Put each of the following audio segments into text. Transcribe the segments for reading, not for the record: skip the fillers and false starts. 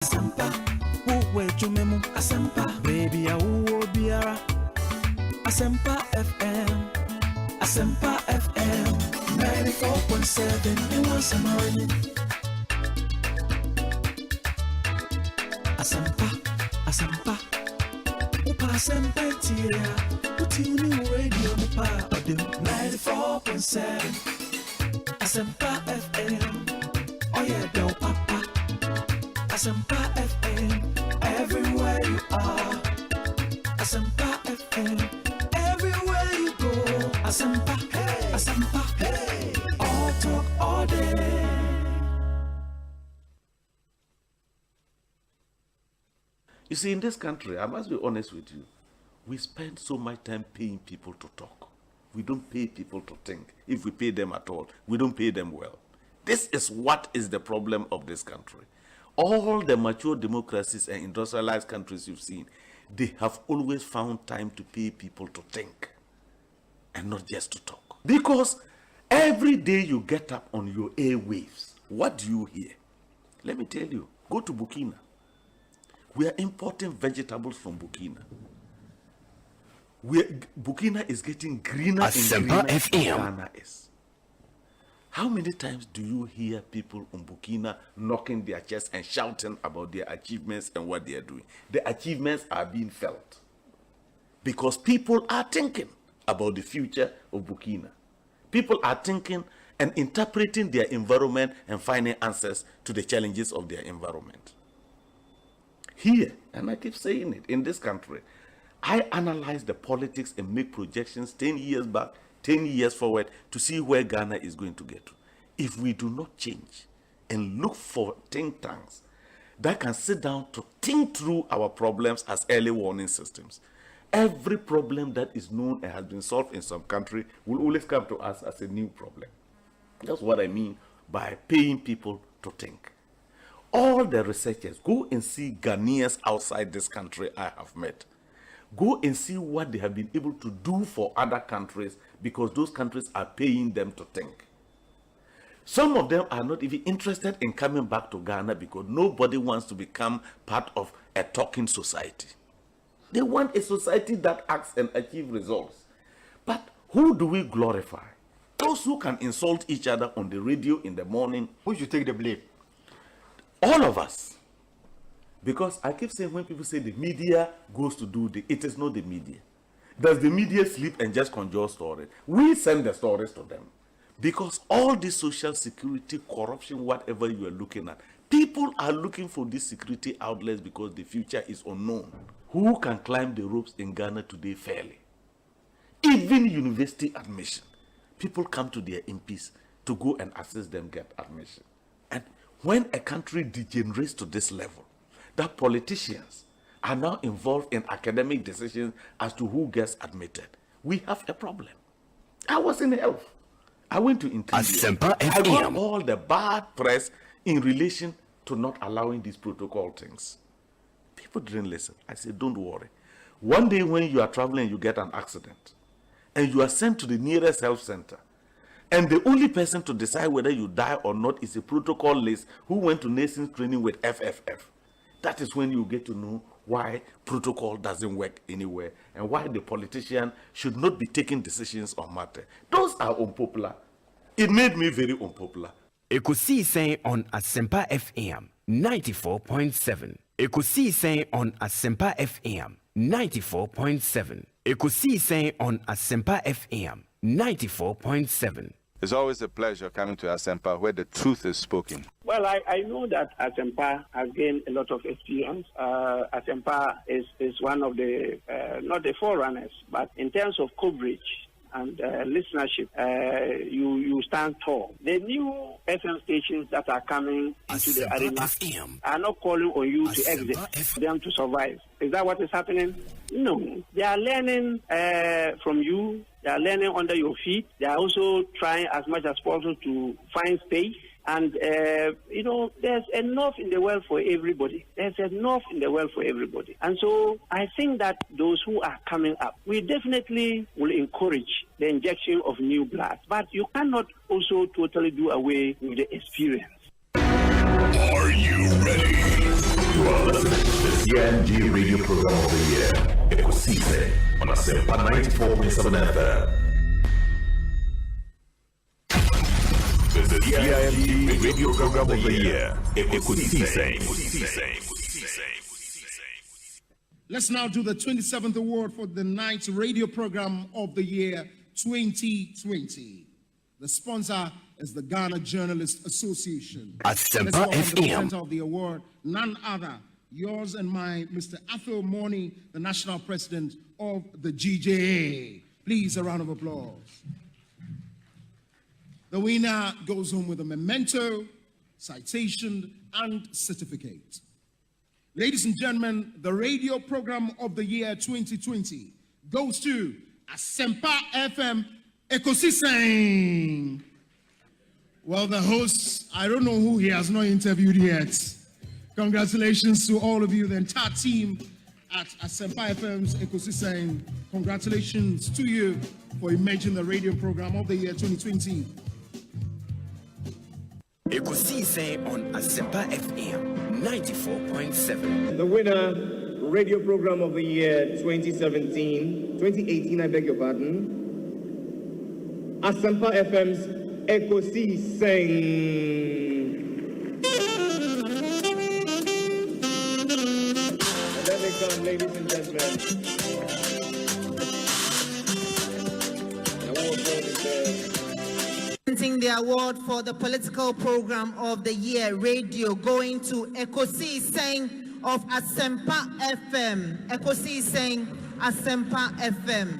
Asempa, uwe jumemu. Asempa, baby ya uwo biara. Asempa FM, Asempa FM 94.7 in one summer. Asempa, Asempa, upa Asempa tia, utini radio upa adu 94.7 Asempa FM, oh yeah, do papa. Asempa FM, everywhere you are. Asempa FM, everywhere you go. Asempa, hey, Asempa, hey, all talk all day. You see, in this country, I must be honest with you, we spend so much time paying people to talk. We don't pay people to think. If we pay them at all, we don't pay them well. This is what is the problem of this country. All the mature democracies and industrialized countries you've seen, they have always found time to pay people to think and not just to talk. Because every day you get up on your airwaves, what do you hear? Let me tell you, go to Burkina. We are importing vegetables from Burkina. Burkina is getting greener and greener than Ghana is. How many times do you hear people in Burkina knocking their chests and shouting about their achievements and what they are doing? The achievements are being felt because people are thinking about the future of Burkina. People are thinking and interpreting their environment and finding answers to the challenges of their environment. Here, and I keep saying it, in this country, I analyze the politics and make projections 10 years back, 10 years forward to see where Ghana is going to get to. If we do not change and look for think tanks that can sit down to think through our problems as early warning systems, every problem that is known and has been solved in some country will always come to us as a new problem. That's what I mean by paying people to think. All the researchers, go and see Ghanaians outside this country I have met. Go and see what they have been able to do for other countries because those countries are paying them to think. Some of them are not even interested in coming back to Ghana because nobody wants to become part of a talking society. They want a society that acts and achieves results. But who do we glorify? Those who can insult each other on the radio in the morning. Who should take the blame? All of us. Because I keep saying when people say the media goes to do it is not the media. Does the media sleep and just conjure stories? We send the stories to them. Because all this social security, corruption, whatever you are looking at, people are looking for these security outlets because the future is unknown. Who can climb the ropes in Ghana today fairly? Even university admission. People come to their MPs to go and assist them get admission. And when a country degenerates to this level, that politicians are now involved in academic decisions as to who gets admitted, we have a problem. I was in health. I went to interview. Asempa I got FM. all the bad press in relation to not allowing these protocol things. People didn't listen. I said, don't worry. One day when you are traveling, you get an accident, and you are sent to the nearest health center, and the only person to decide whether you die or not is a protocol list who went to nursing training with FFF. That is when you get to know why protocol doesn't work anywhere and why the politician should not be taking decisions on matter. Those are unpopular. It made me very unpopular. Ekosiisen On Asempa FM 94.7. Ekosiisen On Asempa FM 94.7. Ekosiisen On Asempa FM 94.7. It's always a pleasure coming to Asempa where the truth is spoken. Well, I know that Asempa has gained a lot of experience. Asempa is one of the, not the forerunners, but in terms of coverage and listenership, you stand tall. The new FM stations that are coming into the arena are not calling on you to exit, for them to survive. Is that what is happening? No. They are learning from you. They are learning under your feet. They are also trying as much as possible to find space. And, there's enough in the world for everybody. There's enough in the world for everybody. And so I think that those who are coming up, we definitely will encourage the injection of new blood. But you cannot also totally do away with the experience. Are you ready? DMG Radio Program of the Year, Ekosiise on Asempa 94.7 FM. The DMG Radio Program of the Year, Ekosiise. Let's now do the 27th award for the Night Radio Program of the Year 2020. The sponsor is the Ghana Journalists Association. Asempa Let's welcome the FM. presenter of the award, none other, yours and mine, Mr. Athol Morning, the national president of the GJA. Please, a round of applause. The winner goes home with a memento, citation, and certificate. Ladies and gentlemen, the radio program of the year 2020 goes to Asempa FM Ekosiise. Well, the host, I don't know who he has not interviewed yet. Congratulations to all of you, the entire team at Asempa FM's Ekosiise. Congratulations to you for emerging the radio program of the year 2020. Ekosiise on Asempa FM 94.7. The winner, radio program of the year 2018, I beg your pardon. Asempa FM's Ekosiise. Let me come, ladies and gentlemen. The award is there. The award for the political program of the year radio going to Ekosiise of Asempa FM. Ekosiise Asempa FM.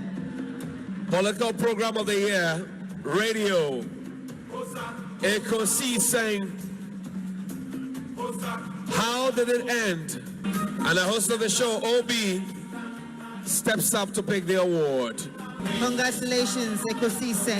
Political program of the year radio Ekosiise. How did it end? And the host of the show, OB, steps up to pick the award. Congratulations, Ekosiise.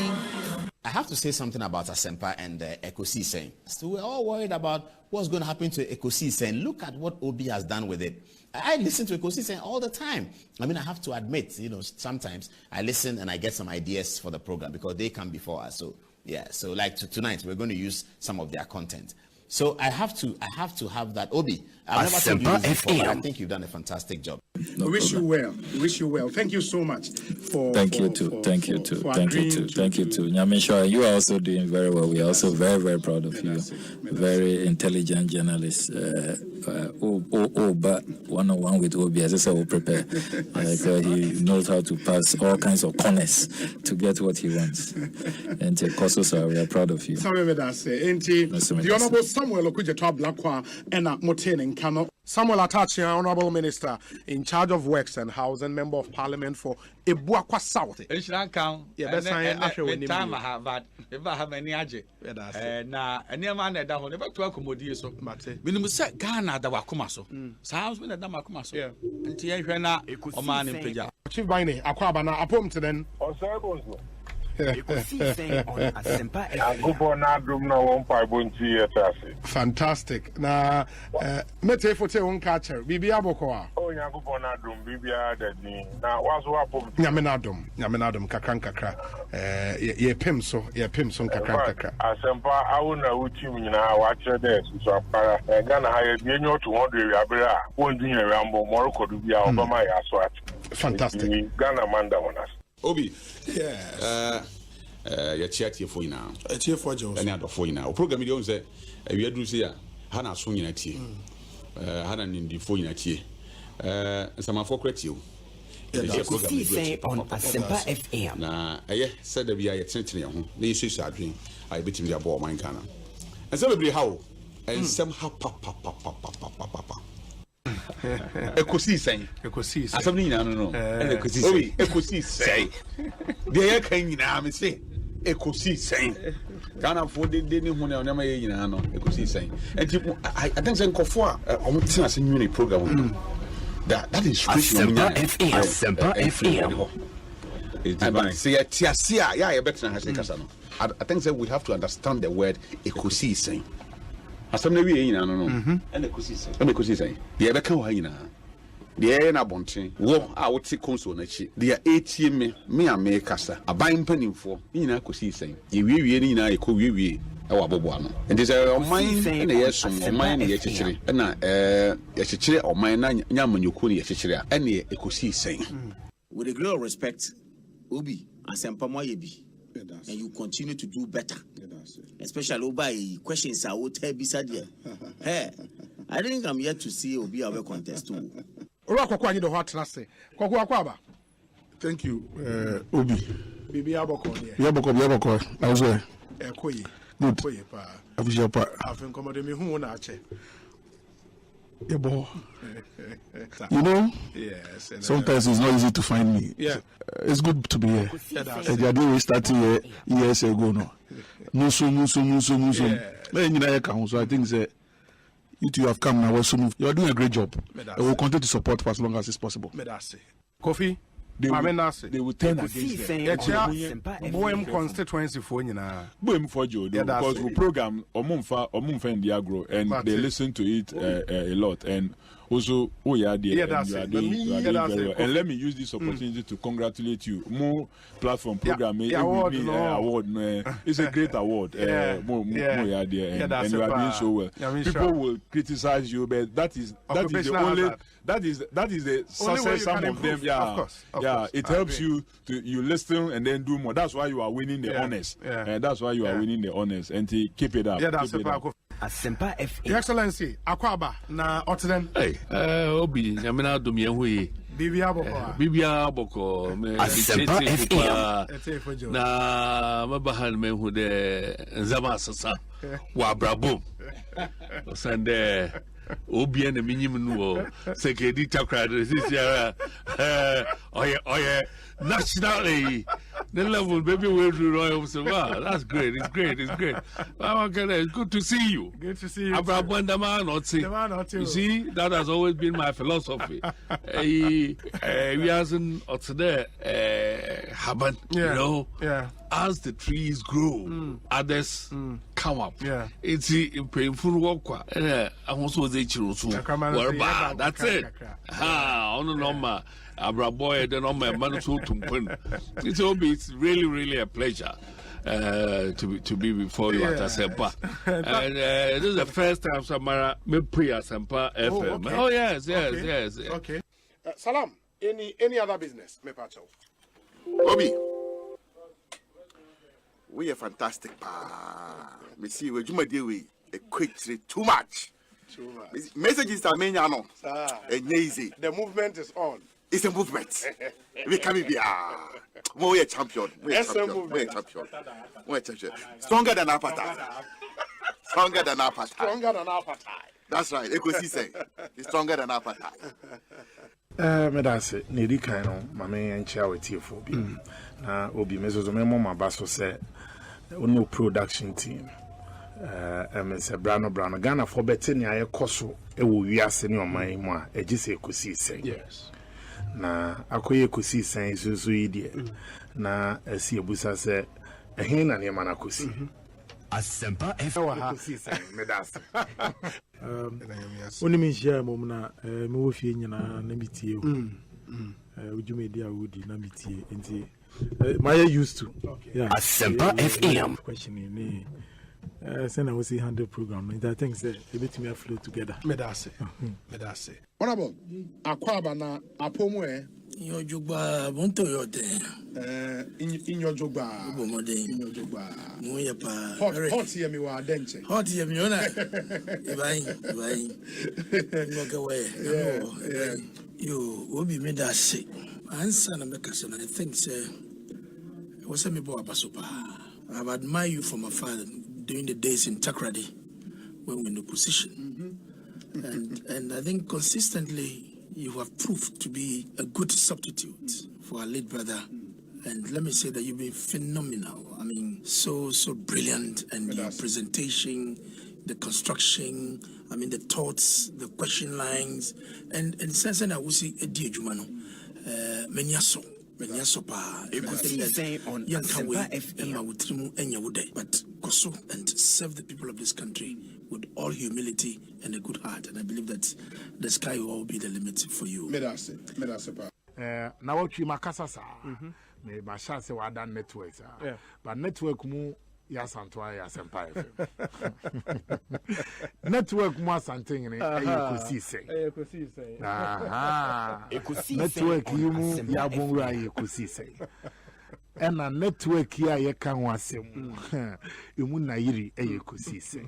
I have to say something about Asempa and Ekosiise. So we're all worried about what's going to happen to Ekosiise. And look at what OB has done with it. I listen to Ekosiise all the time. I mean, I have to admit, sometimes I listen and I get some ideas for the program because they come before us. So yeah, so like tonight we're going to use some of their content. So I have to have that. Obi, I've never told you this before, but I think you've done a fantastic job. I wish you well. Thank you so much for. Thank you too. Nyamisha, you are also doing very well. We are also very, very proud of you. Very intelligent journalist. But one-on-one with Obi, as I said, will prepare. He knows how to pass all kinds of corners to get what he wants. And Kososa, we are proud of you. The Honorable Samuel Okujeto Blakwa and Motene Nkano. Samuel Atachi, Honorable Minister in charge of Works and Housing, Member of Parliament for Ebuakwa South. It should count. Yeah, that's time I have that. If I have any adje, na any man that will never to accommodate so. When we say Ghana, the Wakumaso, sounds when the Damakumaso. Yeah, and Tiana, a man in Peja. Chief Bine, Aquabana, Apom to then. Osei Bonsu. Fantastic. Na mete fote on catcher. Bibi abokoa. Oh, Yakubona drum, Bibia Daddy. Now, what's what? Yaminadum, kakra. Ye pimso kakra. Asempa, I won't know what you mean. I watch this. So, Ghana hired me to wonder Abra, one junior Rambo, Morocco to be our Obama Aswat. Fantastic. Ghana Manda on us. Obi, yeah. You chat here for you now. A cheer for Joe. Any other for you now. Program you say, we are doing here. Hana swinging at you. Hana in the phone at you. Some for credit you. Ekosiise on Asempa FM. Na said that we are at Centennial. They say, I bet him their ball, mine canna. And somebody how, and somehow papa. Ekosiise. Asomni na no. Ekosiise. Ekosiise. Dey kan nyina me say Ekosiise. Ghana for dey ni hu na ma ye nyina no Ekosiise. And I think say nkofo a omo tena se nwini program. That is Asempa FM. It's divine. Say tiasia ya ye better na kasa no. I think say we have to understand the word Ekosiise. Asomni wi nyina no. And Ekosiise. Ye be kan ho nyina. the air na bontin wo a wote console na chi the ATM me kasa aban panimfo nyina kosi sen ye wiewie ni nyina ekọ wiewie e wa bobo ano and is oman na yesom oman na ye chichire na ye chichire oman na nyamanyoko na ye chichire a na ekosi sen with a great respect Obi Asempa mo ye bi and you continue to do better especially Obi questions I will tell beside here hey I think I'm yet to see Obi our contest too. Thank you, Obi. Bibi Aboko. Yaboko. I was there. Ekoyi. Good. I've incommoded me who na che. You know, yes. Sometimes it's not easy to find me. Yeah. It's good to be here. The idea we started years ago. No. So I think that you two have come now. You are doing a great job. I will continue to support for as long as it's possible. Kofi. They will turn against them. Boem constituency for nyina. Boem for Joe because we program Omumfa in the agro and they listen to it a lot and also you are doing very well. And let me use this opportunity to congratulate you. More platform program award. It's a great award. More you are there and you are doing so well. People will criticize you, but that is the only that is the success some of them. It helps you to listen and then do more. That's why you are winning the honors. That's why you are winning the honors and keep it up. Asempa FM. Your Excellency, Akwaba na Otden. Hey, Obi, Yamina Dumiahui. Bibi Aboko. Asempa FM. Na mabahan me who de Zama Sasa. Wabrabo. Sande. Obi and the minimum security chakra this year. Nationally, the level baby will do royal. So wow, that's great. It's great. It's good to see you. Good to see you. You see, that has always been my philosophy. We hasn't there happen, you know. As the trees grow, others come up. It's painful work. I also say that's it. It's really a pleasure to be before you at Asempa. And this is the first time Samara me pre Asempa FM. Okay. Oh yes. Okay. Salam. Any other business? Me pacho. Obi, we are fantastic. We see we a quick too much. Messages are many, easy. The movement is on. It's a movement. We can be a champion. We're a champion. Stronger than appetite. That's right. Ekosiisen is stronger than appetite. Medase, Nidi Kaino, Mamma and Charity for B. Now, Obi Mesos Memo Basso said, no production team. Mr. Brano Ghana for Betania Koso, a Wias in your mind, a Jesse Ekosiisen. Yes. Na akoye kosi san susu ide na asi ebusa se ehin na ne mana kosi Asempa FM kosi san medas oni mi share mom na me wo fie nyina na mitie o ujumedi a wodi na mitie enti my used to Asempa FM question ni send I see 100 program and I think say a bit me flow together medase honorable akwaba na apomu Yojugba bonto yote in your jogba bomode in your jogba moya pa hot here me wa denche hot here me ona ebai ngoke we yo obi me da se answer na make say I think say was me bo abasopa I've admired you from afar during the days in Takrady when we were in the position. And I think consistently you have proved to be a good substitute for our late brother. And let me say that you've been phenomenal. I mean, so brilliant. And your presentation, the construction, I mean, the thoughts, the question lines. And since then, I will see a dear Jumano. Menyaso. Ekosiise On Asempa FM. But also and serve the people of this country with all humility and a good heart. And I believe that the sky will all be the limit for you. Now what you makasasa me ma sha se wa dan network but network mu ya santwa ya Asempa FM network mu asante ngene Ekosiise network yi mu ya bonwura Ekosiise ena network ya ye kan wasem emu na yiri Ekosiise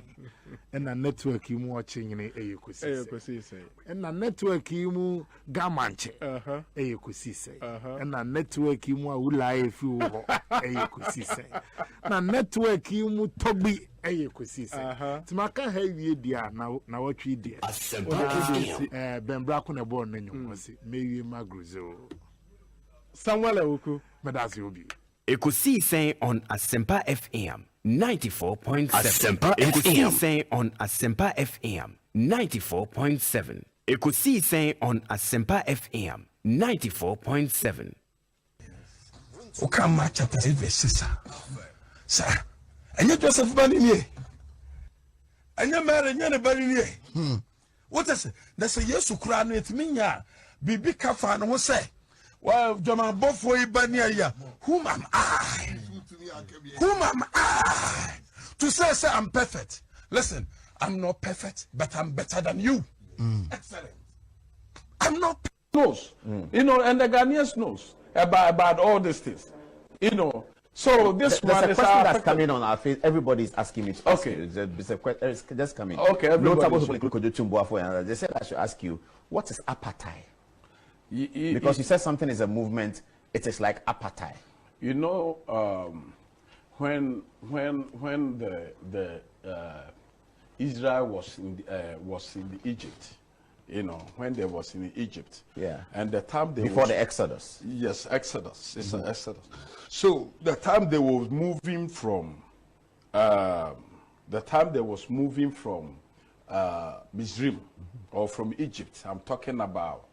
ena network yi mu oche ngene Ekosiise ena network yi mu gamanche Ekosiise ena network yi mu awula efi wo Ekosiise na network yi mu tobi Ekosiise timaka ha wie dia na watwi dia bembra ko na bo nanyu wose mewie magruzo Samuel Awuku medasi obi Ekosiise On Asempa FM 94.7. Asempa Ekosiise On Asempa FM 94.7. Ekosiise On Asempa FM 94.7. Okama chapter 8 verse 6. Sir, anya Joseph Banini. Anya Mary nya ne Banini. What is it? That's a yesu kura no etiminya bibi kafa no say. Well, Jama Bofo Ibania, whom am I? Whom am I? To say I'm perfect. Listen, I'm not perfect, but I'm better than you. Excellent. I'm not knows. You know, and the Ghanaians knows about all these things. You know. So this one is a question that's coming on our face. Everybody is asking me to ask you. It's a question just coming. Okay, everybody. They said I should ask you, what is apartheid? Because you said something is a movement, it is like apartheid. You know, when the Israel was in Egypt, you know, when they was in Egypt, and the time they before the Exodus. Yes, Exodus. It's an Exodus. So the time they was moving from, Mizrim or from Egypt. I'm talking about.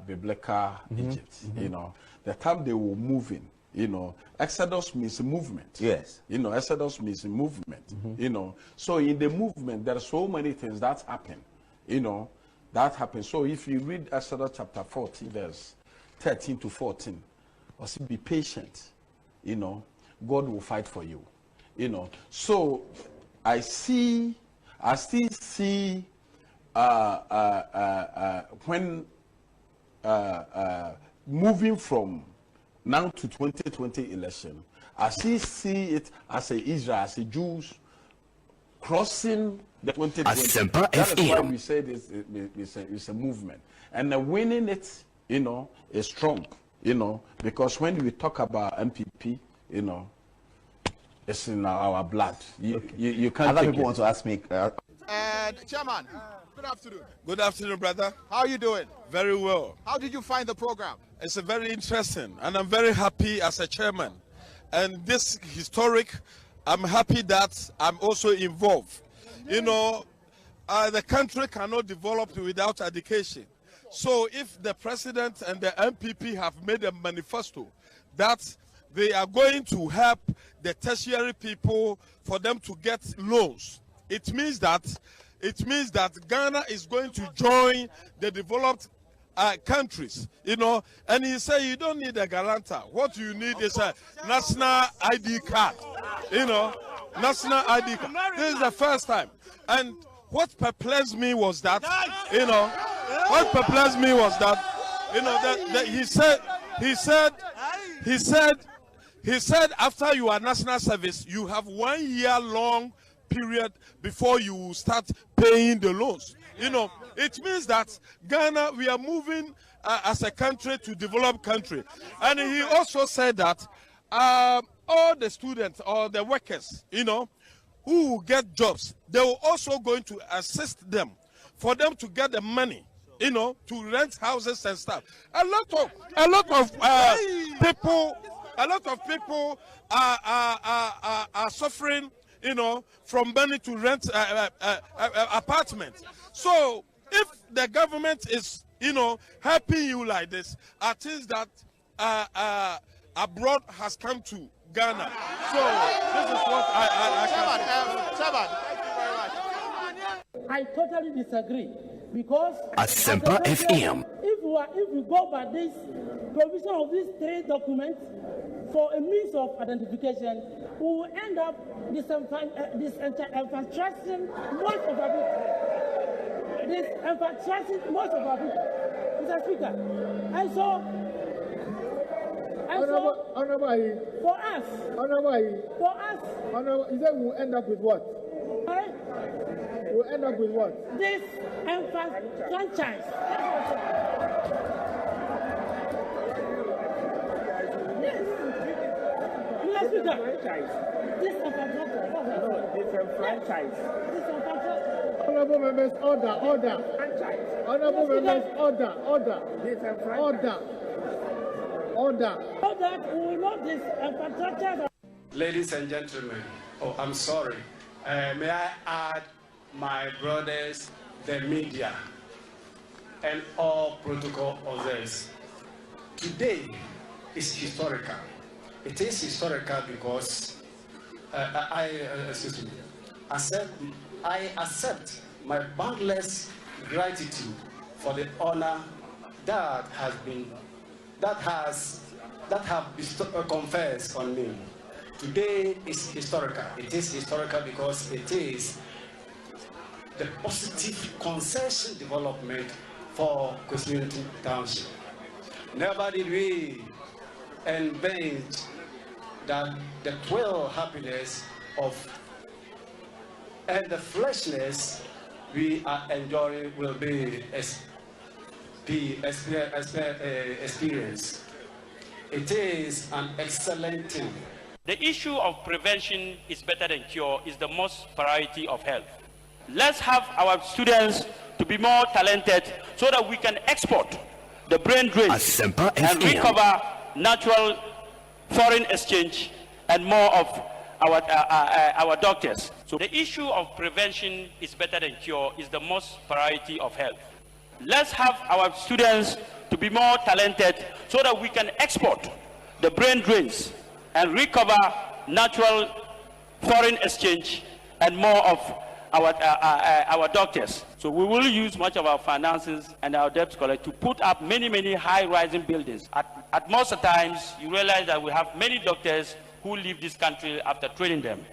Biblical Egypt, you know, the time they were moving, you know, Exodus means movement. Yes. You know, Exodus means movement, you know. So in the movement, there are so many things that happen, you know, that happen. So if you read Exodus chapter 14, verse 13 to 14, or say, be patient, you know, God will fight for you, you know. So I still see when moving from now to 2020 election, I still see it as a Israel, as a Jews crossing the 2020. That is why we say it's a movement, and winning it, you know, is strong, you know, because when we talk about MPP, you know, it's in our blood. You can't. Other people want to ask me. Chairman, good afternoon. Good afternoon, brother. How are you doing? Very well. How did you find the program? It's very interesting, and I'm very happy as a chairman. And this historic, I'm happy that I'm also involved. You know, the country cannot develop without education. So if the president and the MPP have made a manifesto that they are going to help the tertiary people for them to get loans, it means that Ghana is going to join the developed countries, you know. And he said you don't need a guarantor. What you need is a national ID card, you know, national ID card. This is the first time. And what perplexed me was that, you know, that he said after you are national service, you have 1 year long period before you start paying the loans. You know, it means that Ghana, we are moving as a country to develop country. And he also said that all the students or the workers, you know, who will get jobs, they will also going to assist them for them to get the money, you know, to rent houses and stuff. A lot of people are suffering, you know, from money to rent apartments. So if the government is, you know, helping you like this, I think that abroad has come to Ghana. So this is what I Chairman, thank you very much. I totally disagree because Asempa FM. If we go by this provision of these three documents for a means of identification, we will end up disenfranchising most of our people. Disenfranchising most of our people, Mr. Speaker. And so for us, you say we'll end up with what? Sorry? We'll end up with what? This franchise. Yes. Mr. Speaker. Disenfranchise. Honorable members, order. Honorable members, order. So that we will not disenfranchise. Ladies and gentlemen, I'm sorry. May I add my brothers, the media, and all protocol observers. Today is historical. It is historical because I accept my boundless gratitude for the honor that have been conferred on me. Today is historical. It is historical because it is the positive concession development for Ekosiisen Township. Never did we envisage that the 12 happiness of and the fleshness we are enjoying will be experienced. It is an excellent thing. The issue of prevention is better than cure is the most priority of health. Let's have our students to be more talented so that we can export the brain drain and recover natural foreign exchange and more of our doctors. So the issue of prevention is better than cure is the most priority of health. Let's have our students to be more talented so that we can export the brain drains and recover natural foreign exchange and more of our doctors. So we will use much of our finances and our debt collector to put up many high-rising buildings. At most times, you realize that we have many doctors who leave this country after training them.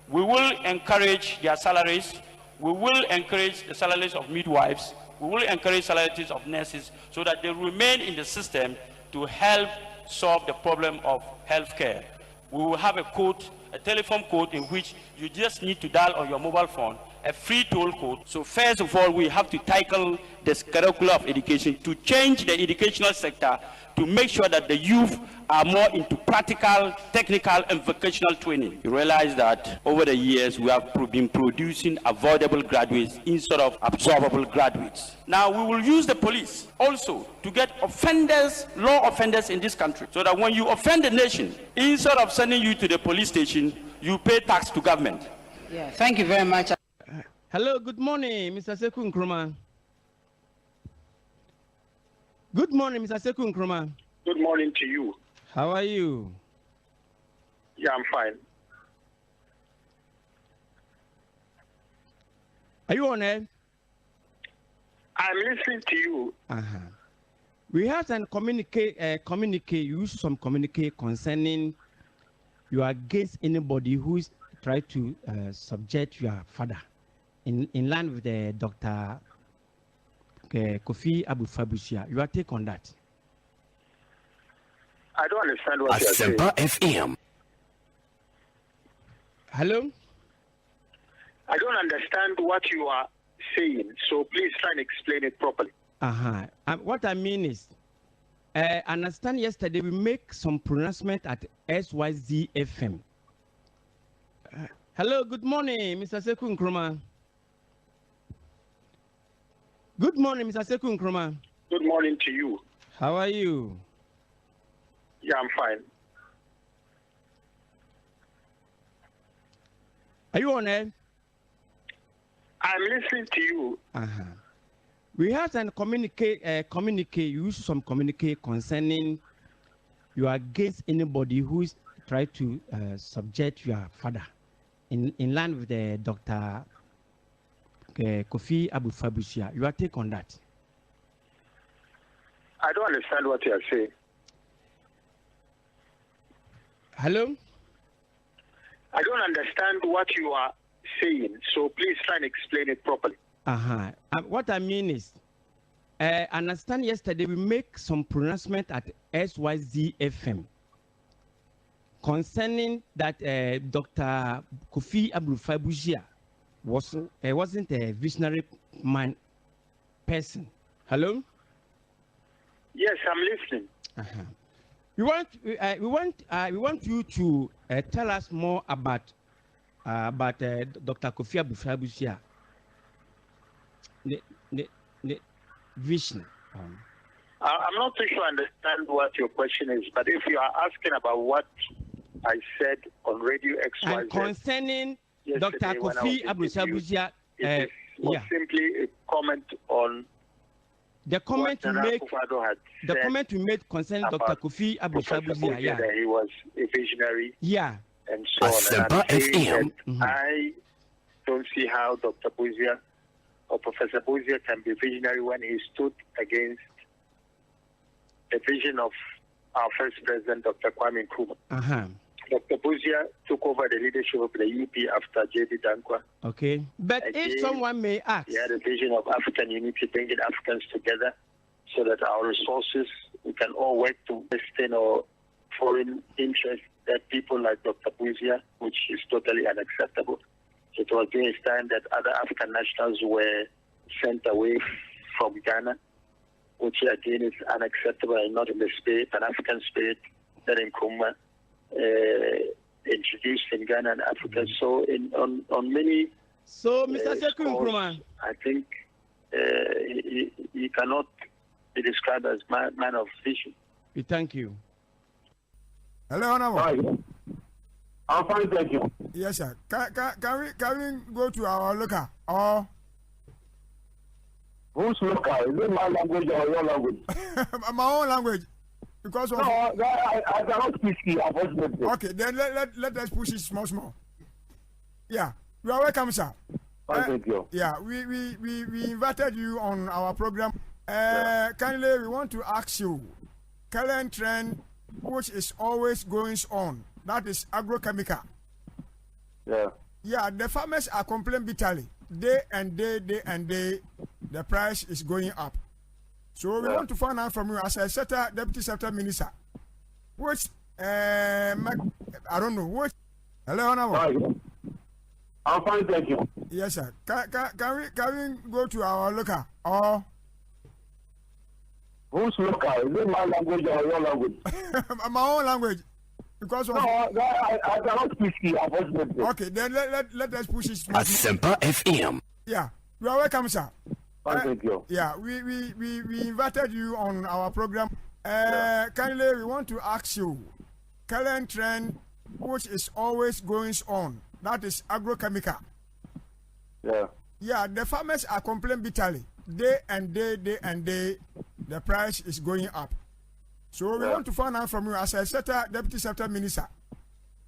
We will encourage their salaries. We will encourage the salaries of midwives. We will encourage salaries of nurses so that they remain in the system to help solve the problem of healthcare. We will have a code, a telephone code in which you just need to dial on your mobile phone, a free toll code. So first of all, we have to tackle this curriculum of education to change the educational sector to make sure that the youth are more into practical, technical, and vocational training. You realize that over the years, we have been producing avoidable graduates instead of absorbable graduates. Now, we will use the police also to get offenders, law offenders in this country, so that when you offend the nation, instead of sending you to the police station, you pay tax to government. Yeah, thank you very much. Hello, good morning, Mr. Seku Nkrumah. Good morning, Mr. Seku Nkrumah. Good morning to you. How are you? Yeah, I'm fine. Are you on air? I'm listening to you. We have some communicate, use some communicate concerning you are against anybody who is trying to subject your father in line with the Dr. Kofi Abu Fabusia. Your take on that? I don't understand what you're saying. Asempa FM. Hello? I don't understand what you are saying, so please try and explain it properly. What I mean is, I understand yesterday we make some pronouncement at SYZ FM. Hello, good morning, Mr. Seku Nkrumah. Good morning, Mr. Seku Nkrumah. Good morning to you. How are you? Yeah, I'm fine. Are you on air? I'm listening to you. We have some communicate, use some communicate concerning you are against anybody who is try to subject your father in line with the Dr. Kofi Abu-Fabusia. Your take on that? I don't understand what you are saying. Hello? I don't understand what you are saying, so please try and explain it properly. What I mean is, I understand yesterday we make some pronouncement at SYZ FM concerning that Dr. Kofi Abu-Fabusia wasn't a visionary person. Hello? Yes, I'm listening. We want you to tell us more about Dr. Kofi Abu-Fabusia. The vision. I'm not too sure I understand what your question is, but if you are asking about what I said on Radio XYZ and concerning Dr. Kofi Abu-Fabusia, it was simply a comment on the comment you make. The said comment you made concerning Dr. Kofi Abu-Fabusia, yeah, that he was a visionary, yeah, and so on. And I don't see how Dr. Buzia or Professor Buzia can be visionary when he stood against the vision of our first president, Dr. Kwame Nkrumah. Dr. Buzia took over the leadership of the UP after J.D. Dankwa. Okay. But if someone may ask, he had a vision of African unity, bringing Africans together so that our resources, we can all work to Western or foreign interests that people like Dr. Buzia, which is totally unacceptable. It was during his time that other African nationals were sent away from Ghana, which again is unacceptable and not in the spirit, an African spirit that Nkrumah introduced in Ghana and Africa. So on many Mr. Sekou Nkrumah, I think he cannot be described as man of vision. We thank you. Hello, Honorable. Hi. I'm fine, thank you. Yes, sir. Can we go to our local or? Who's local? Is it my language or your language? My own language. Because of I cannot speak here, unfortunately. Okay, then let us push it small. Yeah, you are welcome, sir. Thank you. Yeah, we invited you on our program. Kindly, we want to ask you, current trend, which is always going on, that is agrochemical. Yeah. Yeah, the farmers are complaining bitterly. Day and day, the price is going up. So we want to find out from you as a deputy secretary minister, which I don't know what. Hello, Honorable. I'm fine, thank you. Yes, sir. Can we go to our local or? Who's local? Is it my language or your language? My own language. Because of I cannot speak here, unfortunately. Okay, then let us push it. Asempa FM. Yeah, you are welcome, sir. Thank you. Yeah, we invited you on our program. Kindly, we want to ask you, current trend, which is always going on, that is agrochemical. Yeah. Yeah, the farmers are complaining bitterly. Day and day, the price is going up. So we want to find out from you as a deputy secretary minister,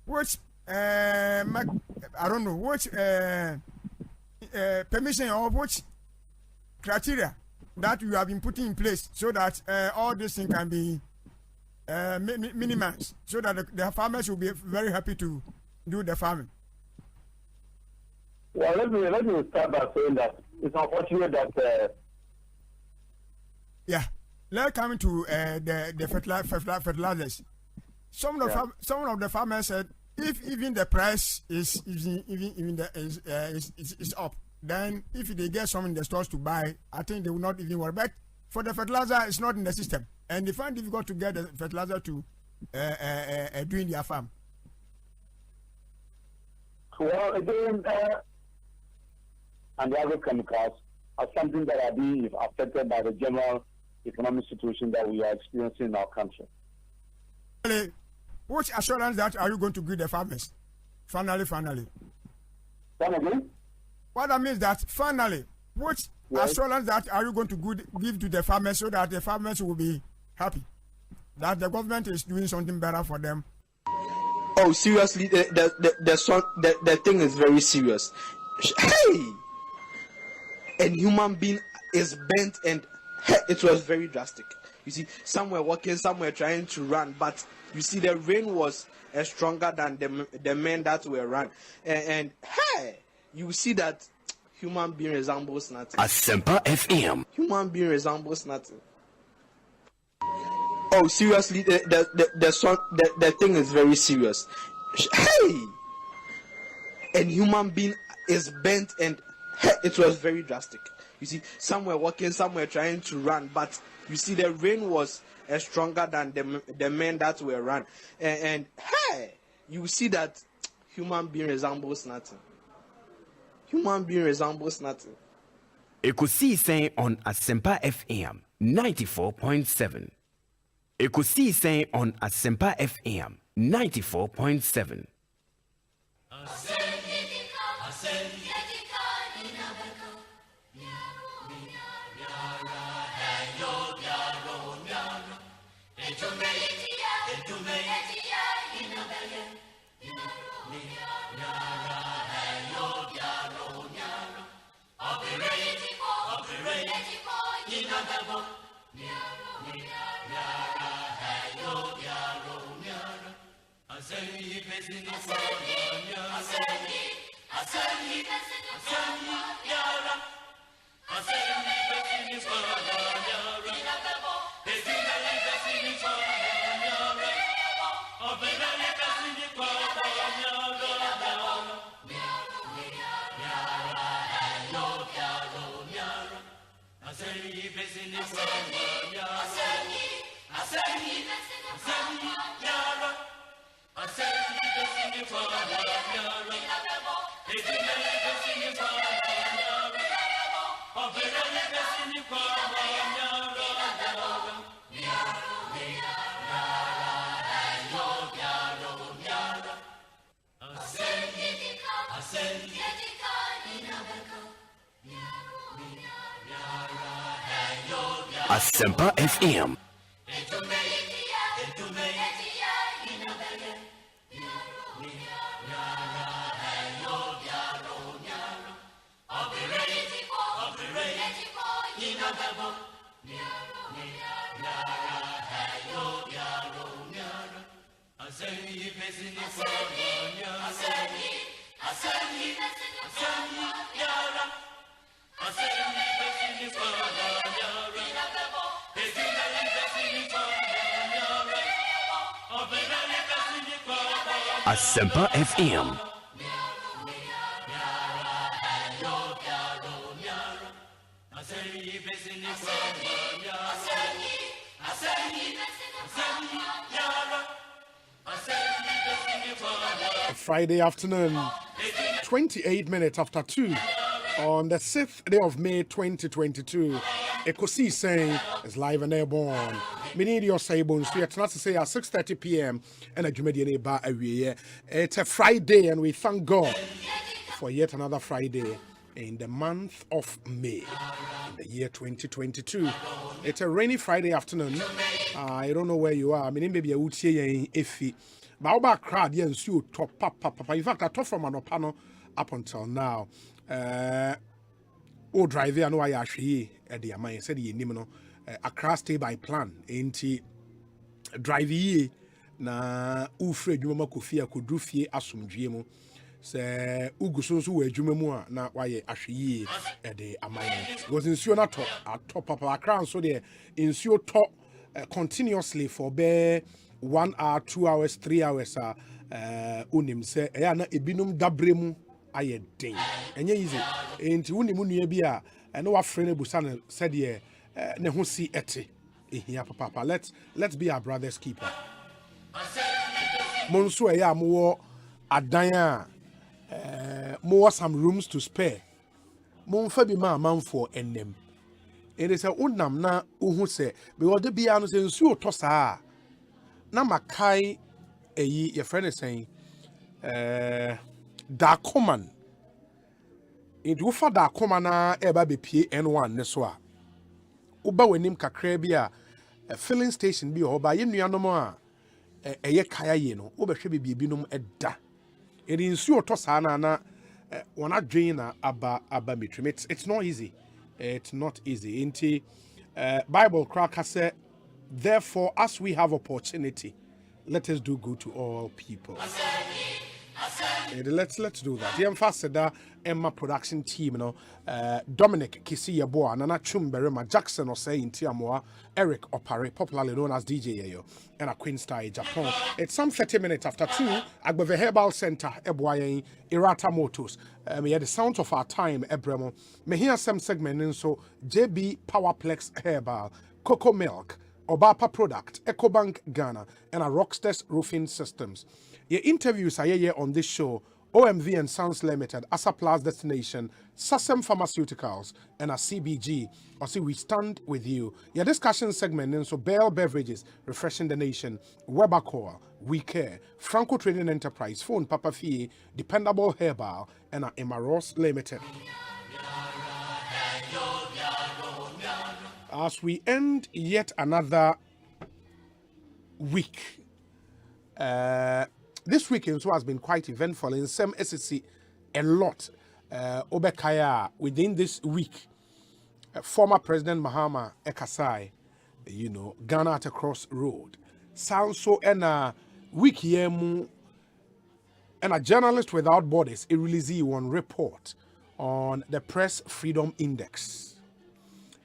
which I don't know which permission or which criteria that you have been putting in place so that all these things can be minimized, so that the farmers will be very happy to do the farming. Well, let me start by saying that it's unfortunate that. Yeah. Let's come to the fertilizers. Some of the farmers said if even the price is up, then if they get some in the stores to buy, I think they will not even worry. But for the fertilizer, it's not in the system, and they find it difficult to get the fertilizer to doing their farm. Well, again, and the agrochemicals are something that are being affected by the general economic situation that we are experiencing in our country. Which assurance that are you going to give the farmers? Finally. Come again? What that means that finally, which assurance that are you going to give to the farmers so that the farmers will be happy? that the government is doing something better for them. Oh, seriously, the thing is very serious. Hey, a human being is bent, and it was very drastic. You see, some were walking, some were trying to run, but you see, the rain was stronger than the men that were run, and hey, you see that human being resembles nothing. Asempa FM. Human being resembles nothing. Oh, seriously, the thing is very serious. Hey, a human being is bent, and it was very drastic. You see, some were walking, some were trying to run, but you see, the rain was stronger than the men that were run, and hey, you see that human being resembles nothing. Human being resembles nothing. Ekosiisen On Asempa FM 94.7. Ekosiisen On Asempa FM 94.7. Asempa FM. Asempa FM. Friday afternoon, 28 minutes after 2, on the 6th day of May 2022. Ekosiisen is live and airborne. Many Osei Bonsu, it's not to say at 6:30 p.m. and a Jumedian bar away. It's a Friday, and we thank God for yet another Friday in the month of May, in the year 2022. It's a rainy Friday afternoon. I don't know where you are. I mean, maybe a Utie Efi. Baoba crowd, yes, you top papa. In fact, I talk from Anopano up until now. O driver, I know I actually at the Amaya said, you know, Accra stay by plan. Ain't drive ye na Ufre Juma Kofia could do fie asum GMO. Say Ugusunsu were Jumamua, na why actually at the Amaya. Was in Suna top at top of Accra, so they ensure top continuously for bear 1 hour, 2 hours, 3 hours. Unim say, Ayana Ibinum Dabremu. Aye ding. Enye easy. Enti woni mu nua bi a ene wa frene busan said ye ne ho si ete. Ehia papa. Let's be our brother's keeper. Monso ya mo adan a mo some rooms to spare. Mon fa bi ma manfo ennem. It is a unam na uhu se be wode bia no se nsu to saa. Na makai eyi your friend is saying Dakoman. It will for Dakoma na eba be P N1 Neswa. Uba wenim kakrebia a filling station bi ho ba ye nuanom a eye kaya ye no wo behwe bi binom eda eri nsuo to saa na wana dwen na aba metrim. It's not easy. It's not easy. Inti Bible cracker say, therefore, as we have opportunity, let us do good to all people. Let's do that. The ambassador Emma production team, Dominic Kisi Yabo, Nana Chumberema, Jackson Osei Tiamoa, Eric Opare, popularly known as DJ Yayo, and a Queen Star Japan. It's some 30 minutes after 2 Agbeve Herbal Center, Ebwaye, Irata Motors. We had the sound of our time, Ebremo. Me hear some segment in so JB Powerplex Herbal, Cocoa Milk, Obapa Product, EcoBank Ghana, and a Rockstars Roofing Systems. Your interviews are here on this show, OMV and Sons Limited, Asa Plus Destination, Sasem Pharmaceuticals, and a CBG. Or see, we stand with you. Your discussion segment, and so Bell Beverages, Refreshing the Nation, Webercore, We Care, Franco Trading Enterprise, Phone Papa Fee, Dependable Herbal, and a Emaros Limited. As we end yet another week, this weekend so has been quite eventful in some SSC a lot. Obekaya within this week, former President Mahama Ekasai, Ghana at a crossroad. Sounds so and a week here and a journalist without borders, it released one report on the Press Freedom Index.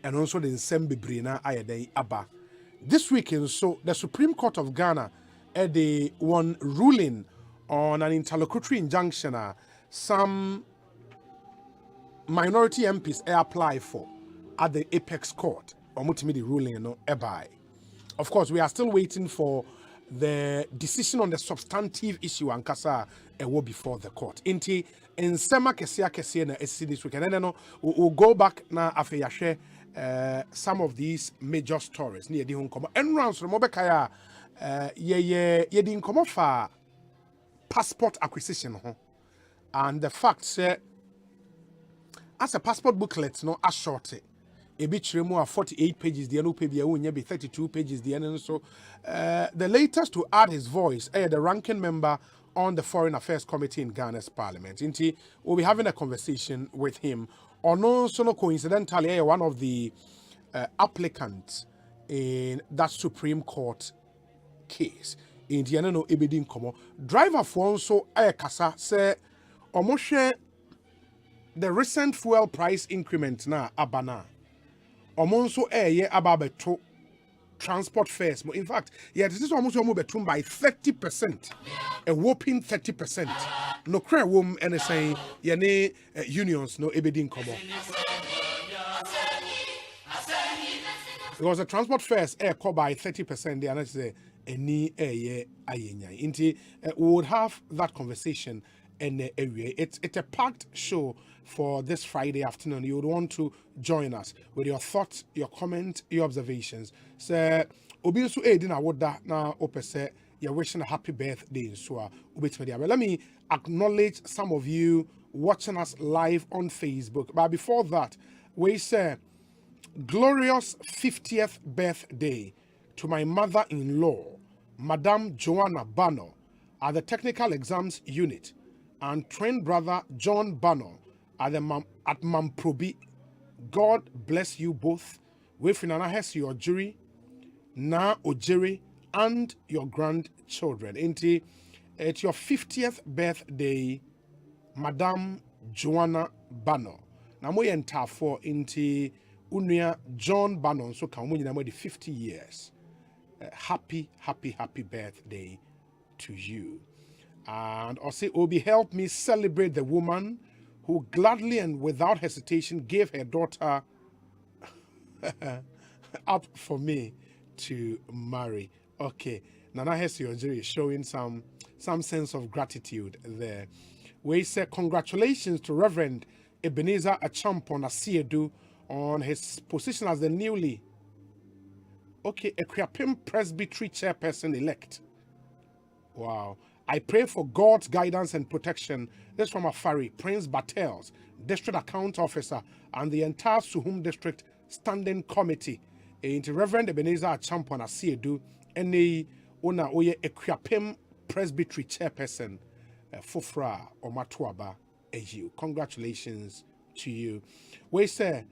And also the Nsembe Brina Ayadei Abba. This weekend, so the Supreme Court of Ghana had one ruling on an interlocutory injunction some minority MPs apply for at the Apex Court. The ruling Of course, we are still waiting for the decision on the substantive issue and kasa before the court. Inti in Sema Kesia na SC this weekend. And then we'll go back na afeyashe some of these major stories. Ni yedi hunkomo. Enrans remobekaya yedi hunkomo fa passport acquisition and the fact say as a passport booklet no as short a bit more 48 pages the no pay be 32 pages the and so the latest to add his voice the ranking member on the Foreign Affairs Committee in Ghana's Parliament. Inti we'll be having a conversation with him. Or no, so no coincidentally, one of the applicants in that Supreme Court case. In the no ebedin komo driver for so kasa say omoshe the recent fuel price increment na abana omonso ababeto transport fares. In fact, this is almost betum by 30%, a whopping 30%. No cry wom and saying yene unions no ebedin komo. Because the transport fares caught by 30%, they are say any we would have that conversation in the area. It's a packed show for this Friday afternoon. You would want to join us with your thoughts, your comments, your observations. So, Obisu Edina Woda na opese you're wishing a happy birthday in Sua. Let me acknowledge some of you watching us live on Facebook. But before that, we say glorious 50th birthday to my mother-in-law, Madame Joanna Bano, at the Technical Exams Unit, and twin brother John Bano at Mamprobi. God bless you both. With Finanahes, your jury, Na Ojiri, and your grandchildren. It's your 50th birthday, Madame Joanna Bano. Na mo yenta for Unia John Bano, so can we 50 years. Happy birthday to you. And Osei Obi helped me celebrate the woman who gladly and without hesitation gave her daughter up for me to marry. Okay, Nana Hesi is showing some sense of gratitude there. We say congratulations to Reverend Ebenezer Achampon Asiedu on his position as the newly Ekriapim Presbytery Chairperson elect. Wow. I pray for God's guidance and protection. This from Afari, Prince Battels, District Account Officer, and the entire Suhum District Standing Committee into Reverend Ebenezer Champon Asiedu, any ona oye Equiapem Presbytery Chairperson, Fufra or Matuaba, you. Congratulations to you. We say,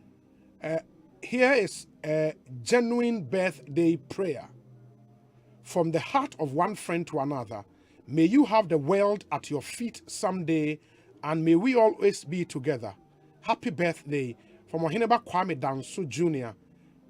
here is a genuine birthday prayer from the heart of one friend to another. May you have the world at your feet someday, and may we always be together. Happy birthday from Ohineba Kwame Danso Jr.,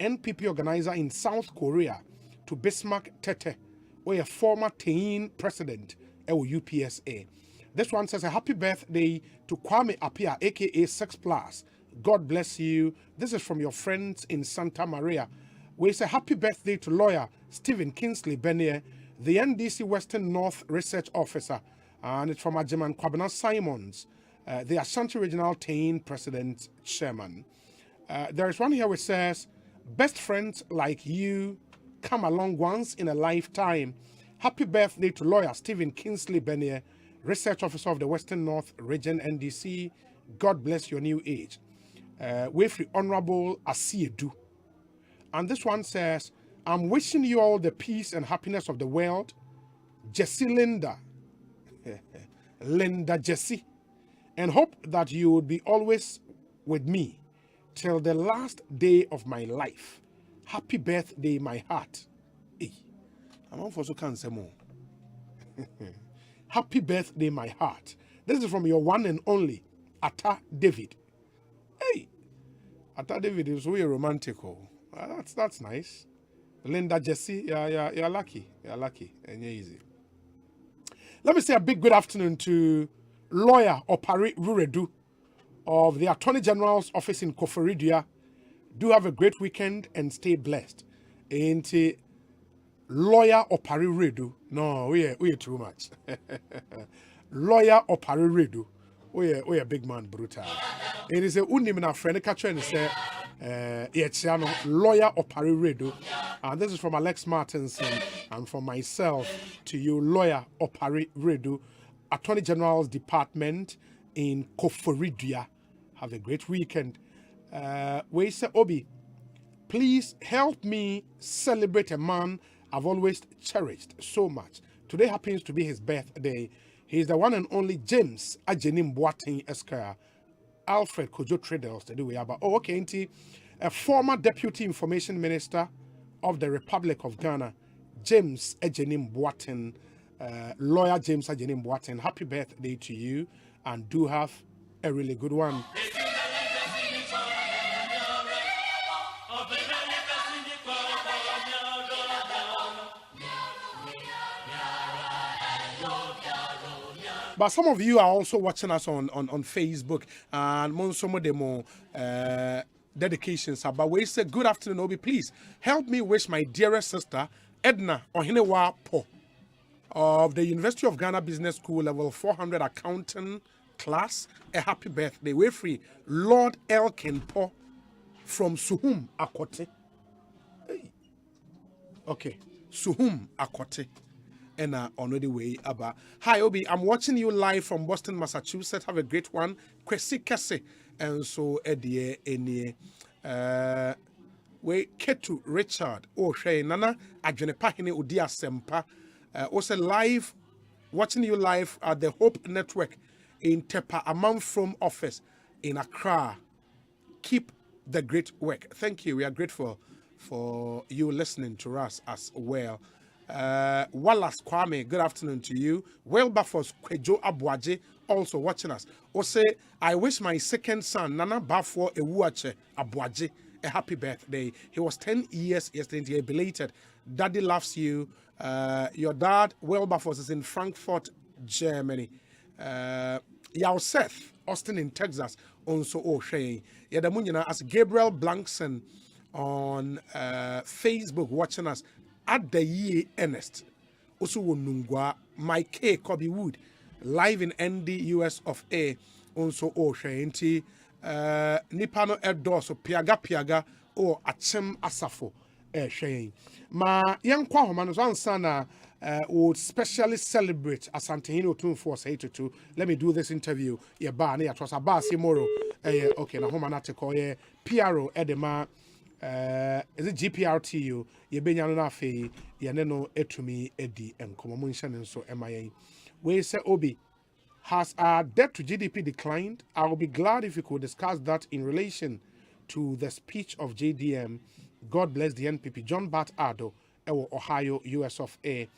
NPP organizer in South Korea, to Bismarck Tete, or a former Tein president, UPSA. This one says a happy birthday to Kwame Apia, aka 6+. God bless you. This is from your friends in Santa Maria. We say happy birthday to lawyer Stephen Kingsley Benier, the NDC Western North Research Officer, and it's from Ajeman Kwabena Simons, the Ashanti Regional Tein President Chairman. There is one here which says, best friends like you come along once in a lifetime. Happy birthday to lawyer Stephen Kingsley Benier, Research Officer of the Western North Region NDC. God bless your new age. Wefri Honorable Asiedu. And this one says, I'm wishing you all the peace and happiness of the world. Jessie Linda. Linda Jessie. And hope that you would be always with me till the last day of my life. Happy birthday, my heart. Hey, I'm on for so can't say more. Happy birthday, my heart. This is from your one and only, Atta David. Hey, Atta David is really romantic. That's nice. Linda Jessie, you're lucky. You're lucky and you're easy. Let me say a big good afternoon to lawyer Opari Ruredu of the Attorney General's office in Koforidua. Do have a great weekend and stay blessed. Ain't lawyer Opari Ruredu? No, we are too much. Lawyer Opari Ruredu. We are big man brutal. It is a unimina friend catcher and say lawyer Opari Ruredu. And this is from Alex Martinson and from myself to you, lawyer Opari Ruredu, Attorney General's Department in Koforidua. Have a great weekend. We say, Obi, please help me celebrate a man I've always cherished so much. Today happens to be his birthday. He's the one and only James Ajenim Boateng Esquire, Alfred Kojo Tradels. A former Deputy Information Minister of the Republic of Ghana, James Ajenim Boateng, lawyer James Ajenim Boateng. Happy birthday to you, and do have a really good one. But some of you are also watching us on Facebook, and some of them dedications. But we say, good afternoon, Obi. Please help me wish my dearest sister, Edna Ohinewa Po, of the University of Ghana Business School Level 400 Accounting class, a happy birthday. We're free. Lord Elkin Po from Suhum Akote. Hey. Okay, Suhum Akote. And on the way, Abba. Hi, Obi. I'm watching you live from Boston, Massachusetts. Have a great one. Kwesi Kese. And so, Eddie, we Ketu Richard. Oh, Shay Nana. Adjenepahine Udi Asempa. Also live, watching you live at the Hope Network in Tepa Amam from office in Accra. Keep the great work. Thank you. We are grateful for you listening to us as well. Wallace Kwame, good afternoon to you. Wilberforce Kwejo Abuaje, also watching us. Ose, I wish my second son, Nana Bafo Ewuache Abuaje, a happy birthday. He was 10 years yesterday, belated. Daddy loves you. Your dad, Wilberforce, is in Frankfurt, Germany. Seth, Austin in Texas, also O'Shea. Yadamunyana as Gabriel Blankson on Facebook watching us. At the year Ernest, also Nungwa, Mike K. Kobe Wood, live in ND US of A, also Oshainti, Nipano Erdoso, Piaga, or Achem Asafo, Shane. Ma young Kwahoman Sana would specially celebrate Asantehino 24822. Let me do this interview. Bani, it was a Basi Moro. Okay, na Homanate call PRO Edema. is it GPRTU? Yebenya no afi yene no etumi edi enkomo mo nhyɛ ne nso emayen. We say Obi, has our debt to GDP declined? I will be glad if you could discuss that in relation to the speech of JDM. God bless the NPP. John Bat Ado, Ohio, US of A.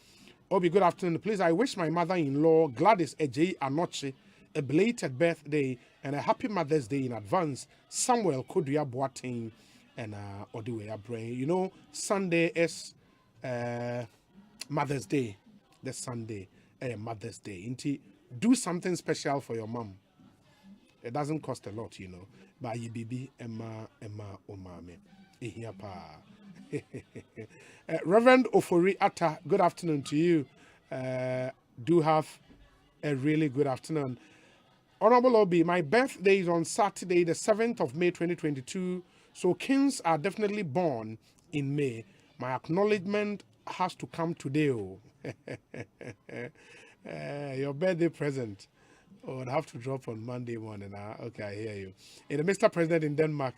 Obi, good afternoon. Please, I wish my mother-in-law Gladys Ejei Anoche a belated birthday and a happy Mother's Day in advance. Samuel Kodria Boateng and Odiwe Abrain. You know, Sunday is Mother's Day. The Sunday, Mother's Day. Do something special for your mom. It doesn't cost a lot, you know. Buy your baby, Emma, Omame. Reverend Ofori Atta, good afternoon to you. Do have a really good afternoon. Honorable Obi, my birthday is on Saturday, the 7th of May 2022. So kings are definitely born in May. My acknowledgement has to come today. Oh. Your birthday present would have to drop on Monday morning. Okay, I hear you. Mr. President in Denmark,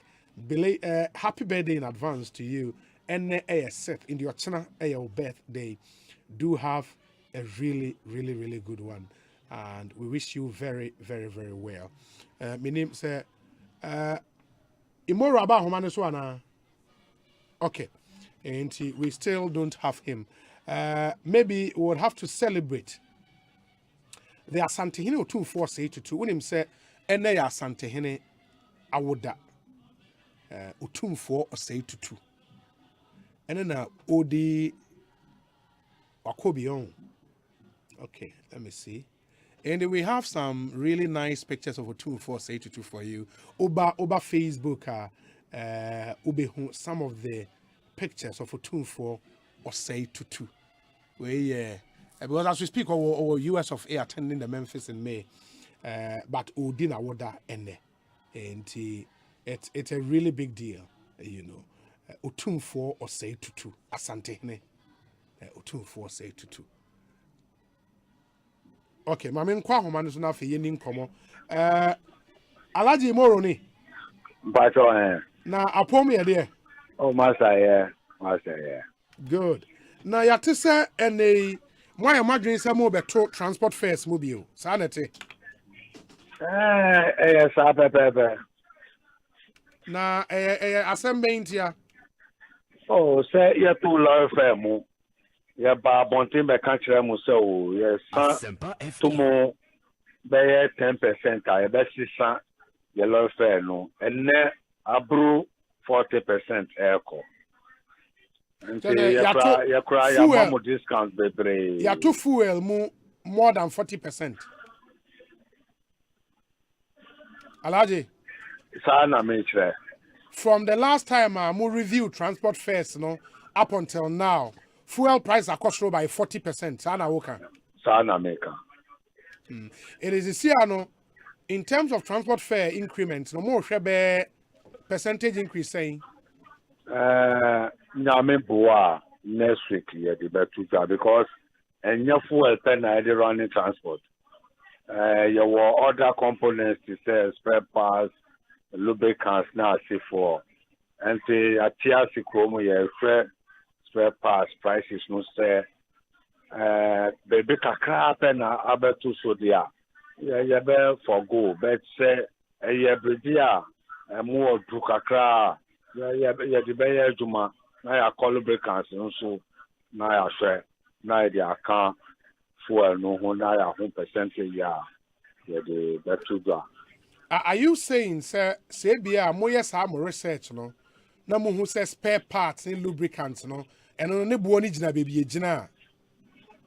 happy birthday in advance to you. And set in your channel, your birthday. Do have a really, really, really good one. And we wish you very, very, very well. My name is Imoraba Homaneswana. Okay. And we still don't have him. Maybe we would have to celebrate the Asantehene Otum 482. When him say, and they are Asantehene Awoda Otum 482. And then Odi Wakobion. Okay, let me see. And we have some really nice pictures of Otum 482 for you. Oba Facebook, some of the pictures of Otum 482. Where because as we speak, our US of A attending the Memphis in May, but Odina Woda and it's a really big deal, you know. Otum 482 Asantehene. Otum 482. Okay, my main kwa homa no na fe yeni nkomo. Alaji Moro ni. Bacho na apom ye de. Oh, master, yeah. Good. Now ya te say ene mo ya madwen say mo beto transport fares mo bio. Sa na te. Sa pepe. Na Asempa intia. Oh, say ya to love fare mo. Ya ba bontin be kan kire mo say o, yes. To mo be 10% I be 600 ya love fare no. Enne abru 40% echo. So ya more discounts bebre. Ya to fuel more than 40%. Alaji. Sana metre. From the last time mo review transport fares, no, up until now, fuel price are cost by 40%. Sana woka. Sana meka. It is here, no, in terms of transport fare increments, no more shebe percentage increase saying. Nyame boa next week yeah the better because and your fuel pen I the running transport. Your other components to say spare parts, lubricants now see for and say a TRC chromo yeah spare parts prices no say baby kakra pen abetu so dia yeah be for go but say yeah bredia more do kakra yeah the be juma na ya call lubricants so na ya share na the account fuel no ho na ya ho percentage ya the better do. Are you saying sir say bia mo yes am research no na mo hu say spare parts and lubricants no eno ne buo ni gina bebi gina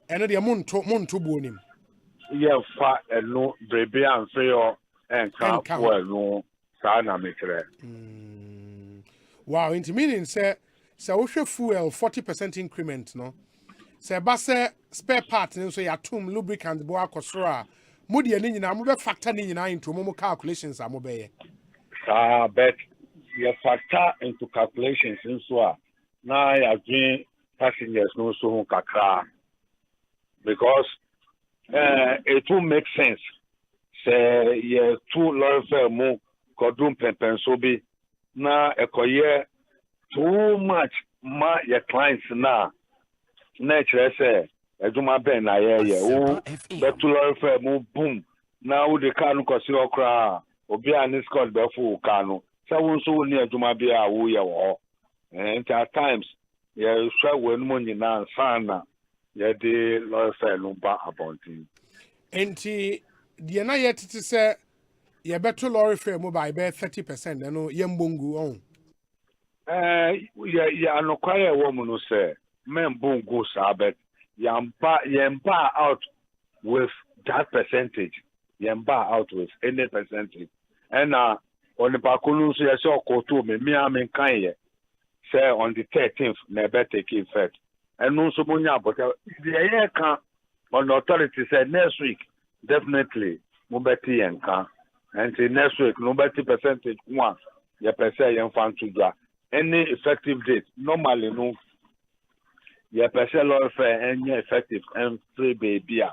eno de mo nto buo nim yeah fa eno brebe an fe yo en ka fuel no sa na metre. Wow, into meaning say we should fuel 40% increment no. Say ba say spare parts so ya tum lubricant bo akosoro a mo de ani nyina mo be factor ni nyina into mo calculations a mo be ye. Bet you factor into calculations so a na ya dream passengers no so kakra because it will make sense. Say ye two lorry fare mo kodum pen so be na ekoye too much your clients now. Nature say, Ejuma Ben na ye betulo fe mu boom. Now the kanu kosi okra obi an Scott befu kanu. So won so ni Ejuma bia wo ye wo. And at times ye sure when money na sana ye de lo fe lumba abontin. Enti the na yet to say ye better lorry fare mo by 30% no yembongu on. Yeah, no quiet woman who say men bongo sabet yemba out with that percentage. Yemba out with any percentage. And on the Bakulu say koto me amen kanye say on the 13th never take effect. And no so munya but the year can on the authority said next week definitely mobeti and can. And say next week, no better percentage one, your percent young fan to do any effective date. Normally, no, your percent law fair any effective and free baby. Yeah,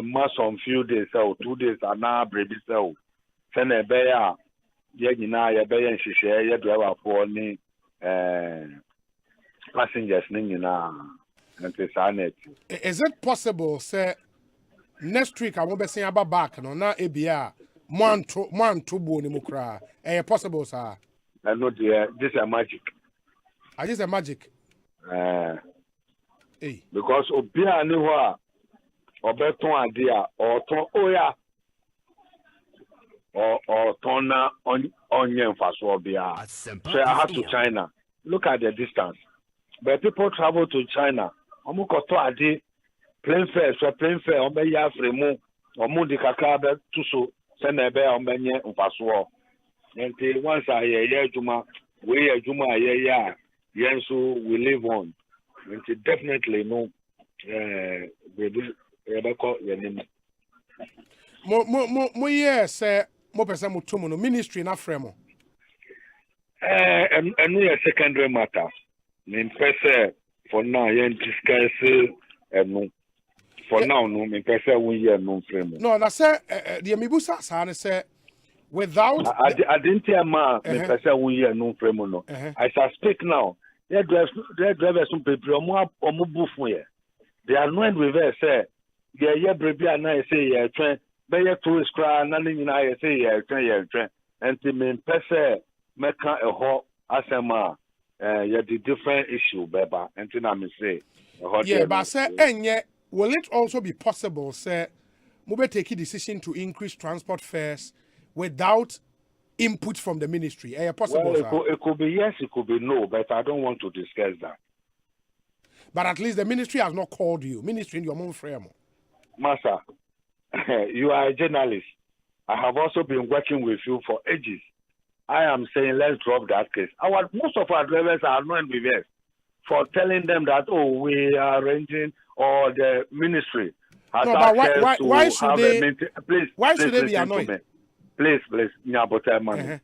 must on few days or 2 days are now baby so. Send a bear, you know, your bear and she share your driver for any passengers, you know, and is it possible, say, next week I won't be saying about back, no, not ABR. Man to bone mukra. Possible, sir. I know this is a magic. I just a magic. Because Obia Niwa or Beton idea or Ton Oya or Tona Onion Faswabia. So I have to China. Look at the distance. But people travel to China. Omukoto Adi plane fare, so plane fare, Obeya Fremo, or Mundi Kakabe Tuso. Send a bear on Benny and Paswell. Until once I hear Juma, we are Juma, Yensu, we live on. Until definitely no, we do Rebecca, your name. Mo yes, mo person mutumo ministry na fremo. And we are secondary matter. Mean person for now, yen discuss no. For now, no, me person we hear no frame. No, that's the Mibusa San say without. I didn't hear ma me person we hear no frame no. As I speak now, they drive some people omo bufu here. They are not reverse say yeah baby and I say yeah train. Be ye tourist cry nothing na I say yeah train. And the me person make a whole Asema yeah the different issue beba. And then I me say yeah, but say enye. Will it also be possible, sir, Mube take a decision to increase transport fares without input from the ministry? Possible, well, it could be yes, it could be no, but I don't want to discuss that. But at least the ministry has not called you. Ministry in your own frame. Master, you are a journalist. I have also been working with you for ages. I am saying let's drop that case. Most of our drivers are not in reverse for telling them that, oh, we are arranging or the ministry has why should they? Why should they be annoyed? Please, Nyabote,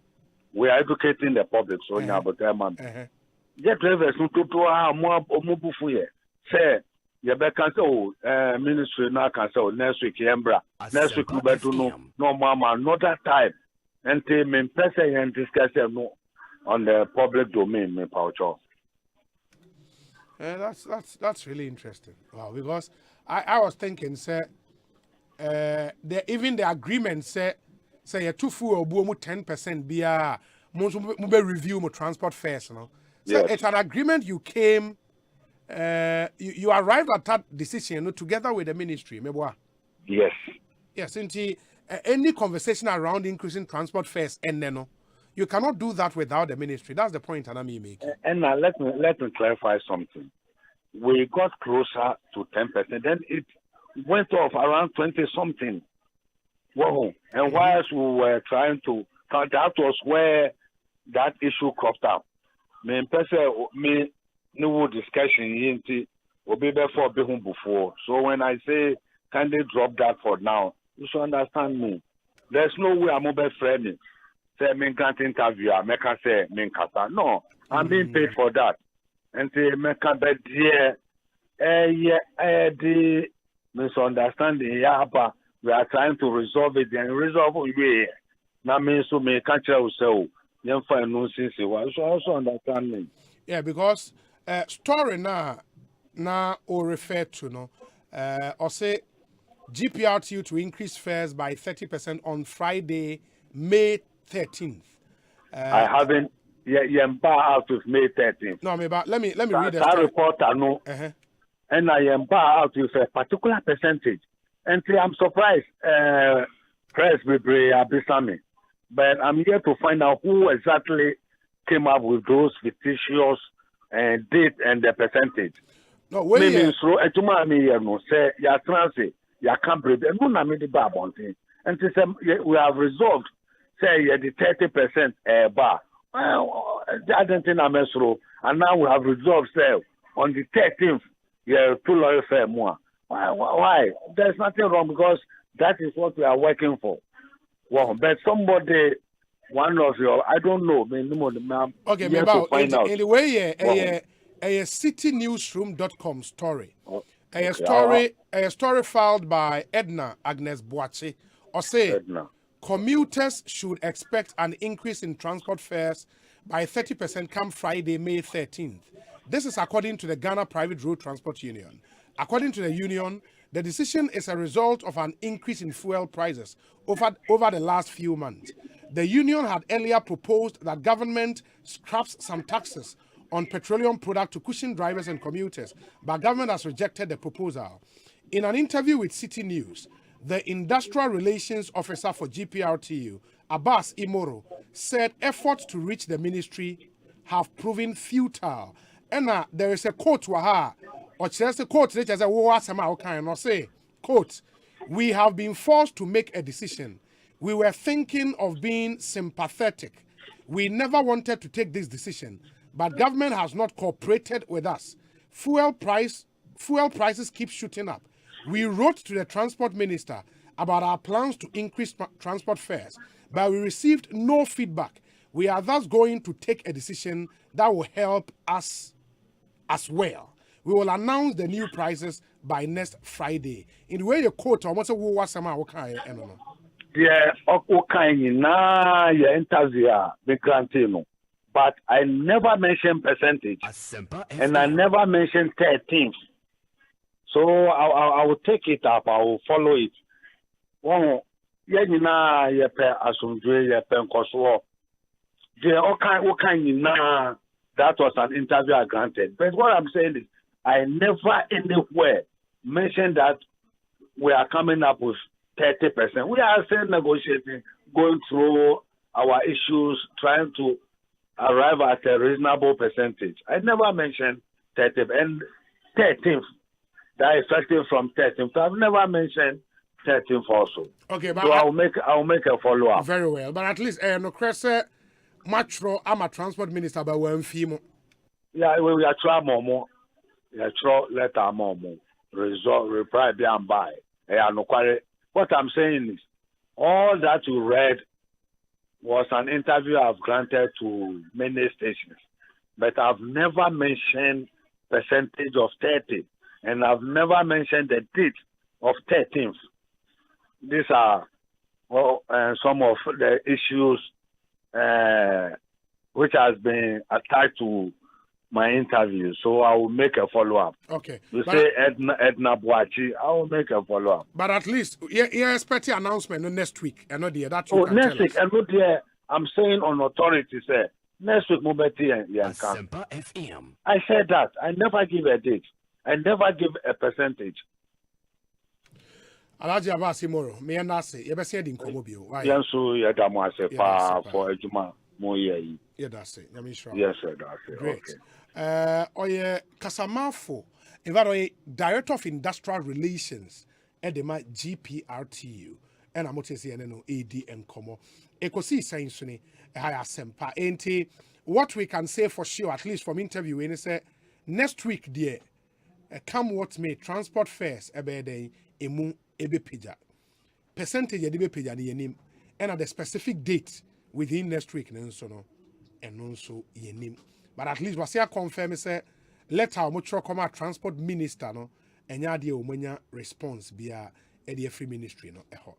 we are educating the public, so Nyabote, the drivers who to more bufu say, you better cancel ministry now cancel next week, Yembra, next week, you better no mama, not that time, and they mean person and discuss no on the public domain, me poucho. That's really interesting. Wow, because I was thinking, say, even the agreement say a 2 full 10% be move review my transport fares, you know. So yes. It's an agreement you came, you arrived at that decision, you know, together with the ministry, maybe. Yes. Yes, any conversation around increasing transport fares, and then you cannot do that without the ministry. That's the point I'm making. And now let me clarify something. We got closer to 10%. Then it went off around 20-something. Whoa. And whilst we were trying to, that was where that issue cropped up. Me no discussion will be before before. So when I say can they drop that for now, you should understand me. There's no way I'm mobile framing. Say me can't interview, I make say me can't. No, I'm being paid for that. And say me can't be the misunderstanding. We are trying to resolve it and resolve it. Now means to me can't tell so Young fire no since I also understand me. Yeah, because story now or refer to no or say GPRTU to increase fares by 30% on Friday, May 13th. I haven't out of May 13th. No, but let me read that report. I know, and I out with a particular percentage. And I'm surprised. Press Abisami, but I'm here to find out who exactly came up with those fictitious date and the percentage. No, maybe so. Say ya transit. You can't breathe. And we have resolved, say, the 30% bar. Well, I don't think I'm through. And now we have resolved, say, on the 13th, yeah, 2 lawyers fair more. Why? There's nothing wrong because that is what we are working for. Well, but somebody, one of your, I don't know. Okay, maybe in the way, a citynewsroom.com story. A story filed by Edna Agnes Boache or say commuters should expect an increase in transport fares by 30% come Friday, May 13th. This is according to the Ghana Private Road Transport Union. According to the union, the decision is a result of an increase in fuel prices over the last few months. The union had earlier proposed that government scraps some taxes on petroleum products to cushion drivers and commuters, but government has rejected the proposal. In an interview with City News, the Industrial Relations Officer for GPRTU, Abbas Imoro, said efforts to reach the ministry have proven futile. And there is a quote to her, or says a quote, which is a say, quote, "We have been forced to make a decision. We were thinking of being sympathetic. We never wanted to take this decision, but government has not cooperated with us. Fuel prices keep shooting up. We wrote to the transport minister about our plans to increase transport fares, but we received no feedback. We are thus going to take a decision that will help us as well. We will announce the new prices by next Friday." In the way you quote, I want to what some yeah, interview, but I never mentioned percentage, and I never mentioned 13th. So I will take it up. I will follow it. That was an interview I granted. But what I'm saying is, I never anywhere mentioned that we are coming up with 30%. We are still negotiating, going through our issues, trying to arrive at a reasonable percentage. I never mentioned 30th and 13th. That is effective from 13th. So I've never mentioned 13th also. Okay, but so I'll make a follow up. Very well, but at least no cresse matro. I'm a transport minister, but we're FEMO. Yeah, we are trying more. We are trying letter more. Result reply be and buy. What I'm saying is, all that you read was an interview I've granted to many stations, but I've never mentioned percentage of 30, and I've never mentioned the date of 13th. These are some of the issues which has been attached to my interview. So I will make a follow-up. Okay. You say Edna Boachi, I will make a follow-up. But at least, you expect an announcement next week. I know that you can next week, and not there. I'm saying on authority, say, next week, Asempa FM. I said that. I never give a date. I never give a percentage. Alaji Abbas Imoro, me and Nasi, you better say in Komobio. Yansu, Yadamu Asepa for Ejuma Moye. Yeah, that's it. Yes, sir, that's it. Great. Okay. Oye Kasamafo, Oye Director of Industrial Relations at the GPRTU, and I'm saying AD and Como. Ekosiisen On Asempa. And what we can say for sure, at least from interview, is next week, dear, come what may, transport fares ebede emu ebepeja. Percentage ebepeja ni yenim, and at the specific date within next week, and also yenim. But at least was here confirm say letter mutual come transport minister no enya de omanya response bia e de free ministry no eho.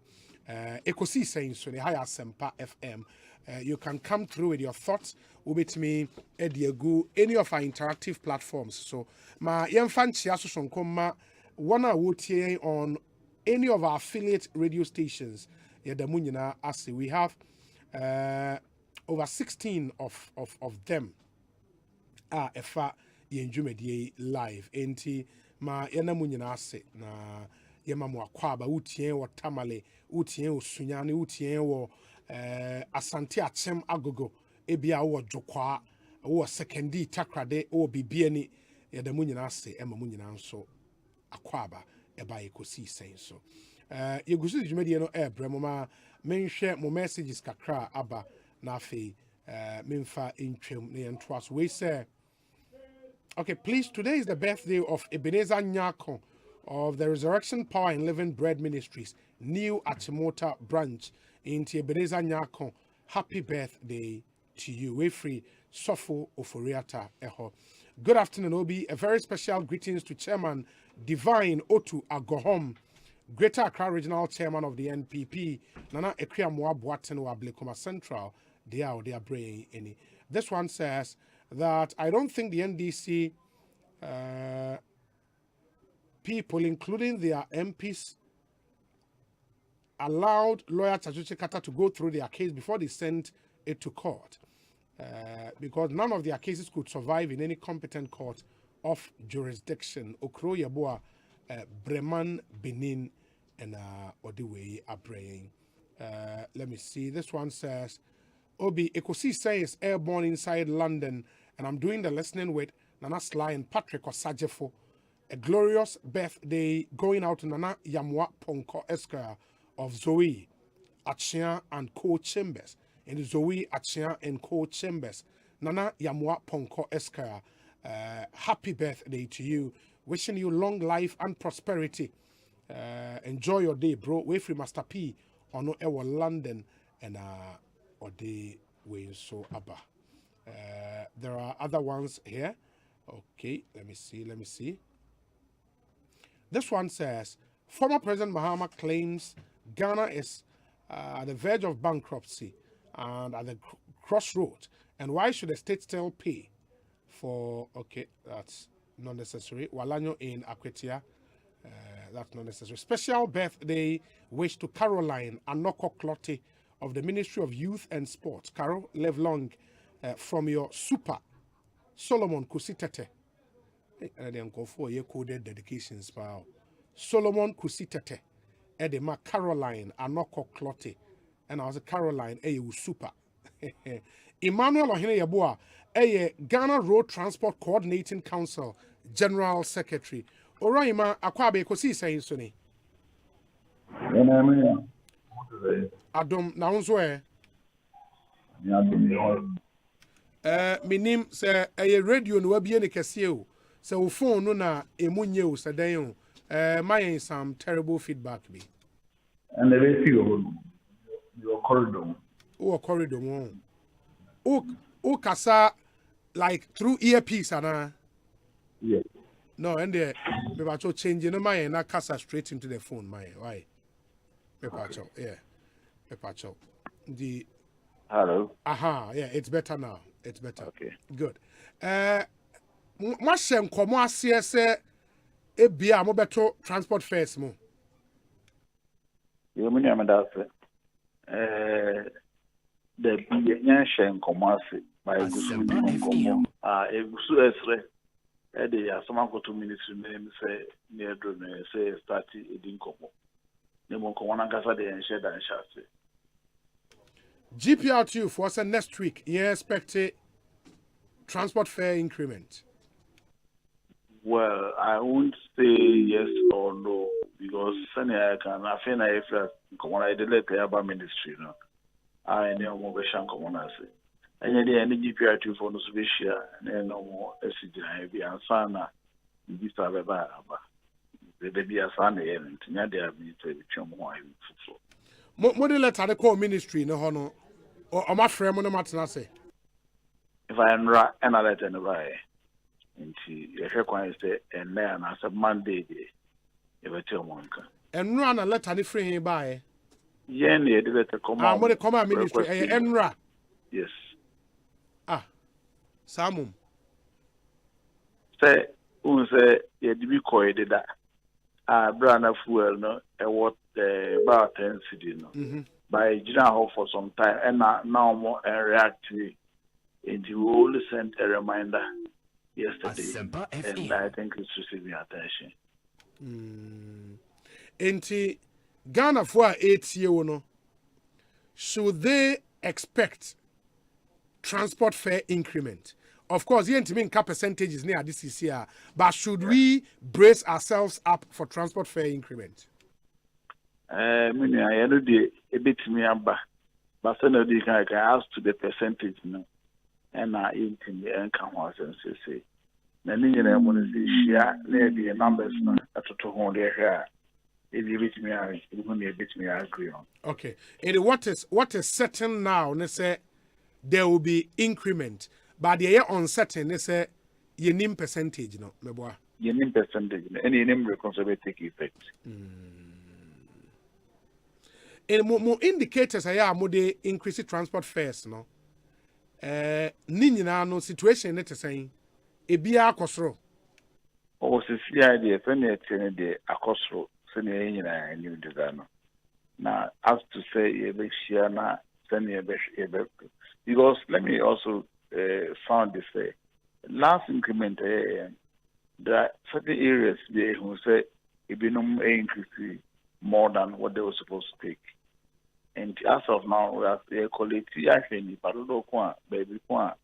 Ekosiisen so ne high Asempa FM. You can come through with your thoughts with me Ediagu any of our interactive platforms. So ma yemfan chiaso sonkoma one wotie on any of our affiliate radio stations. Yadamunyina ase we have over 16 of them are efa yenjumedie live enti ma yanamunyina ase na yema mo akwaba utien wo tamale utien osunyane utien wo asante achem agogo ebia wo dwokwa wo secondi takrade wo bibiani yadamunyina ase ema munyina nso akwaba eba Ekosiisen so yegusu djumedie no bremo ma menhwe mo messages kakra aba na afi memfa intwem ne entwas we say okay, please, today is the birthday of Ebenezer Nyako of the Resurrection Power and Living Bread Ministries, new Achimota branch in Ebenezer Nyako. Happy birthday to you. We free Sofo Oforiata Eho. Good afternoon, Obi. A very special greetings to Chairman Divine Otu Agohom, Greater Accra Regional Chairman of the NPP, Nana Ekriamwa Boaten Wablekoma Central. They are bringing any. This one says that I don't think the NDC people, including their MPs, allowed lawyer Tajuchi Kata to go through their case before they sent it to court, because none of their cases could survive in any competent court of jurisdiction. Okro Yabua, Breman, Benin, and Odiwe are praying. Let me see. This one says, Obi, Ekosiisen is airborne inside London, and I'm doing the listening with Nana Sly and Patrick Osajefo. A glorious birthday going out to Nana Yamwa Ponko Esquire of Zoe, Achia and Co Chambers. In Zoe, Achia and Co Chambers. Nana Yamwa Ponko Esquire. Happy birthday to you. Wishing you long life and prosperity. Enjoy your day, bro. Wait for Master P on our London and or the way so abba. There are other ones here. Okay, let me see. This one says, former President Mahama claims Ghana is at the verge of bankruptcy and at the crossroad. And why should the state still pay for, okay, that's not necessary. Walanyo in Akwetia, that's not necessary. Special birthday wish to Caroline Anoko Clotte of the Ministry of Youth and Sports. Carol, live long from your super Solomon Kusitete. And then go for your coded dedications. Wow. Solomon Kusitete. Edema Caroline Anoko Clotte. And I was a Caroline super. Emmanuel Ohene Yabua, Ghana Road Transport Coordinating Council General Secretary. Oraima Akwabe Ekosiisen Soni. Adom na unso minim se radio no wabie ne kese o se wo phone no na emunye o se dan o my some terrible feedback be and they see your corridor o kasa like through earpiece ana yeah no and there me ba cho change no my na kasa straight into the phone my why me ba cho yeah Pacho. The hello. Aha, yeah, it's better now. It's better. Okay. Good. Mwashem komo asiye se ebia mo beto transport fares mo. Yo muni amedase. The nyanshen komo asi by Egusu komo. Egusu esre. Ede asoma ko 2 minutes name say near do say start edin komo. Nemo komo na kasa de enshare dan shase. GPRTU for us next week, you expect a transport fare increment? Well, I won't say yes or no because I can. I feel like if I delete the Aba ministry, no, I know more than common as it. And then the GPRTU for no special, and no more SCG, be ansana, this Aba. The baby a son, and Nadia be to be more. What letter they call ministry no hono or my friend no matter say. If I am right and I let anybody into your question say and then as a Monday day, if I tell one can. And run a letter the free by. yen ye de better come out. Mo de come ministry enra. Yes. Samum. Say unse ye dibi koy de da. Brana fuel no what about 10 cedi no. By Jina for some time and now more react to it. And you only sent a reminder yesterday. And I think it's receiving attention. Enti Ghana for 8 years no. Should they expect transport fare increment? Of course, you ain't mean percentages near this is here, but should we brace ourselves up for transport fare increment? I know a bit me amba, but some of these can ask to the percentage no, and I eat in the income was and say. Then you know, when you share the numbers no, at 200 here. If you beat me, I agree on. Okay, and what is certain now? They say there will be increment. But they are uncertain. They say you name percentage, no, me boy. You name percentage, and you name reconciliate take effect. And more indicators are more they increase transport fares, no. Nina no situation net saying e bia akosro. O se si idea when you tell the akosro, so ne nyina new design. Now, as to say e be share na send e be because let me also found this last increment that certain areas they who say it be no increase more than what they were supposed to take. And as of now, we have the quality actually parudo kwa baby kwa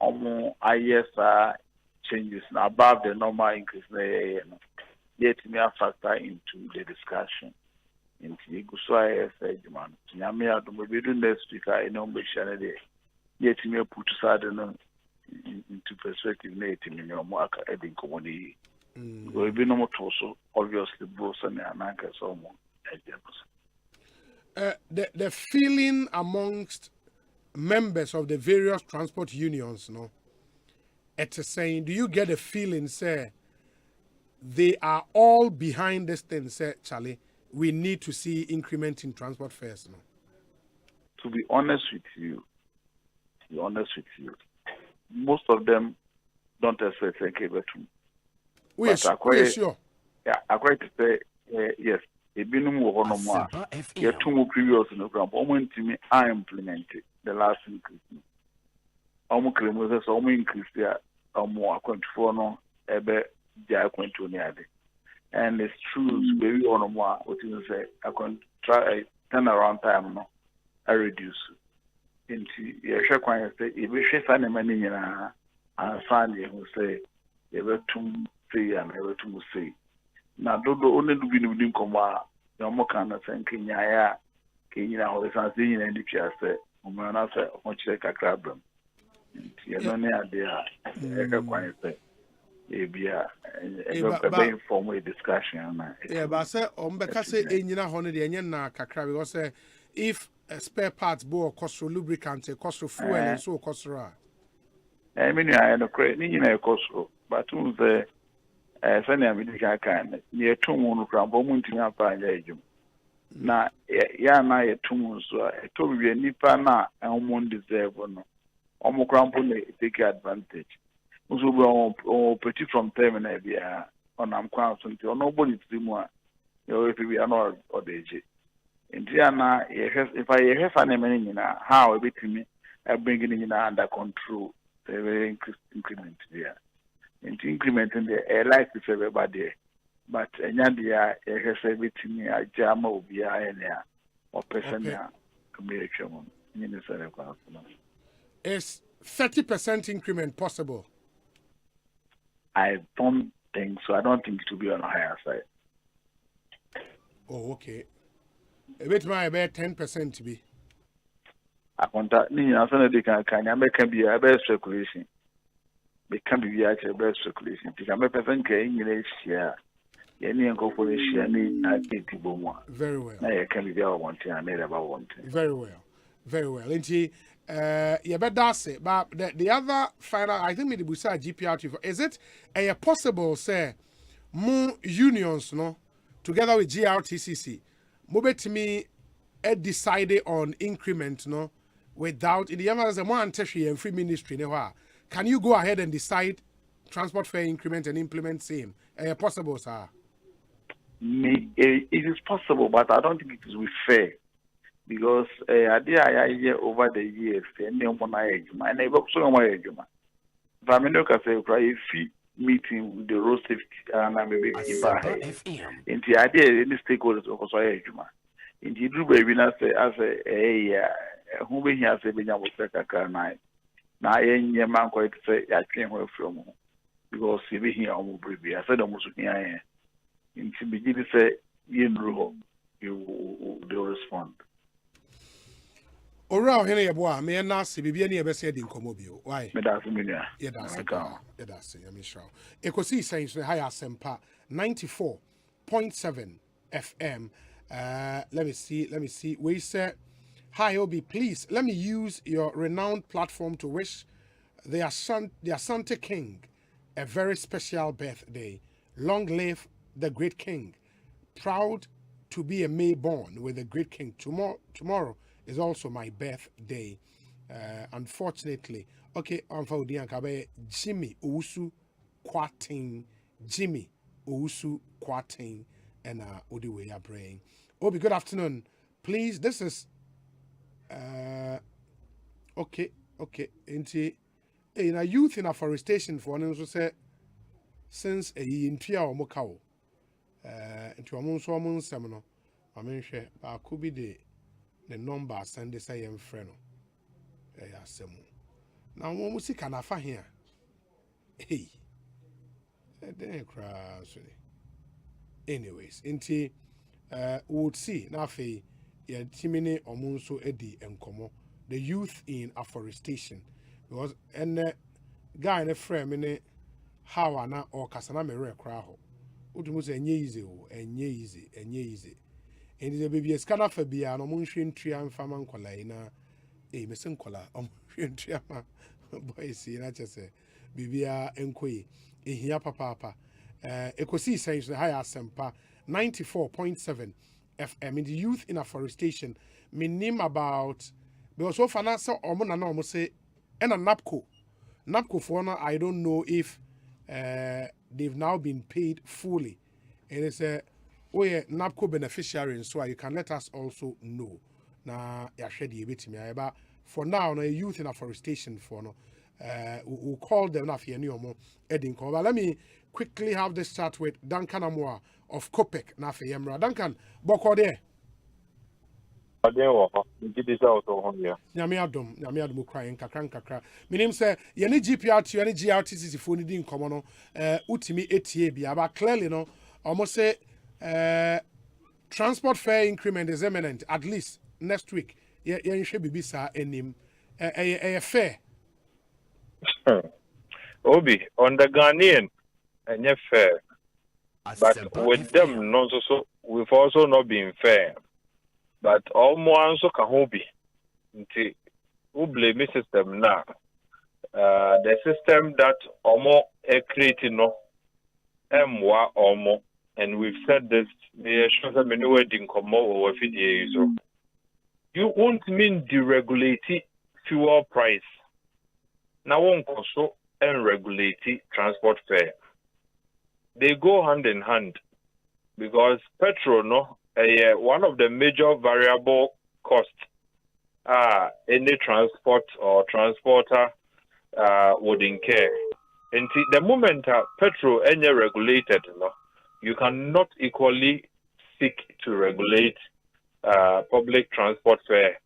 ISR changes above the normal increase yet me a factor into the discussion. Into Igusu ISR man. Nyame adu we do next week I know be share there. Yet me put aside into perspective native in your mark adding community. We be no more so obviously both and ananka so more. The feeling amongst members of the various transport unions, no, it's saying, do you get a feeling, say, they are all behind this thing, say, Charlie, we need to see increment in transport fares, no? To be honest with you, most of them don't expect Ekosiisen. We are sure. Yeah, according to say, yes, a binum will no more. You're 2 more previous in the ground. Almost to me, I implemented the last increase. Almost creators, almost increase there, more control no, ebe they going to near it. And it's true, maybe on more, what you say, I can try turnaround time, no, I reduce. Into your share quiet say if we share any money and finally who say ever to say and ever to say now do only do be no come no more can say Kenya ho san say in the pia say o na say o check akrabam you know near there e quiet say e bia e inform a discussion yeah but say o mbeka say enyina ho no de enye na kakra because say if spare parts bo cost for lubricant cost for fuel and so cost for I mean I no credit ni na cost but who say send am di kan near 2 no kra bo mu ntimi apa anya ejum na ya na ye 2 so to be nipa na enmo deserve no omo kra mpo na take advantage so be on petit from terminal bia on am kwa so nti ono body timu a you be another odeje. Indiana, if I have an enemy, how a bit me, I bring it under control. The very increment there. And increment in the air like with everybody. But Nyandia, has a bit me, a jam will be or person communication. Is 30% increment possible? I don't think so. I don't think it will be on the higher side. Oh, okay. A bit my about 10% to be. I contact me as they can make be a best speculation. They can be actually a best speculation. Because I'm a person can share. Any go for the share need at 80 more. Very well. I can be there one thing I made about one thing. Very well. Very well. And yeah, but that's it. But the other final, I think maybe we say GPRTU. Is it a possible say more unions, no, together with GRTCC? Mobet me decided on increment no without in the as a one tertiary and free ministry can you go ahead and decide transport fare increment and implement same possible sir? It is possible, but I don't think it is fair because over the years and if meeting with the road safety and I maybe in the idea any stakeholders also in the group we not say as a who we here say we was na any man quite say I came away from because we here on briefly I said almost here in the beginning say you know you will respond. Ora hene yeboa me na se bibia ne yebese di nkomo bio why me da familia that's yami show Ekosiisen so high Asempa 94.7 FM. Let me see we say hi Obi, please let me use your renowned platform to wish the Asante King a very special birthday. Long live the great king. Proud to be a May born with the great king. Tomorrow is also my birthday. Unfortunately, okay, Jimmy Owusu Kwating. Jimmy Owusu Kwating and Odiwe Abraham. Obi, good afternoon. Please, this is okay. In a youth in afforestation for one also say since a intia or mokao into a monso seminal. I mean, I could be the number send this I am friend. Now, one music can I find here? Hey, then crash. Anyways, into would see now fe ya timine omunso edi enkomo the youth in afforestation because and guy in a frame in how ana or kasana mere kra ho utumu say easy and the baby scanner for bia no munhwe ntua mfama nkola na mese nkola omhwe ntua ma boys na chese bibia enkoyi ehia papa Ekosiisen so high Asempa 94.7 FM in the youth in afforestation me name about because so far so omuna na omo say and a NAPCO for now I don't know if they've now been paid fully and it's a NAPCO beneficiary so you can let us also know na ya share a bit me but for now no youth in afforestation for no we'll call them na fe any omo edin call but let me quickly have this chat with Duncan Amoa of Kopek na fe yemra. Duncan boko there Nyame adom crying kakra menim say ye ne GPRTU ye ne GRTC fo ni di nkomo no utimi etie bia but clearly no almost say transport fare increment is imminent at least next week ye nhwe bibi sa enim fair Obi on the Ghanaian and fair but with them not so we've also not been fair. But almost can hobby. Who blame the system now? The system that almost creating no almost, and we've said this. The shows that many wedding come over so you won't mean deregulate fuel price. Now one also and regulate transport fare. They go hand in hand because petrol no. One of the major variable costs any transport or transporter would incur. And the moment petrol any regulated, you cannot equally seek to regulate public transport fare.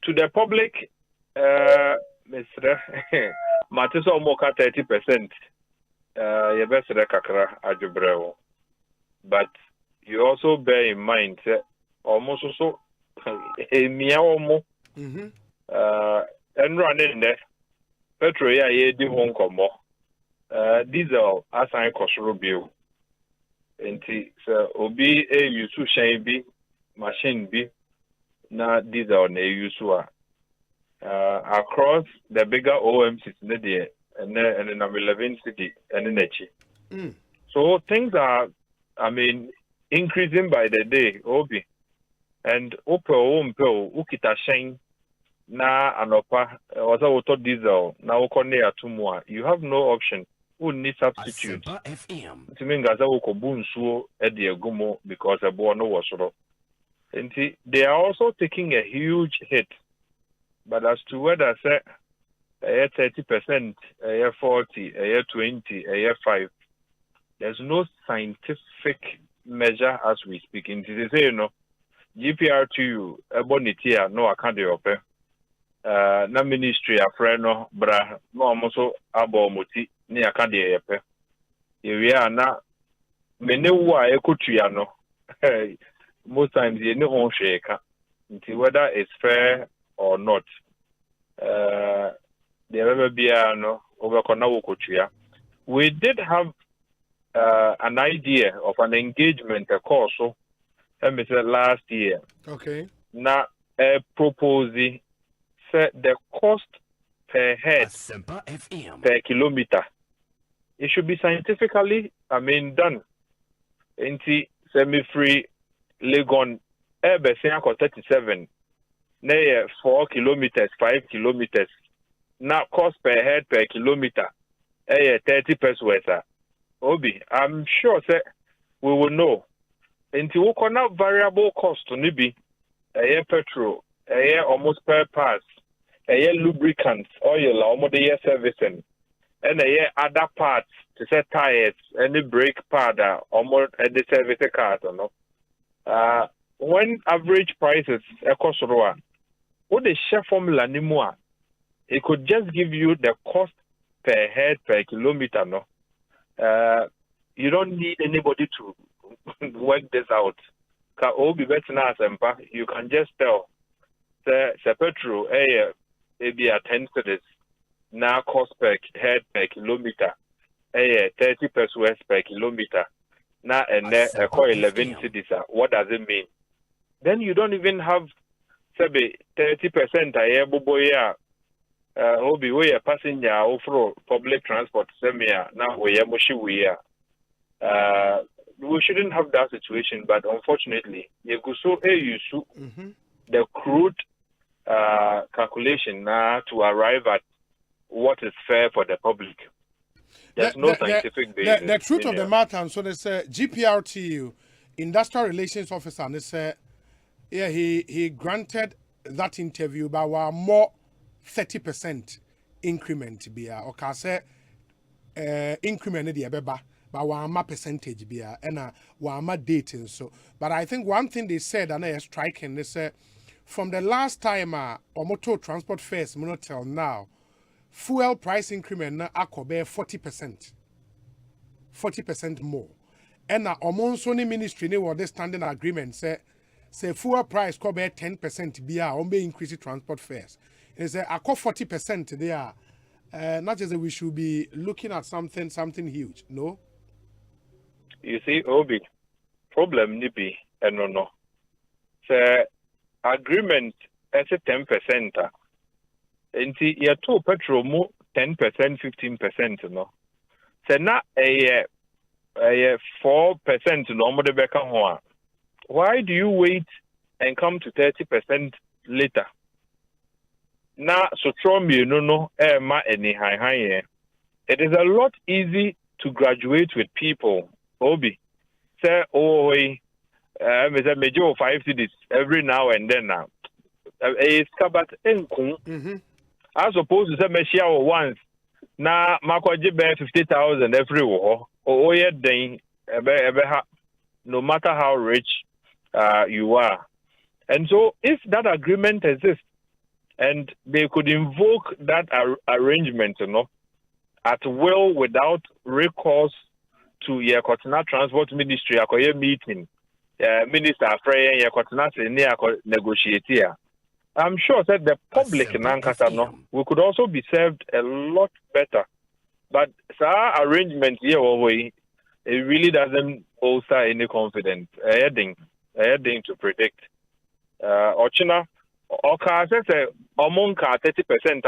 To the public, Mr. Matiso Moka 30%. But you also bear in mind almost also a meow and running there. Petrol ya di Hong Kong diesel assign cost bill. And so obi a use shine be machine be na diesel na use across the bigger OMCs there and then 11 city and in So things are increasing by the day, Obi. and ukita shine na anopa was auto diesel na ukonea tumwa. You have no option. Who need substitute? To me, Gaza Bunsu Ediegumo because a bono was so. And they are also taking a huge hit. But as to whether say a year 30%, a year 40, a year 20, a year 5, there's no scientific measure as we speak. In this, GPRTU, a bonitia, no account of na ministry a friend no bra no almost abo moti ni aka de yepe area na menewu a ekotua no most times you no on sheka until whether it's fair or not the ever bia no overkona wokotua. We did have an idea of an engagement a course so last year. Okay. Na proposing the cost per head per kilometer. It should be scientifically, done. Inti semi-free Legon ebe 37. Na 4 kilometers, 5 kilometers. Now cost per head per kilometer. 30 pesos. Obi, I'm sure say we will know. Inti wukona variable cost to nibi petrol. Almost per pass. Lubricants, oil, almost a year servicing, and other parts to set tires, any brake pad, almost at the service car. When average prices cost what the share formula anymore, it could just give you the cost per head per kilometer. No, you don't need anybody to work this out. You can just tell. The petrol, maybe at 10 cities, now cost per head per kilometer, 30 pesos per kilometer, now and there, 11 cities. What does it mean? Then you don't even have, say, 30% a boboya, obi we a passenger over public transport, now we are we shouldn't have that situation, but unfortunately, you go so the crude calculation to arrive at what is fair for the public. There's no scientific basis. The truth of the matter, and so they say GPRTU, Industrial Relations Officer, and they say, yeah, he granted that interview by one more 30% increment. Okay, say increment the abeba. But one percentage be and one dating so. But I think one thing they said and they striking, they said from the last time motor transport fares till now, fuel price increment na akobe 40%. 40% more. And almost only ministry ne what standing agreement say fuel price could be 10% be increase transport fares. They say I 40% there. Not just that we should be looking at something huge, no? You see, Obi, problem nibi no. The agreement is 10%. And you two petrol mo 10%, 15%, no. So now a 4% normal de become. Why do you wait and come to 30% later? Now, so throw me no any high. It is a lot easy to graduate with people. Obi, say, a major 5 cities every now and then now. It's about as opposed to say, Meshia once. Now, Marco Jibe 50,000 every war. No matter how rich you are. And so, if that agreement exists, and they could invoke that arrangement, at will without recourse to your Kotina Transport Ministry, a meeting, Minister Frey, your Kotina negotiate here. I'm sure that the public in Nankasano we could also be served a lot better. But our arrangement here, it really doesn't bolster any confidence. Heading to predict. Ochina, among 30%,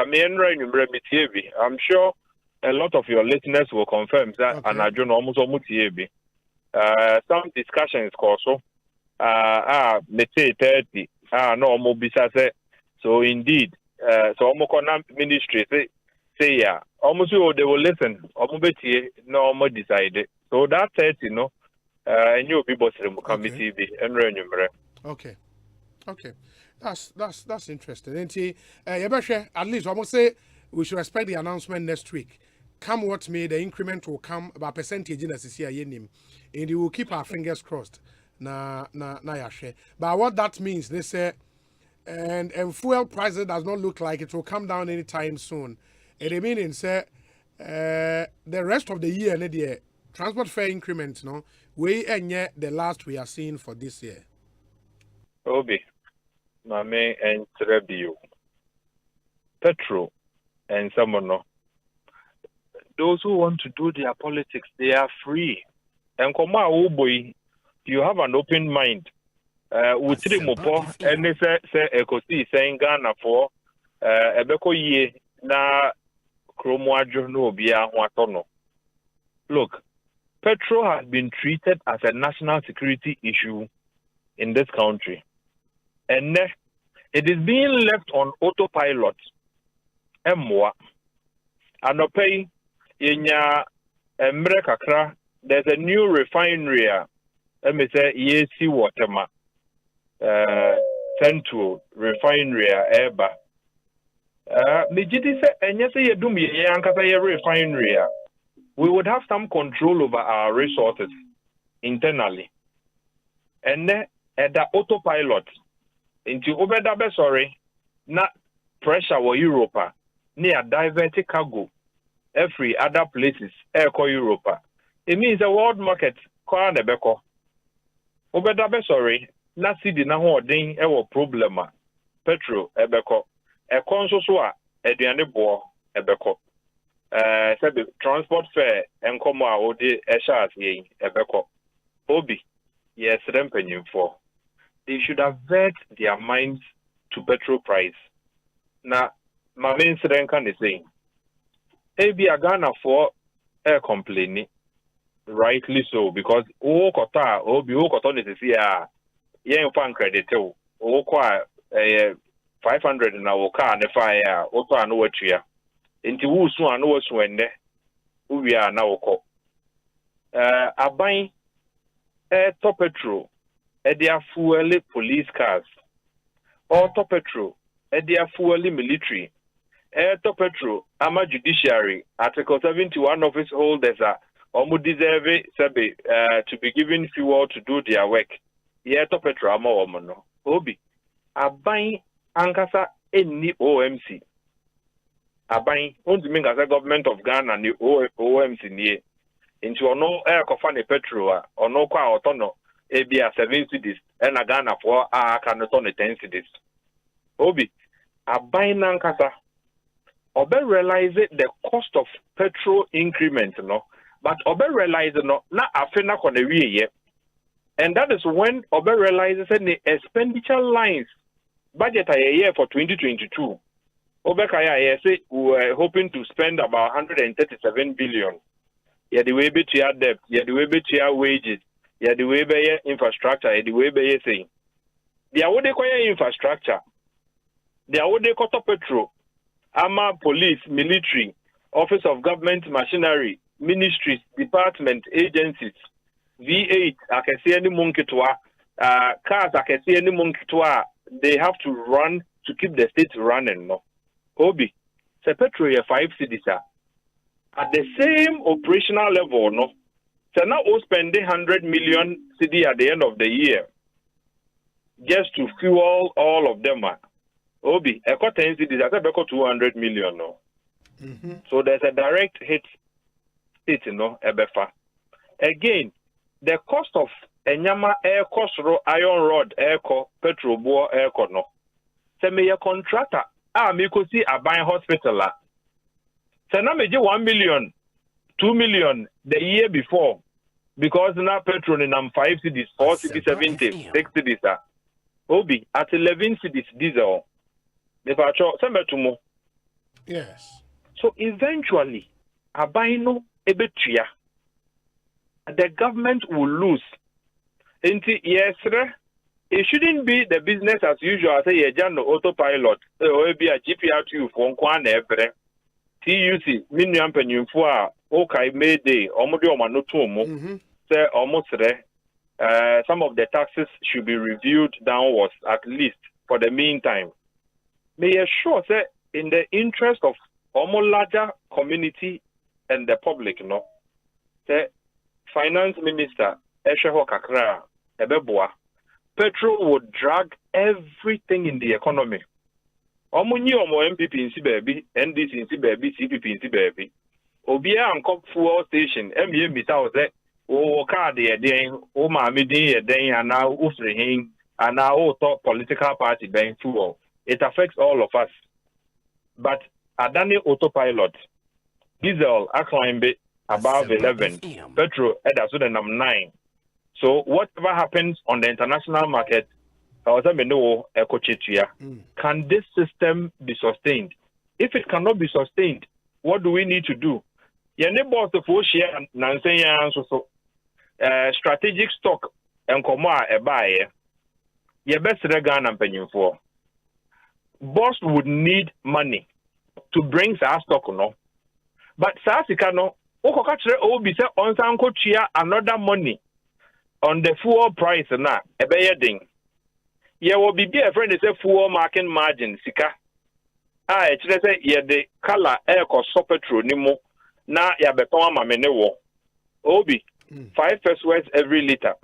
I'm sure a lot of your listeners will confirm that, and I don't almost some discussions also me say 30 no mo bisa say so indeed so mo kona ministry say yeah almost they will listen omo betie no mo decide so that 30 no and you people say mo committee be enre nyumre. Okay. That's interesting. And at least almost say we should expect the announcement next week. Come what may, the increment will come about percentage in as and we will keep our fingers crossed. Na yashe. But what that means, they say, and fuel prices does not look like it will come down anytime soon. And the meaning say the rest of the year, the transport fare increments, no, we and yet the last we are seeing for this year. Obi, Mame and Trebio, Petro, and someone no. Those who want to do their politics, they are free. And Koma Uboy, you have an open mind. With Mopo, and they say Ekosiisen Ghana for Ebeko ye na Kromoajo no bia watono. Look, petrol has been treated as a national security issue in this country. And it is being left on autopilot. Emwa. Anopei yenya Kakra, there's a new refinery. Me say yesi waterma. Central refinery eba. Mijiti say enye say yedum ye ankasa ye refinery. We would have some control over our resources internally. And then at the autopilot into Obedabe sorry, not pressure or Europa, near diverted cargo, every other places, Eco Europa. It means the world market, Kwa Nebeko. Obedabe sorry, not see the naho ding ewo problema. Petro ebeko. E consoswa ediane bo ebeko. Said the transport fare and come out the eshas ye ebeko. Obi, yes, rempening for. They should avert their minds to petrol price. Now, my main can is saying, Ebi Ghana for air complaining, rightly so, because o kota obi o kota ne sisi a yen fan credit o kwa 500 na o car ne fire o to anu watua enti wo su anu wasu enne uwi a na wokọ aban top petrol dia fuel police cars top petrol dia fuel military top petrol ama judiciary article 71 office holders are almost deserve to be given fuel to do their work. Top petrol ama woman obi aban ankasa any OMC aban on the mean as a government of Ghana and the OMC near into no air cofane petrol or no kwa otono ebia 7 cities and a Ghana for can on 10 cities obi aban nankasa obe realize the cost of petrol increment no but obe realize no na afena kone wiye and that is when obe realizes the expenditure lines budget a year for 2022 Obekaya, say we were hoping to spend about 137 billion. Yeah, the way to your debt, yeah, the way to your wages, yeah, the way by your infrastructure, yeah, the way by your saying. They are what they call infrastructure. They are what they call petrol, armor, police, military, office of government machinery, ministries, department, agencies, V8, I can see any monkey to cars, I can see any monkey to they have to run to keep the state running, no. Obi, say petrol 5 cities at the same operational level, no. So now we spend 100 million cedi at the end of the year just to fuel all of them. Obi, I got 10 cities, I got 200 million, no. So there's a direct hit, you know, Ebefa. Again, the cost of Enyama air cost iron rod air petrol boa air no. Say me a contractor. Me could see a buying hospital. So now me 1 million, 2 million the year before because now petrol in 5 cities, 4 cities, 70, 6 cities. Obi at 11 cities diesel. If I show some more. Yes. So eventually, a buying no the government will lose. Inti yes, it shouldn't be the business as usual. Say you no autopilot or be a GPRTU for one every TUC minimum penny for okay Mayday almost no two say almost there. Some of the taxes should be reviewed downwards at least for the meantime. May assure say in the interest of almost larger community and the public, no. The finance minister Esheho Kakra Ebeboa petrol would drag everything in the economy. Omunyi omo MPP in baby, NDC in baby, CPP in baby. Obia and fuel station, MBM without that. O car de den, o mami de den, and now ufrehin, and now top political party being fuel. It affects all of us. But Adani autopilot, diesel a climb above 11, petrol at a 9. So whatever happens on the international market, can this system be sustained? If it cannot be sustained, what do we need to do? Strategic stock and comma a buyer. Your best regan and penny for. Boss would need money to bring our stock, no. But Sasikano, Okokatre Obi on Sanko Chia another money on the fuel price na a bayading. Ye will be a friend is a fuel market margin, Sika. It's the color air cost petrol nimo na ya beton mamenewo. Obi 5 pesos every liter.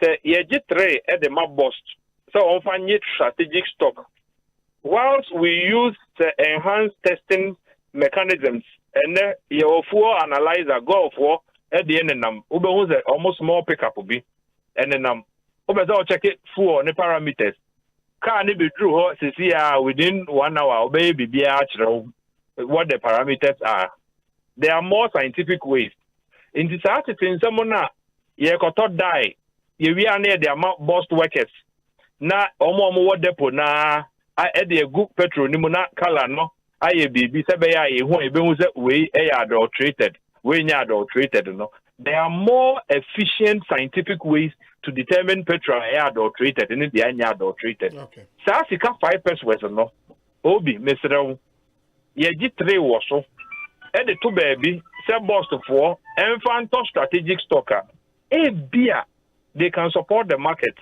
Say ye J3 at the map bust. So on find strategic stock. Whilst we use the enhanced testing mechanisms and your fuel analyzer go for at the end of them, almost more pickup will be and then check it for the parameters. Can it be true? Within 1 hour, baby, be what the parameters are. There are more scientific ways. In this article, someone ye got die. We are near the bust workers. Na omo depot na I had a good petrol nimuna color no. I be sebeya we adulterated. We adulterated no. There are more efficient scientific ways to determine petrol adulterated and the adulterated. Okay. Sasika 5 pesos no. Obi Mr. Ye J3 was so. And the 2 baby, say boss to 4, and phantom strategic stocker. A beer, they can support the market.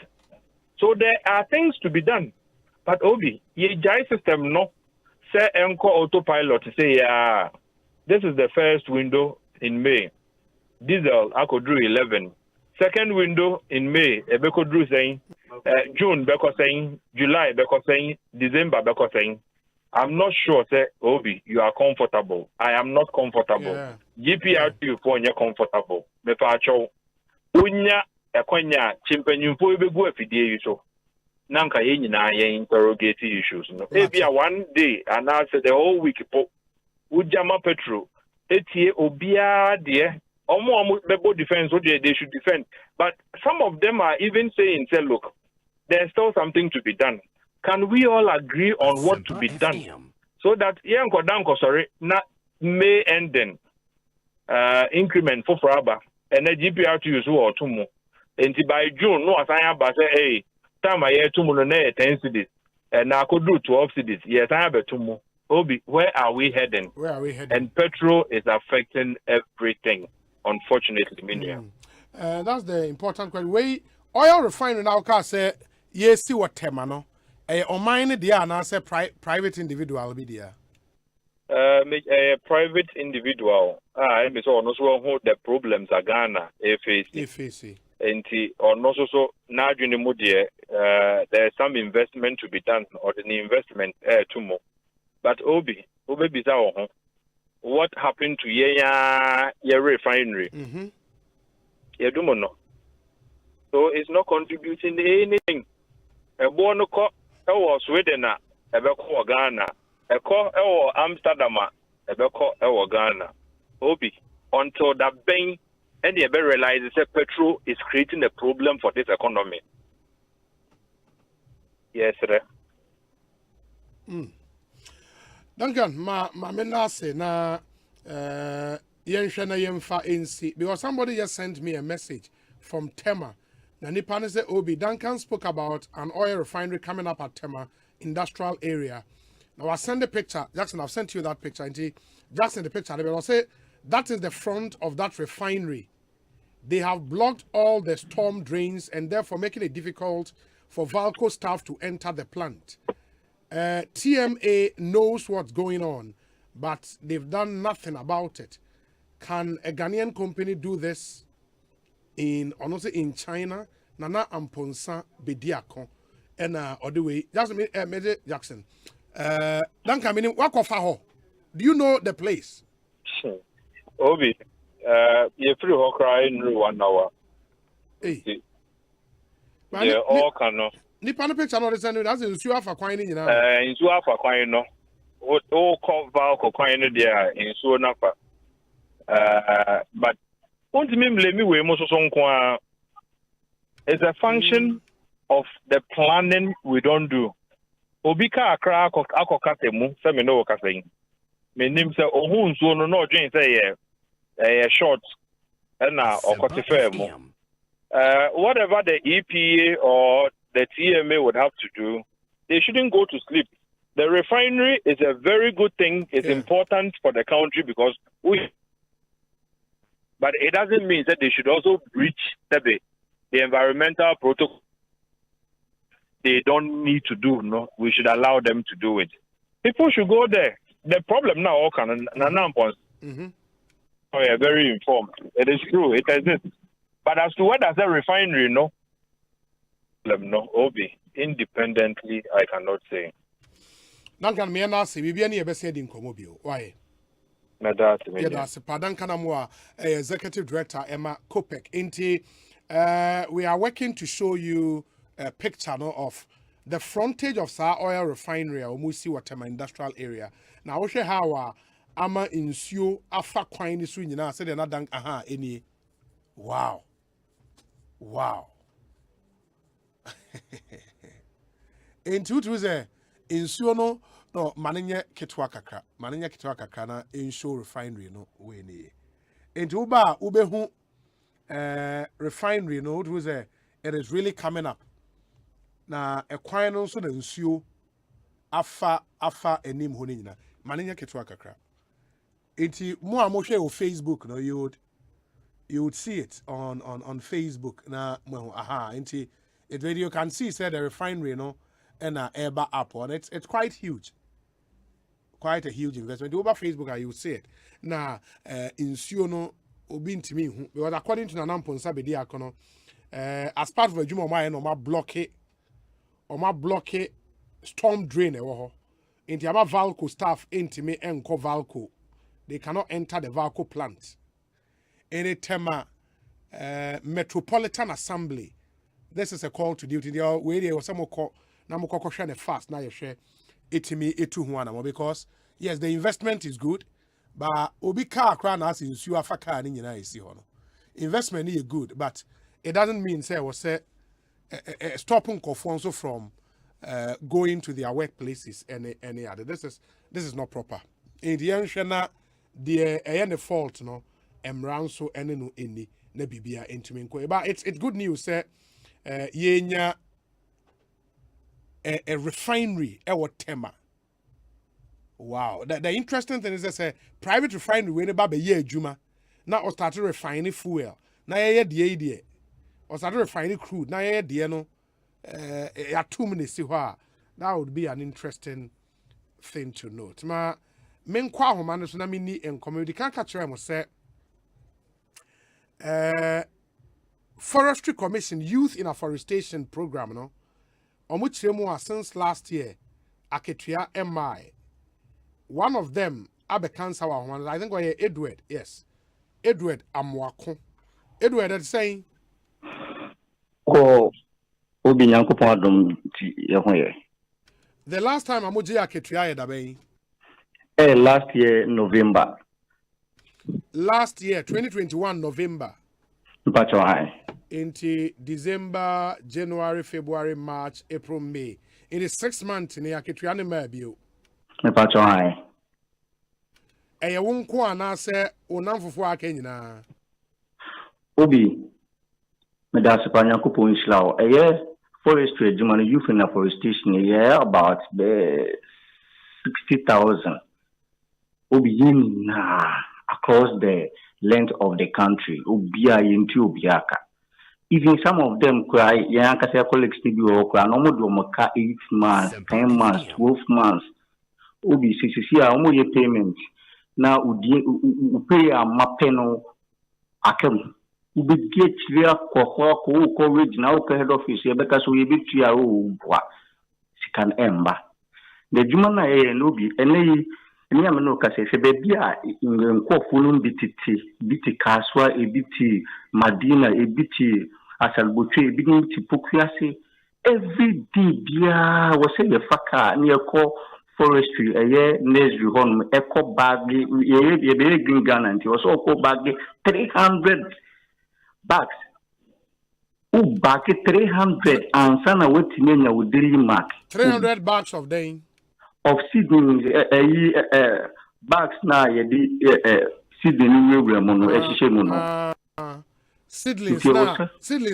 So there are things to be done. But Obi, ye jai system no, say enco autopilot say this is the first window in May. Diesel I could do 11. Second window in May, Beko drew saying June Beko saying, July Beko saying, December Beko saying. I'm not sure, say, Obi, you are comfortable. I am not comfortable. Yeah. GPRTU for you comfortable. Me pacho. Unya ekonya chimpenyumpo ebegu afidie yuso. Nanka ye nyina ye interrogate issues no. Maybe one day and I say the whole week po ujama petrol etie obia de omo bebo defense what they should defend. But some of them are even saying, say, look, there's still something to be done. Can we all agree on what to be done so that na May ending increment for Fraba and the GPRTU or tumu and by June no assign ba say hey time I hear tumu no 10 cities and I could do 12 cities. Yes, I have a tumu. Obi, where are we heading? Where are we heading? And petrol is affecting everything, unfortunately, Minia. That's the important question. We oil refinery now can say yes, see what temano. On mine, they are now say private individual be there. A private individual. I mean, so no so who the problems are Ghana FAC. And or no so now there's some investment to be done or the investment tomorrow. But Obi bizarre. What happened to your refinery? No. So it's not contributing to anything. A bono Sweden, a Beko Ghana, a co Amsterdam, a Beko Ghana. Obi, until that bang, and they realize that petrol is creating a problem for this economy. Yes, sir. Duncan, ma menase na yenhwe na yemfa NC because somebody just sent me a message from Tema Nipan say Obi Duncan spoke about an oil refinery coming up at Tema industrial area. Now I send the picture. Jackson, I've sent you that picture. Jackson, the picture. They will say that is the front of that refinery. They have blocked all the storm drains and therefore making it difficult for Valco staff to enter the plant. TMA knows what's going on, but they've done nothing about it. Can a Ghanaian company do this in China? Nana Amponsa Bediako and other way. Jackson. Duncan, meaning what of do you know the place? Obi, you're free to cry in 1 hour. Hey, yeah, all cannot. Nippon picture not the that's in Sua for Quine, you know. In Sua for Quine, no. What all call Valco Quine there in Suanapa. But want to let me weigh most of it's a function of the planning we don't do. Obika akra akokatemu se me no kasayin. Me nim se ohun so no dwen say short na okotifa mu. Whatever the EPA or the TMA would have to do, they shouldn't go to sleep. The refinery is a very good thing. It's important for the country because but it doesn't mean that they should also breach the environmental protocol. They don't need to do, no. We should allow them to do it. People should go there. The problem now, oh yeah, very informed. It is true, it exists. But as to what does the refinery, no, Obi, independently, I cannot say. Duncan, me and I say, we be any ever said in Comobio. Why? That's Padan Kanamwa, Executive Director Emma Kopek. We are working to show you a picture of the frontage of Sa Oil Refinery or Musi Watema Industrial Area. Now, we how ama insio afa kwan ni so nyina say na dan aha eni. Wow. Into to say insio no manenye ketwa kakra na insio refinery no we ni. Into uba ubehu refinery no to say it is really coming up. Na ekwan no so na nsuo afa enim ho nyina manenya ketwa kakra enti mo amhwe o Facebook no you would see it on Facebook na mo aha enti it video can see said the refinery no and eba up on it. It's quite huge, quite a huge investment. Over Facebook you see it na nsuo no obi ntimi hu because according to Nanampo Nsabedi akono as part of the Juma Maya no ma block storm drain ewo ho enti aba Valco staff ntimi enko Valco, they cannot enter the Valco plant. Any tema Metropolitan Assembly, this is a call to duty. There we was some call na mo kokoshe ne fast na ye hwe etimi etu ho ana because yes the investment is good but obi car kra na as nsuo afa car ni nyina esi ho no investment is good but it doesn't mean say was say stopping Kofonso from going to their workplaces and any other. This is not proper. In the end, the fault no emranso any no any na bibia intimi nko. But it's good news say yenya a refinery ewo Tema. Wow. The interesting thing is that say private refinery we never be ye adwuma. Now we start refining fuel. Na ye die or start refining crude. Na ye die no 2 minutes that would be an interesting thing to note. Ma men kwa ho man so na mini en community can catch am say Forestry Commission Youth in Afforestation program no omuchiremu since last year aketua MI. One of them abe cancer one I think we Edward, yes. Edward Amwako. Edward that saying Obi Nyankopon adom ti ye ho ye. The last time amoje aketua ye dabe. Last year November. Last year 2021 November. Mpacho hai. Into December, January, February, March, April, May. In the 6 months ni aketua ne ma bio. Mpacho hai. Eye won ko ana se onamfofo aka nyina. Obi Medasi Panyakupo Inslao. Forestry, German youth in afforestation, about 60,000. Across the length of the country. Even some of them cry, Yankasa colleagues to be okra, no more 8 months, 10 months, 12 months. Ubi CCC, your payment. Now, pay a mapeno akem. Ubi get clear, coverage now, head office, because we be clear, can ember. The Jumana and Ubi, and Niamano Case, baby, in Kofunum biti Kaswa, a biti Madina, a biti Asalbuche, beginning to Pukiasi. Every day, was a faka near call forestry, a year, Nesri home, echo baggy, a green gun, and it was also baggy 300 bags. Oh, baggy 300 and sana waiting with daily mark. 300 bags of day. Of seedlings, bags now, seedling mono, seedlings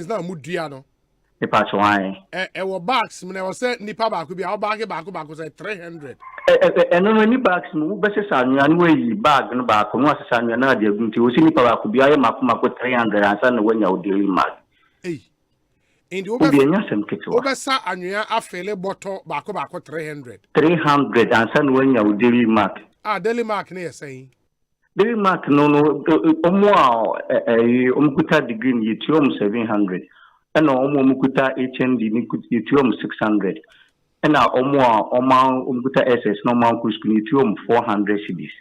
now, Mudiano. A patch wine. Our bags, when I was saying Nipa could be our bag was at 300. And only bags, move better, and way bag and back, and what's a son, you're not going to see Nipa could be a Makuma with 300 and son when you're daily mark. In the Obasa and you are fairly bottle Bako 300. 300 and son when you're daily mark. Daily mark near saying. Daily mark no Umukuta degree Yitium 700. And Umukuta HND Yitium 600. And now Umukuta SS no man Yitium 400 CDs.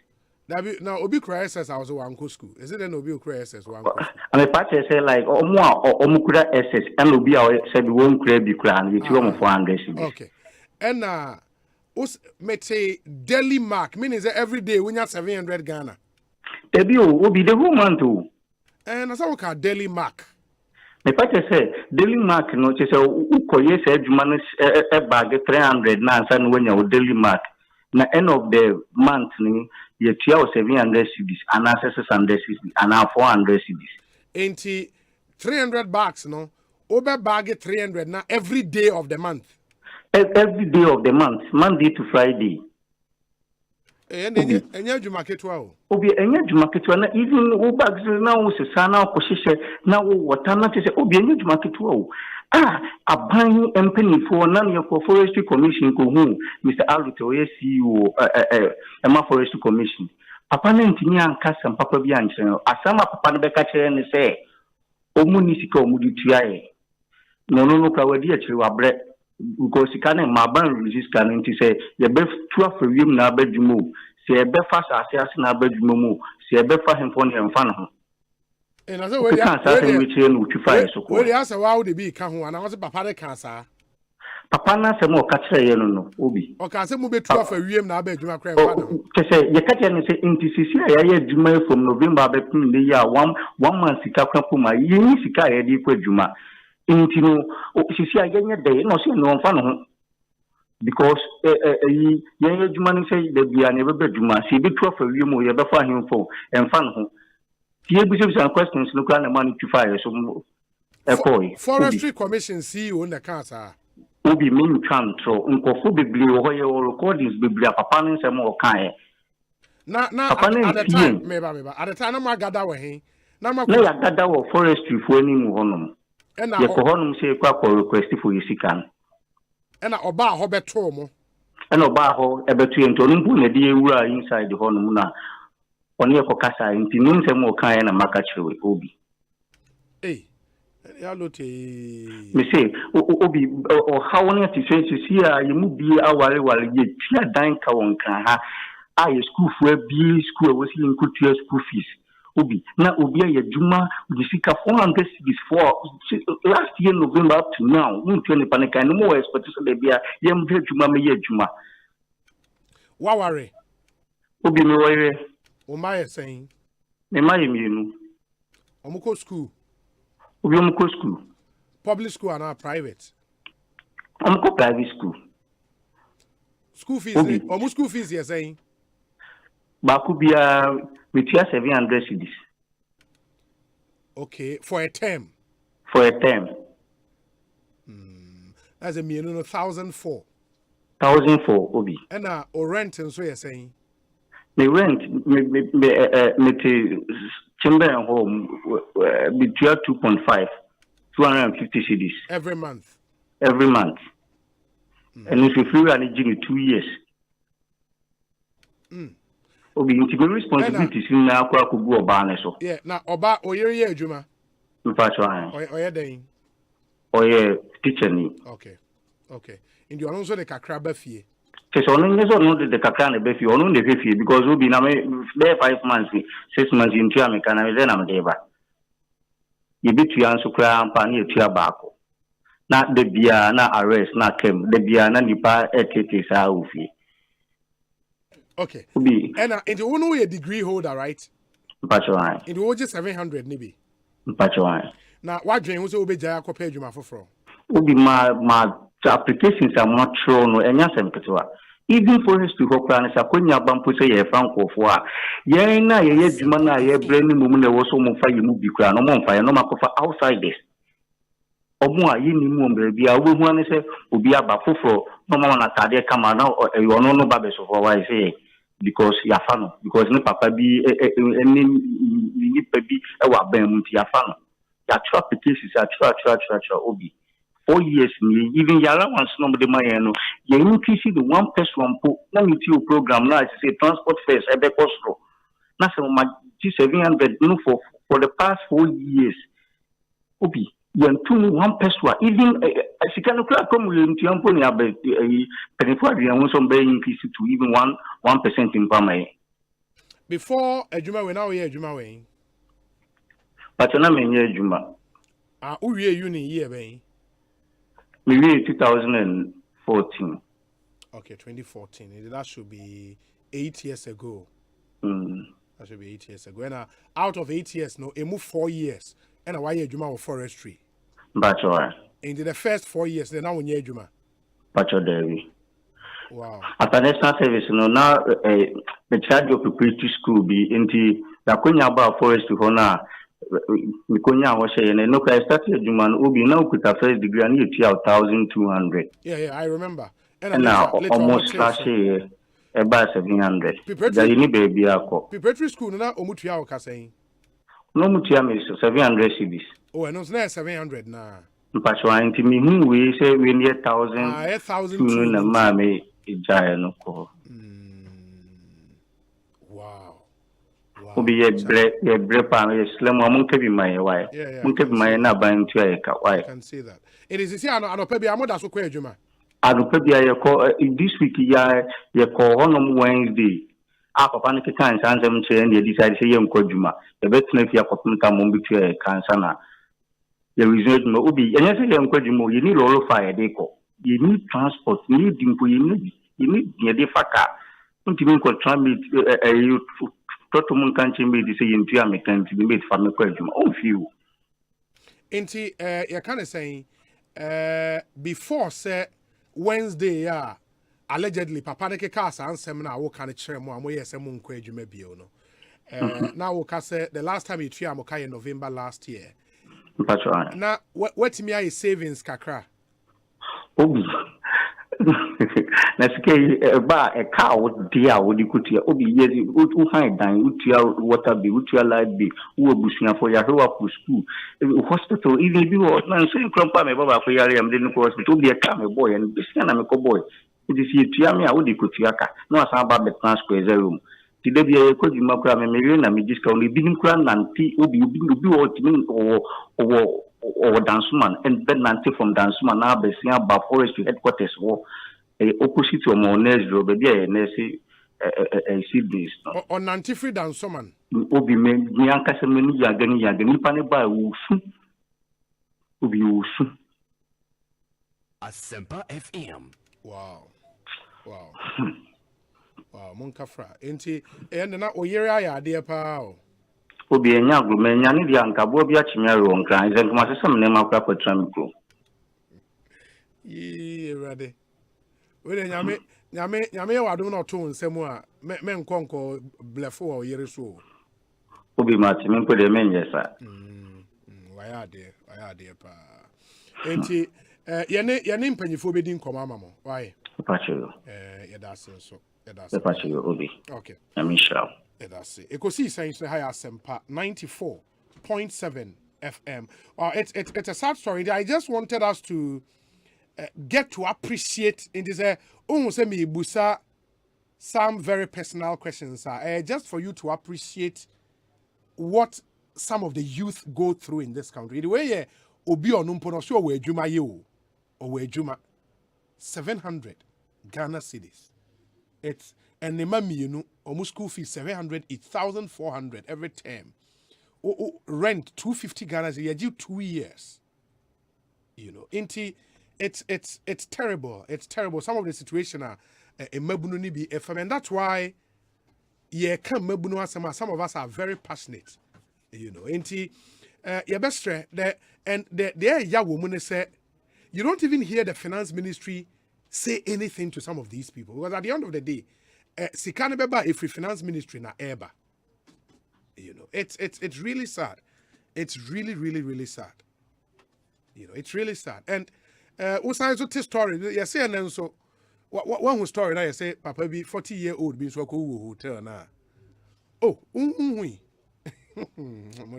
Now, Obi SS I was one school. Is it an Obi SS one? And the party say like Omukura SS and Obi said won't be crown with 400. Okay. And may say daily mark means every day when you have 700 Ghana. Debbie will be the woman too. And as I look at daily mark. The party say daily mark no just Ukoye said you manage a bag 300 now and when you daily mark. Na end of the month ni you 700 CDs and 600 CDs and 400 CDs. Ain't 300 bags no? Over bag 300 now every day of the month. Every day of the month, Monday to Friday. And then you market well. Obi enya jumaketwa na even bags na wo sesa na akoshishe na wo watana tese obi enya jumaketwa aban empenifo na ne forestry commission ko hu Mr. Alute oye CEO Emma Forestry Commission papa na ntini ankasa papa bi ankyere asama papa no beka kire ne se omuni sika omudi tuaye no ka wadi akire wabre because sika na maban resist kan nti se ye be tua fawiem na abadwumo se ye be fa ase na abadwumo mu se ye be fa hemfo ne emfa no ho. And I said, where the answer why would be come and I was a papa cancer. Papa na se mo kachire ye no obi. O ka se mo be tu afa wiem na abadwuma kra fa no. Kese ye kache ne se intisisi ya ye adwuma from November be pin the year one month sika kwa puma ye ni sika ye di kwa adwuma. Inti no sisi ya ye dey no se no mfa no ho. Because ye adwuma ni se de bia ne be adwuma se be tu afa wiem o ye be fa hemfo emfa no ho. Questions look at the money to fire. So, Forestry Commission CEO in the cancer. Ubi mean control, Uncle Bibli, or recordings Biblia, Papa, and some more kind. Now, at the time, maybe at the time, I'm a Gadawa. Now, I'm a Gadawa forestry for any honum. And I honum say, Quack request for your sican. And I oba Hobet Tomo. And Obaho, a between Tonum, dear, inside the honumuna. Onye kokasa nti nunse mo kan na makachwe obi yalote me say obi o how woni ati say ya yemu bi awale ye tia dan ka won kan ha aye school fu bi school we see nkutua school fees obi na obi ya juma di sika 400 cities for last year November up to now ntu ne panika no mo expect so be ya yem de juma me ye juma waware obi me wire Omaya saying, Emma, Omuko school. Omuko school. Public school and our private. Omuko private school. School fees, Omu school fees, you're saying? Bakubia with 700 CDs. Okay, for a term. for a term. As a million 1,004. 1,004 obi. And or rent and so you're saying. The rent me chamber and home between 2.5, 250 cedis every month. Every month. And if you feel managing 2 years. Obi into the responsibilities in now could go about so. Yeah, now oba oye Juma. Oye day. Oye teacher ni. Okay. In the also the kakraba fee. So on the kakran be fee, on the fee because we be na me 5 months, 6 months into America and then I'm there. You be to answer cram pan you to back. Not the beer, not arrest, not came. The beer, not nipa etiquette are fee. Okay. And in the one way a degree holder, right? Patron. In the OJ 700 nibi. Patron. Now what dream was obey Jaya Copay Juma for? Ubi my applications are not shown and yasem petua. Even for us to hope and Sakonia Bampu say a franco for Yana ye Jumana ye brainy woman there was so much fire movie crown, no fire, no mark for outsiders. Omwa yini mumbe bi a wo hu an se obi aba foforo no ma na tade kama na you no babe so for why say because ya fa no because ne papa bi ni pa bi e wa ban mu ya fa no ya try applications ya try obi 4 years ni even ya allowance no de man no ya increase the one person po na with your program na say transport fares e be cost na say ma 700 no for the past 4 years obi Yantum 1 person, even as you can come with Tiamponi, Penifua, and some being increased to even 1% in Pamay. Before a Juma, when now year Juma way. But I'm in year Juma. Uria Uni year way. Maybe 2014. Okay, 2014. That should be 8 years ago. That should be 8 years ago. And out of 8 years, no, it moved 4 years. And why year Juma of forestry. Bachelor. In the first 4 years, then now in year Juma. Bachelor Devi. Wow. After national service, no, now the charge of preparatory school be into the Konya about forest to Hona. Mikonya was saying, and look, I started Juma Ubi now with a first degree and you 1,200. Yeah, I remember. And now almost last year, about 700. Preparatory school, now Omutia or saying. No mutiam is 700 cedis. Oh, and it's not 700 now. But to me, who we say we need 1,000. 1,000. No, mammy, it's giant. Wow. Be a bread pan, a slim woman can be my wife. Yeah. My buying to a I can see that. It is here, I know, Pebby, I'm not so queer, Juma. I don't pay this week, you call on Wednesday. Papa ne keka nsansem che ne decide say yem kwadwuma e betuna fi akopumta mo bitu e kansana ye result no obi enye say yem kwadwuma you need all fire dey ko you need transport you need dimpo you need dey faka ntimi ko tramit you toto mun kanche me dey say yentu amekan ti be fa me kwadwuma on fiu enti you kind of saying before say Wednesday allegedly papa ne keka ansem na wo kan kire mo amoye se mo nkwa adwuma bio no na wo ka say the last time you tria mo ka in November last year na what me are savings kakra obi na sike ba e ka wo dia wo di kutia obi yezi wo find dan wo tia water bill wo tia light bill wo busua for ya hewa for school hospital even bi wo na so nkrampa me baba for yare am de no hospital obi e ka me boy and bisia na me ko boy. It is here to me. I would Kotiaka. No, as about the transport room. Today, be a code in Macra, Marion, and me discount the bidding crown and tea, or Dansuman, and then Nancy from Dansuman, now be seen about forest to headquarters or a opposite to Monez, Robert, and they say, I see this. On Nancy Free Dansuman. Obi me, Yanka Semini, Yagani, Yagani, by Wusu. Obi Wusu. Asempa FM. Wow, Monkafra. Enti, and na oyera ya dear pal. Obi enya glumenya ni dia nka bo bia chimero nkran ze nkoma sesem ne makwa patramiko. Ready. We nyame wadom na to nsem a me nkonko blefo o yere so. Obi mati me ko de menye sa. are there, pa. Enti, yane mpanyifo bedi nkoma mamo. Why? Pacho. That's so. Pacho Obi. Okay. Michelle. That's it. Ekosiisen is high Asempa 94.7 FM. It's a sad story. I just wanted us to get to appreciate in this almost me busa some very personal questions just for you to appreciate what some of the youth go through in this country. The way obi onumpo no so we adwuma ye o we adwuma 700 Ghana cedis. It's and the mamienu almost school fees 700,400 every term. Rent 250 Ghana a year, 2 years. You know, it's terrible. It's terrible. Some of the situation are mabunu be FM, and that's why come mabunu asema. Some of us are very passionate. You know, your best the ya woman say you don't even hear the finance ministry say anything to some of these people, because at the end of the day, sikane beba if finance ministry na eba. You know, it's really sad. It's really sad. You know, it's really sad. And also this story, you say, and then so one story now you say, Papa be 40-year-old being so cool hotel now. Oh, I'm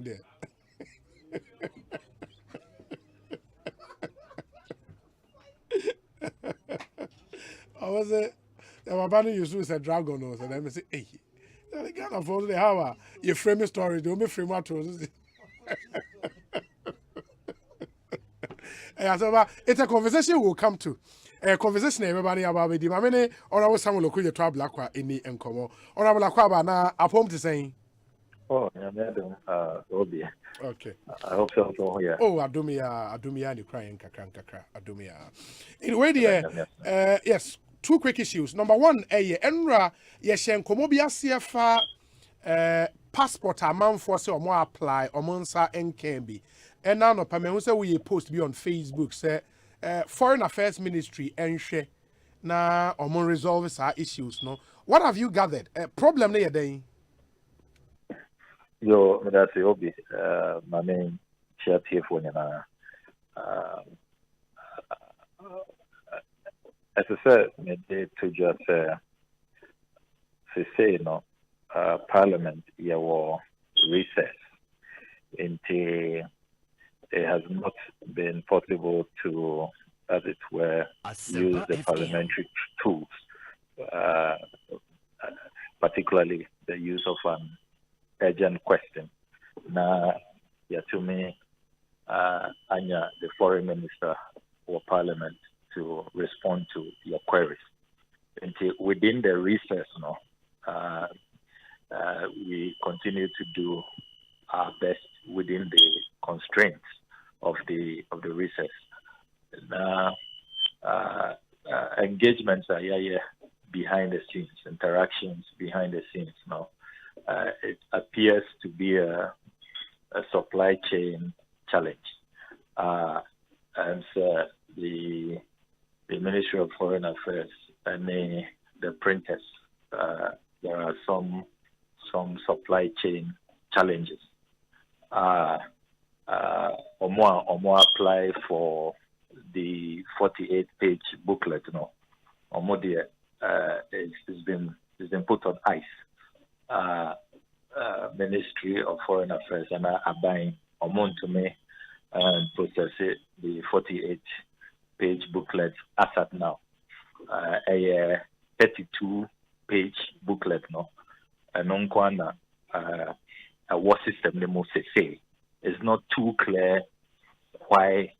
there. I was my brother used to say dragon or so. Let me say, hey. The Ghana for the hour, you frame a story, don't be frame what was. It's a conversation we'll come to. A conversation everybody about the Mamene or I was someone look your trouble aqua in the Encomo or I will aqua now up home to saying. Oh, Obi. Okay. I hope so. Yeah. Oh, Adumia, you crying, kakra, Adumia. In a way, yes. 2 quick issues. Number 1, Enra yeshen komobia CFA passport amount for say or more apply or monsa NKB. And now no pame say we post be on Facebook say Foreign Affairs Ministry enshe na or more resolve our issues no. What have you gathered? Problem na day? Yo, that's Obi. My main chat here for you now. As I said, to just say no, Parliament was recess until it has not been possible to, as it were, use the parliamentary tools, particularly the use of an urgent question. Now, to me, Anya, the foreign minister or Parliament, to respond to your queries. Until within the recess, we continue to do our best within the constraints of the recess. Now, engagements are behind the scenes, interactions behind the scenes. Now, it appears to be a supply chain challenge, and so the Ministry of Foreign Affairs and the printers, there are some supply chain challenges. Or more apply for the 48-page booklet. Or more there, it's been put on ice. Ministry of Foreign Affairs and are buying amount to me and process it, the 48-page booklet as at now. A 32-page booklet, and on a war system the most say it's not too clear why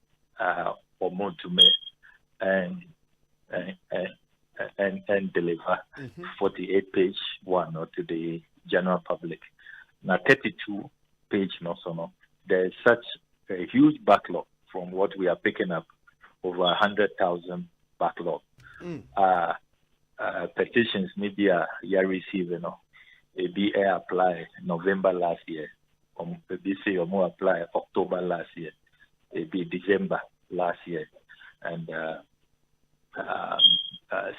or to me and deliver 48-page one to the general public. Now 32-page there is such a huge backlog from what we are picking up, over 100,000 backlog. Petitions maybe are receiving, maybe apply November last year, maybe say more apply October last year, maybe December last year, and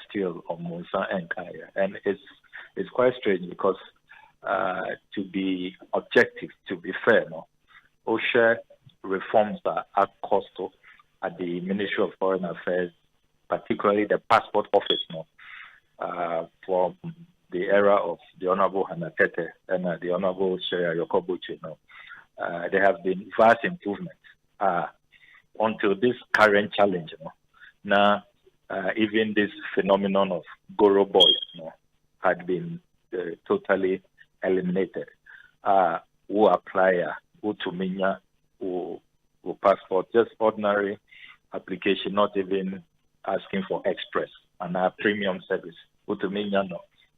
still almost entire. And it's quite strange because to be objective, to be fair, OSHA reforms that are costly at the Ministry of Foreign Affairs, particularly the passport office, from the era of the Honorable Hannah Tete and the Honorable Sheria Yokobuchi. There have been vast improvements until this current challenge. Now, even this phenomenon of Goro boys had been totally eliminated. Who apply, who to minya, who passport, just ordinary application, not even asking for express and a premium service. Who to minya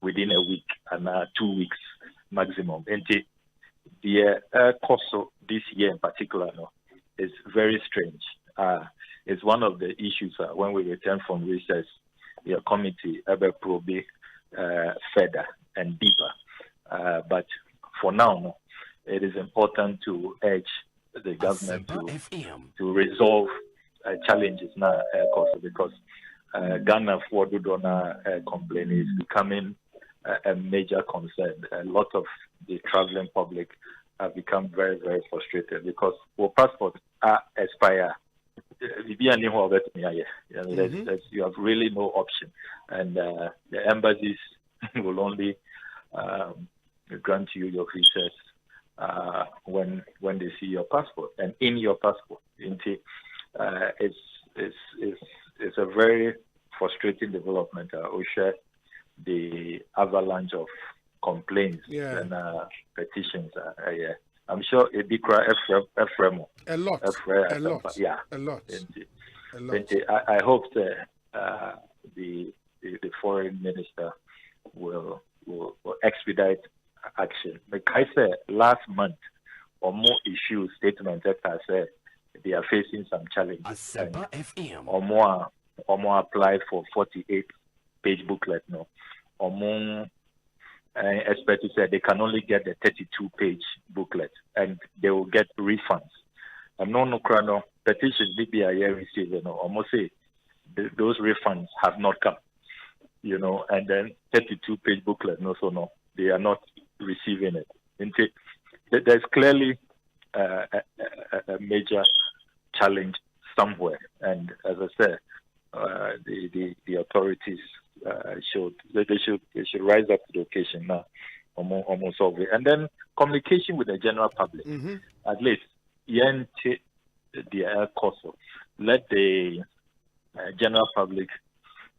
within a week and 2 weeks maximum. And the cost this year in particular is very strange. It's one of the issues when we return from recess, the committee ever probe further and deeper. But for now, it is important to urge the government to resolve challenges now, because Ghana for Dudona complaint is becoming a major concern. A lot of the traveling public have become very, very frustrated because our passports are expire. You have really no option, and the embassies will only grant you your visas when they see your passport and in your passport. It's a very frustrating development. OSHA, the avalanche of complaints and petitions. I'm sure it be Ephraim. A lot. Yeah. A lot. I hope that the foreign minister will expedite action. Like I said, last month, or more issue statement that I said they are facing some challenges. Asempa FM. Or more apply for 48-page booklet now. Or more experts said they can only get the 32-page booklet and they will get refunds. And no petitions BBI received, almost say those refunds have not come, and then 32-page booklet, they are not receiving it. And there's clearly a major challenge somewhere, and as I said, the authorities should rise up to the occasion now, almost solve it. And then communication with the general public, at least, the course. Let the general public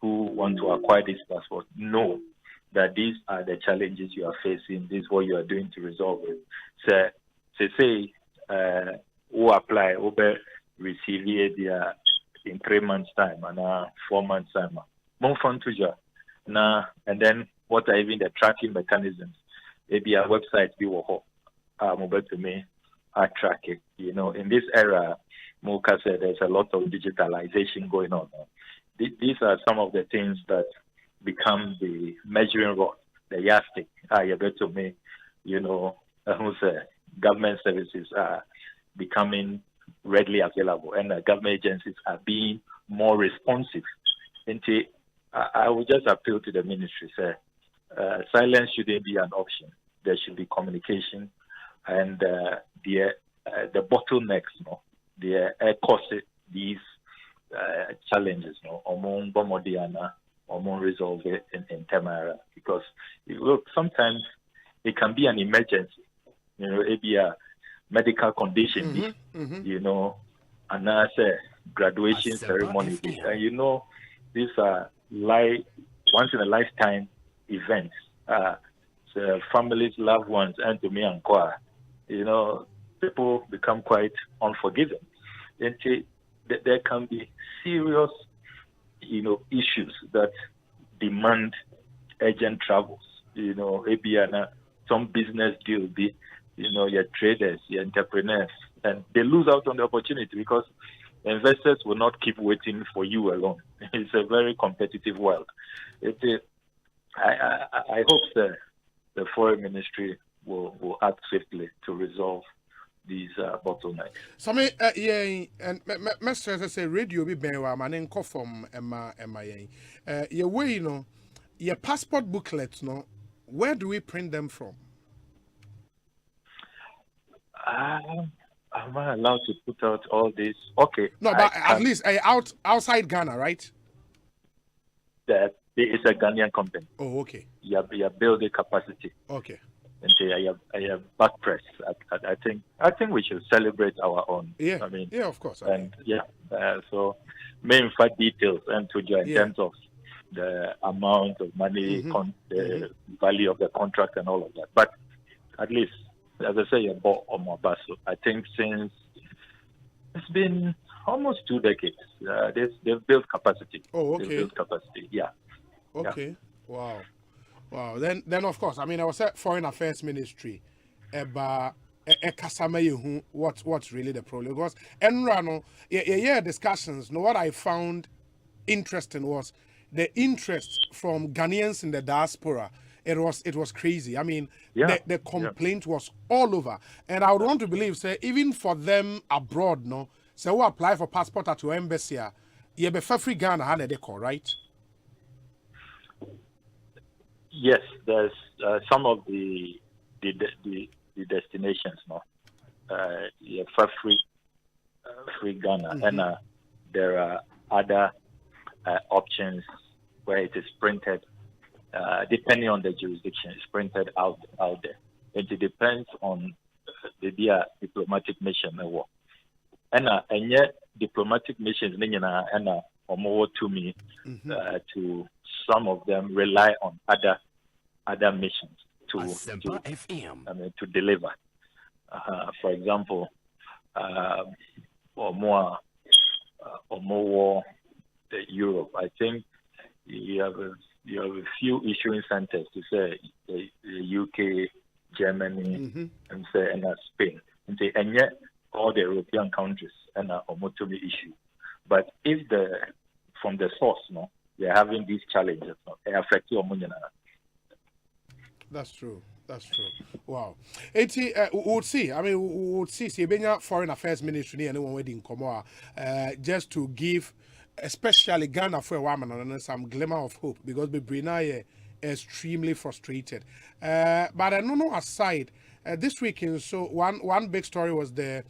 who want to acquire this passport know that these are the challenges you are facing. This is what you are doing to resolve it. So, say, who apply, who receive it in 3 months' time and 4 months' time. And then what are even the tracking mechanisms? Maybe a website be mobile to me, I track it. In this era, Moka said there's a lot of digitalization going on. These are some of the things that become the measuring rod, the yardstick. You bet to me, government services are becoming readily available and government agencies are being more responsive. I would just appeal to the ministry, sir. Silence shouldn't be an option. There should be communication, and the bottlenecks, the cause these challenges, among Bomodiana, among resolve it in Tamara, because look, sometimes it can be an emergency. It be a medical condition, and I say graduation ceremony, and these are once in a lifetime events. So families, loved ones, and to me and Kwa, people become quite unforgiving. And there can be serious, issues that demand urgent travels. Maybe some business deal be, your traders, your entrepreneurs, and they lose out on the opportunity because investors will not keep waiting for you alone. It's a very competitive world. I hope the foreign ministry will act swiftly to resolve these bottlenecks. So and Mr. say radio be benwa manen ko from Emma your way your passport booklets where do we print them from? am I allowed to put out all this? Okay. No, but at least outside Ghana, right? That it's a Ghanaian company. Oh, okay. You are building capacity. Okay. And I have back press. I think we should celebrate our own. Yeah. I mean, yeah, of course. So main fact details and to join in terms of the amount of money, the value of the contract, and all of that. But at least, as I say, about Omobaso, I think since it's been almost 2 decades, they've built capacity. Oh, okay. They've built capacity. Yeah. Okay. Yeah. Wow. Then of course, I mean, I was at Foreign Affairs Ministry. What's really the problem? Because discussions. What I found interesting was the interest from Ghanaians in the diaspora. It was crazy. I mean, the complaint was all over, and I would want to believe, say, even for them abroad, no, so who apply for passport at your embassy, you be free Ghana, how they call, right? Yes, there's some of the destinations, no, you have free Ghana, and there are other options where it is printed. Depending on the jurisdiction, it's printed out there. It depends on the diplomatic mission. And yet diplomatic missions, and to me, to some of them rely on other missions to deliver. For example, or more Europe. I think you have a few issuing centers to say the UK, Germany, and Spain. And yet all the European countries and Omotomi issue. But if from the source, no, they're having these challenges, no, they affect your money. That's true. Wow. We'll see. I mean, we'll see. Foreign Affairs Ministry and anyone wedding Komoa, just to give, especially Ghana for a woman, and some glimmer of hope, because Brina is extremely frustrated. But I don't know aside, this weekend, so one big story was the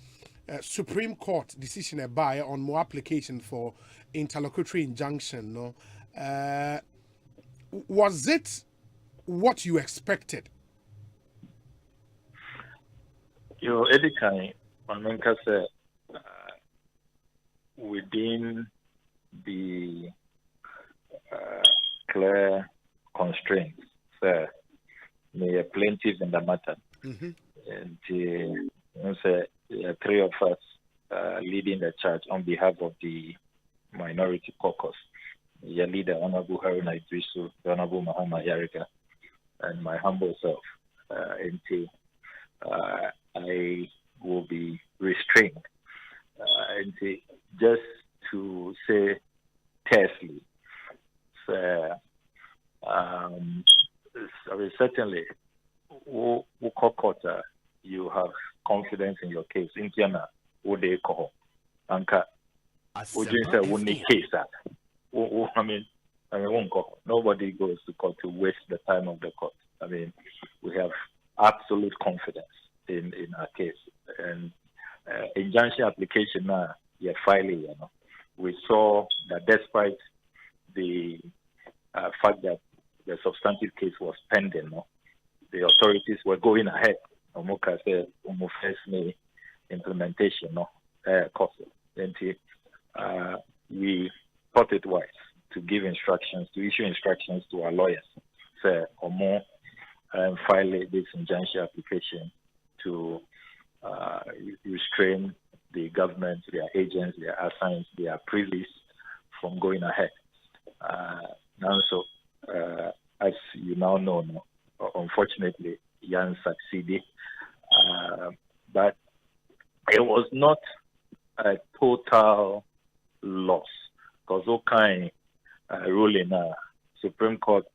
Supreme Court decision by on more application for interlocutory injunction. No, was it what you expected? Edikai, say within the clear constraints, may a plaintiff in the matter, and say 3 of us leading the charge on behalf of the minority caucus. Your leader, Honorable Haruna Idrisu, Honorable Mahama Yarika, and my humble self, I will be restrained. Just to say tersely, certainly, you have confidence in your case. In Tiana, would they call? Anka, would you say one case? I mean, won't go. Nobody goes to court to waste the time of the court. I mean, we have absolute confidence in our case. And injunction application now, filing, we saw that despite the fact that the substantive case was pending, the authorities were going ahead. Omoka said, first May implementation, cost. We thought it wise to issue instructions to our lawyers, say, file this injunction application to restrain the government, their agents, their assigns, their privies from going ahead. As you now know, unfortunately, Jan succeeded, but it was not a total loss, because Okai ruling Supreme Court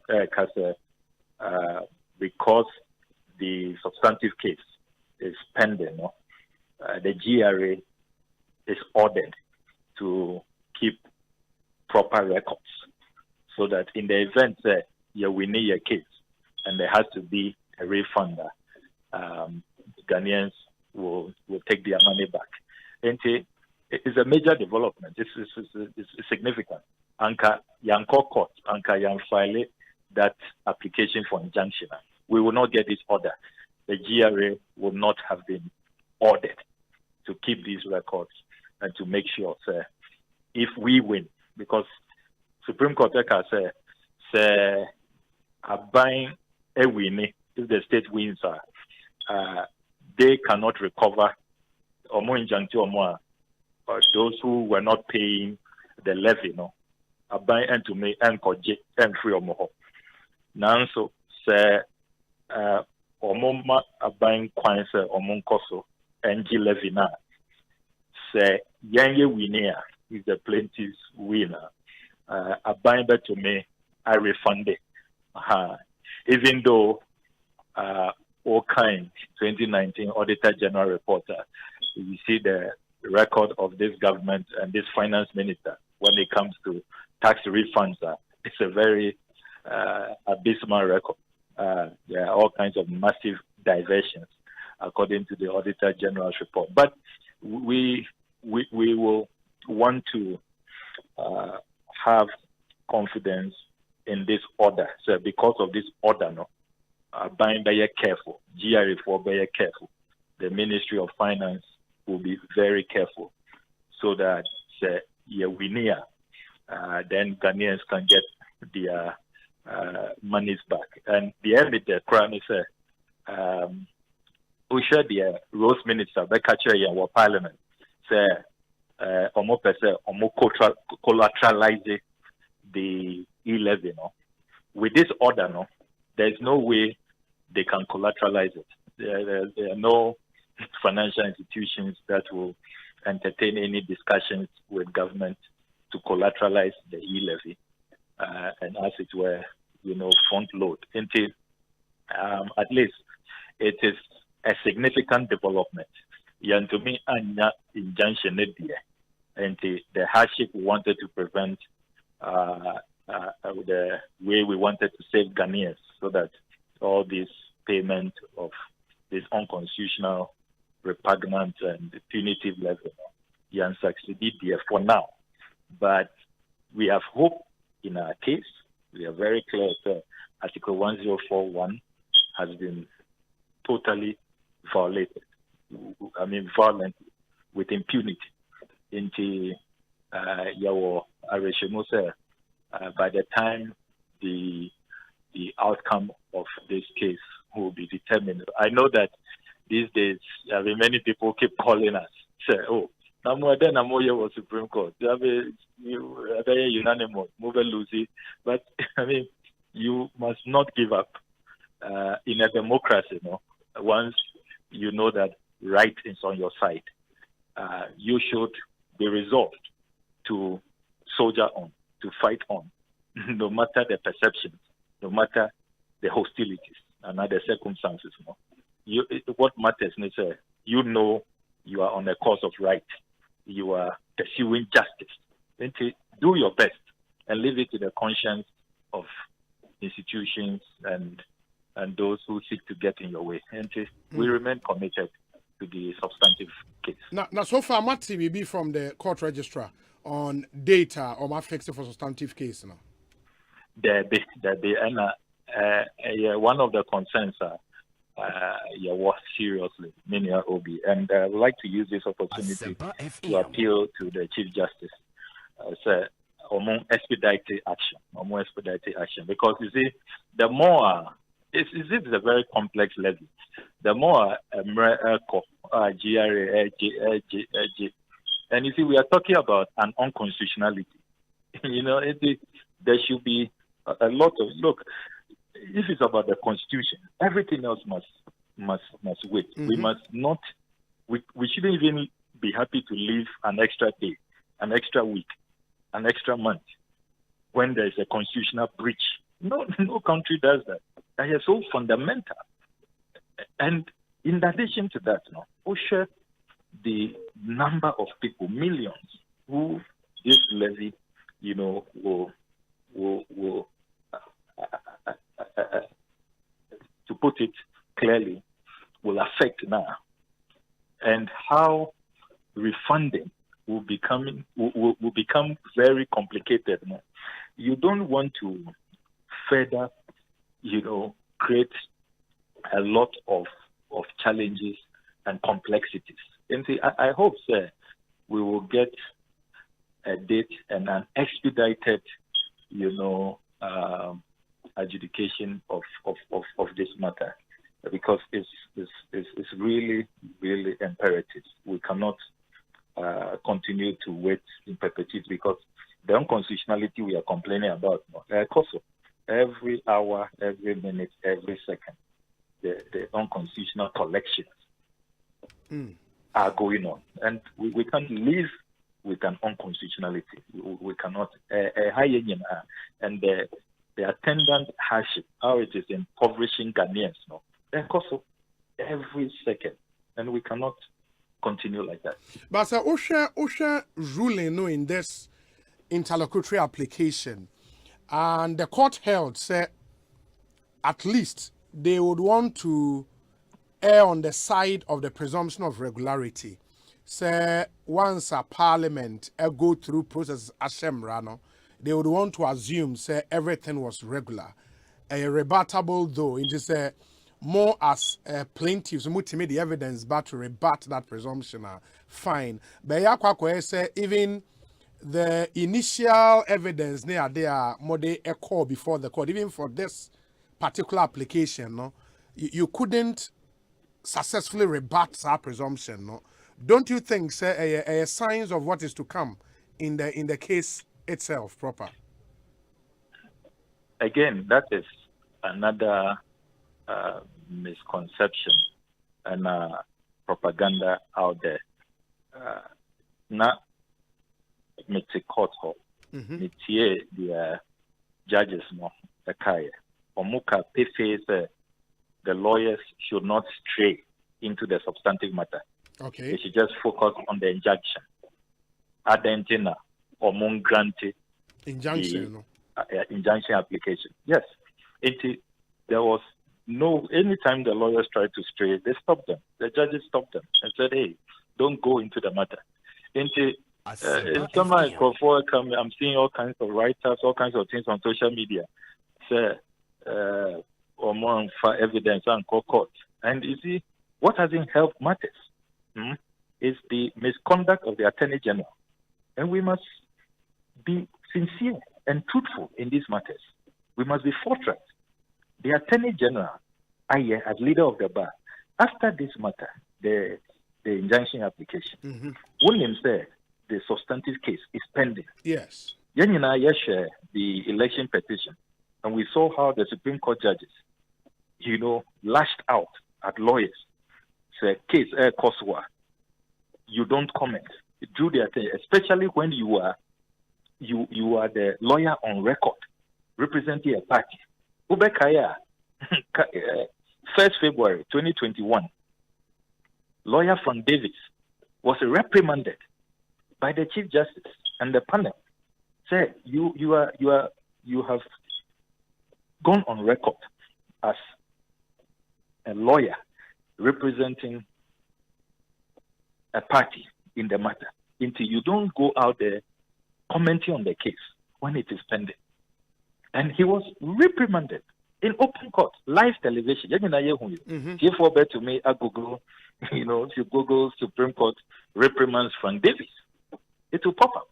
because the substantive case is pending, the GRA is ordered to keep proper records, so that in the event that you're winning your case and there has to be a refund, Ghanaians will take their money back. And it's a major development. It's significant. Anka Yanko Court, Anka Yan file that application for injunction. We will not get this order. The GRA will not have been ordered to keep these records and to make sure, sir, if we win, because Supreme Court say buying a win, if the state wins, they cannot recover or more injunctive or more. But those who were not paying the levy, buying and to me and free or more. Now, so say omoma buying coins or moncoso and levy now. Say Yanye winner is the plaintiff's winner. Buying back to me, I refund it. Even though all kind 2019 Auditor General Reporter, you see the record of this government and this finance minister when it comes to tax refunds. It's a very abysmal record. There are all kinds of massive diversions according to the Auditor General's report. But we will want to have confidence in this order. So because of this order, buying very careful, GRA for very careful. The Ministry of Finance will be very careful so that we near, then Ghanaians can get their monies back. And the end of the crown is we share the Rose Minister, Bekacha in our Parliament, say, collateralize the E-levy. With this order, there's no way they can collateralize it. There are no financial institutions that will entertain any discussions with government to collateralize the E-levy and as it were, front load. Until at least it is a significant development. To me, anya injunction and the hardship we wanted to prevent, the way we wanted to save Ghanaians, so that all this payment of this unconstitutional, repugnant, and punitive level, succeeded there for now. But we have hope in our case. We are very clear that Article 1041 has been totally violated. Violently, with impunity. Into by the time the outcome of this case will be determined. I know that these days, many people keep calling us, say, "Oh, was Supreme Court. Unanimous, move Lucy." But you must not give up. In a democracy, once you know that right is on your side, you should be resolved to soldier on, to fight on, no matter the perceptions, no matter the hostilities and other circumstances. What matters is you know you are on a course of right. You are pursuing justice. Do your best and leave it to the conscience of institutions and those who seek to get in your way. And we remain committed to the substantive case. Now so far, Mati will be from the court registrar on data or my fixed for substantive case now. One of the concerns was seriously many OB, and I would like to use this opportunity to appeal to the Chief Justice. Expedited action, because you see, the more it's a very complex levy. The more GRA, and you see, we are talking about an unconstitutionality. There should be a lot of look. If it's about the Constitution, everything else must wait. Mm-hmm. We must not. We shouldn't even be happy to live an extra day, an extra week, an extra month when there is a constitutional breach. No country does that. That is so fundamental. And in addition to that, OSHA, the number of people, millions, who this levy, will to put it clearly, will affect now. and how refunding will become very complicated. You don't want to further, create a lot of challenges and complexities. And see, I hope, sir, we will get a date and an expedited, adjudication of this matter, because it's really, really imperative. We cannot continue to wait in perpetuity, because the unconstitutionality we are complaining about, every hour, every minute, every second, the unconstitutional collections are going on, and we can't live with an unconstitutionality. We cannot. And the attendant hardship, how it is impoverishing Ghanaians, every second, and we cannot continue like that. But sir, OSHA ruling in this interlocutory application, and the court held, say, at least they would want to err on the side of the presumption of regularity. Say, once a parliament go through process Asempa, they would want to assume, say, everything was regular. Rebuttable, though, it is more as plaintiffs, the evidence, but to rebut that presumption, fine. But say, even the initial evidence they are more they echo before the court, even for this particular application, you couldn't successfully rebut that presumption. Don't you think, say, signs of what is to come in the case itself proper? Again, that is another misconception and propaganda out there. Not court hall. The judges the kaya. Omuka says the lawyers should not stray into the substantive matter. Okay. They should just focus on the injunction. Adentina or grante injunction. Injunction application. Yes. There was no, anytime the lawyers tried to stray, they stopped them. The judges stopped them and said, hey, don't go into the matter. In some I'm seeing all kinds of write-ups, all kinds of things on social media. Or more for evidence and court. And you see, what hasn't helped matters is the misconduct of the Attorney General. And we must be sincere and truthful in these matters. We must be forthright. The Attorney General, as leader of the bar, after this matter, the injunction application, William said the substantive case is pending. Yes. The election petition, and we saw how the Supreme Court judges, lashed out at lawyers. Say, case Koswa, you don't comment. Drew their attention, especially when you are the lawyer on record representing a party. Ubekaya, 1st February 2021, lawyer from Davis was reprimanded by the Chief Justice and the panel. Said you have gone on record as a lawyer representing a party in the matter, until you don't go out there commenting on the case when it is pending. And he was reprimanded in open court, live television. If you bet to me, I Google, if you Google Supreme Court reprimands from Davis, it will pop up.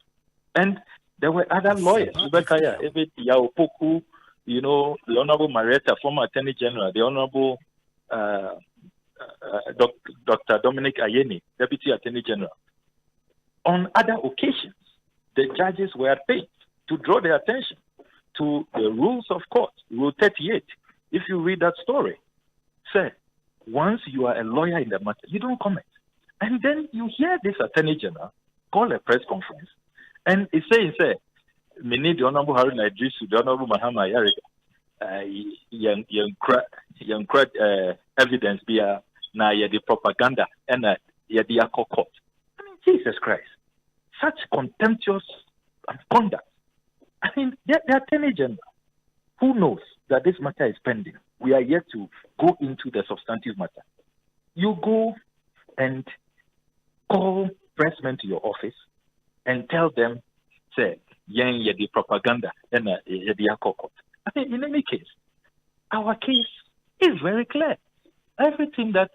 And there were other lawyers, Yaopoku, the Honorable Marietta, former Attorney General, the Honorable Dr. Dominic Ayeni, Deputy Attorney General. On other occasions, the judges were paid to draw their attention to the rules of court, Rule 38. If you read that story, say, once you are a lawyer in the matter, you don't comment. And then you hear this Attorney General call a press conference, and he says, we need the Honorable Harun Idrisu, the Honorable Mahama Yarika, evidence via the propaganda and the court. I mean, Jesus Christ, such contemptuous conduct. I mean, the Attorney General, who knows that this matter is pending? We are yet to go into the substantive matter. You go and call pressmen to your office and tell them, say, yeah, the propaganda and the court. I mean, in any case, our case is very clear. Everything that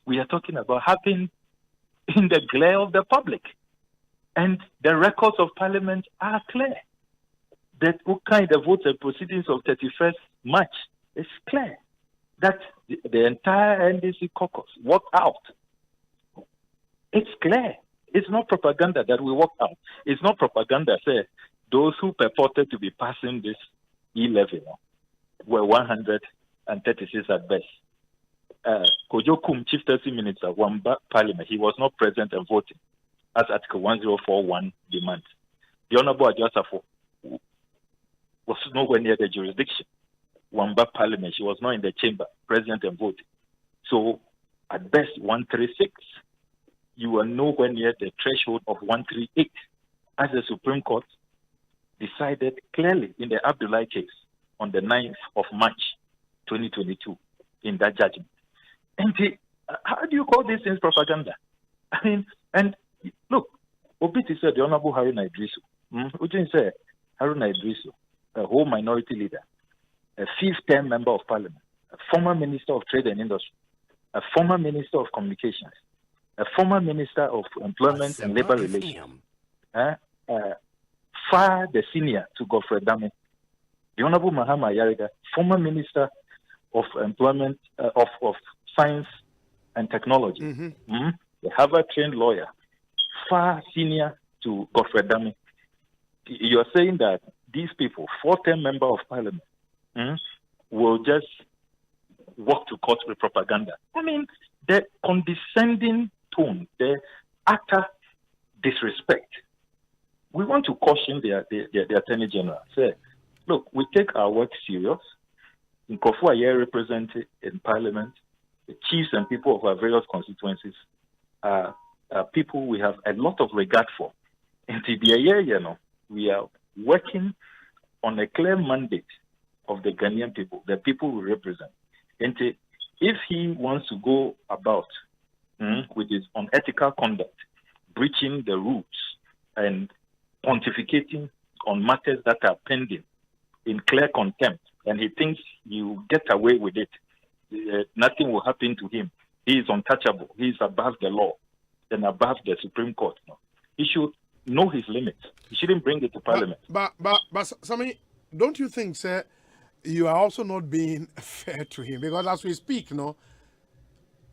we are talking about happened in the glare of the public. And the records of Parliament are clear. That what kind of votes and proceedings of 31st March is clear. That the entire NDC caucus walked out. It's clear. It's not propaganda that we walked out. It's not propaganda. Say those who purported to be passing this E11 were 136 at best. Kojo Kum, Chief 30 Minister, Wamba Parliament, he was not present and voting, as Article 1041 demands. The Honorable Adjasafo was nowhere near the jurisdiction. Wamba Parliament, she was not in the chamber, present and voting. So, at best, 136. You are nowhere near the threshold of 138, as the Supreme Court decided clearly in the Abdullahi case on the 9th of March 2022 in that judgment. And how do you call these things propaganda? I mean, and look, Obiti said the Honorable Haruna Idrisu. Ujin said Haruna Idrisu, a whole minority leader, a 5th-term member of Parliament, a former Minister of Trade and Industry, a former Minister of Communications, a former Minister of Employment and Labor Relations, far the senior to Godfrey Dame, the Honorable Mahama Yariga, former Minister of Employment, of Science and Technology, the Harvard-trained lawyer, far senior to Godfrey Dame. You're saying that these people, 4th-term member of Parliament, will just walk to court with propaganda. I mean, the condescending tone, the utter disrespect. We want to caution the Attorney General. Say, look, we take our work serious. In Kofu Aye represented in Parliament, the chiefs and people of our various constituencies are people we have a lot of regard for. And today, we are working on a clear mandate of the Ghanaian people, the people we represent. And if he wants to go about with his unethical conduct, breaching the rules and pontificating on matters that are pending in clear contempt, and he thinks you get away with it, nothing will happen to him. He is untouchable. He is above the law and above the Supreme Court. He should know his limits. He shouldn't bring it to Parliament. But Sami, don't you think, sir, you are also not being fair to him? Because as we speak,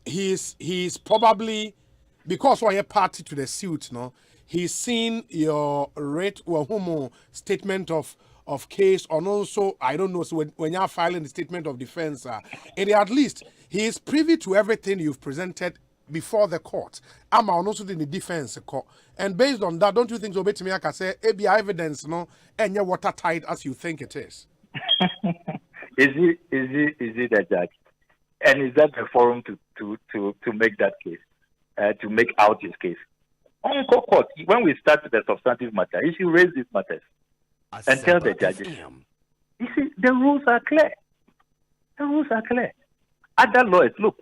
he's probably, because we're a party to the suit, he's seen your rate or homo statement of case, and also, I don't know, so when you're filing the statement of defense, and at least he is privy to everything you've presented before the court. I'm also in the defense court. And based on that, don't you think so? I can say, evidence, and you're watertight as you think it is. Is it a judge? And is that the forum to make that case, to make out his case? On court, when we start the substantive matter, he should raise these matters and tell the judges. You see, the rules are clear. The rules are clear. Other lawyers, look,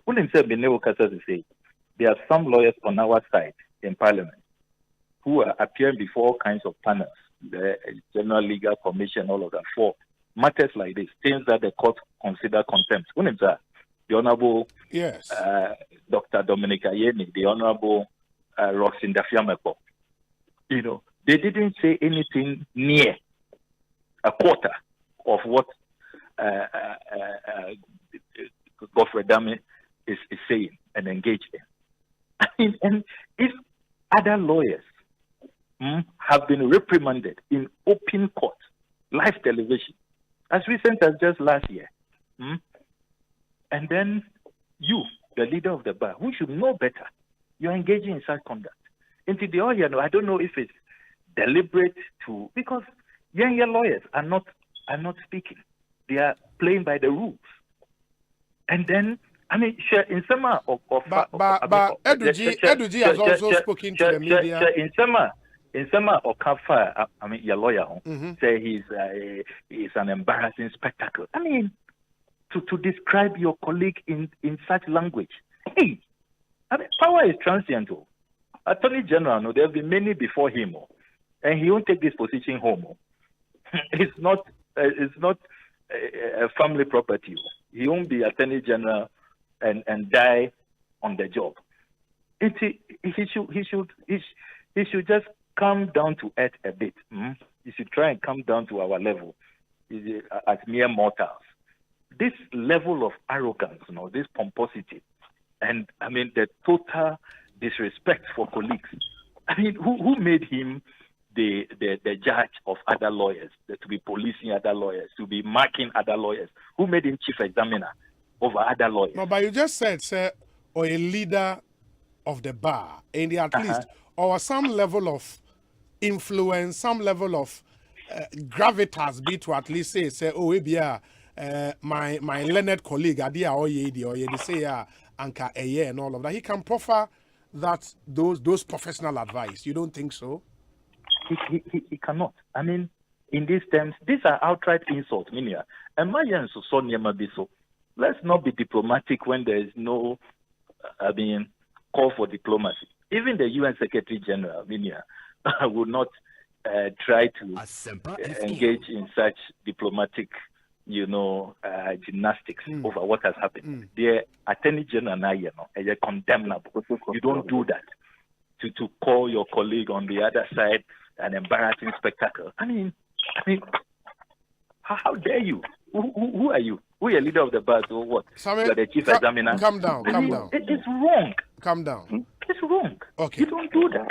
there are some lawyers on our side in Parliament who are appearing before all kinds of panels, the General Legal Commission, all of that, for matters like this, things that the court consider contempt. The Honorable Dr. Dominic Ayeni, the Honorable Roxinda Fiamepo, they didn't say anything near a quarter of what Godfrey Dame is saying and engaged in. And if other lawyers have been reprimanded in open court, live television, as recent as just last year, and then you, the leader of the bar, who should know better, you're engaging in such conduct. Into the audience, I don't know if it's deliberate because young lawyers are not speaking. They are playing by the rules. And then, in summer Eduji has also spoken to the media. In summer or Kafa, your lawyer, say he's an embarrassing spectacle. To describe your colleague in such language. Hey, power is transient. Attorney General, no, there have been many before him, and he won't take this position home. It's not a family property. He won't be Attorney General and die on the job. He should just come down to earth a bit. He should try and come down to our level as mere mortals. This level of arrogance, this pomposity, and I mean the total disrespect for colleagues. I mean, who made him the judge of other lawyers, to be policing other lawyers, to be marking other lawyers? Who made him chief examiner over other lawyers? No, but you just said, sir, or a leader of the bar, and at least, or some level of influence, some level of gravitas, be to at least say, oh, maybe my learned colleague, Adia or Yedi, say, Anka Eye and all of that. He can proffer that those professional advice. You don't think so? He cannot. I mean, in these terms, these are outright insults, Minia. And my so so. Let's not be diplomatic when there is no, call for diplomacy. Even the UN Secretary General, Minia, would not try to engage in such diplomatic, gymnastics over what has happened. The Attorney General now, is condemnable. You don't do that to call your colleague on the other side an embarrassing spectacle. I mean, how dare you? Who are you? Who are you, leader of the bar or what? Samuel, you are the chief examiner. Calm down. It's wrong. Calm down. It's wrong. Okay. You don't do that.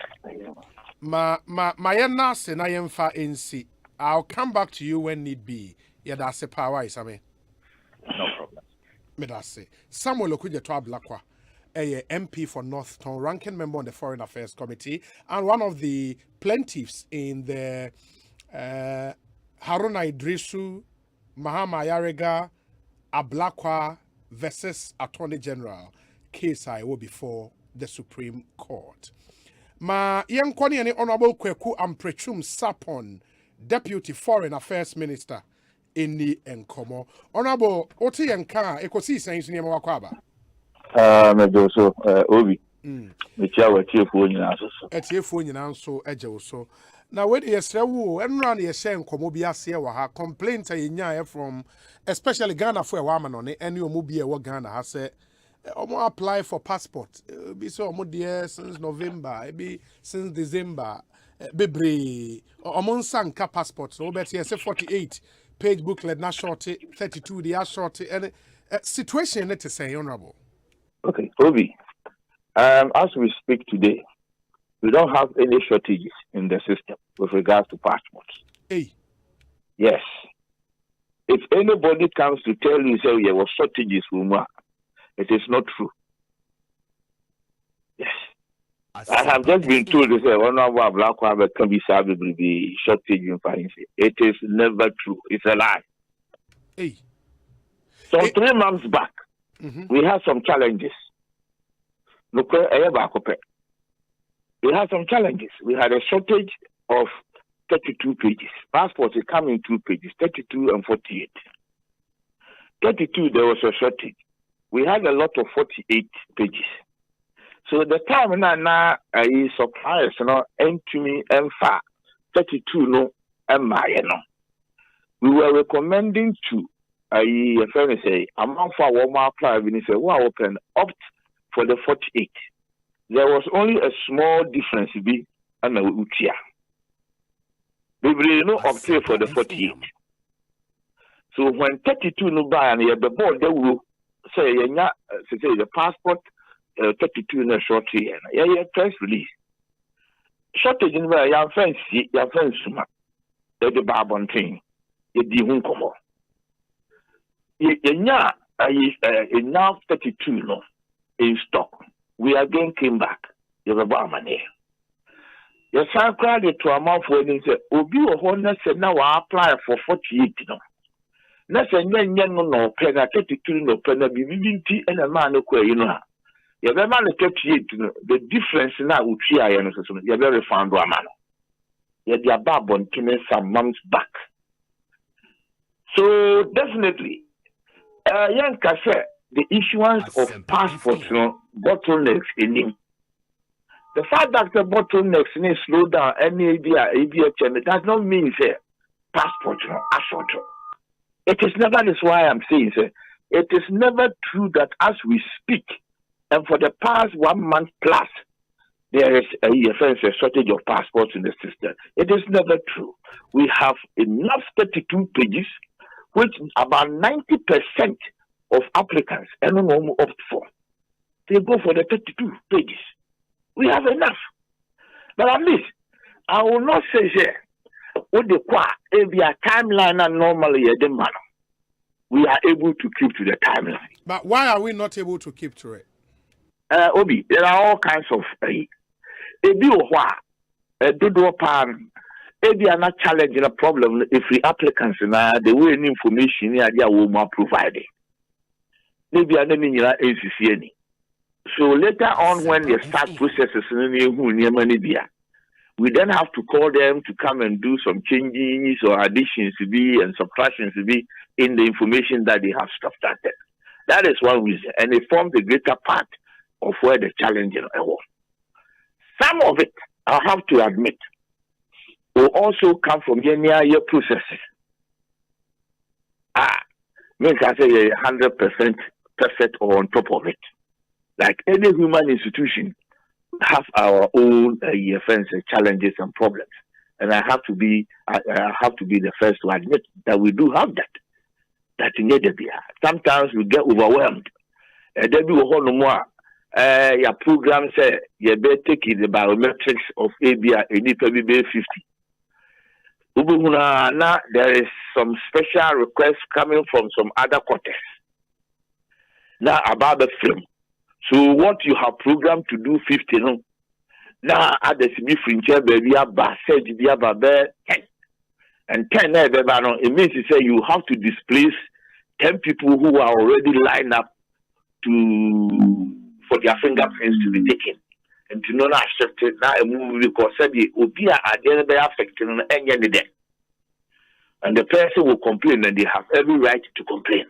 I'll come back to you when need be. Yeah, that's a power, Isame. No problem. Me that's say. Samuel Okuja to Ablakwa, a MP for Northton, ranking member on the Foreign Affairs Committee, and one of the plaintiffs in the Haruna Idrisu, Mahama Yarega, Ablakwa versus Attorney General case I will before the Supreme Court. Ma Yankoni and Honorable Kweku Amprechum Sapon, Deputy Foreign Affairs Minister in the Nkomo. Honorable Oti Yanka, Ekosiisen in Wakwaba. Mejoso, Obi. Michawa Tiefo Ninaso. A Tiefo Ninanso, Ejoso. Now, when you say, and run your shame, Komobia Sewa, complaints from especially Ghana for a woman on it, and you mobile what Ghana has said. Apply for passport. Be so dear since November, be since December. Bebre, Sanka passport. So, bet yes, 48 page booklet, not shorty, 32, they are shorty, and situation, let's say, honorable. Okay, Obi. As we speak today, we don't have any shortages in the system with regards to passports. Hey. Yes. If anybody comes to tell you, say, there were shortages, it is not true. Yes. I have just been told to say, one of our black women can be served with the shortage in finance. It is never true. It's a lie. Hey. So 3 months back, we had some challenges. Look, we had some challenges. We had a shortage of 32 pages. Passports come in 2 pages, 32 and 48. 32, there was a shortage. We had a lot of 48 pages. So the time now I suppliers, and to me, and far 32, no, and my, we were recommending to a friend say, among for one more apply, we say, wow, open, opt for the 48. There was only a small difference, be and a utia. We will not opt for the 48. So when 32 no buy and the board, they will say, the passport 32 in a short year. Yeah, press release. Shortage in where your friends, the Barbon thing, the Hunkomo. Enough 32 no in stock. We again came back. You have a money. Your son cried to a mouth when he said, Obi or Honda said, now I apply for 48. Nothing, no pen, 32 no pen, a BBT and a man, you have a man 38, the difference now, which I am, you're very fond of a man. Yet they are Barbon some months back. So definitely, young Cassette, the issuance of passports, bottlenecks in him. The fact that the bottlenecks need slow down any ABHM, it does not mean say passport no assault. It is never, this why I'm saying say, it is never true that as we speak, and for the past 1 month plus, there is a shortage of passports in the system. It is never true. We have enough 32 pages, which about 90% of applicants opt for. They go for the 32 pages. We have enough. But at least, I will not say here, what the timeline and normally we are able to keep to the timeline. But why are we not able to keep to it? Obi, there are all kinds of maybe are not challenging a problem if the applicants the way information they are provided. Maybe are any. So later on when they start processes we then have to call them to come and do some changes or additions and subtractions in the information that they have started. That is one reason, and it forms a greater part of where the challenge is. Some of it, I have to admit, will also come from year processes. Means I say 100% perfect or on top of it. Like any human institution, have our own challenges and problems, and I have to be the first to admit that we do have that. That sometimes we get overwhelmed. There be no more. Your program say you better take the biometrics of ABI and it will be 50. Now there is some special requests coming from some other quarters. Now about the film. So what you have programmed to do 50 no. Now at the fringe baby about 10. And 10 it means to say you have to displace 10 people who are already lined up for their fingerprints to be taken. And to not accept it now a move because the Obia are then affected any day. And the person will complain and they have every right to complain.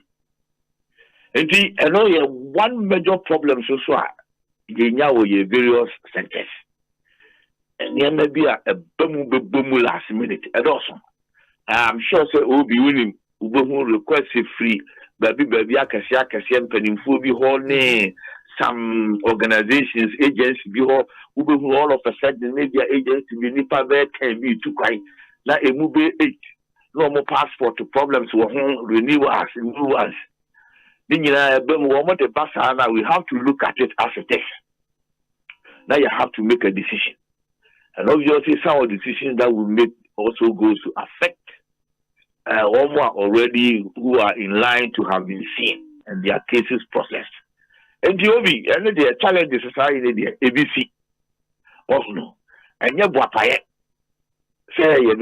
And I know one major problem so far, various centers. And there may be a boom last minute. And also, I'm sure say will be winning request free, baby Akasia penning for be holding some organizations, agents be all of a sudden maybe agents be nipa can be too quiet. Now a movie 8 normal passport to problems will renewals. We have to look at it as it is. Now you have to make a decision. And obviously some of the decisions that we make also goes to affect already who are in line to have been seen and their cases processed. And the challenges society the ABC. Also no. And you say you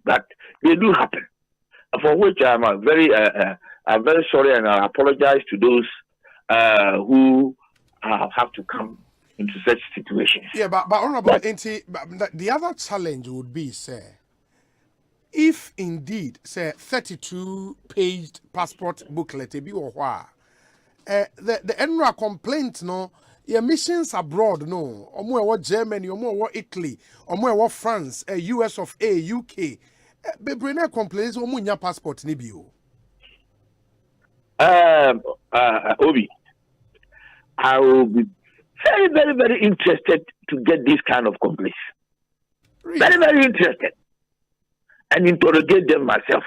but they do happen. For which I'm very sorry and I apologize to those who have to come into such situations. Yeah, but honorable, the other challenge would be, sir, if indeed, say 32-page passport booklet be or the NRA complaint no, your missions abroad no, or more what Germany, or more what Italy, or more what France, US of A, UK, Bebrena complaints or more passport ni bio. Obi, I will be very, very, very interested to get this kind of complaints. Really? Very, very interested. And interrogate them myself.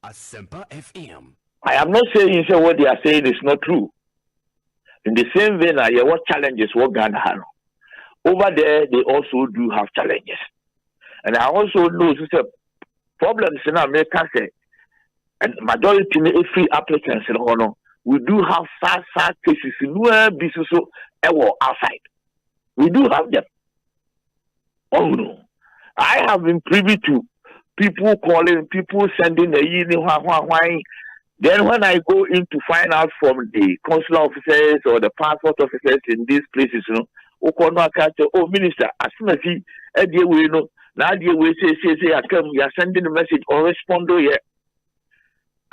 Asempa FM. I am not saying what they are saying is not true. In the same vein, what challenges what Ghana have. Over there, they also do have challenges. And I also know problems in America say, and majority of free applicants in honor, we do have sad cases in where business outside. We do have them. Oh no. I have been privy to people calling, people sending a why. Then when I go in to find out from the consular officers or the passport officers in these places, oh minister, as soon as he now we say I come, you are sending a message or respond to it.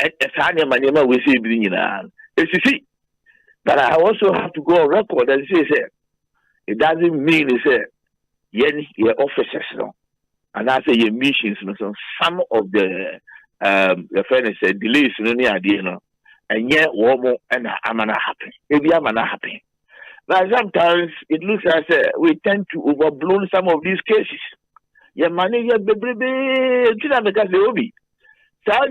We say bringing on. But I also have to go on record and say, it doesn't mean it's your officers, no, and I say your missions, no. So some of the friend said delays, no, idea, no, and yet, warm and I'm not happy. Maybe I'm not happy. But sometimes it looks as we tend to overblow some of these cases. Your money, your baby, because they will be. So I will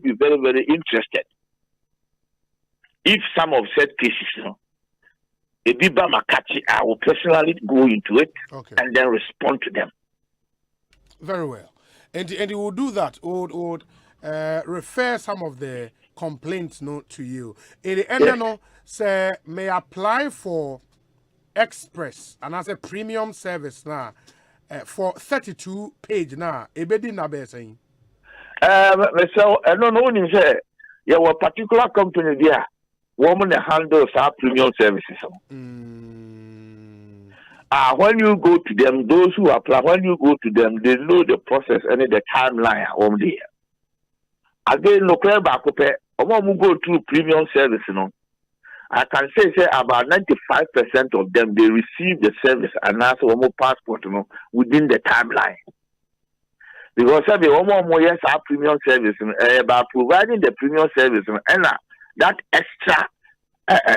be very, very interested if some of said cases, you know, I will personally go into it and then respond to them. Very well. And you will do that, would refer some of the complaints to you. In the end, no, say, may apply for express and as a premium service now for 32 page now. Ebedi na be saying. So I don't know say you have a particular company there. Woman handles our premium services. When you go to them, those who apply, when you go to them, they know the process and the timeline on there. Again, no care back up. When go through premium service, you know, I can say about 95% of them they receive the service and also one more passport, you know, within the timeline. Because every one more yes, our premium service, by providing the premium service, and that extra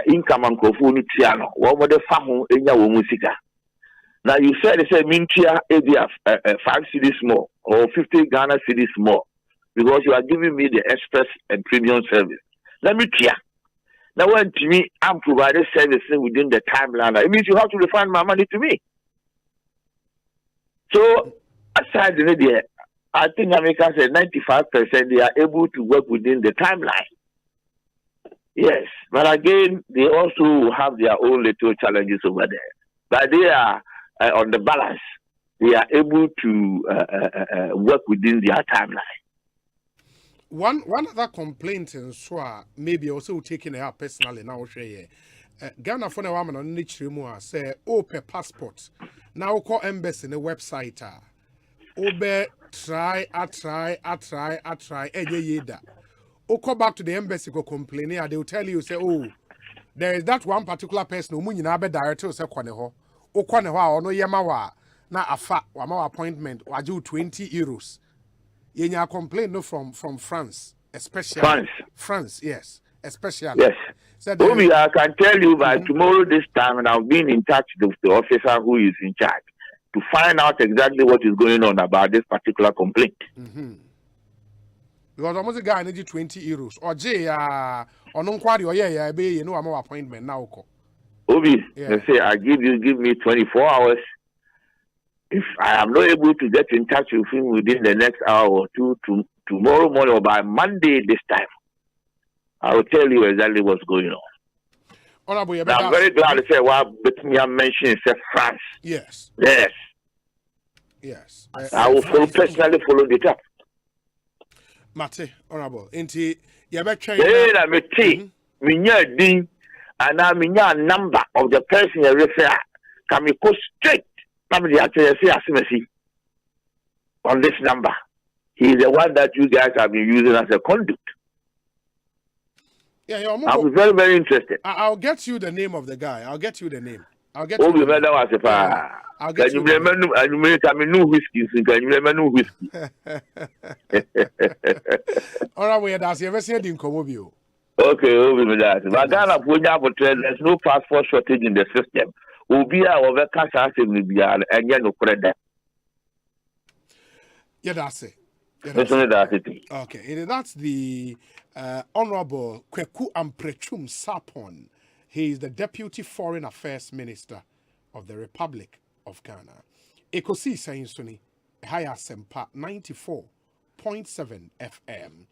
income and kofunitiano, one more the famu in your musica. Now you said it's a mintia area 5 cities more or 50 Ghana cities more because you are giving me the express and premium service. Let me clear. Now when to me I'm providing services within the timeline, it means you have to refund my money to me. So aside the idea, I think America said 95% they are able to work within the timeline. Yes, but again, they also have their own little challenges over there. But they are on the balance. They are able to work within their timeline. One other complaint in Swa, maybe also taking it up personally now. Ghana for the woman on nature more say open passport. Now call embassy in the website. Obe try. Yeda. Go back to the embassy go complain. They will tell you say, oh, there is that one particular person who you be director say kwaneho. O kwaneho no yemawa na afa wama appointment waju €20. Yenya complain no from France, especially France, yes, especially. Yes. So Obi, I can tell you by tomorrow this time, and I've been in touch with the officer who is in charge to find out exactly what is going on about this particular complaint. Because almost a guy needs €20. Or J, or no quality, or yeah, you know, I'm more appointment now. Obi, they say I give me 24 hours. If I am not able to get in touch with him within the next hour or two, tomorrow morning or by Monday this time, I will tell you exactly what's going on. I'm very glad to say but me mentioned France. Yes. I will personally follow it up. Mate, honorable. Inti, you better and I mean number of the person you refer can we go straight on this number. He is the one that you guys have been using as a conduit. Yeah, I'll be very, very interested. I'll get you the name of the guy. I'll get you the name. Can you remember whiskey? Can you remember whiskey? All right, that's ever said in Comobio. Okay, there's no passport shortage in the system. Over cash and no credit. Yeah, that's it. Okay, that's the Honorable Kweku Amprechum Sapon. He is the Deputy Foreign Affairs Minister of the Republic of Ghana. Ekosiisen Suni, Asempa 94.7 FM.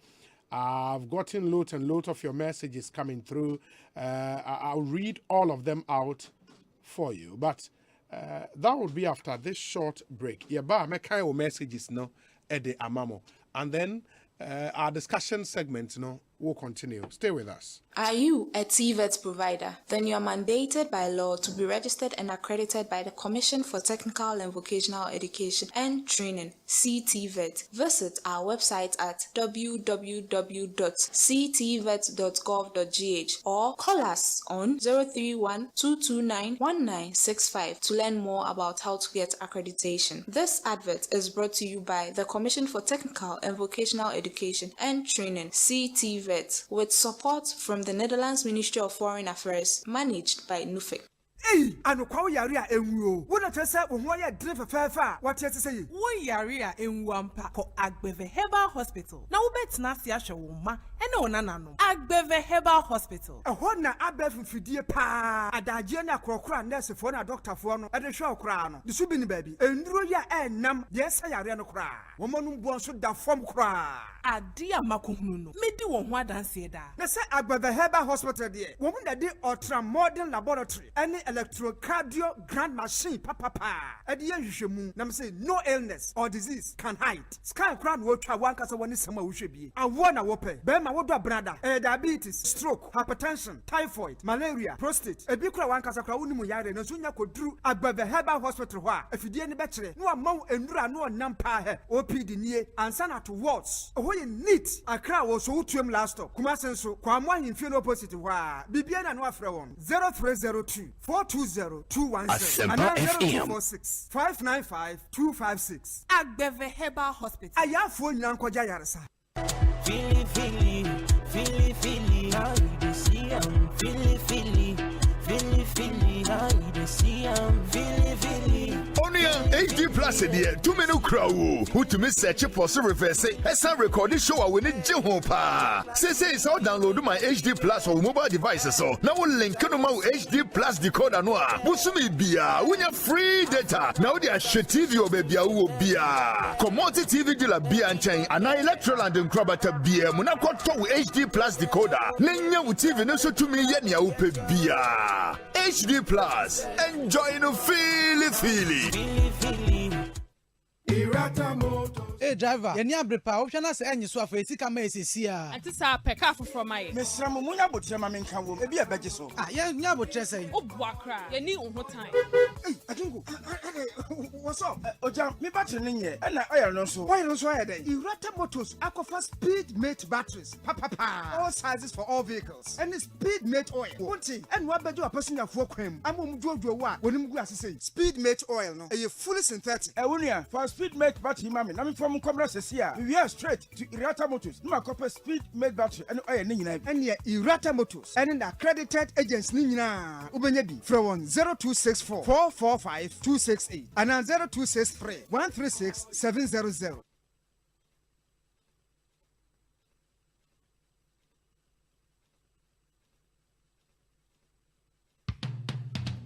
I've gotten loads and loads of your messages coming through. I'll read all of them out for you, but that will be after this short break. Yaba, make kind of messages no at the amamo, and then our discussion segment we'll continue. Stay with us. Are you a TVET provider? Then you are mandated by law to be registered and accredited by the Commission for Technical and Vocational Education and Training, CTVET. Visit our website at www.ctvet.gov.gh or call us on 031-229-1965 to learn more about how to get accreditation. This advert is brought to you by the Commission for Technical and Vocational Education and Training, CTVET, with support from the Netherlands Ministry of Foreign Affairs, managed by NUFIC. Hey, anu kwa yaria enwo. Wona tese wo ho ya drive fefa. What you say? Wo yaria enwo ampa ko Agbeve Herbal Hospital. Na wo betina se ahwe wo ma ene onana no. Agbeve Herbal Hospital. Ho na Agbeve fidie pa. Adaje na krokra nurse fo na doctor fo no. E de hwe okra no. De so bi ni baby. Enduro ya enam de esa yaria no kra. Wo manu bo so da fom kra. Ade amakohunu no. Medi wo ho adanse da. Na se Agbeve Herbal Hospital de. Wo mu na de ultra modern laboratory. Any electrocardiogram machine papa ediye hwehwemu na me say no illness or disease can hide scan crown wo twa wan kasa woni sama wo hwebie awo na wo pe be ma wo do brada diabetes, stroke, hypertension, typhoid, malaria, prostate ebi kura wan kasa kura woni mu yare na so nya koduru Agbeve Herbal Hospital ho a afidie ne be kire no amaw endura no nam pa he OPD nie ansa na to wards ho ye neat akra wo so wutuem last stop kuma senso kwa mo ahemfie no opposite ho a bibia na no afre won 0302 420-217 and 0246 595-256. Agbeve Herbal Hospital. Ayafo nyankwaja yaresa. Fili, how you dey see am? Fili, how you dey see am? Fili. HD Plus here, 2 minute crowd. Who to miss search for so reverse. Esa recording show we need Jehopa. Say it's all download my HD Plus on mobile devices. So now we'll link no more HD Plus decoder no. Busumi bia, we have free data. Now they are shit TV or baby bia. Commodity TV de la bia and chain and Electroland and Crabata bia. Muna to HD Plus decoder. Nenya with TV no so 2 million ya upe bia. HD Plus. Enjoy no feely. Hey driver, you need break pa. Option na say enyi so afa esi kama esisi a. Ati sa peka foforo mai. Mesra mo munya botre ma menka wo. Ebi e beje so. Ah, ye nya botre say. Obuakra. Ye ni unho time. Hey, Adingo. What's up? Oja, me battery ni nye. E na oil no so. Why no so aye dey? Irata Motors Aquafa Speed Mate batteries. Pa. All sizes for all vehicles. And Speed Mate oil. Wonti, and wa bejo apassenger fo kwam. Amom jojo wa. Wonim gu asese. Speed Mate oil no. E fully synthetic. E wonia, for Speed Mate battery mami. Na me from Cobra Sesia. We are straight to Irata Motors. No copper Speed Mate battery and oil ni nyina. And ye Irata Motors. And accredited agents ni nyina. Ubenye bi. From 0264 445 268 and 0263 136 700.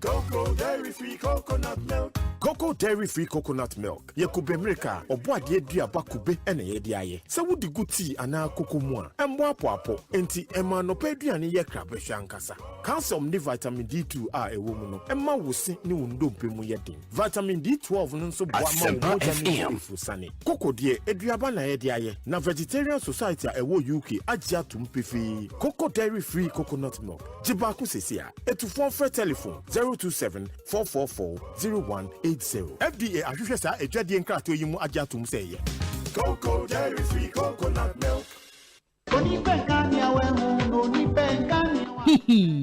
Cocoa Dairy Free Coconut Milk. Cocoa Dairy Free Coconut Milk. Ye kube mreka obo ade aduaba kube ene ye de aye. Se wudi guti ana koko mu a embo apo enti ema no pa aduane ye krabe hwankasa. Calcium ni vitamin D2 a ewo mu no emma wose ni wondompe mu ye din. Vitamin D12 no nso bo ama wo jani ifusane. Koko de aduaba na ye de aye. Na Vegetarian Society a ewo UK agya tumpefi. Cocoa Dairy Free Coconut Milk. Jiba ku sesia. Etufon for telephone 027-444-0180. FDA ahwehwe sa edwade nkrato yi mu agya tum sɛ ye. Cocoa Dairy Free Coconut Milk.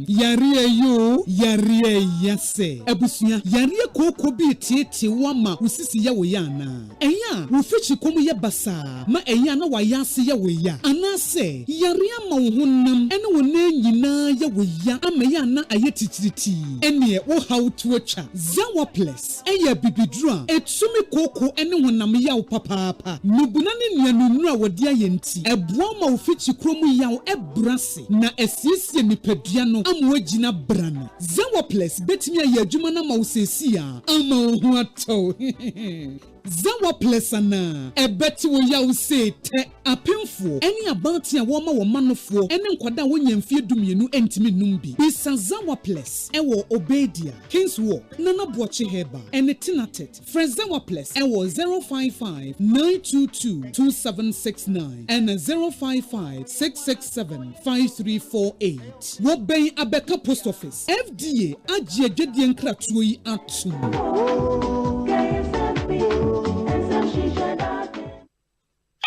Yarie yo, yarie yase. Ebusuya, yarie koko bi tieti wama usisi ya weyana. Eya, ufichi komu ye basa, ma eya na wayasi ya weya. Anase, yarie ma uhunam, ene wone nyina ya weya, ama ya na ayetitiriti. Enye wo how to cha. Zawa plus, eya bibidra, etsumi koko ene wonam ya upapapa. Nubunani nyanunua wadia yenti. Ebuwa ma ufichi kromu ya ebrase, na esiesie nipeduano amwejina brana. Zawa plus betimi ya adwuma na ma usesi a ama ho ato. Zawa Plesana, a betty will yaw say te a pinfo, any about your woman or manofo, and then quada when you fear duminu entimi numbi. Bisa Zawa Ples, Ewo Obedia, King's Walk, Nana Boche Heba, and a tinatet. Zawa Ples, Ewo 055 922 2769 and 055 667 5348. What bay Abeka Post Office, FDA, Ajia Jedian Kratui Atu.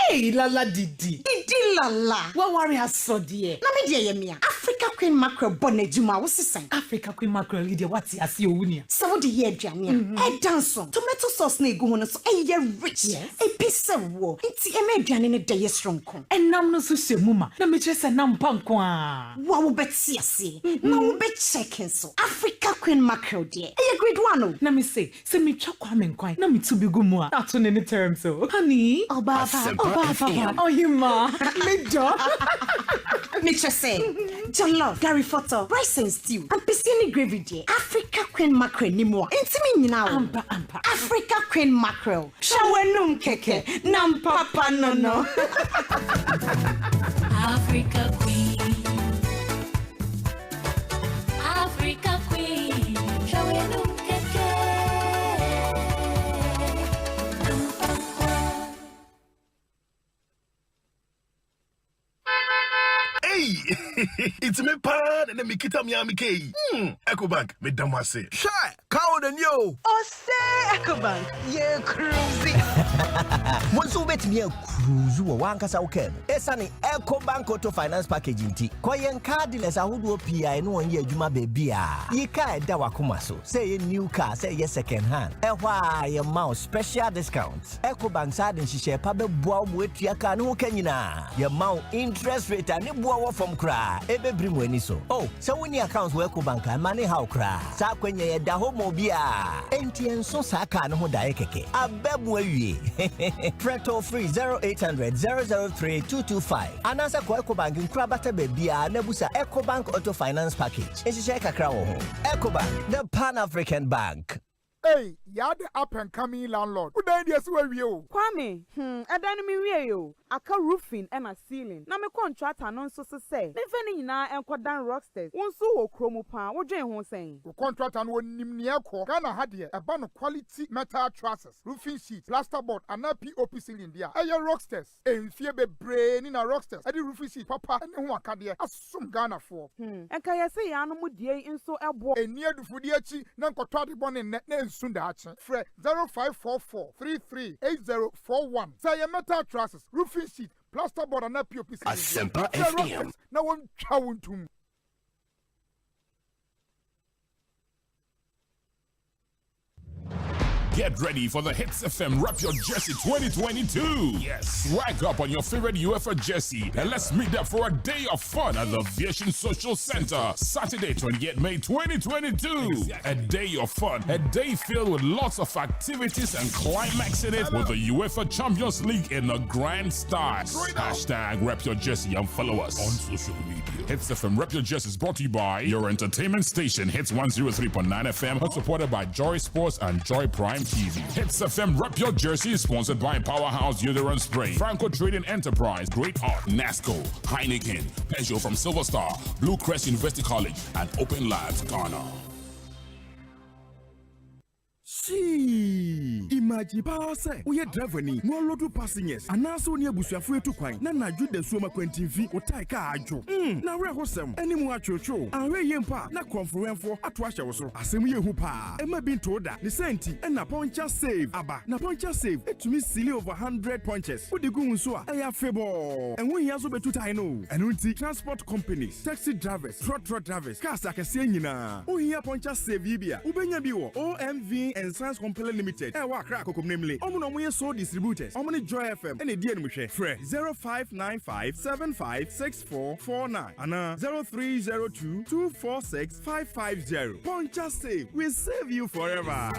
Hey, Lala Didi. Didi Lala. What worry has so dear? Na me dear yemia. Africa Queen Mackerel bonnet juma was sign. Africa Queen Mackerel leader what's ya see unia. So the year jamia. A dance tomato sauce ne go on so a rich. Yes. A piece of war. It's a median in a day strong con. And nam no so muma. Na me just a nam pankwa. Wow bet see. No bet checking so. Africa Queen Mackerel dear. A grade one. Na me say me chakwa men kwai. Na me to be good more. Not on any terms so. Honey. Oh baba. Oh, you ma. Me dog. Nature say, Jollof, Gary Photo, rice and stew, and piscine gravy day. Africa Queen Mackerel ni more. Intimi now. Ampa. Africa Queen Mackerel. Shawenum keke. Nam papa no. Africa Queen. Africa Queen. Shawenum keke. It's me pan and me kita mi amike. Ecobank me damase. Shy, cow the new. Osei Ecobank, ye cruising. Monsu bet me cruise one kasa uken. Esani Ecobank auto finance package inti. Koyen cardless ahudu PI no one ye juma bebia. Ye ka da wakuma so. Say new car, say ye second hand. Ehwa ye mouse special discounts. Ecobank side and shishe pabe bua mwetia ka no kenyina. Ye mount interest rate and bua from cry. Ebe bring weni so. Oh, so when your accounts work bank and money how cry. Sa kwenye ye da homo bia. NTN so sa ka no ho da ekeke. Abebwe wie. Preto free 0800 003 225. Anasa kwa Ecobank nkra bata bebia nebusa Ecobank auto finance package. Eshishe kakra wo ho. Ecobank, the Pan-African Bank. Hey, you're the up and coming landlord. Who died yesterday with you? Kwame, I done me with you. I can roofing and a ceiling. Now me contract and on so say. Me feni na and kwa dan rocksters. One so chromo pan. What Jane won saying? We contract and one nimnia ko. Ghana had here a ban of quality metal trusses, roofing sheets, plasterboard, and a POP ceiling there. Aye rocksters. En fear be brain in a rocksters. Adi roofing sheet papa and one can there. Asum Ghana for. And can you say I no mu die in so elbow? And near the foodiachi nan ko twadi bon in net Sunda Fre 0544 338041. Say a metal trusses, roofing sheet, plasterboard, and a POP. Asempa FM. Now one chowing to Get ready for the Hits FM Wrap Your Jersey 2022. Yes, swag up on your favorite UEFA jersey and let's meet up for a day of fun at the Aviation Social Center. Saturday, 28 May 2022. Exactly. A day of fun, a day filled with lots of activities and climaxing it with the UEFA Champions League in a grand style. Hashtag Wrap Your Jersey and follow us on social media. Hits FM Wrap Your Jersey is brought to you by your entertainment station Hits 103.9 FM and supported by Joy Sports and Joy Prime TV. Hits FM Rep Your Jersey is sponsored by Powerhouse Uterine Spray, Franco Trading Enterprise, Great Art, NASCO, Heineken, Peugeot from Silver Star, Blue Crest University College, and Open Labs Ghana. See, imagine say we are driving no load of passengers and now so near Bushafre to Quine. Nana Jude the Soma Quentin fee or Taika Ajo. Now we're awesome. Any more cho and we yempa na conference for at wash also. Assembly Hoopa. Emma been told that the senti and na poncha save. Abba, na poncha save. It to me silly over 100 punches. What the goon so I have fable. And we also be to know. And we transport companies, taxi drivers, truck drivers, cars like a senior. Oh, here poncha save Ibia. Ubenya biwo. OMV and Science Company Limited. What crack namely. Omono so distributors. Omni Joy FM. And a dear Mushe. Fre 0595 756449. Anna 0302 246 550. Poncha save. We save you forever.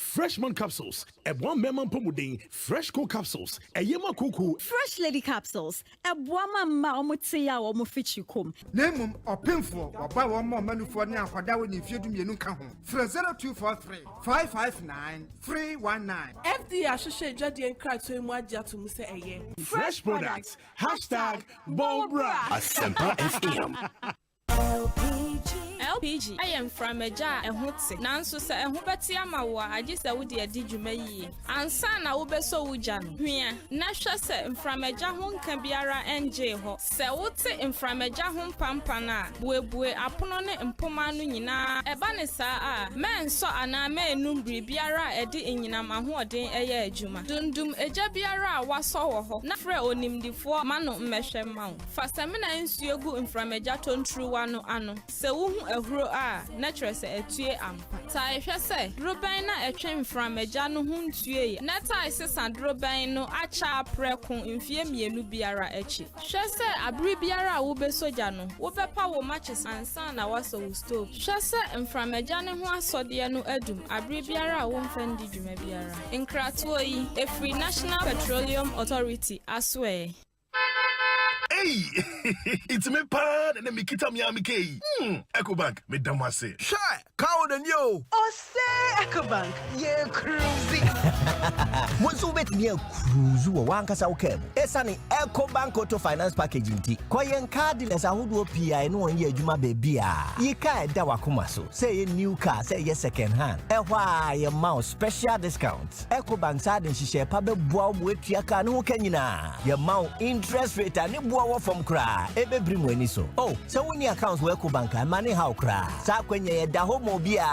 Freshman capsules. One memon pomudin. Fresh co capsules. Yema kuku. Fresh lady capsules. Wama ma omutia wa omufichikum. Name or pinful or buy one more menu for now for that when you do me no come. 0243 559 319. FD Ashoshe Jadi and Cry to Mwaja to Muse Eye. Fresh products. Hashtag Bobra. Asempa FM. LPG. I am from a jar and hotse. Nanso se ehubeti amawa agisa wudi edi dwuma yi. Ansa na wo beso wuja no. Hwea na hwe se mframeja ho nka biara enje ho. Se wote mframeja ho pampa na buebue apono ne mpoma no nyina eba ne saa a menso ana me enumbre biara edi enyina mahoden eye adwuma. Dundum eja biara a waso wo ho. Na frɛ onimdifo mano mmehwe mawo. Fasamina nsuo gu mframeja tontru wano ano. Se wo ehuro a natural se etue ampa ta ehwe se droban na etwe mframeja no hu ntue na ta sesa droban no acha preko mfie mienu biara echi hwe se abri biara wo be soja no wo be pa wo matches ansa na waso wo stove hwe se mframeja ne ho asode no adum abri biara wo mfandi dwuma biara nkratoyi efri National Petroleum Authority aswe. Hey, it's me pan and me kita mi amike. Ecobank, me damase. Shy, cow than you. Osei Ecobank, yeah, cruising. Monsu bet me cruise wo wankasa ukebo. Esani Ecobank Auto Finance Package nti. Kwa yen cardless ahudu PI no onye adwuma bebia. Yika eda wakoma so. Say ye new car, say ye second hand. Ehwa ye mouse special discounts. Ecobank sa den hihye pa beboa wo etua ka no kanyina. Ye mouse interest rate ani boa from cry. Ebe brim weni so. Oh, so when your accounts work Bank and money how cry. Sa kwenye ye da homo bia.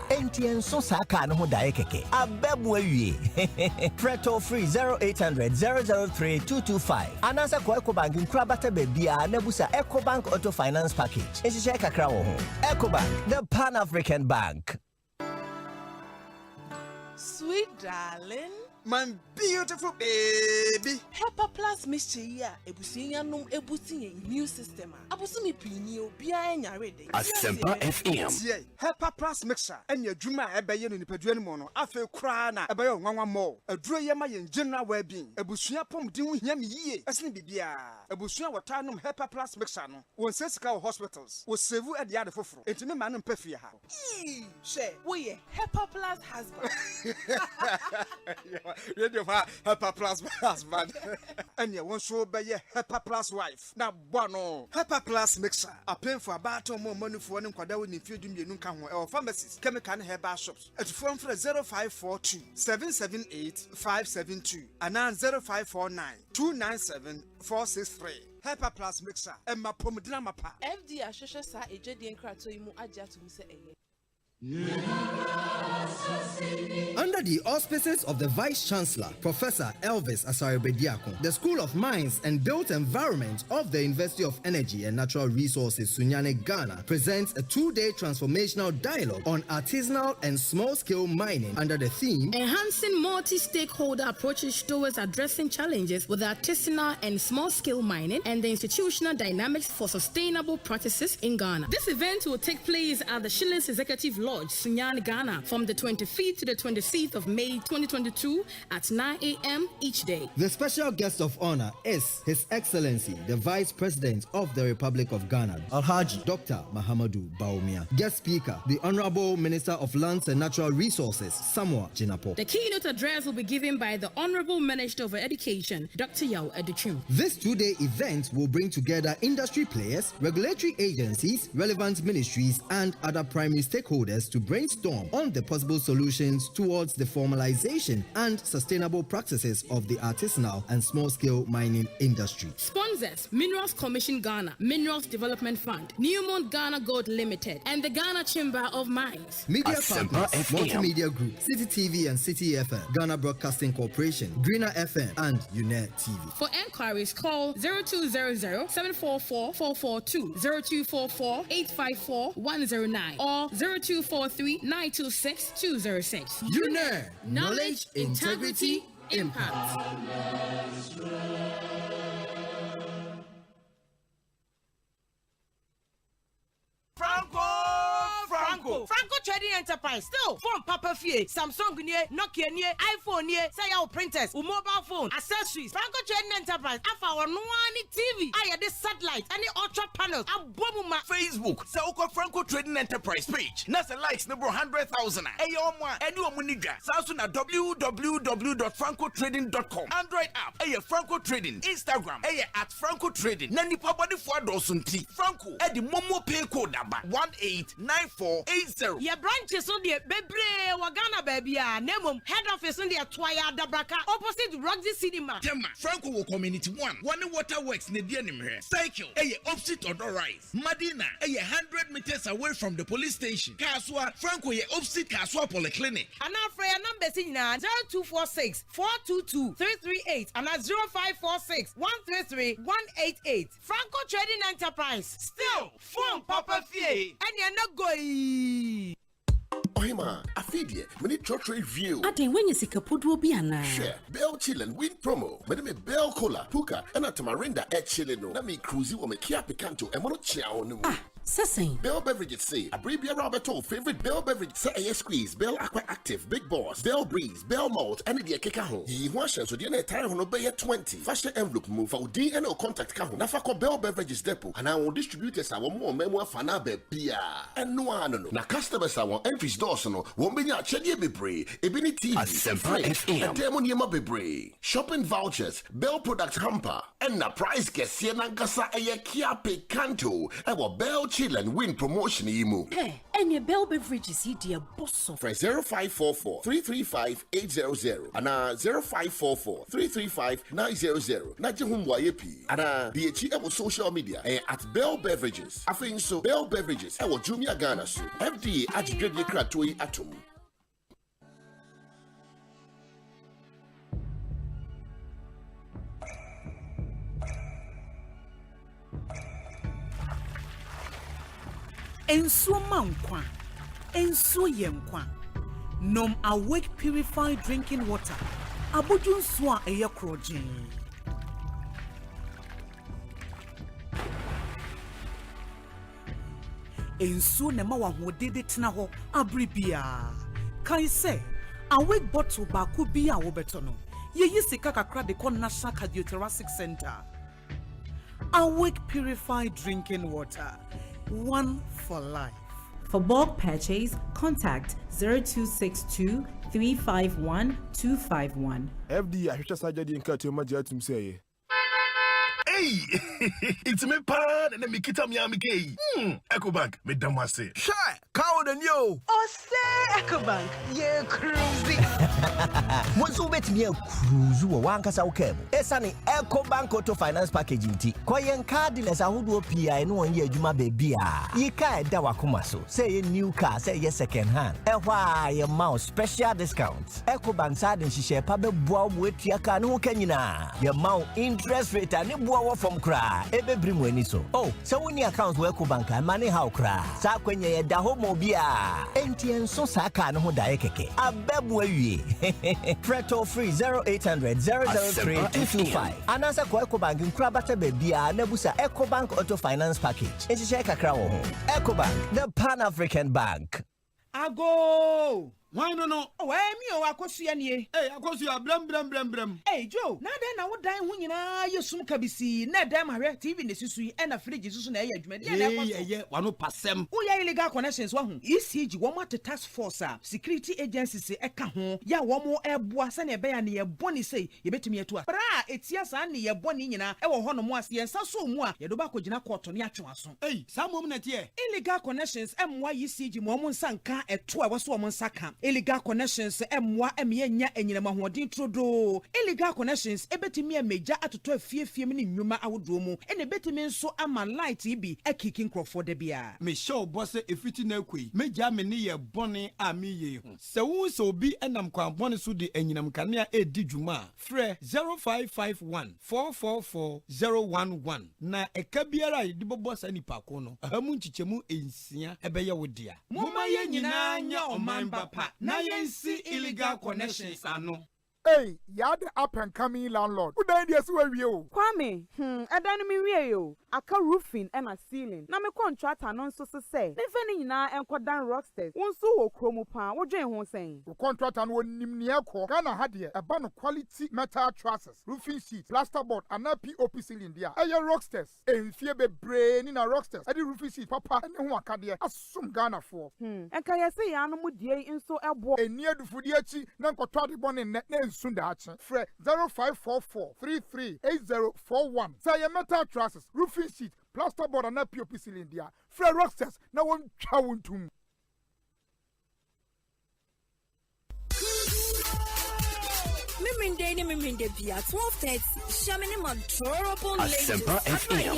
Enti enso sa ka no ho da ekeke. Abebu awie. Preto free 0800 003 225. Anasa kwa Ecobank nkrabata bebia nebusa Ecobank Auto Finance Package. Esi kakra wo ho. Ecobank, the Pan-African Bank. Sweet darling, my beautiful baby. Pepper Plus mixture ya ebusinya num ebusinye new system. Abusumi pini obia enya ready. Asempa FM. Yeah, Pepper Plus mixture enya dwuma ebeye no nipadua no no afa kura na ebeye nwanwa mo. Aduro ye ma ye general well-being. Ebusua pomden ho hia me yie. Asene bibia. Ebusua wota num Pepper Plus mixture no. Won sesika hospitals. Wo save e de ade foforo. Entime ma no mpafie ha. She, we ye Pepper Plus husband. Radio Pepper Plus husband. And you want to be a Pepper Plus wife. Now, bono. Pepper Plus mixer. A pen for about more money for one quadra when you feed you no come or pharmacies, chemical herbal shops. At phone for 0542 778 572 and 0549 297 463. Pepper Plus mixer. And my pomodina mapa. FD Ashosha sa ejedi enkrato imu aja to Muse Eye. Under the auspices of the Vice-Chancellor, Professor Elvis Asare-Bediako, the School of Mines and Built Environment of the University of Energy and Natural Resources, Sunyane, Ghana, presents a 2-day transformational dialogue on artisanal and small-scale mining under the theme Enhancing Multi-Stakeholder Approaches Towards Addressing Challenges with Artisanal and Small-Scale Mining and the Institutional Dynamics for Sustainable Practices in Ghana. This event will take place at the Shillings Executive Lodge, Sunyane, Ghana, from the 25th to the 26th of May 2022 at 9 a.m. each day. The special guest of honor is His Excellency, the Vice President of the Republic of Ghana, Alhaji Dr. Mahamadou Bawumia. Guest speaker, the Honorable Minister of Lands and Natural Resources, Samuel Jinapo. The keynote address will be given by the Honorable Minister of Education, Dr. Yao Educhim. This 2-day event will bring together industry players, regulatory agencies, relevant ministries, and other primary stakeholders to brainstorm on the possible solutions towards the formalization and sustainable practices of the artisanal and small-scale mining industry. Sponsors: Minerals Commission Ghana, Minerals Development Fund, Newmont Ghana Gold Limited, and the Ghana Chamber of Mines. Media partners: Multimedia Group, City TV and City FM, Ghana Broadcasting Corporation, Greener FM, and UNET TV. For enquiries, call 0200-744-442, 0244-854-109, or 0243-926-206. UNET, knowledge, integrity, impact. Franco Trading Enterprise. Still, phone Papa Fie, Samsung near, Nokia near, iPhone near, say our printers, mobile phone, accessories. Franco Trading Enterprise. Afa our no TV. I had this satellite, any ultra panels. Abomuma Facebook. Sauko Franco Trading Enterprise page. Nasa likes number 100,000. Ayoma, anyone muniga. Samsung at www.francotrading.com. Android app. Aye Franco Trading. Instagram. Aye at Franco Trading. Nani pabadi for dosunti. Franco. Edi Momo pay code number 189480. Your branches on the Bebre Wagana baby. Name head office on the Twaya Dabraka opposite Roxy Cinema. Tema Franco will community one water works ne denim here. Cycle. Aye opposite Odor Rise. Madina. Aye 100 meters away from the police station. Kaswa Franco ye opposite Kaswa Polyclinic. And now for your number 0246 422 338 and 0546 133 188. Franco Trading Enterprise. Still, phone Papa Fie. And you're not going. Ohima, Afidie, many trade view. I think when you see Kapudu Biana. Share, Bell Chillin, win promo. Madame Bell Cola, Puka, and a Tamarinda at Chillino. Let me cruise you on a Kia Picanto and Monochao. Ah, Sessing. Bell Beverages say, Abribia Roberto, favorite Bell Beverage, say a squeeze, Bell Aqua Active, Big Boss, Bell Breeze, Bell Malt, and the Kekaho. He washes with the entire Honobay 20. Fashion envelope move for DNO contact Kaho. Nafako Bell Beverages Depot, and I will distribute us our more memoir Fanabe Pia. And no, na customers I want entries Dawson, won't be at Chedi Bebre, Ebony TV, Asempa FM, and Demoniema Bebre, shopping vouchers, Bell Products Hamper, and the price get Siena Gasa a Kia Picanto, our Bell Chill and Win promotion emu. Hey, and your Bell Beverages here, dear boss. For 0544 335 800 and 0544 335 900. Najihum YP and DH our social media at Bell Beverages. I think so. Bell Beverages. Our Jumia Ghana so FDA at Great Kratoi Atom. Ensuo mankwa, ensuo yenkwa. Nom Awake purified drinking water. Abodu nsuo a eye kroje. Ensuo na ma wa hodede tena ho abribia. Kai say Awake bottle ba ku bi a wo beto no. Ye sika kakra de kon National Cardiothoracic Center. Awake purified drinking water. One for life. For bulk purchase, contact 0262 351 251. FD, I just started in Katima Jatum say. Hey, it's me pan and me kita mi amike. Ecobank, me damase. Shy, cow than you. Osei Ecobank, yeah, cruising. Monsu bet me a cruise wankasa ukemu. Esani Ecobank Auto Finance Package nti. Kwa yen car dealers ahudu PI no one ye adwuma baby a. Yika eda wakoma so. Say ye new car, say ye second hand. Ehwa ye mouse special discounts. Ecobank side nhihye pa be boa mo etua car no kanyina. Ye mount interest rate ani boa from cry. Ebe brim weni so. Oh, so when your accounts work bank money how cry. Sa kwenye ye da homo bia. Entien so sa ka no ho da keke. Abebu awie. Preto free 0800 003 225. Anasa kwa Ecobank nkura bata bebia na busa Ecobank Auto Finance Package. Enhihye kakra wo ho. Ecobank, the Pan-African Bank. Ago! Why no? Oh, me o akosu nie. Hey, akosu ya blem. Hey, Joe, na den na wo dan ho nyina yesum kabisi. Na den ma hwe TV ne susu yi na fridge susu na eya adwuma. Yeah, wano pasem. Wo ya illegal connections wa ho. ECG wo ma task force a security agencies eka ho. Ya wo mo eboa se na ebe ya ne ye boni sei ye betumi etu a. Bra etia sa ne ye boni nyina e wo ho no mo ase ye nsa so mu a ye do ba kogina court ne atwe aso. Hey, sa mom na tie. Illegal connections emwa ECG mo mo nsa nka eto a wo so mo nsa ka. Illegal connections emwa enya enyinama hoodin trodo. Illegal connections ebetimi emeja atoto afie me ne nnwuma awodo mu ene betimi nso ama light bi ekikin crofo de bia. Me show boss efiti na akui meja me ne ye bone a me ye ho. Se wo so bi enam kwan bone so de enyinam kanea edi dwuma frɛ 0551 444 011 na eka biara de bobo sa nipa ko no ahamu nchichemu ensia ebeye wo dia. Moma ye nyina nya oman bapa na yensi illegal connections ano. Hey, you're the up and coming landlord. Who then yes we you? Kwame, edan mi wie yo. Aka roofing and a ceiling. Na me contractor non so say. Ne fani nyina enkodan rocksters. Wonso wo kromo pa, wo dwen ho sen. The contractor no nimne ko. Ghana had here a ban of quality metal trusses, roofing sheet, plasterboard, and a POP ceiling there. Aye rocksters. Enfie be brain in a rocksters. Adi roofing sheet papa and who akade asum Ghana for. Enka yesi ya no mu die nso ebo. Enia du fudi achi na nkotwa de bone ne nsunda achi. Fre 0544 338041. Say metal trusses, roofing sheet, plasterboard and a POP ceiling there. Fre rocksters na won twa wontum. Miminde bia 12:30 Shamini Montrorable ladies Asempa FM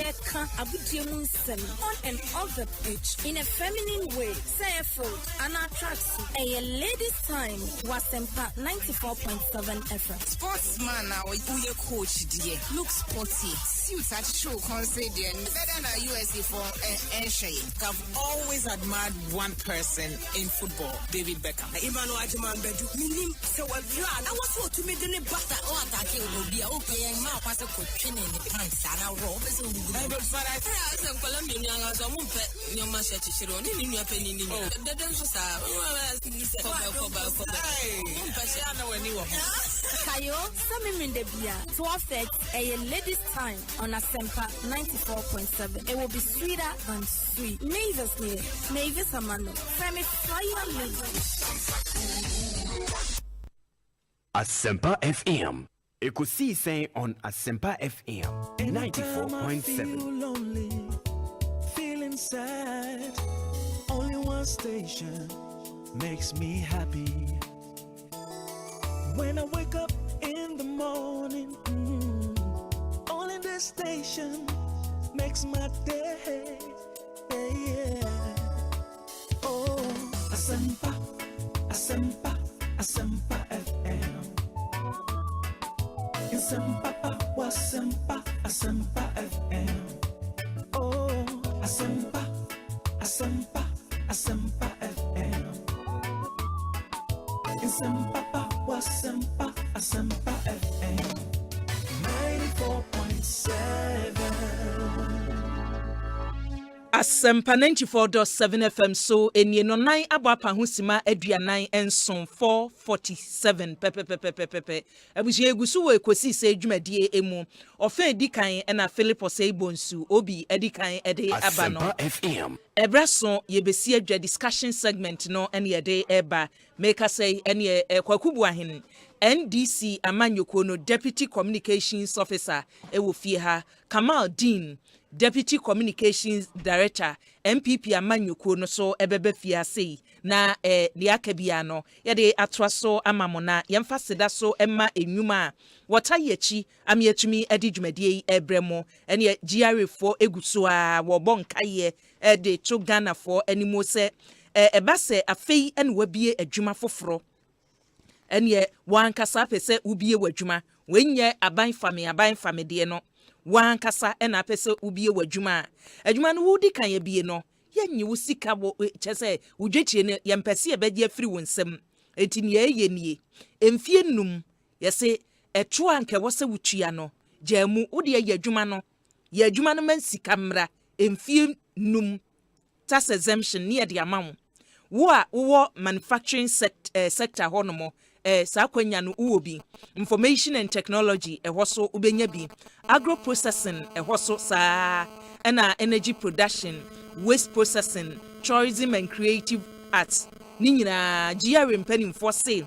on and off the pitch in a feminine way. Say fruit and attracts a ladies time was Asempa 94.7 FM. Sportsman now we coach dear. Look sporty. Suits at show consider better than USA for I've always admired one person in football, David Beckham. I was so to me the butter or attack you will be okay and now pass a cushion in the pants and a robe is a Colombian as a mumpet, your master Chiron in your penny. The dancers are Kayo, some in the beer, 12:30 a ladies' time on Asempa 94.7. It will be sweeter than sweet. Mavis Amano, Femi Fire Lady. Asempa FM. Ekosiisen On Asempa FM 94.7. Lonely, feeling sad. Only one station makes me happy. When I wake up in the morning, only this station makes my day. Yeah. Oh, Asempa, Asempa, Asempa FM. Asempa, Wasempa, Asempa FM. Oh, Asempa, Asempa, Asempa FM. Asempa, Wasempa, Asempa FM. 94.7. Asempa 94.7 FM so enye no nan abapa hosima aduanan enson 447 pepepepepepe abusie egusu we Ekosiisen adwumadie emu ofa edikan na Philip Osei Bonsu obi edikan ede aba no FM ebraso yebesi adwa discussion segment no ene yede eba make say ene kwakubu ahen NDC Amanyoko no Deputy Communications Officer ewo fie ha Kamal Dean Deputy Communications Director MPP Amanyoko no so ebebe fie sei na liaka bia no yede atraso amamona yemfa seda so emma enwuma wota yechi amietumi adidwumadie ebremo ene GRFO eguso a wo bonkaye de to Ghana for animo se ebase afei ene wabie adwuma foforo ene wankasa pese ubie wadwuma wenye aban fame de no wankasa ena pese ubie wadwuma adwuma no wudi kan ye bie no yenyi wo sika wo chese wudwetire ne yempese ebeje afiri wonsem etini ye nie emfie num yese eto anke wose wutua no jamu wudi ye adwuma no man sika mra emfie num tax exemption near the amount wo manufacturing sector honomo sa kwanya no uobi information and technology ehoso ubenya bi agro processing ehoso sa na energy production waste processing tourism and creative arts ni nyina GR mpanimfo se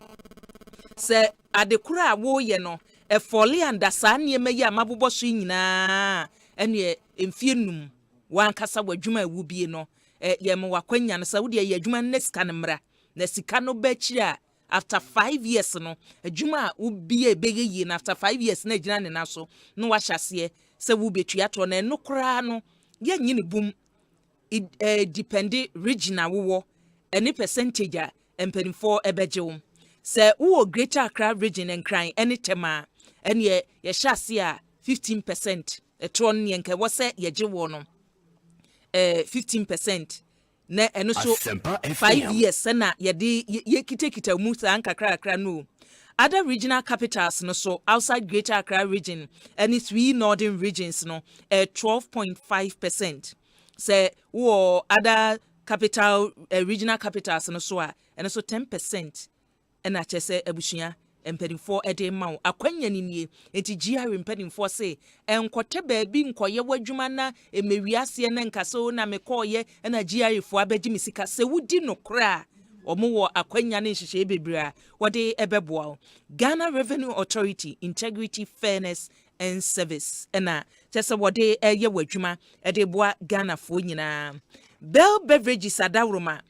adekura wo ye no efole anda sa niema yi amabobo so nyina ene emfienum wankasa wadwuma ewubie no yem wakwanya no sa wode ye adwuma next kan mra na sika no bachira after 5 years no adwuma ubie begeyi na after 5 years na gina ne naso no wahase se wo betua to na no kra no ye nyine bum depend regional wo any percentage a empanifo ebejewo se wo Greater Accra region enkran any tema ene ye hyase a 15% etron ne nke wo se ye jewo no 15% na eno so 5 years na ye de ye kitekita mu sa nkakra no other regional capitals no so outside Greater Accra region and 3 northern regions no 12.5%. Say other capital regional capitals no so and so 10%. And I say ebushia empenimfo ede mawo akwanya ninie enti GR empenimfo say enkote baabi nkoye wadwuma na emewiase na nkaso na mekoye na GR fo abegi misika se wudi no kra omo akwanya ne hihye bebra wode ebeboa Ghana Revenue Authority Integrity Fairness and Service na tese wode eye wadwuma ede boa Ghana fo nyina Bell Beverages adawroma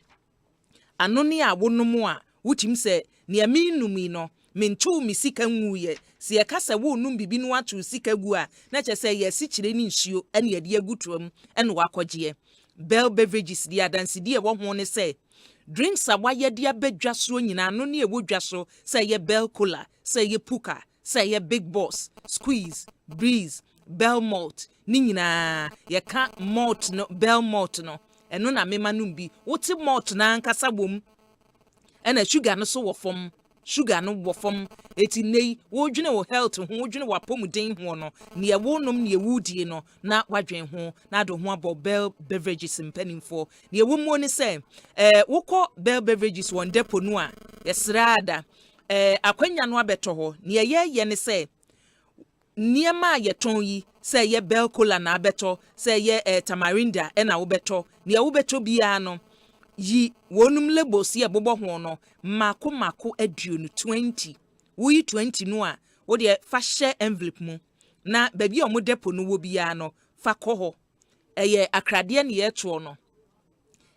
anoni a wonomu a wutim se ne minumi no mentu misika nwuye se yakasa wo num bibi no atu sika gu a na chese ye si kire ni nsuo ene ye de agutuam ene wakogye Bell Beverages di adanse di e wo ho ne se drinks a waye de abadwaso nyina no ne e wodwaso se ye Bell Cola se ye Puka se ye Big Boss Squeeze Breeze Bell Malt ni nyina ye ka malt no Bell Malt no eno na mema num bi wote malt na nkasa bom ena sugar no so wo fom sugar no wo fom eti nei wo dwene wo health ho wo dwene wo apomuden ho no ne ye wo nom ne ye wudie no na wadwen ho na do ho abo Bell Beverages mpanimfo ne ye wo mu ne se wokọ Bell Beverages won depo no a yesrada akwanya no abeto ho ne ye ne se niema ye ton yi se ye Bell Cola na abeto se ye Tamarinda na wo beto ne wo beto bia no yi wonum labels ye bobo ho no mako aduonu 20 wo 20 no a wo de fa share envelope mu na baby o mo depo no wo bia no fa kɔ ho eye akrade ne ye to no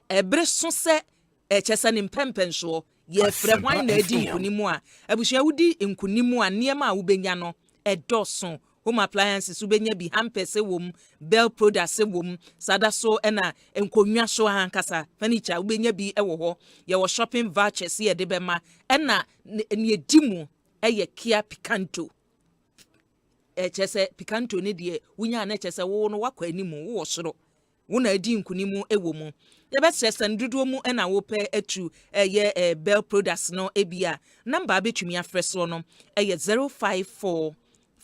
ebre so se echesa ne mpempenso ye frɛ hwan na adi nkunimu a abusua wudi nkunimu a niema a wo benya no edoso home appliances ubenya bi hampese wom Bell products wom sada so na enkonwa so hankasa furniture ubenya bi ewo ho ye wo shopping vouchers ye de bema na ne edimu eye Kia Picanto chese Picanto ne de wunya na chese wo no wakwa animu wo soro wo na adi nkunimu ewo mu ye be chese ndudo mu na wo pe atu eye Bell products no ebia number betumi afreso no eye 054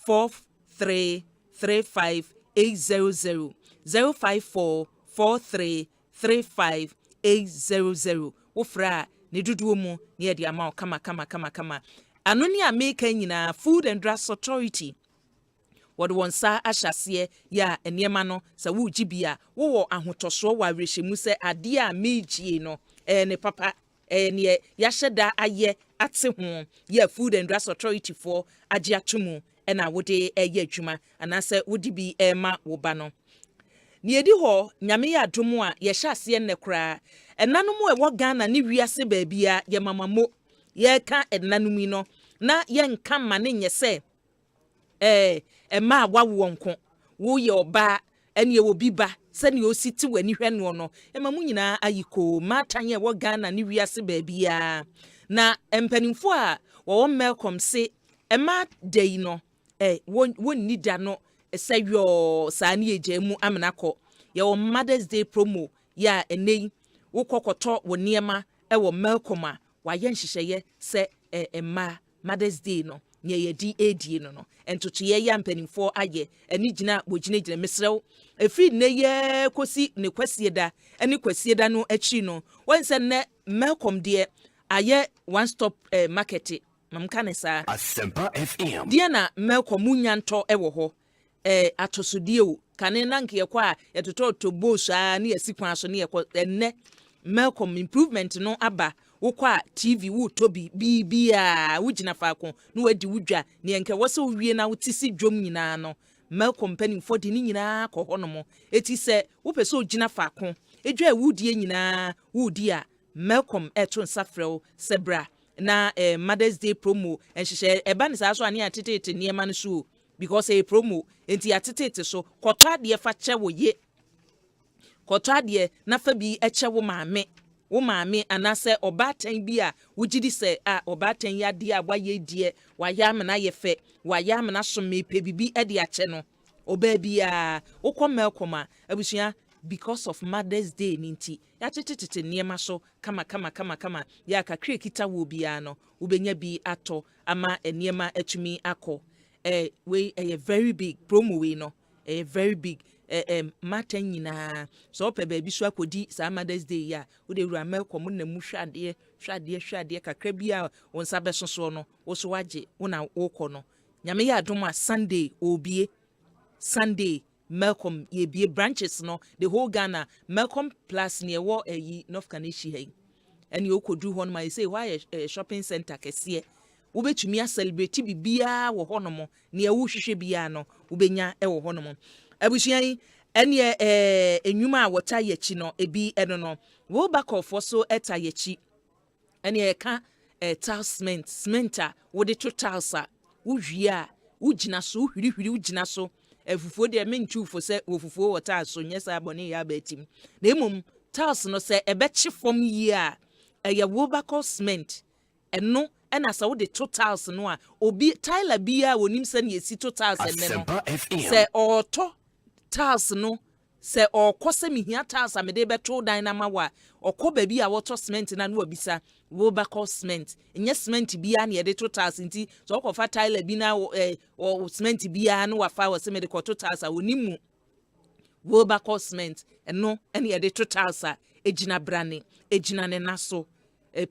4335 800 0544335 wofra ne duduo mu ne ye de ama kama anoni America nyina Food and Drugs Authority wode wonsa ahyase ya eniema no sa wo gibia wo ahotoso wa rehemu se ade a megie no ne papa ne ya hyeda aye ate ho ya Food and Drugs Authority for age atomu ena wode eye adwuma anase wodi bi ema wo ba no ne edi ho nyame ya adomu a ye hyase ne kra enanom e wo Ghana ne wiase ba bia ye mamamo ye ka enanum no na ye nka ma ne nye se ema wawo nko wo ye oba ene ye wo bi ba se ne ositi wani hwe no no emamu nyina ayiko matanye wo Ghana ne wiase ba bia na empanimfo a wo Malcolm se ema dey no won nida no esayo sani ejemu amenako ye wo Mother's Day promo ya enei wo kokoto wo niema wo Malcolm a wa ye nhyehyeye se ema Mother's Day no nye ye di edi no entoto ye ya mpanimfo aye eni gina bogina mesrew efi ne ye kosi ne kwasieda eni kwasieda no achi no wonse ne Malcolm de aye one stop market mamkanesa Asempa FM Diana Malcolm munyanto ewo ho atosodie o kane nanke ye kwa yetoto to bosa na yesikwan so na ye enne Malcolm improvement no aba wokwa TV wo tobi bibia wugina faako no wadi wudwa ne enke wo se wie na wotisi dwom nyina no Malcolm penny for di nyina kɔ hɔ no mo eti se wo pese ogina faako edwa wudie nyina wudi a Malcolm eto nsafrɛw sebra na Mother's Day promo enhyehyɛ eba ne saa so ane atetete niema no so because promo enti atetete so kɔtɔ ade fa kyɛ wo ye kɔtɔ ade na fa bi ɛkyɛ wo maame anase obatan bi a wugidi se obatan ya de a waye die waya amena ye fe waya amena so me pe bibi e de ache no oba bi a wokɔ Malcolm a abusua because of Mother's Day ninti ya tete niema so kama ya kakre kita wo bia no ubenya bi ato ama niema etumi akọ we a very big promo we no a very big matter nyina so pe ba bi so akodi sa Mother's Day ya wo de wura melkom na mu hwade kakra bia won sa besoso no wo so wage wo na wo kọ no nyame ya adom a Sunday obie Sunday Malcolm ye be branches no the whole Ghana Malcolm plus near war North Kanishi hey and you could do one my say why a shopping center kese wo betumi a celebrate bibia wo honomo near wo hwehwe bia no wo benya e wo honomo abusuan ene enwuma a wota yechi no ebi eno no wo back of so eta yechi ene ka tiles cementa wo de totals a wo hwia wo gina so wo hwiri wo gina so efufuo de mentu fo se ofufuo wota so nyesa abone ya batim na emom tiles no se ebechi fom yi a eye wo back cement eno ena sa wo de totals no a obi Tyler bia wonim se na yesi totals ene no se oto tiles no se okose mihia tiles amede beto dan na mawa okoba bi a woto cement na no obisa wo back cement enye cement bia na yede totals nti so okofa Tyler bi na o cement bia na wafa wo se me de totals a wonimu wo back cement eno ene yede totals a ejina brane ejina ne naso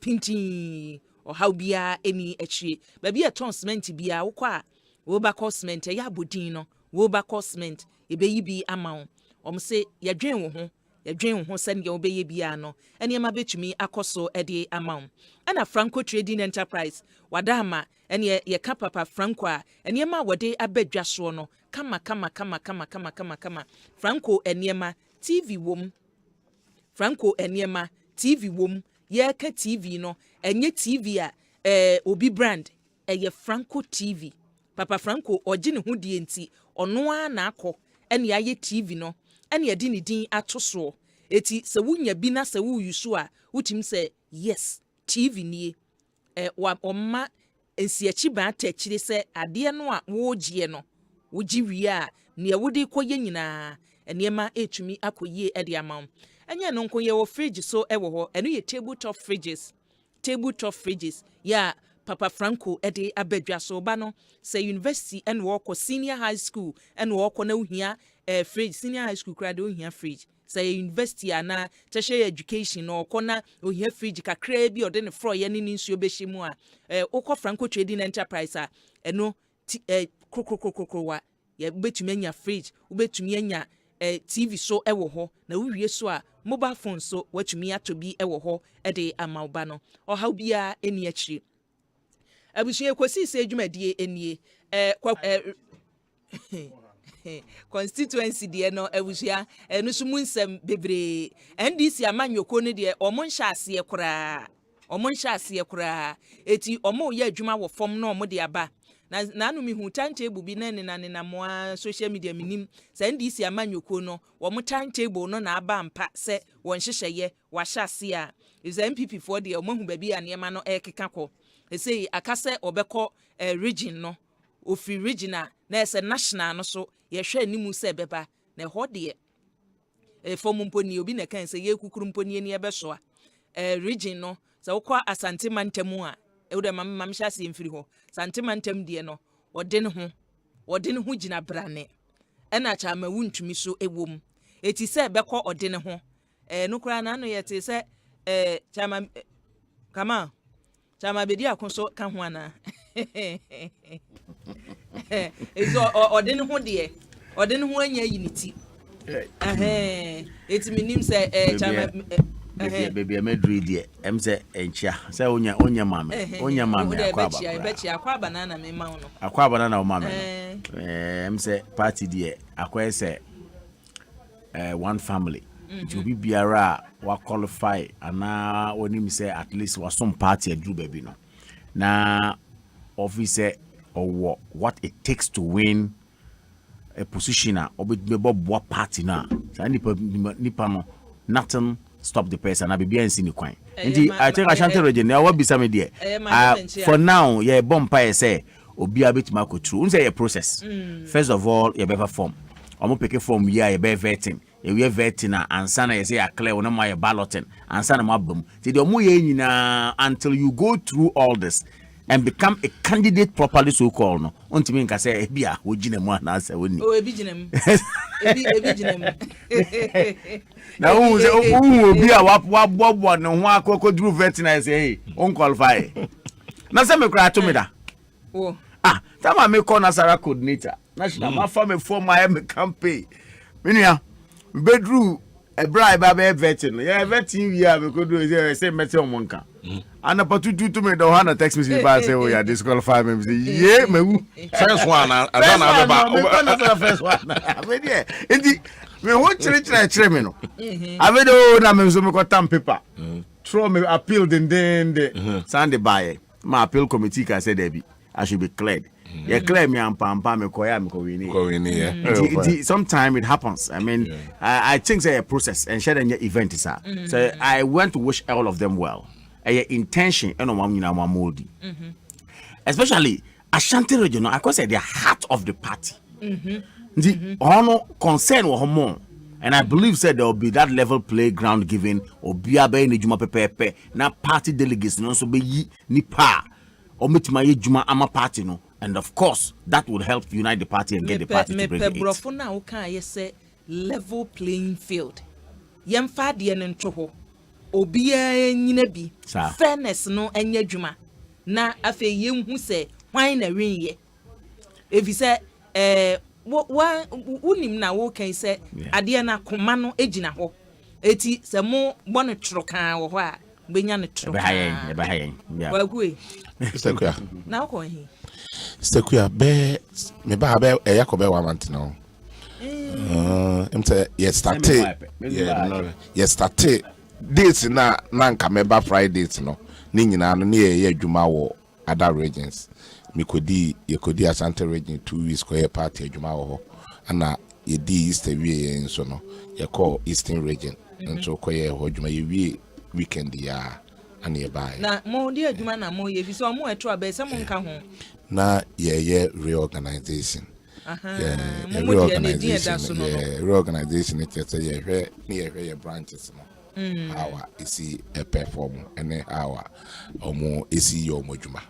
pinti o how bia eni achie ba bia ton cement bia wo kwa wo back cement ya bodin no wo back cement ebeyi bi amawo omse yadwen wo ho sane ye obeye bia no ene ma betumi akoso ede amount ana Franco Trading Enterprise wadama ene ye ka papa Franco a ene ma wode abadwa so no kama Franco ene ma TV wom Franco ene ma TV wom ye ka TV no enye TV a obi brand eye Franco TV papa Franco oji ne ho die nti ono a na akọ ene aye TV no ene yedi ne din atoso eti se wunya bi na se wu yusu a wutim se yes TV nie wa omma ensiachi ba ta chire se ade no a wo gie no wo gi wi a ne wodi koye nyina enema etumi akoye ede amam enye no nkoye wo fridge so ewo ho eno ye tabletop fridges ya papa Franco ede abadwa so ba no se university en wo ko senior high school en wo ko na uhia fridge senior high school kra de uhia fridge say university ana tertiary education no kona ohia fridge kakra bi ode ne fro ye ne nsuo behyimu a okọ Franco Trading Enterprise a eno wa ye betumi anya fridge ubetumi anya TV so ewo ho na wiwie so a mobile phone so watumi atobi ewo ho ede amauba no o how bia eni akiri abusuye Ekosiise adwumadie enie constituency de no abusia eno so munsem bebre NDC amanyoko ne de omo nhyaase kura eti omo ye adwuma wo fom no omo de aba na anu mi hu timetable bi na moa social media minim se NDC amanyoko no omo timetable no na aba mpa se won hyehyeye wa hyase a is MPP for de omo hu ba bi anema no ekeka ko say akase obekọ region no ofi regional na ese national no so ye hwe animu se beba na ho de fom mponi obi na kan se ye kukuru mponi ni ebeso a region no se wokọ Asante Mantam a ewde mam hyase mfiri ho Asante Mantam de no ode ne ho gina brane ena cha ma wuntumi so ewom eti se bekọ ode ne ho no kura na no ye te se chama kama chama bedi akonso ka ho ana ezo ode ne ho anya unity eti minim se chama baby medri die em se enchia se onya mame akwa banana me ma no akwa banana o mame em se party die akwa se one family to be biara wa qualify ana onim say at least was some party adru baby no na officer or what it takes to win a position or party na nipa no nothing stop the person na bibia nsi ni kwan nti I think Ashanti region na what be some there for now yeah bompa say obi abetima akotru unse a process first of all you better form omo pick form here you be vetting we vetina ansana you say a clear on my balloting ansana mabum ti the mo ye nyina until you go through all this and become a candidate properly so called no untimi nka say bia wo gina mu na say woni o ebi gina mu ebi gina mu na wo say obi a wa bobo no ho akoko through vetina say hey on qualify na say me kra to me da oh tama me call Nasara coordinator national ma fa me for my campaign menua bedru e bribe ba be vetting yeah vetting we are we could do say meti on monka and patutu to me the one text message ba say oh yeah disqualify me say yeah me first one I don't have ba first one me there enti me ho chire me no avedo na me so me ko tam paper throw me appeal den Sunday buy my appeal committee can say there be I should be cleared. Yeah, clear me and pampa me koya me kowini. Sometimes it happens. I mean, I think it's a process and share the event is so I want to wish all of them well. Intention and moldy. Especially Ashanti region, I could say the heart of the party. The honor concern or hormone. And I believe said there will be that level playground given or biabe ni juma pepe na party delegates no so be ni pa or metima ye juma ama party no. And of course, that would help unite the party and get the party to bring it. Brofona uka say level playing field. Yemfa de ne ntoho. Obia nyina bi. Fairness no enye dwuma. Na afa yemhu se hwan na wenye. Efi se unim na wo kan se ade na koma no ejina ho. Eti se mo bone tworo kan wo ho a benya ne tworo. Eba hayen. Wa kuwe. Sekuya. Na ko hin. Sekuya be me ba be yakobe wa mantino. Emte ye started dates na nka member Fridays no ni nyina no ne ye adwuma wo other regions me kodi Asante region 2 weeks ko ye party adwuma wo ho ana ye di east wie nso no ye call eastern region nso ko ye ho adwuma ye wie weekend ya ana ye bai na mo di adwuma na mo ye fi so mo etro abe se mo nka ho na ye reorganization reorganization it just ye branches no our isi perform and our omo isi yo modwuma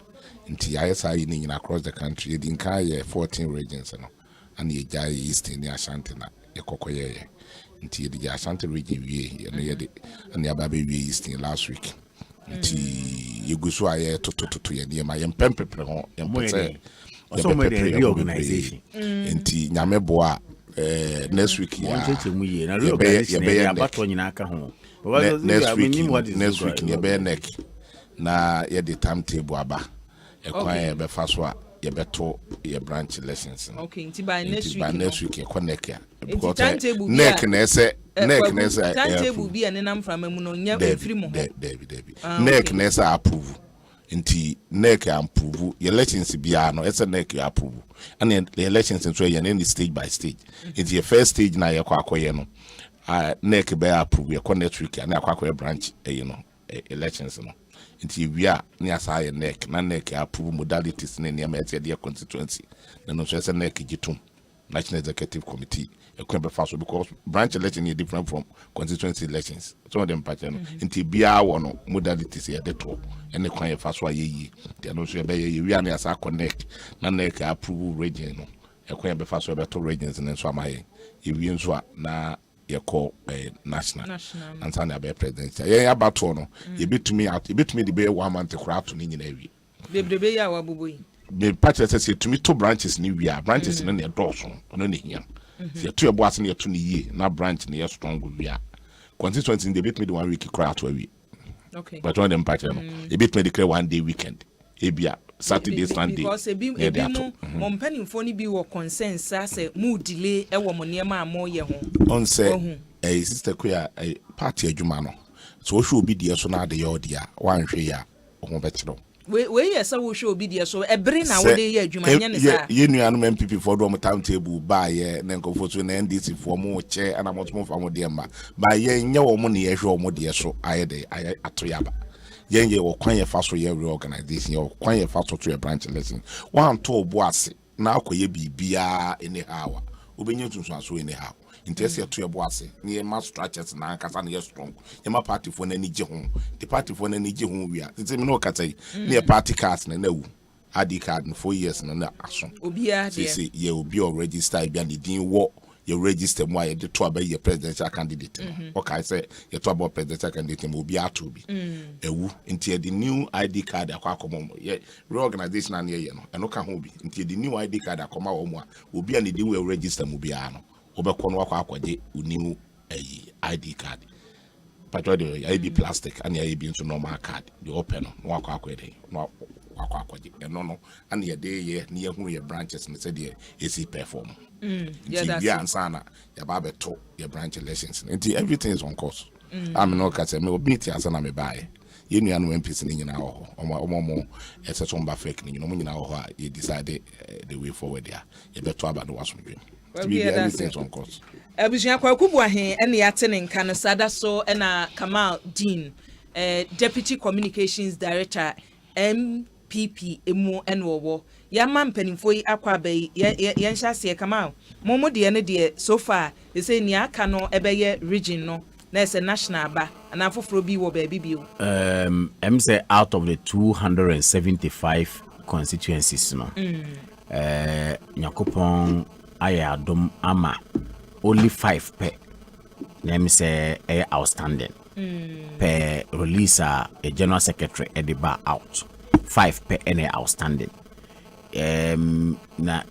nti ayesa yi ni across the country din kan ye 14 regions no and ye jai east ni Ashanti na ye kokoye nti ye Ashanti region wie ye de and ya babe wie east last week nti ye gusu aye to ye de ma ye pempepre ho ye mpose reorganization nti nyame boa next week ya na reorganization ya abato nyina aka ho next week ye be neck na ye the timetable aba e kwa ye be fa so a ye beto ye branch elections okay nti by next week ye connect ya because neck na ese timetable bi ene nam from mu no nya free mo David neck na ese approve nti neck approve elections bia no ese neck approve and the elections so ye na stage by stage nti your first stage na ye kwa akoye no neck be approve ye connect week na akoye branch elections no nti wia ni asa ye neck na neck approve modalities na ne amete de constituency na no so ese neck gitum national executive committee ekwen be faso because branch election is different from constituency elections so them pattern nti bia wo no modalities ye de to ene kwan ye faso ayeyi de no so be ye wia na asa connect na neck approve region no ekwen be faso be to regions na so amaye ye wi nso a na ye call national and sana be president ye abato no ye betumi the be 1 month kura to ni nyina wi bebrebe ya waboboyi the party say to me two branches ni wi a branches no ne doso no ne hia se to ye boase ne to ne yie na branch ne ye strong wi a constituency in the betumi the 1 week kura to wi okay but on them party no e betumi declare 1 day weekend ebia Saturday Sunday because ebi mo mpanimfo ni bi wo consensus say mu delay e wo mo niam a mo ye ho on say sister kuya party adwuma no so wo hwe obi die so na de ye odia wan hwe ya ho betiro we yes wo hwe obi die so ebre na wo de ye adwuma nya ne sa ye nuanu MPP for do mo timetable ba ye na nkofo so na NDC for mo che ana mo mo fa mo de ma ba ye nya wo mo ne ye hwe wo mo de so aye de atoyaba yenye wo kwan ye faso ye reorganization ye kwan ye faso to ye branch election wan to obo ase na akoye bibia anyhow obenye tunso aso anyhow nti ese to ebo ase ne ma structures na ankasa na strong ye ma party for na ni je ho the party for na ni je ho wi a nti me no kata yi ne party cards na wu ID card in 4 years na aso obia de say ye obi or register bia ne din wo you register mo ye de to about your presidential candidate okay say you to about presidential candidate mo obi ato bi ewu nti the new ID card akwakomo ye reorganization na ye no eno ka ho bi nti the new ID card akoma wo mo a obi an dey we register mo bia no obekọ no akwaje new ID card patro de ID plastic and ye bi nso normal card the open no akwaje no akwaje no and ye dey ye ne ye hu ye branches ne say dey AC perform yeah ansana ya ba beto your branch elections until everything is on course I'm no ka say me obi ti ansana me buy ye nua no MPs ni nyina ho omo ese so mba fake ni nyina ho a ye decide the way forward there ye beto aba no waso dwem everything is on course abusia kwakubu ahe ene ya tene nka no sada so na Kamal Dean Deputy Communications Director MPP emu enwowo ya ma mpanimfo yi akwa bai yen hyase Kamal momo de ne de so far they say ni aka no ebeye region no na ese national ba ana foforo bi wo ba bibio em say out of the 275 constituencies no nyakopon ayadom ama only 5 pe na em say outstanding per release a general secretary at the bar out 5 per any outstanding na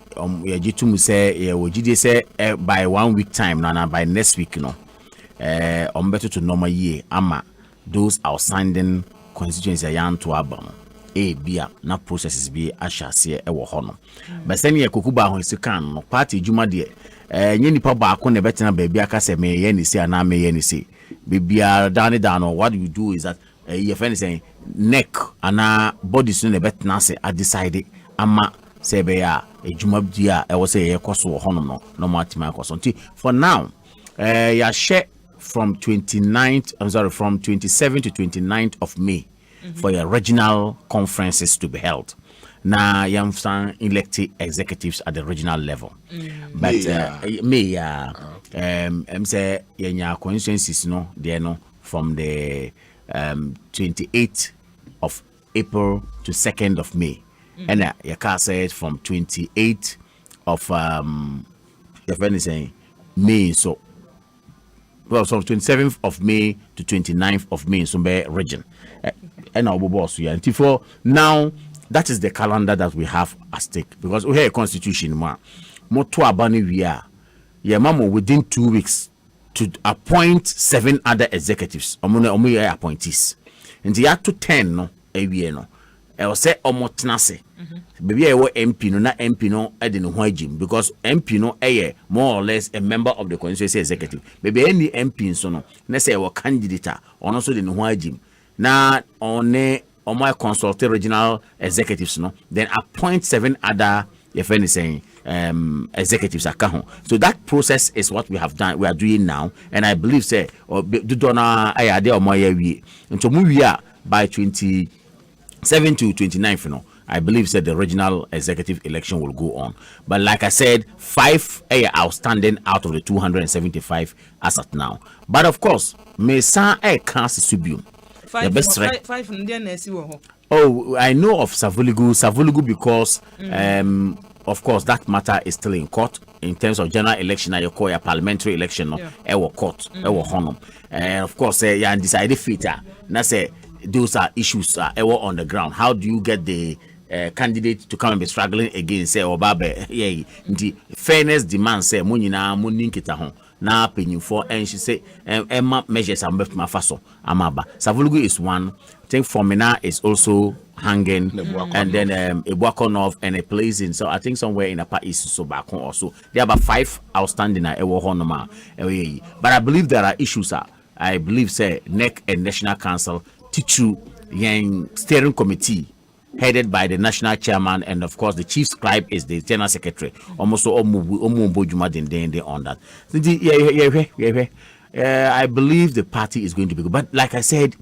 ya jitu say ya wojide say by 1 week time na by next week no better to normal year ama those outstanding constituencies yan to abam bia na processes bi ahase wo ho no but say me kokuba ho sikan no party juma de nye nipa ba ko na betena ba bia ka se me ye ni se na me ye ni se bibia down what you do is that your friend is saying neck ana body so na betena se I decided ama say be ya ejuma bia e wo say ye koso wo hono no matima koso nti for now ya share from 27 to 29th of May for your regional conferences to be held. Now you have elected executives at the regional level. But I'm say your constituencies no there no from the 28th of April to 2nd of May. And you can say it from 28th of May so well, so 27th of May to 29th of May in Sumbe region. And our boss here. And for now, that is the calendar that we have at stake. Because we have a constitution, more to abani we are. Yeah, mamo within 2 weeks to appoint 7 other executives. Omu appointees. And the act to 10 no, no. I will say omotinase. Baby I MP no na MP no e de no ho agim because MP no more or less a member of the constituency executive. Baby any MP so no na say we candidate on also de no ho agim. Na on my consult regional executives no then appoint 7 other if anything executives account. So that process is what we have done. We are doing now, and I believe say do dona ayade o mo yawie. Nto mu wi a by 27 to 29th no. I believe that the regional executive election will go on. But like I said, 5 are outstanding out of the 275 as at now. But of course, may some can't subium. 5 Oh, I know of Savuligu because of course that matter is still in court in terms of general election and your parliamentary election no court honor. And of course yeah decided fitter. Now say those are issues on the ground. How do you get the candidate to come and be struggling again say obabe the fairness demand say munina muninkita ho na penyimfo and she say emma measures am befma faso amaba Savulugu is one. I think Formina is also hanging and then Ebuakonov and a place in so I think somewhere in Upper East so back also there are about 5 outstanding at Honoma. But I believe there are issues I believe say NEC and National Council Tichu Yang steering committee headed by the national chairman and of course the chief scribe is the general secretary almost on that. I believe the party is going to be good, but like I said,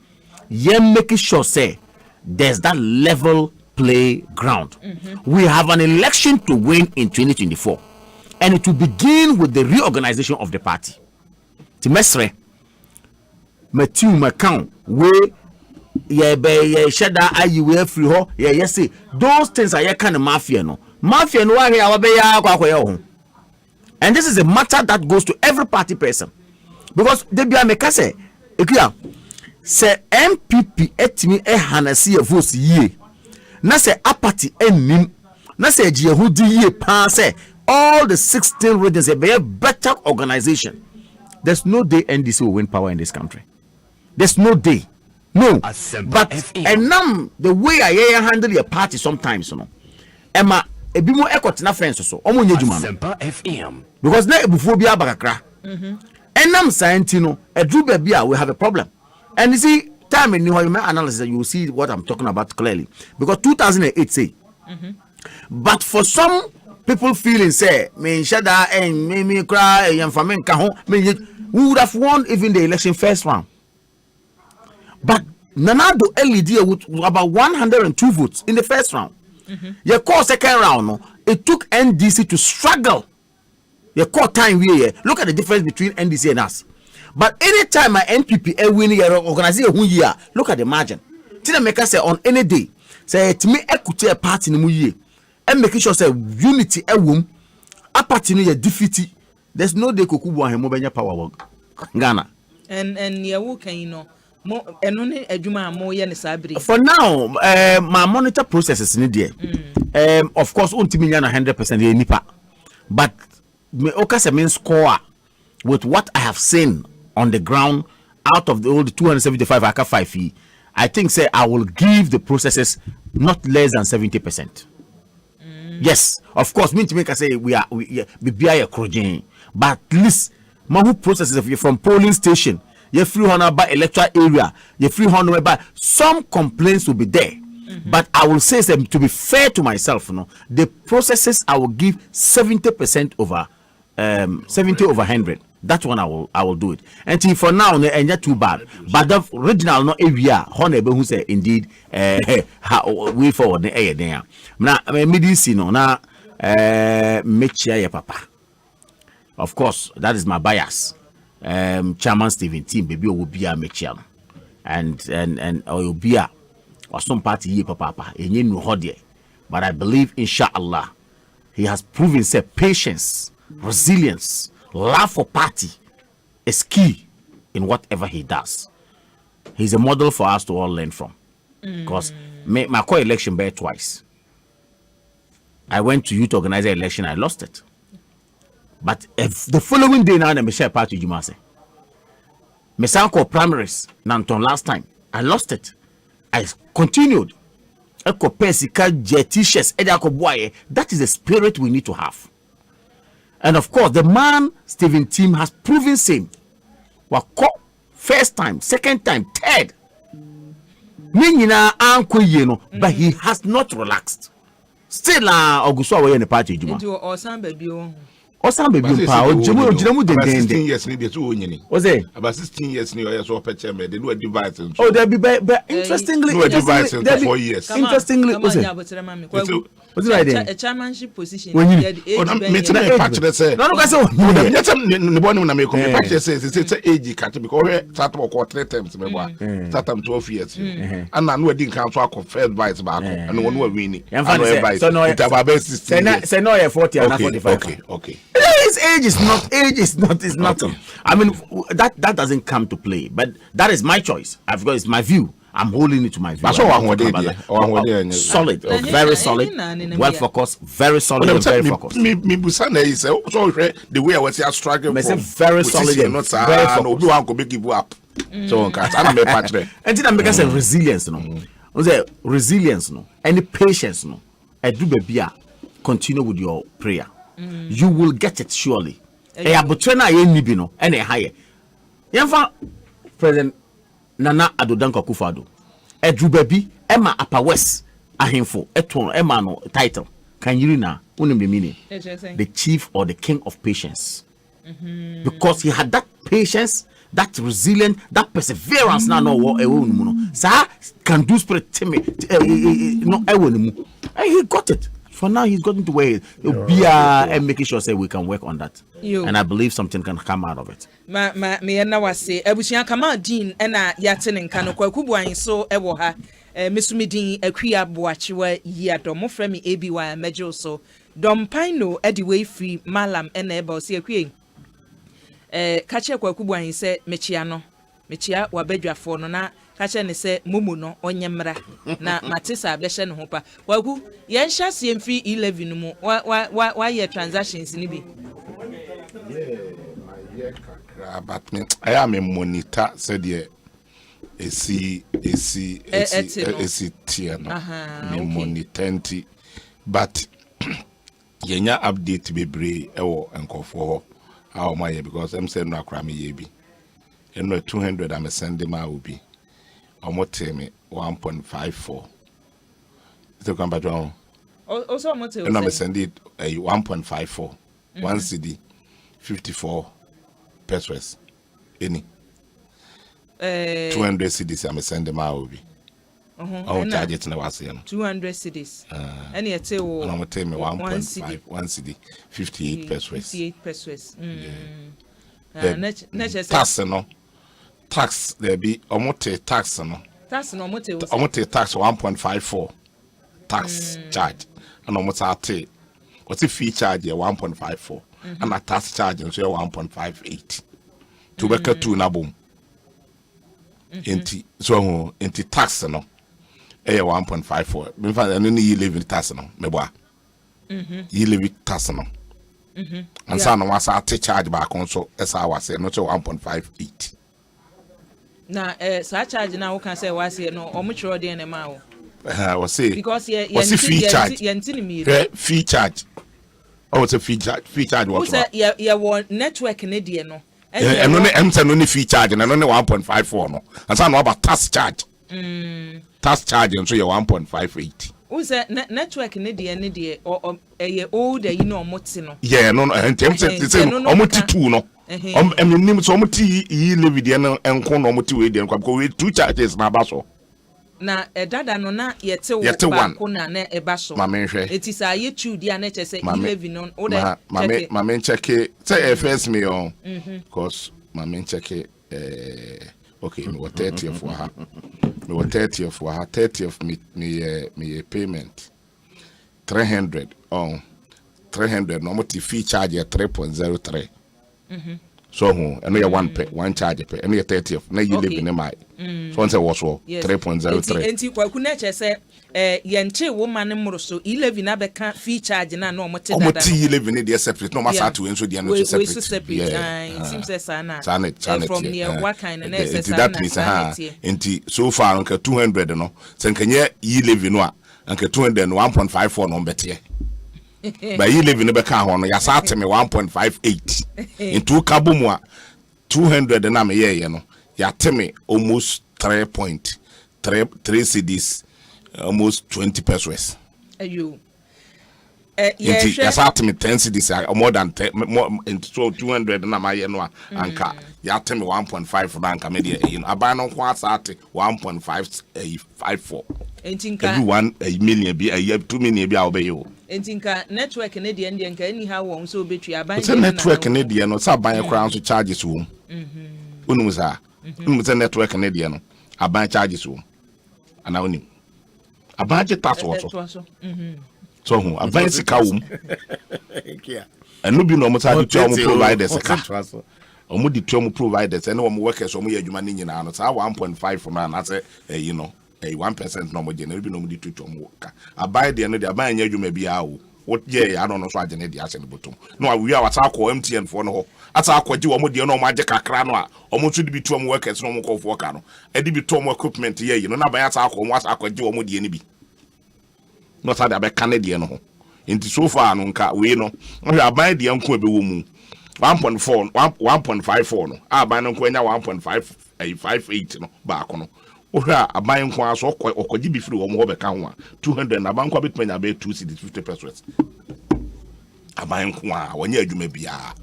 making sure say there's that level play ground. We have an election to win in 2024. and it will begin with the reorganization of the party. Timesre Matthew Macau we ye shada ayi we free ho ye say those things are kind of mafia no wa here abeya akwa. And this is a matter that goes to every party person, because they be make say ekuya say MPP etimi hanasi e vote ye na say apathy enim na say Jehudi ye pa say all the 16 regions be a better organization. There's no day NDC will win power in this country. There's no day. No. But and the way I handle your party sometimes, you know, Emma ebimo ekotina friends so omonye juma FM because na ebufobia bakakra enam scientino edru bia we have a problem. And you see time in your analysis you will see what I'm talking about clearly, because 2008 say but for some people feeling say me shada and me cry and famen kaho me we would have won even the election first round. But Nanado LED with about 102 votes in the first round. Your call second round, no, it took NDC to struggle. Your call time we look at the difference between NDC and us. But anytime my NPP win your organization year, look at the margin. Tina make us say on any day, say to me equity a party in the and making sure say unity a womb, a party no defeat. There's no day kukubu and mobile power work. Ghana. And you can know. For now, my monitor processes in there. Of course, 100% nipa. But me okase mean score with what I have seen on the ground out of the old 275 aka 5 fee. I think say I will give the processes not less than 70%. Yes, of course, mean to make I say we be a crojin, but at least my processes from polling station. You free honor by electoral area, you free honor by some complaints will be there. But I will say them to be fair to myself, the processes I will give 70% over 70 over 100. That one I will do it. And for now, and not too bad. But the original no area, honor who say indeed we forward the air there. Now medicine na make sure papa. Of course, that is my bias. Chairman Stephen Team baby will be a mechian and will be a or some party ye papa but I believe inshallah he has proven say patience, resilience, love for party is key in whatever he does. He's a model for us to all learn from, because my co-election bear twice. I went to youth organizer election, I lost it. But if the following day now, I share party Jumase. Me sanko primaries Nanton last time. I lost it. I continued. Eko pesika jetishes edako boye. That is the spirit we need to have. And of course, the man Stephen Team has proven same. Wako first time, second time, third. But he has not relaxed. Still, Augusto away in the party Juma. Osam baby pa o jemu de 16 years ni de so onyini. O say about 16 years ni o yes so peche me de no advice. Oh, there be interestingly no advice in 4 years. Interestingly, o say what's right there? A chairmanship position. When you me tell patch dey say. No go say me tell me boy na me come patch say age cat because we start work 3 times me boy. Start am 12 years. And na no dey kan so akọ first advice back and no one win. And advice. So no say no 40 and 45. Okay. His age is nothing. I mean that doesn't come to play, but that is my choice. I've got it's my view. I'm holding it to my view. Solid, very solid, well focused, very solid, and very focused. Me busana is so the way I was struggling. Very solid, not sad. No one could give up. So I'm a patch there. And then I make us a resilience, resilience, any patience, I do baby. Continue with your prayer. You will get it surely. And a higher. President Nana Adodanko Kufado. Edru baby, Emma Upper West, Ahimfo, Eton, Emma no title. Can you now the meaning? The chief or the king of patience. Because he had that patience, that resilience, that perseverance. Now, no, sir can do spirit. No, and he got it. For now, he's gotten to where and making sure say we can work on that. And I believe something can come out of it. Me na wase abusia kama din na yate ne nka no kwaku buan so ewo ha mesumidin akua boachewa yiado mo frɛ me ABY mejo so dompino edi way free malam na eba o se akue kache kwaku buan sɛ mechia wabadwafo no na kache ne sɛ momo no onyemra na matisa abɛhye ne ho pa kwaku yen hya se mfi 11 mu wa ye transactions ni bi but me I am a monitor said yeah AC tier no me monitor but yenya update bebre ewo enkofo how my because I'm saying no akra me ye bi eno 200 am send them out bi omote me 1.54 so come back on also omote and I'm send it 1.54 1 CD 54 pesos any 200 cedis I'm send them out be charge it na wase no 200 cedis and you tell I'm tell me 1.5 1 CD 58 pesos tax there be omote tax no omote tax 1.54 tax charge and omote what's the fee charge 1.54 and a tax charge and so 1.58 to work a 2 na boom so into tax no 1.54 me fa no ni live tax no me boa you live tax no and so no was a charge back on so as I was say no 1.58 na sa charge na wo kan say was here no omuchro de na ma wo was say because ye fee charge fee charge oh it's a fee charge what say ye won network ne de no and no emse no ni fee charge na no ni 1.54 no and so no about tax charge tax charge so ye 1.58 wo say network ne de or ye old you know omoti no yeah no emse say omoti 2 no nim so omoti yi levi de no enko no omoti we de because we 2 charges na baso na dada no na yete wo ba ko na na eba so eti sa ye chu dia na che say 11 no o de mama check say first me on because mama check okay me what 30 for her me what 30 for her 30 of me payment 300 on 300 no moti fee charge 3.03 so and you one charge pay and you 30 of na you live in my so one say was 3.03 enti kwaku na che say yenche wo man mro so 11 na beka fee charge na no omote dada omote 11 dey separate no massa to enso dey no separate it seems say sana from near what kind of necessary that means enti so far nka 200 no se nkanye 11 no a nka 200 no 1.54 no mbete by you live in the back on ya sat me 1.58 into kabumu 200 na me ye no ya teme almost 3.3 cedis almost 20 pesos ayo ya sat me 10 cedis more than 10 more into 200 na ma ye no anka ya teme 1.5 na anka me de aban no kwa sat 1.554 entinka every 1 million bi 2 million bi a obey entinka network ne de nka any how won so betwi aban the network ne de no sa aban crown so charges wo onum sa onum network ne de no aban charges wo ana onim aban je tax wo so hu aban sika wo enu bi no mo sa di mo providers ka omo di mo providers ene wo mo workers omo ye adwuma ne nyina no sa 1.5 no na say 1% no mo je na bi no mo di mo ka aban de no de aban nya adwuma bi a wo what ye I don't know so agene de ase ne botom no we are wata akọ MTN for no ho ata akọji wo mo de no mo age kakra no a omo so di bi mo workers no mo call for ka no e di bi mo equipment ye no na aban ata akọ mo asa akọji wo mo de ni bi no sa de abe kan de no ho enti so far no nka we no aban de nko ebe wo mu 1.54 no aban no nko nya 1.58 no ba ko no ohra aban nko aso okoji bi firi wo mo be ka ho a 200 na aban kwa betmanya be 2 cedis 50 pesos aban nko a wanya adwuma bia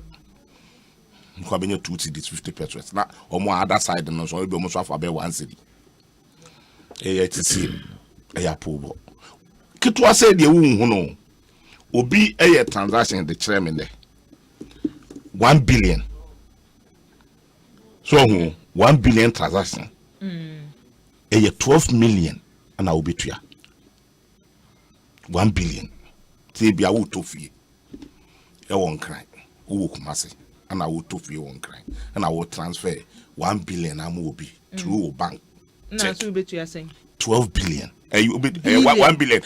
nko be 2 cedis 50 pesos na omo other side no so be omo so afa be 1 cedi etc eya pobo kitu ase de wo hu no obi a transaction the chairman there 1 billion. So 1 billion transaction. A 12 million and I will be to 1 billion. See be a wood to fee. I won't cry. Who kumasi and I will to fee won't cry. And I will transfer 1 billion I will be through bank. No, so be to saying 12 billion. 1 billion.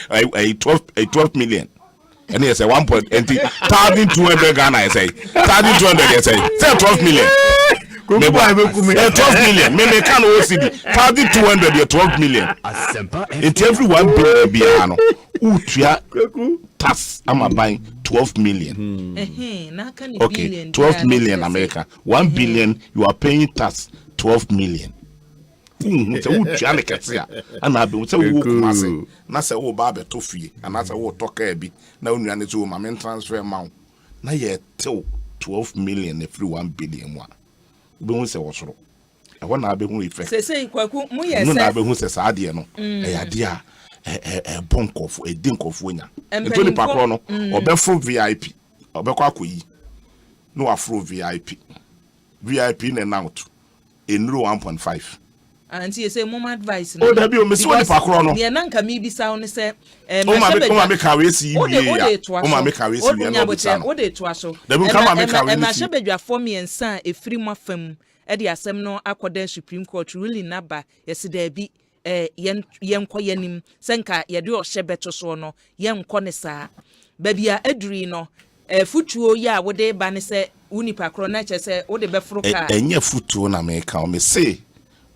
12 million. And he say 1.200 Ghana. I say 1,200. I say 12 million. 12 million. Me can OCD 1,200. 12 million. It's every 1 billion. Biano. Utia tax. I'm buying 12 million. Okay, 12 million America. 1 billion. You are paying tax 12 million. And I be say wo kumase na say wo ba be to fie and I say wo toka bi na onua ne so ma transfer ma na ye till 12 million every 1 billion wa be hu say wo soro e ho na be hu effect say kwaku mu ye say na be hu say sa de no e ade a bonkofo e dinkofo nya ento ni pakro no obefro VIP obekọ akoyi no afro VIP na out enuro 1.5 and you say mom advice no. Oh, there be o me so ni pakro no. Ne nanka mi bi sa on say o ma make away si wi ya. O ma make away si wi na bi sa no. O de to aso. There be come make away si. Ma shebedwafo mi ensa efiri mo afam e de asem no akoda Supreme Court ruling naba yesida bi yenkọ yanim senka ye de o shebeto so no yenkọ ne saa. Ba bia aduri no futuo ya wo de ba ne se uni pakro na che se wo de befro ka. Enye futuo na me ka o me say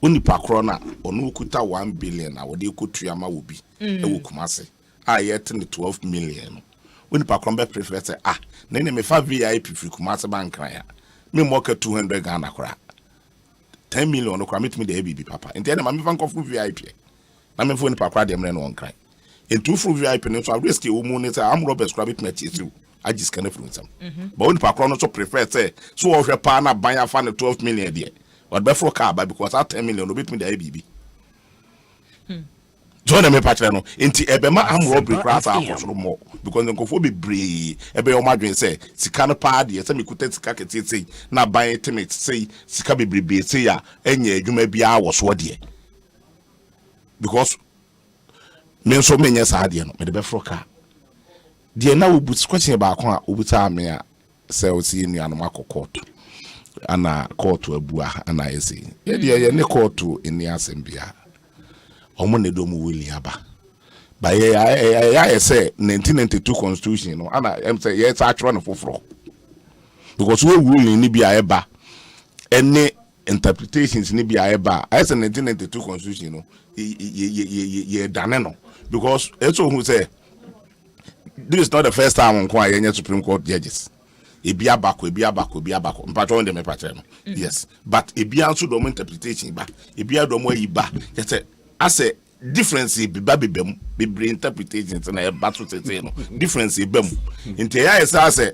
onipa krona onu okuta 1 billion na wode ekotua ma wobi ewo kumase a yet ne 12 million onipa krona be prefer say na ne me fa VIP free kumase bankran ya me mo ka 200 Ghana kra 10 million no kra metimi de ABB papa enti na me fa nko VIP na me fo onipa kra de mre no nkran enti fo VIP no so risk e wo mu ne say am Robert kra betime chiesiu agis kana fru nsam but onipa krona so prefer say so wo hwe pa na ban afa ne 12 million de what before car because that 10 million no bit me the ABB. Join me patch no. Inti ebema am robbery class for more because nkofo be bree ebe o madwen say sika no pa de say me kuta sika kete say na buy intimate say sika be bree say ya enye adwuma bia wo so de. Because me so me nya sa de no me de before car. De na obu question ba ko a obu ta me a say o si enu anu akokot. Ana court abua ana yesi ye ne court eni asembia omo ne do mu wili aba ba ye say 1992 constitution no ana em say ye sa atro no foforo because we ruling ni bia eba any interpretations ni bia eba I say 1992 constitution no ye dane no because eso who say this is not the first time on kwa ye Supreme Court judges ebia bako mpacho ndem pache no yes but ebia nso do interpretation ba ebia do mo yi ba say as a difference be ba bebem be interpretations na e ba to say no difference e bem nti ya as a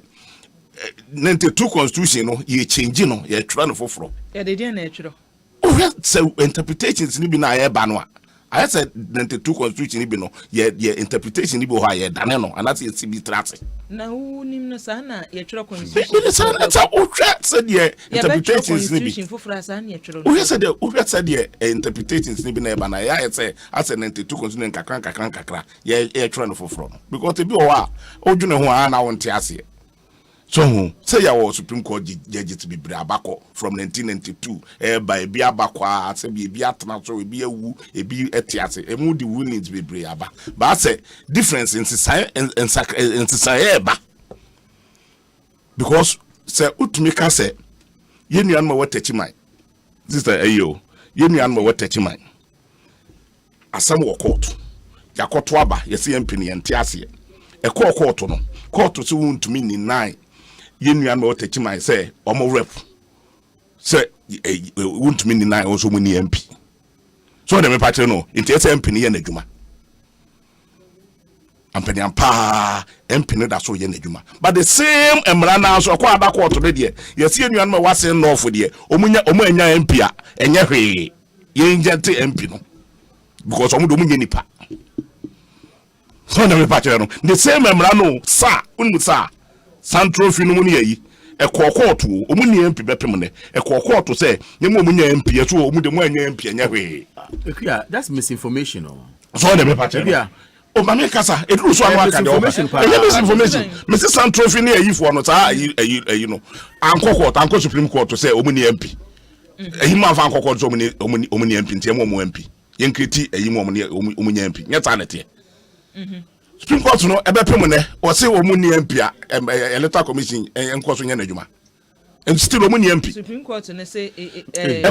92 constitution no ye change no ye try no foforo ya de dia na e twiro o say interpretations ni bi na ye ba no I said 92 constitution be no ye interpretation be ho ye dane no and that is be trate na hu nim no sa na ye twiro constitution o said ye interpretations ni be fofora sa na ye twiro o said ye interpretations ni be na na ya say as 92 constitution kakran ye twiro no foforo because e be o dwune ho na wonte ase so say ya was Supreme Court judge to be abako from 1992 by be abako say be atna so be awu e be etiase e mu the rulings be bre aba but say difference in society ba because say utumi ka say ye nuan ma watachi man sister ayo ye nuan ma watachi man asam wo court yakoto aba ye say mpini entiase e court no court so untumi ni 9 yenu an what teach my say omo rep say won't mean 9 also muni MP so dem patch no into MP ne na dwuma ampani ampa MP ne da so ye na dwuma but the same emra na so kwa aba court de de yes yenu an ma wase north de omunya anya MP a enye hwe ye njete MP no because omo do munya nipa so na me pa kire no the same emra no sa unu sa central fi no mu ne yi e court omu ne MP bepem ne e court say nyem omu nya MP so omu de mu anya MP anya hwe that's misinformation so na me pa kire o ma me kasa e duru so anu aka de misinformation Mr. Central fi ne yi fo no sa ayi no anko Supreme Court say omu ne MP eyi ma fa anko court so omu ne MP ntia mo MP yen kriti eyi mo omu ne MP nya ta na te Supreme Court no ebepem ne o say omu ne MP a electoral commission enko so nya na djuma and still omu ne MP Supreme Court ne say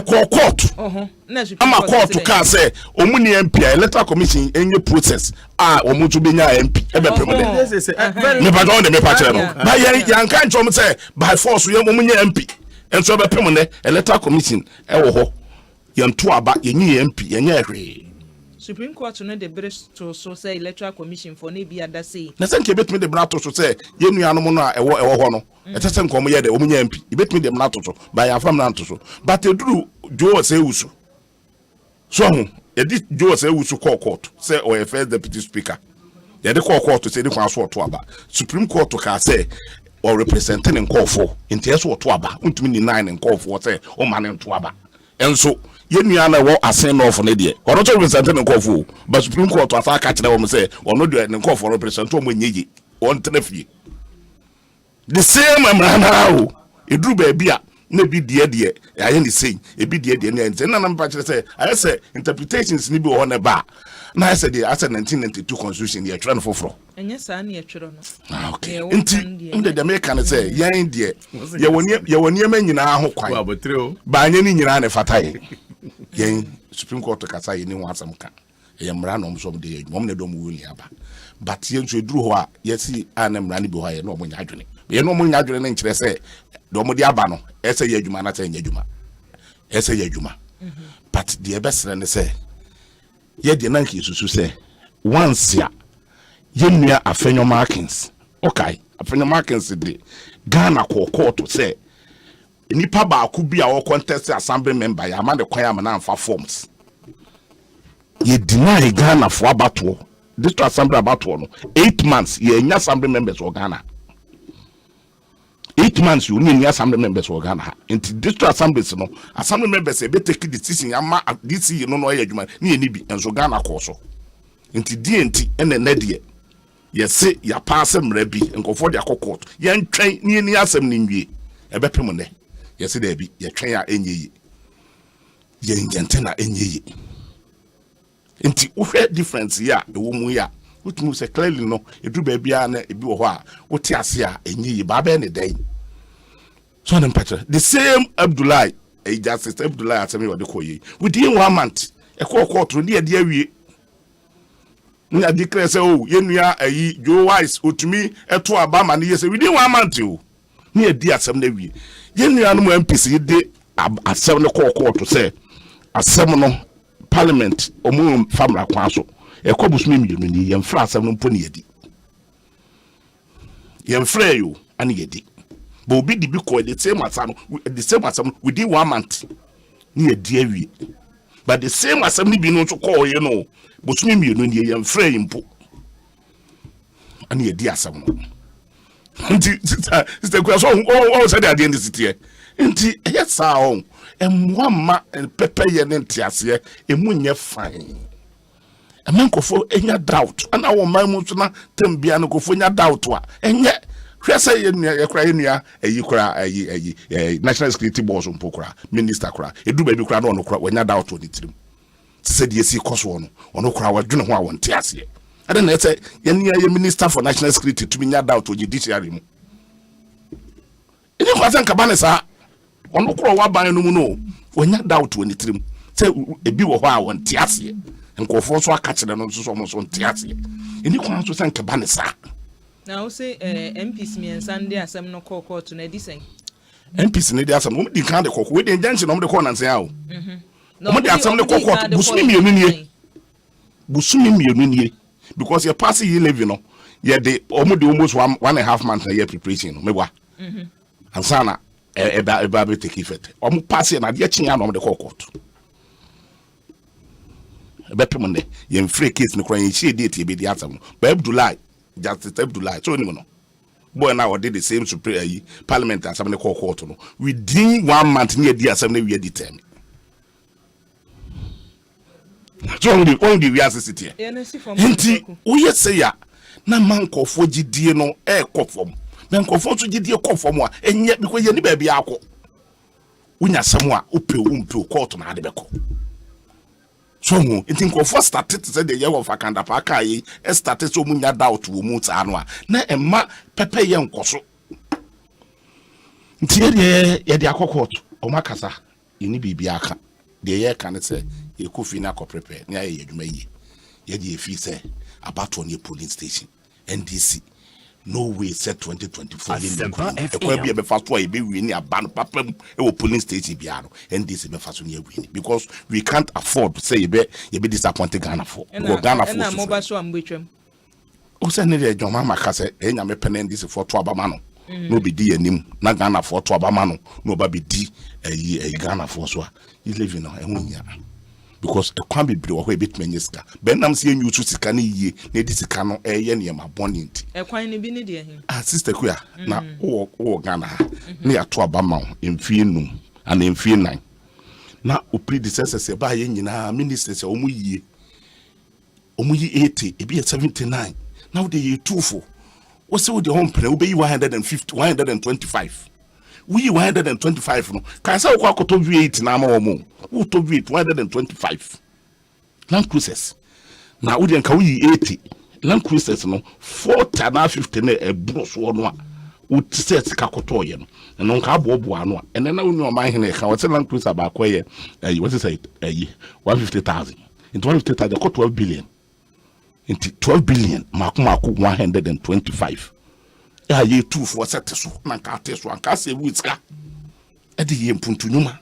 court na Supreme Court ka say omu ne MP a electoral commission enye process omu to be nya MP ebepem ne me ba don de me pa kire no ba yan kan chom say by force ye omu nya MP and so ebepem ne electoral commission wo ho yan to aba yenye MP yenye hwe Supreme Court no de brest to so say electoral commission for na bia da say na sen ke betme de brato so say ye nuanom no a ewo ho no etese nkom ye de omunya MP betme de brato so ba ya fam na so but eduru jo say usu so ho edi jo say usu court say o first deputy speaker ye de court say de kwa so to aba Supreme Court ka say or representing in call for into so to aba untumi ni 9 in call for say o man to aba enso ye nua na wo asen no for ne de ono to represent ne nkofo but Supreme Court asa ka kire wo me say ono de ne nkofo represent o monyeji on tenafie the same amrana o eduru ba bia na bi de aye ni sei e bi de ne ente na na mpa kire say aye say interpretations ni bi wo ne ba na aye say the 1992 constitution ye try no foforo enye sa na ye twero no okay enti inde de make kan say yan de ye woni nyina ho kwan ba anye ni nyina ne fatai yen Supreme Court kasa ye ni wansam ka ye mra no mso de mom ne dom wuli aba but ye nso eduru ho a ye si ana mra ne bi ho ye no omunya adwene ye no omunya adwene ne nkire se dom de aba no ese ye adwuma na se ye adwuma ese ye adwuma but de besere ne se ye de nan ki susu se once ya ye nua afenyo markings okay afenyo markings de Ghana court say nipa ba ku bia o contest assembly member ya ma de kwan ya na amfa forms ye deny Ghana for abato district assembly abato no 8 months ye nya assembly members of Ghana 8 months you need assembly members of Ghana into district assemblies no assembly members e be take decision ama this you no ye adwuma ni ni bi enso Ghana ko so into DNT ene de ye se ya pass mra bi enkofo de akokot ye ntwen ni asem ni nwie e be pem ne yes there be ye twen a enye ye ngente na enye enti uhwe difference ya ewo mu ya utumu se clearly no edu ba bia na ebi wo ho a wote ase a enye ba ba ne den so na mpatra the same Abdullahi justice Abdullahi atemi wo de koyi within 1 month e ko tro de de awie na declare say oh yenua ayi Joe Wise otumi eto aba ma ne yese within 1 month o ni e di asem na wie yenua no MPC de asem ne ko to say asem no parliament omu famra kwa so e ko busumi mienu ni yemfra asem no mpo ne yedi yemfra yo ani yedi but obi di bi ko the same asem within 1 month ni yedi awie but the same asem ni bi no so ko ye no busumi mienu ni yemfra yimpo ani yedi asem no nti sister kwa so o said at the end city nti yes on emwama pepe ye ne ntiase emunye fine emenkofo enya doubt ana wo man mu so na tambia no kofo enya doubt a enye hwese ye nua ye kra ye nua ayi kra ayi national security board so mpokra minister kra edu ba bi kra no kra wanya doubt oni tirim said yes koso no ono kra wadwene ho a won tiase ade na ese ye nua ye minister for national security to nya doubt o judiciary mu eni kwasan kabane sa ono kro wa ban no mu no wanya doubt oni tirim se ebi wo ho a won tiase nkofo so aka kire no so mo so tiase eni kwan so san kabane sa na o say MPs miensande asem no court na disen MPs ne di asem mo di kan de kokko we de junction no mo de ko nan sen a o mo de asem ne court busumi mienu nie because you pass ye level no ye de almost 1.5 months na year preparation no mebwa ansana eba be take effect pass na de chinya no de court bepem ne ye free case no kran ye share date ye be di asam ba Abdullah Justice Abdullah so ni mo no boy now did the same supreme parliament asam ne court no within 1 month near di asam ne we di term so only we assist here enti we say ya na man kofo gidie no kofom men kofo so gidie kofom a enye because ye ni ba bia akọ unya samu a upe court na ade beko so hu enti kofo started to say the year of akanda pa kai started so munya doubt wo mu ta no a na emma pepe ye nkoso nti ye de akọ court o makasa ye ni bibia aka de ye kan say ye kofi na ko prepare na ye adwuma yi ye de fi say about on your polling station NDC no way set 2024 in be fast to be win aban papa e polling station biano NDC be fast on win because we can't afford to say you be disappointed Ghana for Ghana for na mobile so am betwem o say ne de Joma maka say enya me pen NDC for to abama no no be di anim na Ghana for to abama no ba be di Ghana for so you living no ehunya because e kwan bebre wo ho ebetuma nyeska benam se enyu tu sika na yie na di sika no eye ne ma bonint e kwan ne bi ne de hin sister kuya na wo Ghana na ya to abama emfie num ana emfie nan na o predecessor ba ye nyina ministers omu yie 80 e bi 79 now they 24 wo se wo de home plan wo be 150 125 we 125 no kan say kwa koto V8 na ma wo wo to V8 125 Land Cruisers na wo de nka wo 80 Land Cruisers no 40 na 50 na e bros wo no a wo set ka koto ye no nka abobo ano a ene na wo no ma hene ka wo se Land Cruiser ba kwa ye what is it 150,000 into 150,000 ko 12 billion into 12 billion mako 125 ya ye 2 for set so na ka teso anka se witka e de ye mpuntu nyuma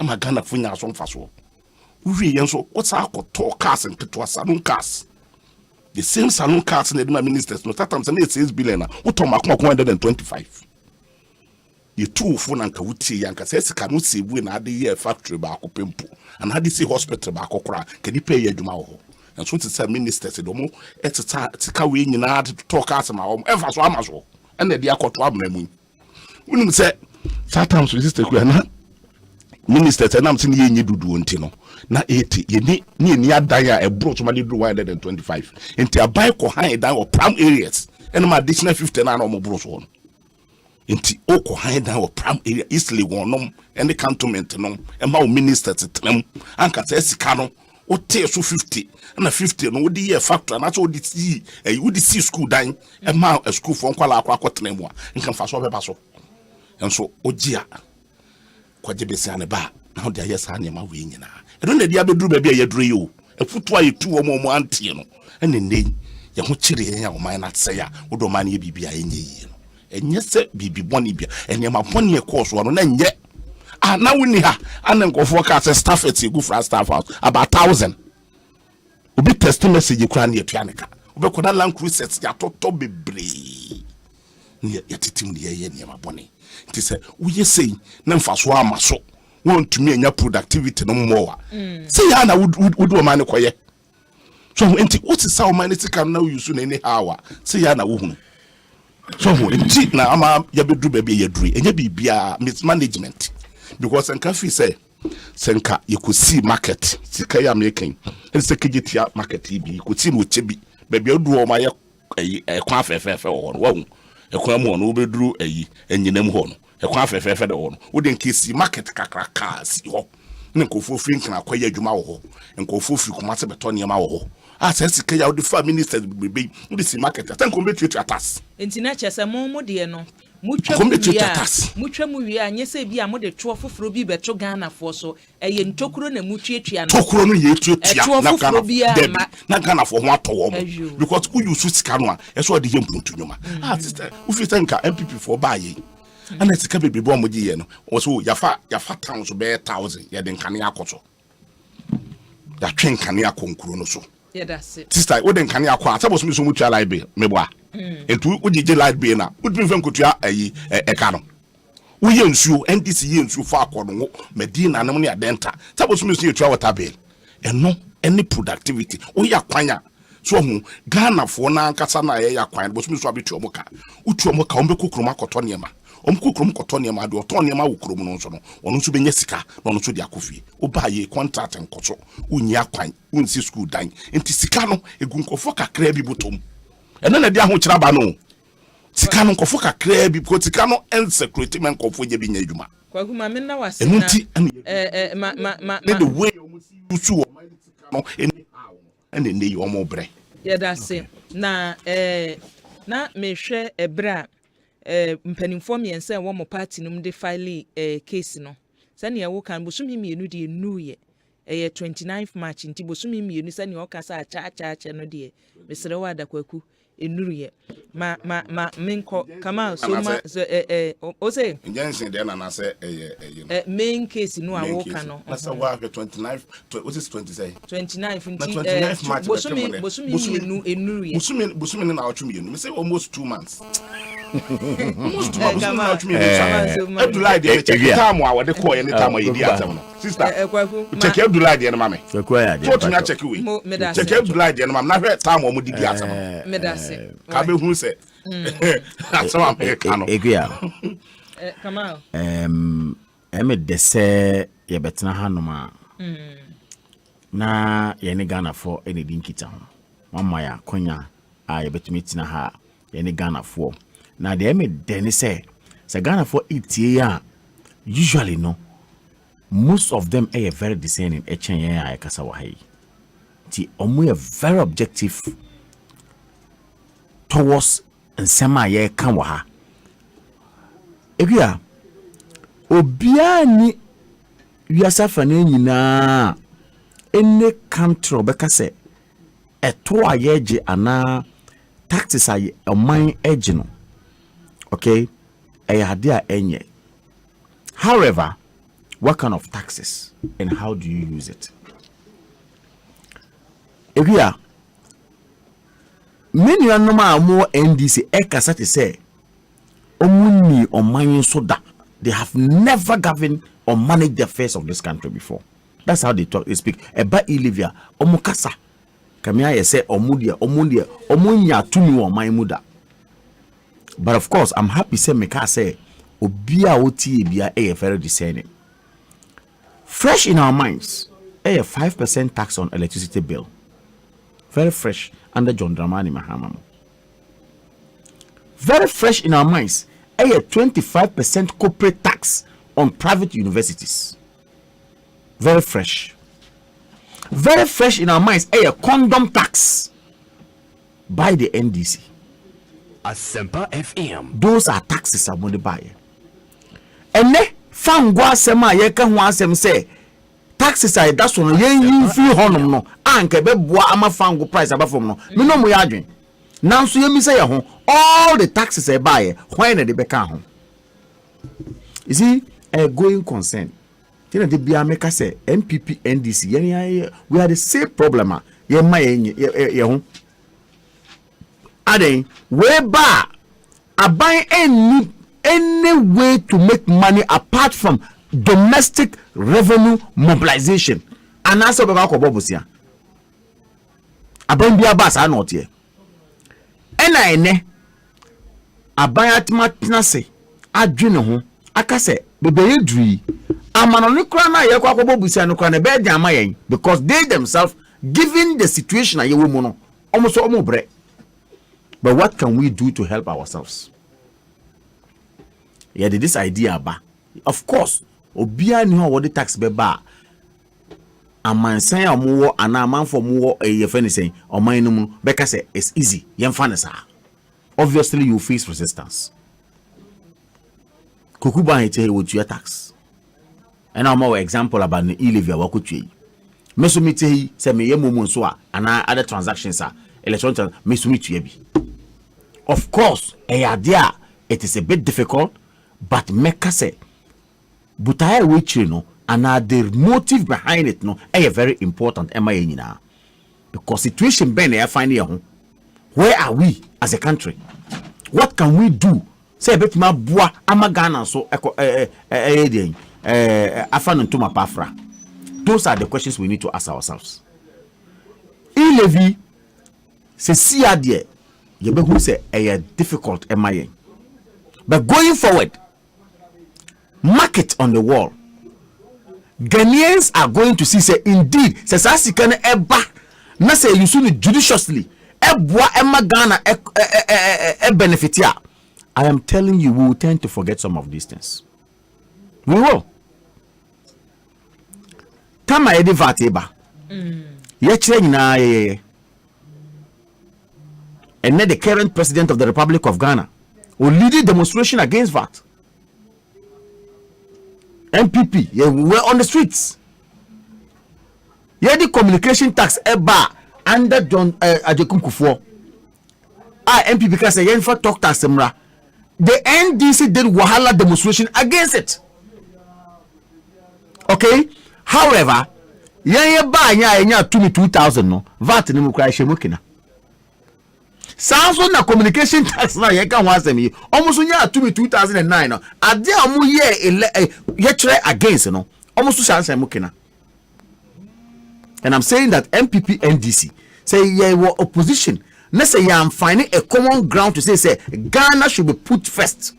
e ma Ghana funya aso mfaso uwie yen so what's akoto cars and to salon cars the same salon cars na the ministers no tatam say 6 billion na uto mako 125 ye 2 for na nka wutie yanka se sika no sebu na ade ye factory ba akopempo and ade see hospital ba akokora kedi pay ye adwuma wo and so to say ministers do mo eteta tika we nyina to talk as ma wo ever so amaso and the akoto abmamu unim say sometimes resist ku na ministers na mti ye nyi dudu onti no na 80 ye ni adan ya ebro to ma de 125 enti abai ko han dan o prime areas and ma additional 50 na no bro so enti o ko han dan o prime area easily wonom and the cantonment no e ma o ministers tenem anka say sika no o te so 50 na 50 no wodi ye factor na so wodi see wodi see school dan e ma a school for nkwala akwa tenem a nka fa so be ba so enso ogia kwaje be sia ne ba na de aye sa ne ma we nyina e don na dia be duru ba bia ye duru yo e futu aye tu o mo antie no ene nei ye ho kire ye ya o man na tse ya wo do man ye bibia enye yi no enye se bibi boni bia ene ma boni e course no na nye na woni ha ana nkofo ka se staff at go for staff house about 1,000 obi text message kura na etua ne ka obi koda Land Cruisers ya toto bebre ni ya titim ni ye ne ma boni ti se uye sei na mfaso amaso won tumi anya productivity no more say ya na would o man koye so enti what is how man tika na use na any hour say ya na wo hunu so enti na ama ya bedru ba bi ya duru enya bibia mismanagement because enka fi say senka yekosi market sika ya making ense kejetia market bi yekosi mo chebi ba bi odu o ma ye ekwa afefefe wo no ekwa mu no obedru enyinam ho no ekwa afefefe de ho no wo de nkesi market kakraka si ho nkofo free nkna kwaya adwuma wo ho nkofo free kuma se beto niam wo ho asa sika ya wo de fa ministers bebe wo de si market atanko betu atas entina chese mo de no mutwa mu wi anye se bi amode to foforo bi beto Ghana fo so eye ntokuro na mutuatua no tokuro no ye tuatua na Ghana fo ho atowo mo because who use sika no a eso de ye mpuntu nyoma sister u fi tanka MPP for baye ana sika bebe bo mo giye no so yafa town so be 1,000 ye de nkane akoso ya twen nkane akonkuro no so yeah that's it sister wo de nkane akwa sabo so mi so mutua library mebo entu ujije light be na udbi mfem kotua eka no uye nsuo NDC ye nsuo fa akono medina nam ne adenta sabo so mesu yetua water bill eno any productivity o ya kwanya so hu Ghana for na nkasa na ya kwanya bo so abetu omoka utu omoka ombeku kroma koto niema omku krom koto niema de oto niema wo krom no so no ono so benya sika na ono so de akofie oba ye contract nkoso unyi akwan unsi school dan enti sika no egunkofo kakra bi botom ena na de aho kira ba no sika no nkofo kakra bi ko sika no insecurity men nkofo je bi nya adwuma kwa kuma me na wase na the way usu o man sika no eni how ene ne yo mo bre ya da se na na mehwe ebra mpanimfo miense wo mo party num de file case no sane ya wo kan bosumi mienu de nuye 29th March nti bosumi mienu sane o kasa cha no de mesere wa da kwaku enuruye ma menko kama so ma Osei njense de na say main case no a wo kan no na say wa 29 what is 20 29 nti 29th March bosumi mienu enuruye bosumi na otwe mienu me say almost 2 months almost 2 months Abdullah de check time a wode call anytime you dey atam no sister check Abdullah de na mame so to na check we check Abdullah de na mame na hwe time o mo di atam me da se ka be hu se atam America no Kamal eme dese ye betena hanoma na ye ne Ghana for ene dinkita ho mama ya konya a ye betumi tina ha ye ne Ghana for na de eme dene say Ghana for etie ya usually no most of them are very discerning echenye ya kasa wa hai ti omu are very objective towards nsema ye kan wa ha ebia obia ni wiasafa na nyina ene country obeka se eto ayeje ana taxes aye oman eje no okay a enye. However, what kind of taxes and how do you use it? Ebia many anoma more NDC ekasa te say omuni oman soda. They have never governed or managed the affairs of this country before. That's how they talk, they speak. Eba Ilivia, omukasa. Kamia ye say omudia, omunya tumi wa muda. But of course, I'm happy say meka say obia oti ebia very discerning. Fresh in our minds, a 5% tax on electricity bill. Very fresh under John Dramani Mahama. Very fresh in our minds, a 25% corporate tax on private universities. Very fresh. Very fresh in our minds, a condom tax by the NDC. Asempa FM. Those are taxes I'm going to buy. And ne fangwa sema ye ka ho asem say taxes are that's one yen free honum no anke be boa ama fango price abafom no me no mo ya adwen nanso ye mi say ye ho all the taxes e buy when na de be ka ho. You see a going concern tina de bia make say MPP NDC yen we are the same problem ye ma ye ho aden we ba aban any way to make money apart from domestic revenue mobilization and also be ko bobusia aban bia ba sa not here ene aban atmatina se adwene ho aka se bebe yedui amano ne kra na ye kwa bobusia no kra na be dia mayen because they themselves given the situation aye wo mu no almost bre. But what can we do to help ourselves? Yeah, this idea ba. Of course, obia ni ho what the tax be ba. Amansan amuwo ana amanfo muwo ye fe ni sen oman no mu beka say it's easy. Yemfa ne sa. Obviously you face resistance. Kukuba hete with your tax. And I'm more example about the e-levy wakutwe. Meso mite say me yemomu so a ana other transactions are electronic meso mitwe bi. Of course, it is a bit difficult, but make say, but I which you know, and the motive behind it no, very important. Because situation ben I find here, where are we as a country? What can we do? Say bet ma boa amagana so afan ntuma pafra. Those are the questions we need to ask ourselves. e-levy se see adie you be who say a difficult MIA. But going forward, market on the wall. Ghanaians are going to see say indeed say sasikane eba na say you soon judiciously ebwa ema Ghana benefit ya. I am telling you, we will tend to forget some of these things. We will. Tama edi vateba. Ye chere nyina ye. And then the current president of the Republic of Ghana will lead a demonstration against VAT. MPP, yeah, we were on the streets. Yeah, the communication tax eba under John Adjekun Kufuor. MPP because again for talk to Asemra. The NDC did wahala demonstration against it. Okay? However, yeah, buy 22,000 no VAT ni mukra shemukina. Sounds on the communication tax now you can watch them almost on year 2009 no ade amu ye try against no almost chance mukina. And I'm saying that MPP NDC say yeah were opposition. Let's say I'm finding a common ground to say Ghana should be put first.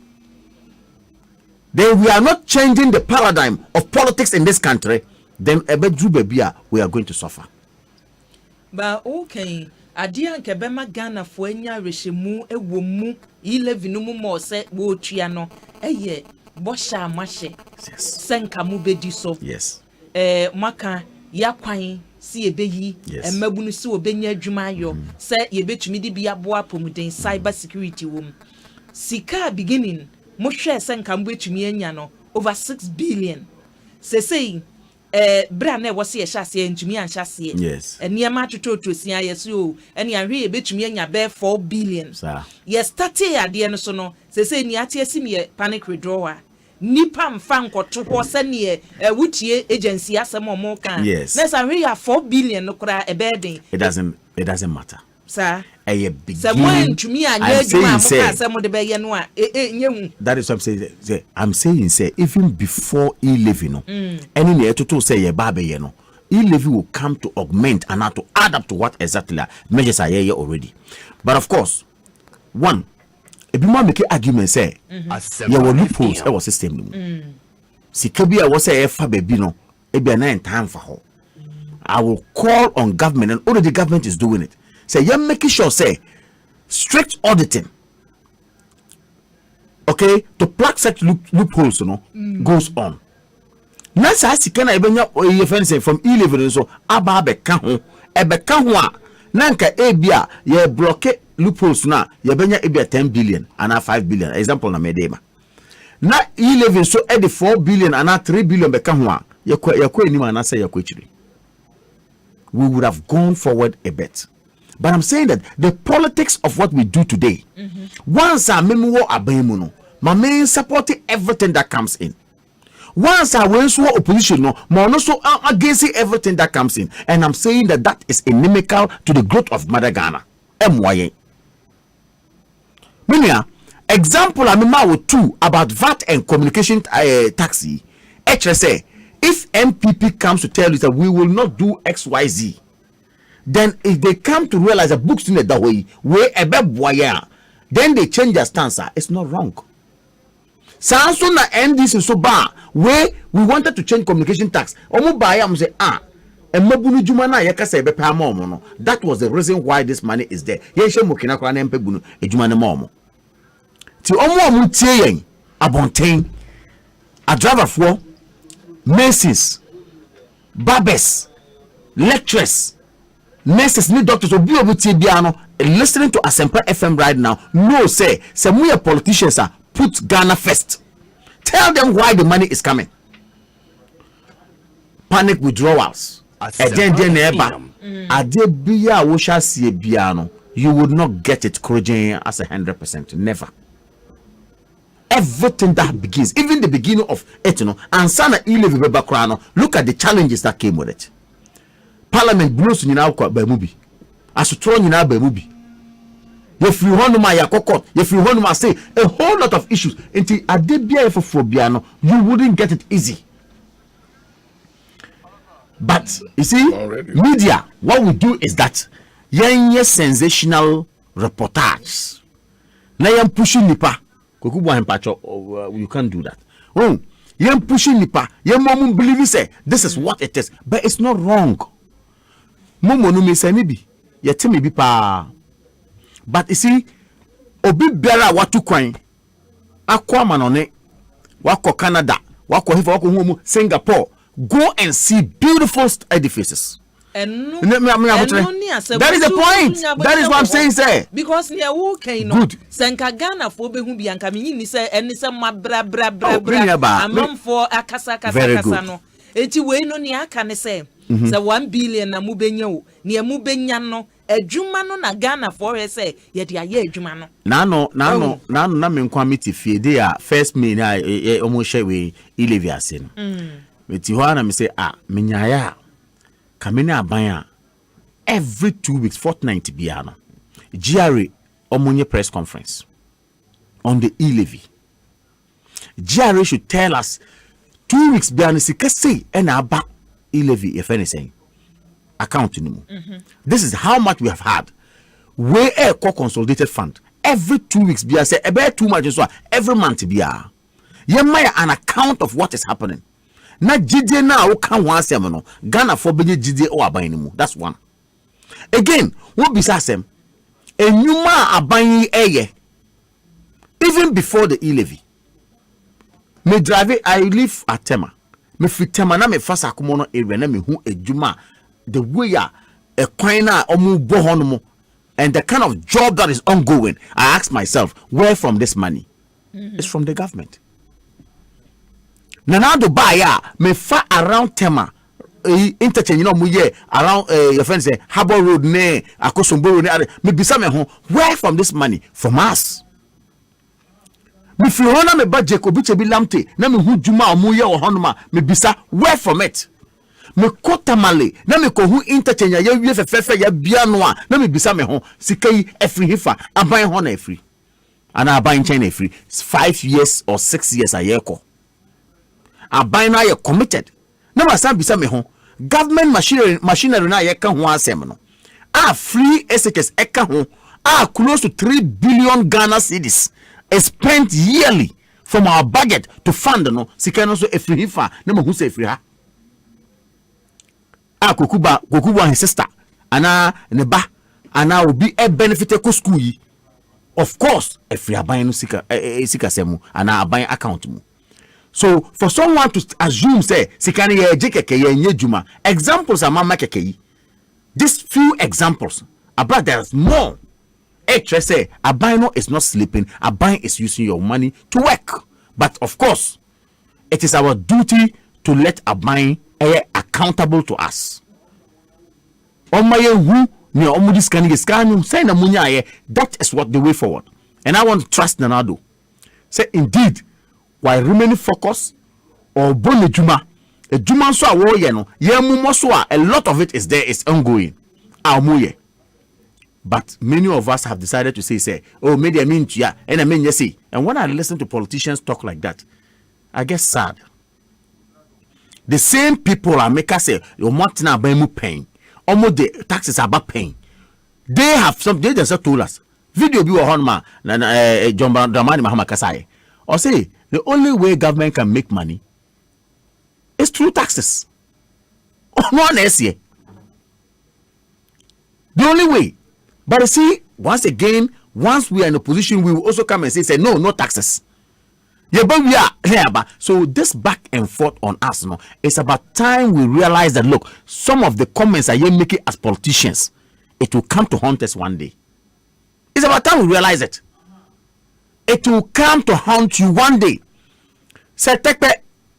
Then we are not changing the paradigm of politics in this country. Then we are going to suffer. But okay, adia nke bema Ghana fo anya rehemu ewomu e-levy no mu mo se wo tua no eye bosha amache senka mu bedi so. Yes. Maka yakwan si ebeyi emabunu si obenya adwuma ayo se yebetumi di bia boa pomuden cyber security wom sika beginning mo hwe senka mu betumi anya no over 6 billion say bra na wo se ye hyase ntumi an hyase eniema atototo sia yeso eni ahwe yebetumi anya be 4 billion ye start ade no so no say ni ate asimye panic withdrawal nipa mfa nkoto ho sene wutie agency asem omo kan na say we have 4 billion no kura e burden. It doesn't matter, sir. That is what I'm saying. Say even before e-levy no any near to say ye babe ye no e-levy will come to augment and to add up to what exactly measures are here already. But of course, one, if you want to make an argument say you will loopholes our system si kabia was say fa baby no e be na time for her. I will call on government, and already the government is doing it. Say you're making sure say strict auditing, okay, to plug such loopholes, goes on. Now, say can I even say from e-levy so ababe kahu nanka ebia ye block loopholes na ye benya ebia 10 billion and 5 billion example na medema na e-levy so e the 4 billion and 3 billion be kahu ye kwa ni na say ye kwa chiri. We would have gone forward a bit. But I'm saying that the politics of what we do today, once I memory abemuno, my main supporting everything that comes in. Once I went to opposition, no, my also against everything that comes in. And I'm saying that that is inimical to the growth of Mother Ghana. MYA. Minia, example I remember two about VAT and communication taxi. HSA. If MPP comes to tell you that we will not do XYZ, then if they come to realize that books in that way, then they change their stance. It's not wrong. Samsung na NDC so bad where we wanted to change communication tax. That was the reason why this money is there. A driver for nurses, barbers, lecturers, nurses, new doctors, listening to Asempa FM right now. No, say, some we politicians are put Ghana first. Tell them why the money is coming. Panic withdrawals. You would not get it as 100%. Never. Everything that begins, even the beginning of it, and sana e-levy background, look at the challenges that came with it. Parliament blows in our by movie. As to throw in our baby. If you want my yakokot, if you want my say a whole lot of issues until a debia for Biano, you wouldn't get it easy. But you see, media, what we do is that yenye sensational reportage. Na yen pushing nipa. You can't do that. Oh, yen pushing nipa. Yen mom believe say this is what it is, but it's not wrong. Momo no me say maybe. Yet me be pa. But you see, obi biara watu kwan. Akwa manone. Wako Canada. Wako hifa wako humu Singapore. Go and see beautiful edifices. That is the point. That is what I'm saying, sir. Because near walking, good. Sankagana for Behumbi and Kamini say, and it's a bra bra bra bra. A mom for a casano. Eti we no nia can say. So 1 billion na mubenyo, near mubenyano, a jumano na Ghana for say, yet ya ye jumano. Nano, na menkwamiti fie they are first me na almost share we Iliviasin. Metiwana me say minyaya kamene abanya every 2 weeks fortnight biano GRA omonye press conference on the e-levy. GRA should tell us 2 weeks biano sikase ena aba e-levy if anything account anymore. This is how much we have had. We a consolidated fund every 2 weeks biya say about too much so every month biya yemaya an account of what is happening. Na jide na wo kan wan asem no Ghana for be jide o aban ni mu. That's one. Again, wo bisa asem enyuma aban eye even before the e-levy. Me drive I live at Tema. Me fi Tema na me fasa akomo no area na me hu ejuma the way a kwan na omu bo hono and the kind of job that is ongoing. I ask myself, where from this money? It's from the government. Nanado baya me fa around Tema interchange you know muye around your friends say Harbour Road ne Akosombo Road ne me bisa me ho where from this money from us me fi hona me ba Jacob bi lamte na me hu juma omuye o honoma me bisa where from it me kota male na me ko hu interchange ya wie fefefe ya bia no a na me bisa me ho sikai efri hifa aban ho na efri ana aban chain efri 5 years or 6 years ayeko aban na ye committed na masan bisa me ho government machinery na ye ka ho asem no a free SHS eka ho a close to 3 billion Ghana cedis is spent yearly from our budget to fund no sika no so efri hifa na mahu se efri ha a kokuba his sister ana ne ba ana obi e benefit ko school yi of course efri aban no sika sika semu ana aban account mu. So for someone to assume say sikani ye jekeke ye nyejuma examples are mama keke. Just few examples about there's more. Say abino is not sleeping, abino is using your money to work. But of course, it is our duty to let abino accountable to us. That is what the way forward. And I want to trust Nanado. Say indeed, while remaining focused or bone juma, a juma so a warrior no, a lot of it is there, it's ongoing. But many of us have decided to say, oh, maybe I mean yeah, and I mean yes. And when I listen to politicians talk like that, I get sad. The same people are making say, you want to buy more pain, almost the taxes are about pain. They have some. They just told us video be on ma John Dramani Mahama Kasai or say. The only way government can make money is through taxes. The only way. But you see, once again, once we are in a position, we will also come and say no taxes. Yeah, but we are here. So this back and forth on us, no, it's about time we realize that look, some of the comments that you're making as politicians, it will come to haunt us one day. It's about time we realize it. It will come to haunt you one day. Say tekpe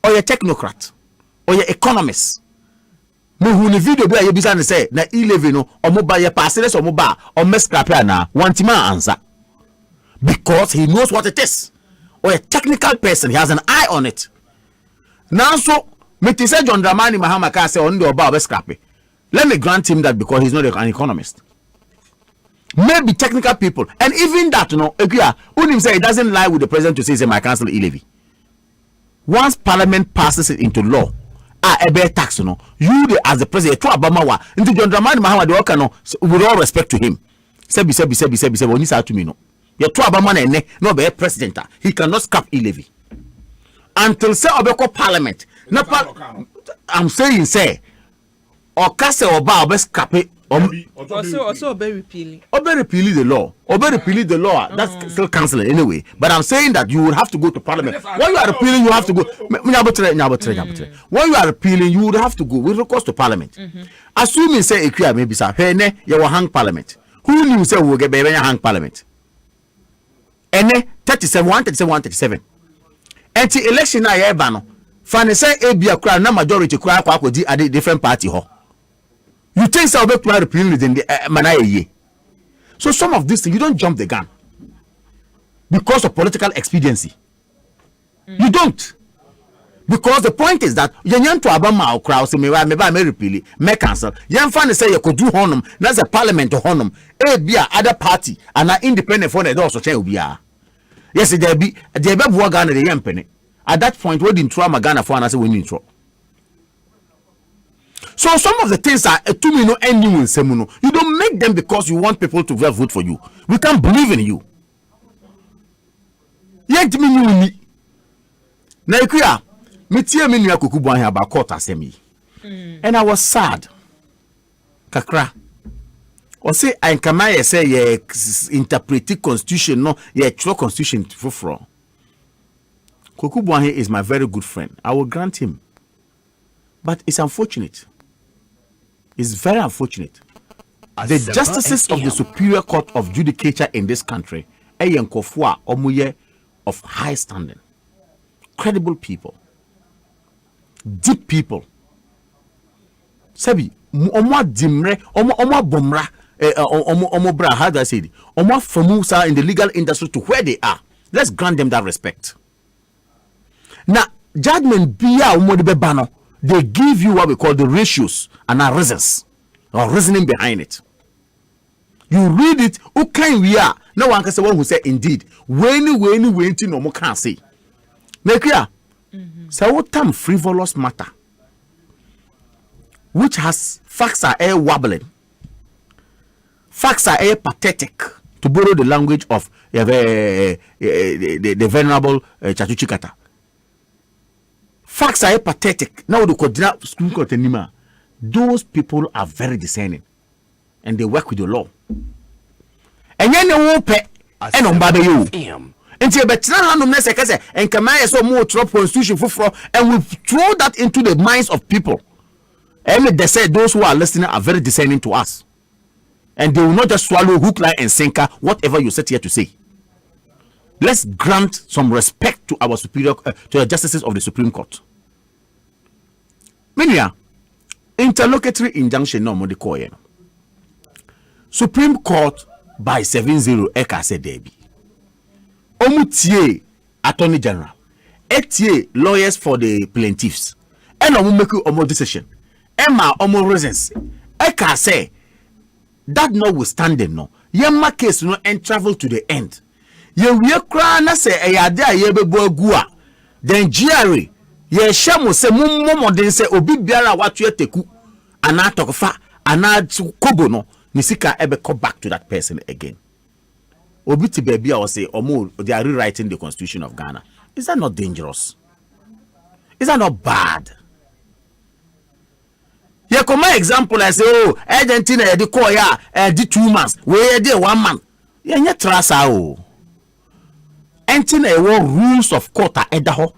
or your technocrat or your economist. Me who ni video be a yebisa ne say na e-levy no or mobile ye passes or mobile or mess scrapper na wantima answer. Because he knows what it is. Or a technical person, he has an eye on it. Now so me say John Dramani Mahama ka say on the about scrappy. Let me grant him that because he's not an economist. Maybe technical people, and even that, you know, Unim say it doesn't lie with the president to say my cancel e-levy. Once Parliament passes it into law ebe tax no you the, as the president to abama wa nti John Dramani Mahama de oka no with all respect to him sebi oni sa to me no ye to abama na ene no be president he cannot scrap e-levy until say obeko parliament na I'm saying say oka say oba scrap it also repealing the law that's still cancelling anyway, but I'm saying that you would have to go to parliament. When you are repealing, you have to go. When you are repealing, you would have to go with recourse to parliament. Assuming say Equia maybe say hey you will hang parliament. Who knew say we will get baby hang parliament? And 37 and the election na yeba no fan say ebia kra na majority kra kwa di at different party ho. You think so about to repeal it in the Manaye. So some of these things you don't jump the gun because of political expediency. You don't. Because the point is that you need to abama or crowd say me repeal it, me cancel. You find say you could do honum, that's a parliament to honum. Be other party and an independent for the also change be. Yes, there be Ghana the yempene. At that point, we didn't try Ghana for and I say we need to. So some of the things are to me no ending in semuno. You don't make them because you want people to vote for you. We can't believe in you. Yet me ni. Na ikuya, me tie me nua kokubu an about court asemi. And I was sad. Kakra. O say I kama say ye interpret constitution no ye true constitution foforo. Kokubu an is my very good friend. I will grant him. But it's unfortunate. It's very unfortunate. The justices of the Superior Court of Judicature in this country, Eyenkofua Omuye of high standing, credible people, deep people. Sabi, omo dimre, omo bomra, omo bra, how do I say it? Omo famusa in the legal industry to where they are. Let's grant them that respect. Now, judgment biya omo de bebano. They give you what we call the ratios and our reasons or reasoning behind it. You read it, okay, we are. No one can say one who say indeed. When no more can say. Make ya. So what time frivolous matter, which has facts are air wobbling, facts are air pathetic, to borrow the language of the venerable Chatuchikata. Facts are pathetic. Now the coordinate school contenima. Those people are very discerning, and they work with the law. And then they won't pay. And on Baba you. And you better handle necessary. And Kamaya so more trop constitution for and we throw that into the minds of people. And they say those who are listening are very discerning to us, and they will not just swallow hook, line, and sinker whatever you sit here to say. Let's grant some respect to our superior, to the justices of the Supreme Court. Minia, interlocutory injunction no more the coin. Supreme Court by 7-0 Eka said Debbie. Omutie Attorney General, etie lawyers for the plaintiffs, and omu omo decision. Emma omo reasons. Eka say that notwithstanding no, yemma case no and travel to the end. Ye we kra na se eyade aye bebo agua then GRA ye shamo se mummodin se obi biara watu eteku ana tokofa ana kobo no ni sika ebe come back to that person again. Obi ti baby I say omo they are rewriting the constitution of Ghana. Is that not dangerous? Is that not bad? Ye come example I say oh Argentina ye di call ya di 2 months we ye di 1 month. Ye nye trasa o. Entering a rules of court at Edaho.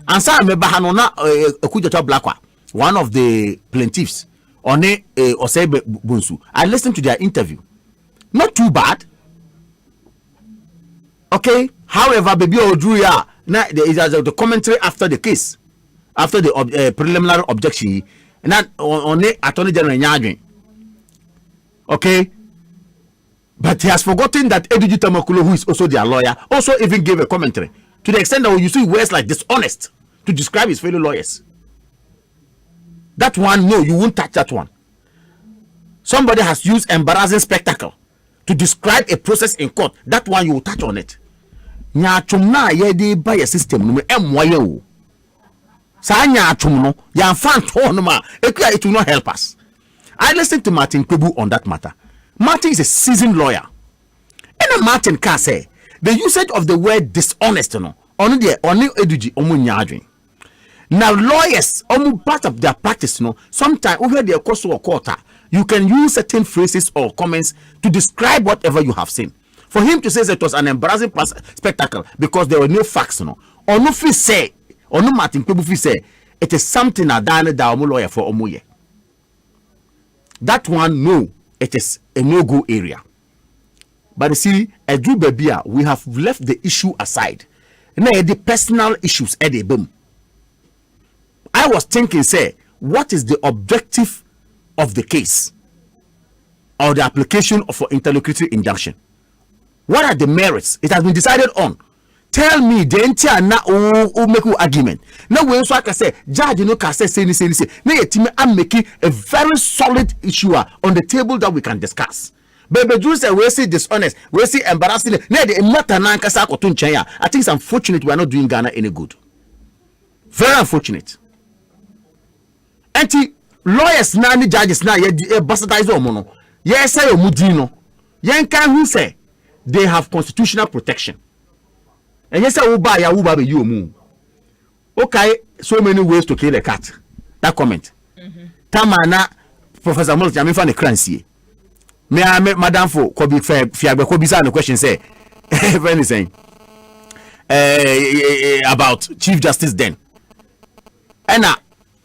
And so I remember Ekosiisen Blackwa, one of the plaintiffs, Osei Bonsu. I listened to their interview. Not too bad. Okay. However, baby Odruya, the commentary after the case, after the preliminary objection, and that on the Attorney General Nyadwin. Okay. But he has forgotten that Edudi Tamakulo, who is also their lawyer, also even gave a commentary to the extent that you see words like dishonest to describe his fellow lawyers. That one, no, you won't touch that one. Somebody has used embarrassing spectacle to describe a process in court. That one you will touch on it. Nya chumna ye de buy a system no emwaye o. Sanya atumno, yan fan tonoma, it will not help us. I listened to Martin Kwebu on that matter. Martin is a seasoned lawyer. And Martin can say the usage of the word dishonest, only eduji omunyadwin. Now lawyers, part of their practice, sometimes over their course or quarter, you can use certain phrases or comments to describe whatever you have seen. For him to say that it was an embarrassing spectacle because there were no facts, or no free say, or no Martin people free say, it is something a done da lawyer for omuye. That one, no, it is a no-go area. But you see, Edu Bebia, we have left the issue aside. Now the personal issues at the boom. I was thinking, say, what is the objective of the case or the application for interlocutory injunction? What are the merits? It has been decided on. Tell me the entire na make argument. Now when so I can say, judge no can say. Now I'm making a very solid issue on the table that we can discuss. But Drew say we see dishonest, we see embarrassing. Now the matter na kasa kotun chanya. I think it's unfortunate we are not doing Ghana any good. Very unfortunate. Anti lawyers na ni judges na ye bastardize omo no. Ye say omudino. Yen kan who say they have constitutional protection. And yes, uba be you moon. Okay, so many ways to kill a cat. That comment. Tamana Professor Mulch, I mean for the crancy. May I make Madame for Kobe Fiabe Kobisa the question say anything about Chief Justice then. And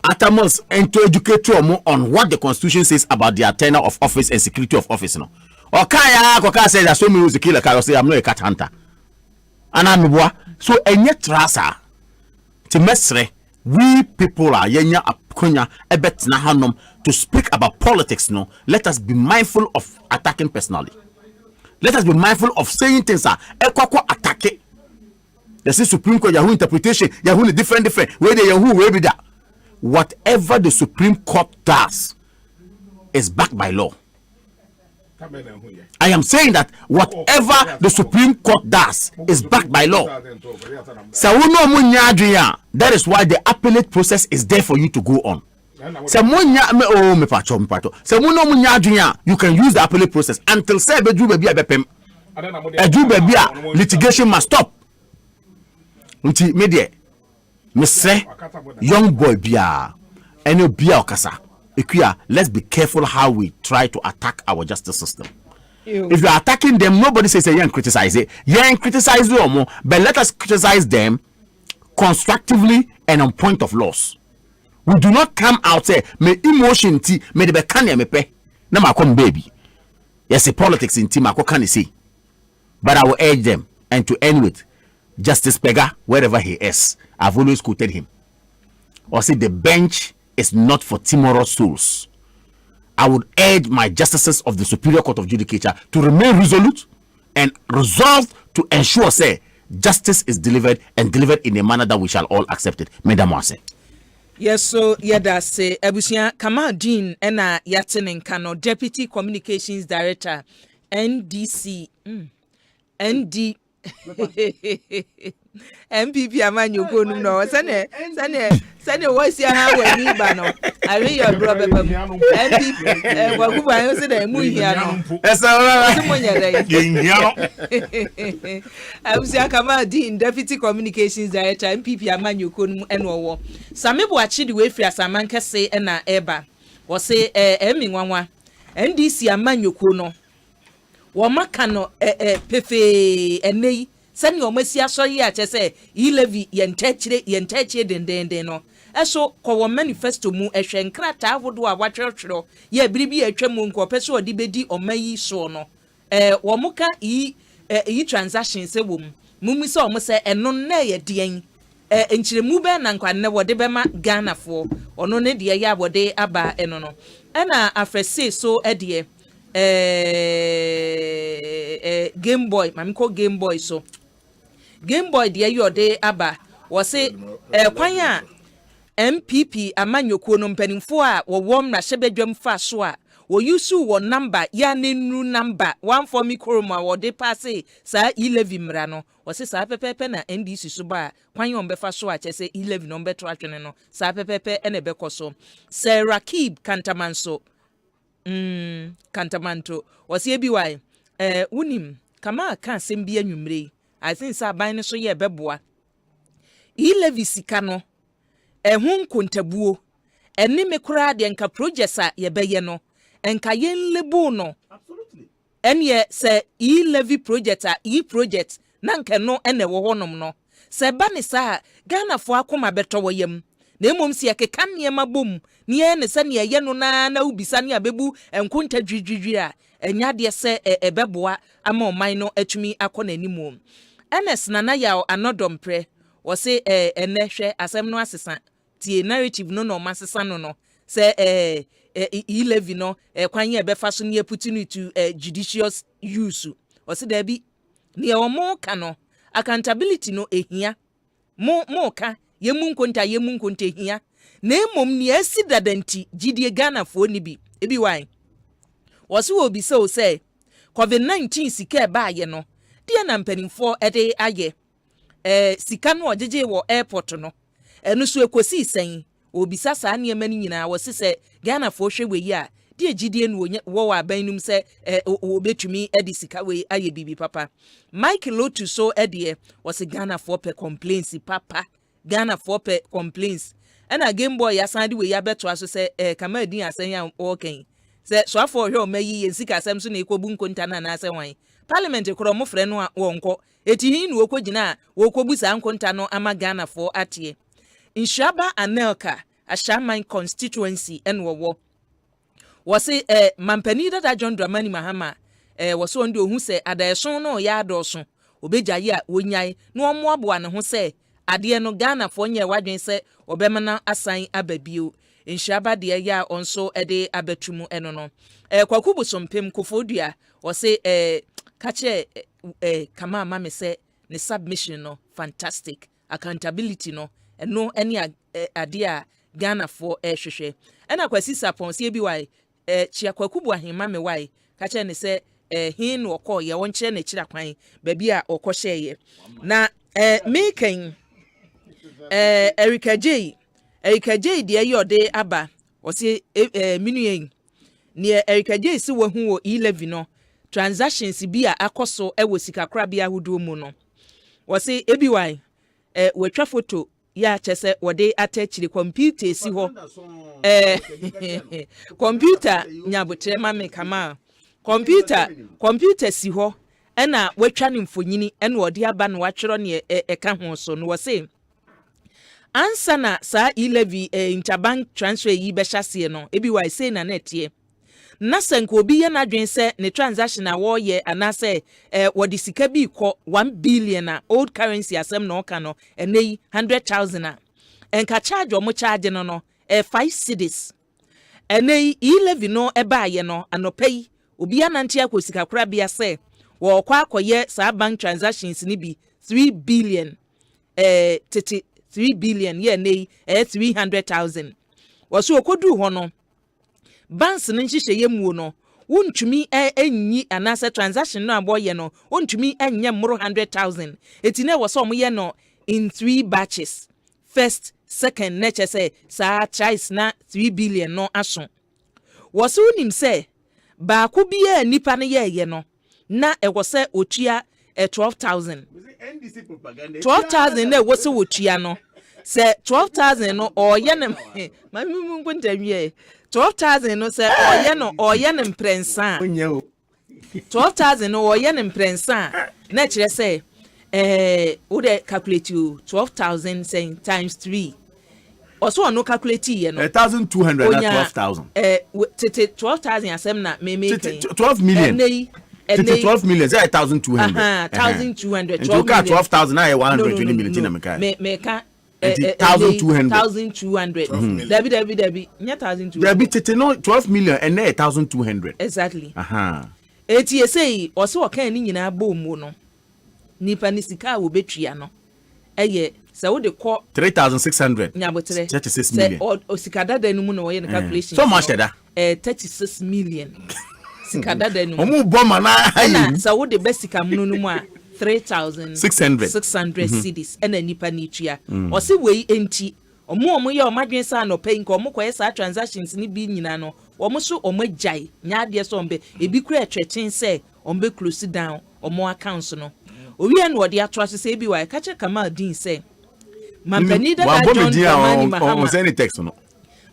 Atamons and to educate you on what the Constitution says about the tenure of office and security of office. No. Or Koka says that so many ways to kill a cat. I say I'm not a cat hunter. And so enye trasa to mesre we people are yenya akonya ebet na hanom to speak about politics. No, let us be mindful of attacking personally. Let us be mindful of saying things are attack it. The Supreme Court Yahoo interpretation Yahoo different where the Yahoo will be that whatever the Supreme Court does is backed by law. I am saying that whatever the Supreme Court does is backed by law. So that is why the appellate process is there for you to go on. So you can use the appellate process until say litigation must stop. Young boy bia any bia okasa. Let's be careful how we try to attack our justice system. If you are attacking them, nobody says you criticize it. You criticize them, but let us criticize them constructively and on point of loss. We do not come out say me emotion ti me de be kan me pe na ma come baby. Yes, politics in team can see. But I will urge them and to end with Justice Pega wherever he is. I've always quoted him. Or say the bench is not for timorous souls. I would urge my justices of the Superior Court of Judicature to remain resolute and resolved to ensure, say, justice is delivered and delivered in a manner that we shall all accept it. Madam Wase. Yes, so yada say Ebusia Kamal Dean ena Yatinen Kano, Deputy Communications Director, NDC, ND. MPP amanyo go no sane voice ya ha we ni ba no I read your brother MPP wa kuba yo se da mu hia no esa mo nya dai Abusia Kamal Dean Deputy Communications Director MPP amanyo ko no eno wo Samebo Achidi we fi asaman kese na eba wo se emi nwanwa NDC amanyo ko no wo maka no pefe enei sani omasi asori a chese ilevi yentachire dendenden no eso ko manifesto mu ehwe nkrata avodo a watwerɛtwerɛ ye biribi atwam nko pese odi bedi omayi so no wo muka yi transaction se wom mummi se omo se eno na ye den enchiremu be na nkwa ne wode be ma Ghana fo ono ne de ya wode aba eno no na afrese so de Game Boy mami ko Game Boy so Game Boy de yode aba wo se kwan a MPP amanyoko no mpanimfo a wo wom na hyebedwam fa so a wo use wo number ya nenu number one for me koroma wo de pass sa 11 mra no wo se sa pepepe na NDC so ba kwan yon befa so a che se 11 no beto atwene no sa pepepe ene bekoso se Rakib Kantamanso Kantamanto wo se bi wai unim kama ka sembi anwumre I think sa ban no so ye beboa 11 sika no ehun kontabuo eni me kura de nka projects a ye beye no enka yen lebu no absolutely enye se levy project a project na nka no ene wo honom no se ba ne sa Ghana fo akoma beto wo yam na emom si ekeka ne mabom ne ne se ne ye no na ubisa ne abebu enkonta dwidwidwi a enya de se ebeboa ama oman no atumi akona animu ns nana ya anodompre wo se ene hwe asem no asesa tie narrative no no masesa no se levy no kwan ye befa so ne putinu to judicious use wo se da bi ne omo ka no accountability no ehia mo ka yemu nkonta ehia na emom ne asi dadanti gidie Ghana fo ni bi ebi wan wo se obi se COVID-19 sika ba ye no dia na mpanimfo ede aye sika no ojeje wo airport no enu so ekosi sen obisa saa ne mani nyina wo se Ghana fo hwe we yi a die gidie no wo wa abanum se obetumi edi sika we aye bibi papa Mike Lotu so ede wo se Ghana fo pe complaints papa Ghana fo pe complaints ena game boy ya san de we ya beto aso se kama din asan ya okay se so afọ hwe o mayi yen sika asem so na ekobu nkonta na na ase wan parliament kro mo frɛ no a wonko eti hin no okogina wo kobu sa nkonta no ama Ghana fo atie Nshaba Anelka Ashaman constituency enwo wo se mampani dada John Dramani Mahama wo so ndi ohun se adaeson no ya adoso obejaye a wonyai no omo aboa ne ho se ade no Ghana fo nye wadwen se obemana asan ababio Nshaba de ya onso ede abatumu eno no kwakubu sompem kofodua wo se kache kama mama se ne submission no fantastic accountability no eno eni ade a Ghana for hwehwe ena kwasi sapon se bi wai chia kwakubu ahema me wai kache ne se hin no kọ ye wonche na kira kwan ba bi a okọhye ye na meken Erika J de yode aba o se minuyen ne Erika J si wo hu wo 11 no transactions bi a akoso ewo sika kra bia hudu mu no wo se ebi wan wetwa photo ya chese wode atachiri computer si ho computer nyabotre mame kama computer si ho ena wetwa ne mfonyini ena wode aba no wachero ne eka ho so no wo se ansa na sa 11 interbank transfer yi be hyase no ebi wan se na netie na senko obi ye na dwen se ne transaction a wo ye anase wodi sika bi ko 1 billion na old currency asem no ka no enei 100,000 a enka charge o mo charge no 5 cedis enei 11 no eba ye no anopai obi anante akosika kora bia se wo kwa akoye sa bank transactions ni bi 3 billion 3 billion ye nei 300,000 wo so okodu ho no banks ninhihye yemu no wontumi enyi anase transaction no aboye no wontumi enye mmoro 100,000 etine wo so mo ye no in 3 batches first second nature say sa choice na 3 billion no aso wo so nim say ba ko bia nipa ne ye no na ewo se otua 12,000 12,000 na wo se otua no se 12,000 no oye ne mami mu nkonta wie 12,000 no se oye ne mprensa 12,000 no oye ne mprensa na kire se wo de calculate 12,000 say times 3 also no calculate ye no 1,200 na 12,000 12,000 asem na me 12 million 12 million say 1,200 1,200 12,000 na 120 million na meka 1,200 Debbie nya 1,200 Debbie tete no 12 million and 1,200 exactly eti say also okan ni nyina ba omu no nipa ni sika wo betua no eye se wo de call 3,600 nyabotre 36 million o sika dada nu mu no wo ye calculation so much that 36 million. Sikadada no. Omu bomba na so wo de besika mu no mu a 3,600 cedis and nipa ni tua. O se wei enti omo ye omadwen sa no pay nko omo koye sa transactions ni bi nyina no omo so omo jai nya de so ombe ebi kura twetwen se ombe close down omo accounts no owie no de ato ase se bi wa ka che Kamal din se Mampani da John Dramani Mahama send text no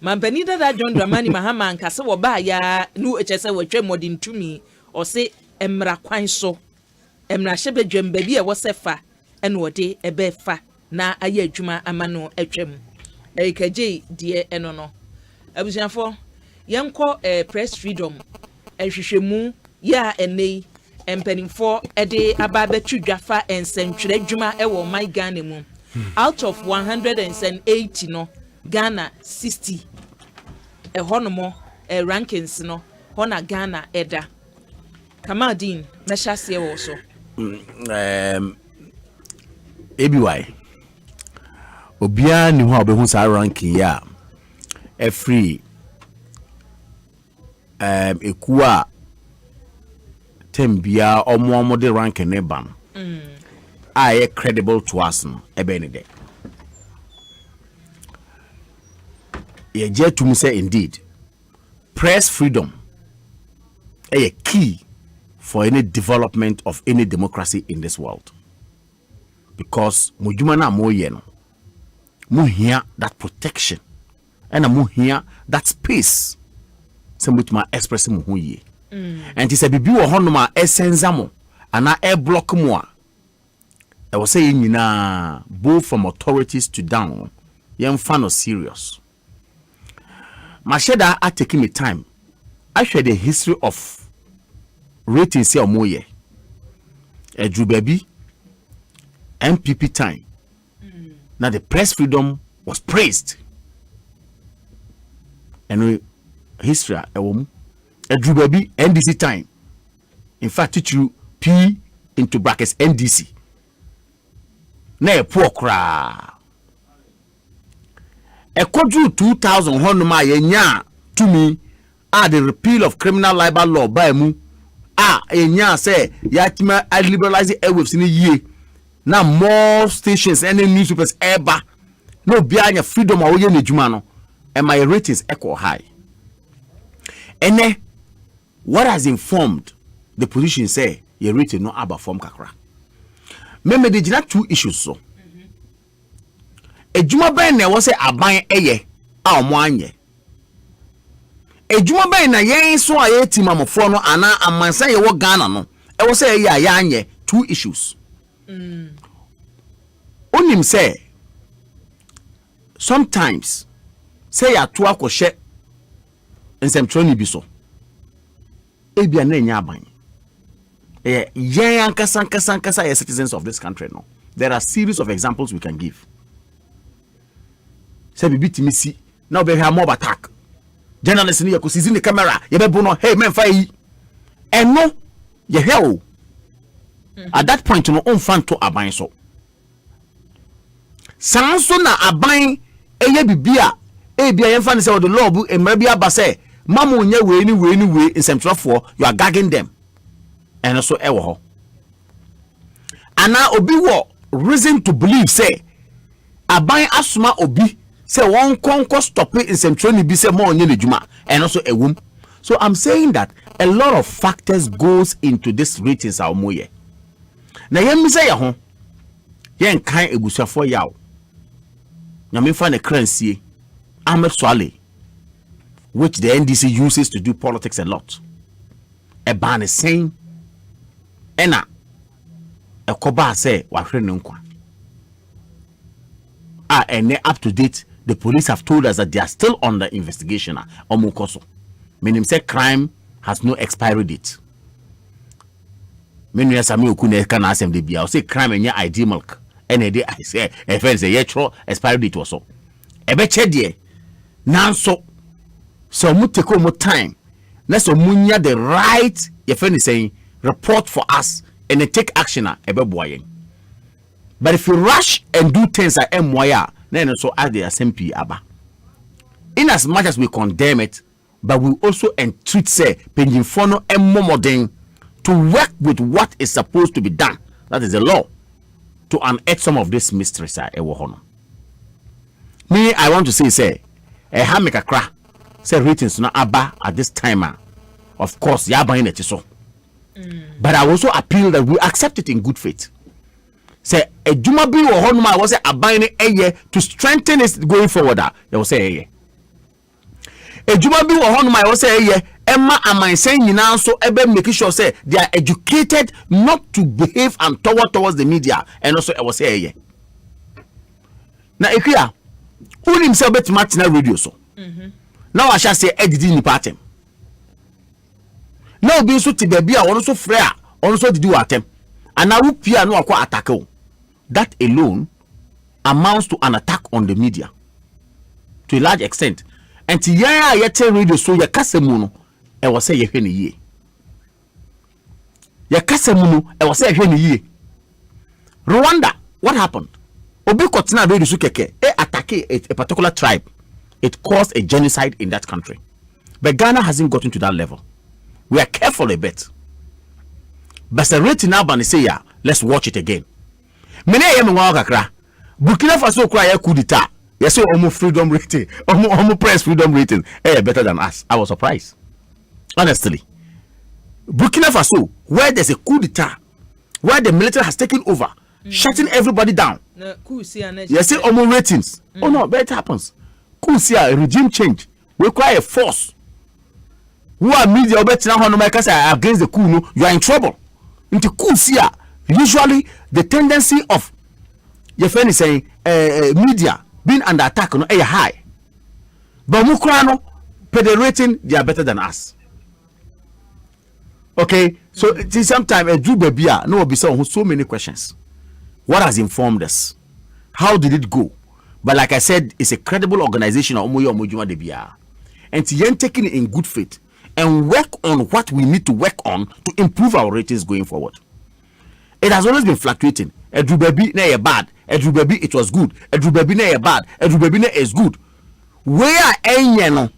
Mampani da John Dramani Mahama nka se wo ba ya nu eche se wo twa modern tumi o se emra kwan so emra hye bedwam ba bi e wo se fa ene wo de ebe fa na aye adwuma amano atwam Ekaje die eno no abusiafo yenko press freedom ehwehwemu ya enei empanimfo ede ababe twudwafa ensentwere adwuma ewo my Ghana mu out of 180 no Ghana 60 honomo rankings no hona Ghana eda Kamaldin na hyase wo so ABY obia ni ho obehu sa ranking ya every ekuwa tembia omo de ranking ne ban are credible to us no ebe ni de ye je to me say indeed press freedom a key for any development of any democracy in this world, because mujuma na moye no mu hear that protection and mu hear that space so much ma express mu hu ye and it say bibi wo hono ma essenza mo ana air block mo a I was saying nyina both from authorities to down yem fan of serious masheda are taking me time I share the history of ratings here omoye Edru baby MPP time. Now the press freedom was praised. And history Edru baby NDC time. In fact, teach you P into brackets NDC. Na poor cra. Ekodru 2000 honoma yenya to me the repeal of criminal libel law by mu enya say yatima liberalizing airwaves in a year. Now more stations and newspapers ever no bianya freedom a woye nejuma no and my ratings echo high. And what has informed the position say your rating no aba form kakra. Remember they did two issues so. Ejuma ben na was say aban eye a omo anye. Ejuma ben na yen so aye team amofo no ana amansan ye wo Ghana no. E was say ya anye two issues. Onim say sometimes say ya to akoshe nsɛmtwerɛ bi so ebia na nya aban yen ankasa ye citizens of this country no. There are series of examples we can give. Say bibi timisi na obehwa mob attack journalists ni yakosizi the camera ye bebo no hey men fa yi eno ye hell at that point no on fan to aban so sanso na aban eye bibia ebia ye fan say the law bu emrabi abase mama onye we ni nsɛmtwerɛfoɔ you are gagging them and so ewo ho ana obi wo reason to believe say aban asuma obi say one konko stop it nsɛmtwerɛ bi say mo onye ledwuma and also ewum. So I'm saying that a lot of factors goes into this ratings a omoye na yem say ya ho yen kan ebusuafo yaw nyame fa ne kransie Ahmed Swale, which the NDC uses to do politics a lot. A ban is saying, Ena, a koba say, Wafrenunkwa. And up to date, the police have told us that they are still under investigation. Omukoso. Meaning, say crime has no expiry date. Meaning, Sami Okune can ask them to be. I'll say crime and your ID milk. And I say, a friend say, yetro expiry date also. A betcha dear. Nanso so mu take more time na so munya the right your friend is saying report for us and then take action ebeboyen. But if you rush and do things like MYA then so as the Asempa aba in as much as we condemn it but we also entreat say penjinfo no modern to work with what is supposed to be done, that is the law, to unearth some of these mysteries. Me, I want to say hamikakra say ratings no aba at this time. Of course, ya buying it so. But I also appeal that we accept it in good faith. Say a jumabi or honma was a buying a year to strengthen it going forward. They will say a year. A jumabi or honma was a year. Emma and my saying now so ebe making sure say they are educated not to behave and towards the media, and also I was say a year. Now if you are who himself bet Martina radio so now I shall say editing party. Now being so to be also free, also to do attempt, and now we no akwa attack. That alone amounts to an attack on the media to a large extent. And to yet radio so ya kasemuno, I was say ye heni ye. Ya kasemuno, I was say heni ye. Rwanda, what happened? Obi kotina radio so keke attack a particular tribe. It caused a genocide in that country. But Ghana hasn't gotten to that level. We are careful a bit. But the rating now and say, yeah, let's watch it again. Many kakra. Burkina Faso cry a coup d'etat. Yes, almost freedom rating, almost press freedom rating. Better than us. I was surprised. Honestly. Burkina Faso, where there's a coup d'etat, where the military has taken over, shutting everybody down. Yes, almost ratings. Oh no, but it happens. Kusia regime change. We require a force. Who are media against the coup, you are in trouble. Into Kusia, usually the tendency of your friend is saying media being under attack no high. But Mukrano, rating, they are better than us. Okay, so sometimes a Drew Babia no be so many questions. What has informed us? How did it go? But like I said, it's a credible organization and taking it in good faith and work on what we need to work on to improve our ratings going forward. It has always been fluctuating. Edru baby na bad. Edru baby it was good. Edru baby na bad. Edru baby na is good. Where no?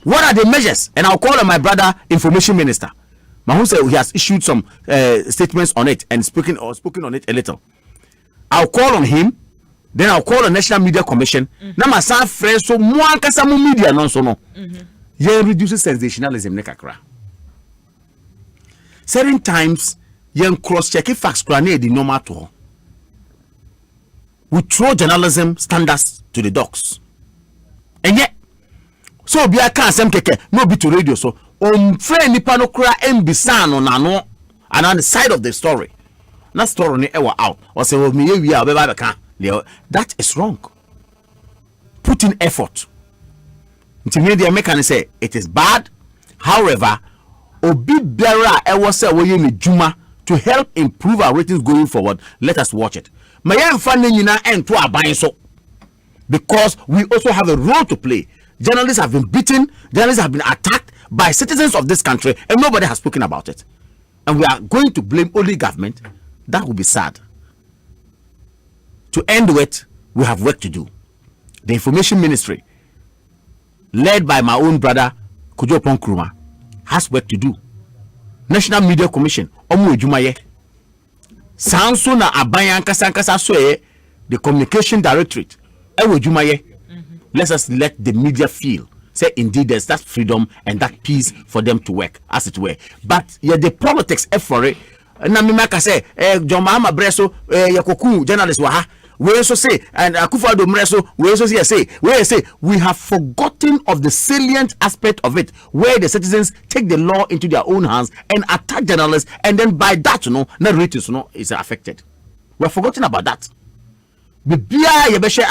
What are the measures? And I'll call on my brother, information minister. Mahu said he has issued some statements on it and spoken on it a little. I'll call on him. Then I'll call the National Media Commission. Now my son friends so more kasamu media non so no. Yeah, reduces sensationalism nekakra. Certain times you cross check facts granted the normal to. We throw journalism standards to the dogs. And yet so be a can sem keke no be to radio so friend nipa no kra embisa no nano and on the side of the story. Na story ni ewa out or say me we are be that is wrong. Put in effort. Intermediate mechanic say it is bad. However, obi bera ewa say we ni juma to help improve our ratings going forward. Let us watch it. Mayen fan nyina ento aban so because we also have a role to play. Journalists have been beaten, journalists have been attacked by citizens of this country and nobody has spoken about it. And we are going to blame only government. That would be sad. To end with, we have work to do. The Information Ministry, led by my own brother, Kojo Ponkruma, has work to do. National Media Commission, Omu Ejumaye. Sanso na abayan kasankasa soye, the Communication Directorate, Ewe Ejumaye. Let the media feel, say indeed there's that freedom and that peace for them to work, as it were. But yeah, the politics effort, na mimaka say, John Mahama Breso, Yakoku, journalists waha. We also say, and Akufo-Addo Mreso, we also say, we have forgotten of the salient aspect of it, where the citizens take the law into their own hands and attack journalists, and then by that, narratives, is affected. We have forgotten about that. Bibia yebeshe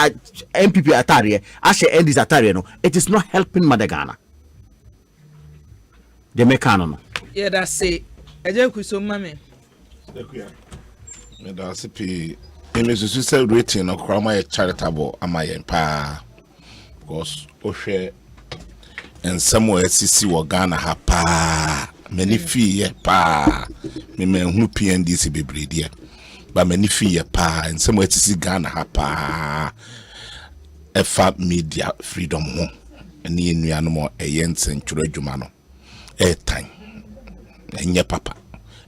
MPP atari, ashe endis atari, it is not helping Madagana. The mechano. Yeah, that's it. Ejenku so mame. That's it. Imezu say rating no krama charitable amayen pa because ohwe and somewhere sisi wo Ghana ha pa many fee pa me hu PNDC bebre dia but many fee pa and somewhere sisi Ghana ha pa efa media freedom ho ene enuano mo eyense ntworo adwuma no time enye papa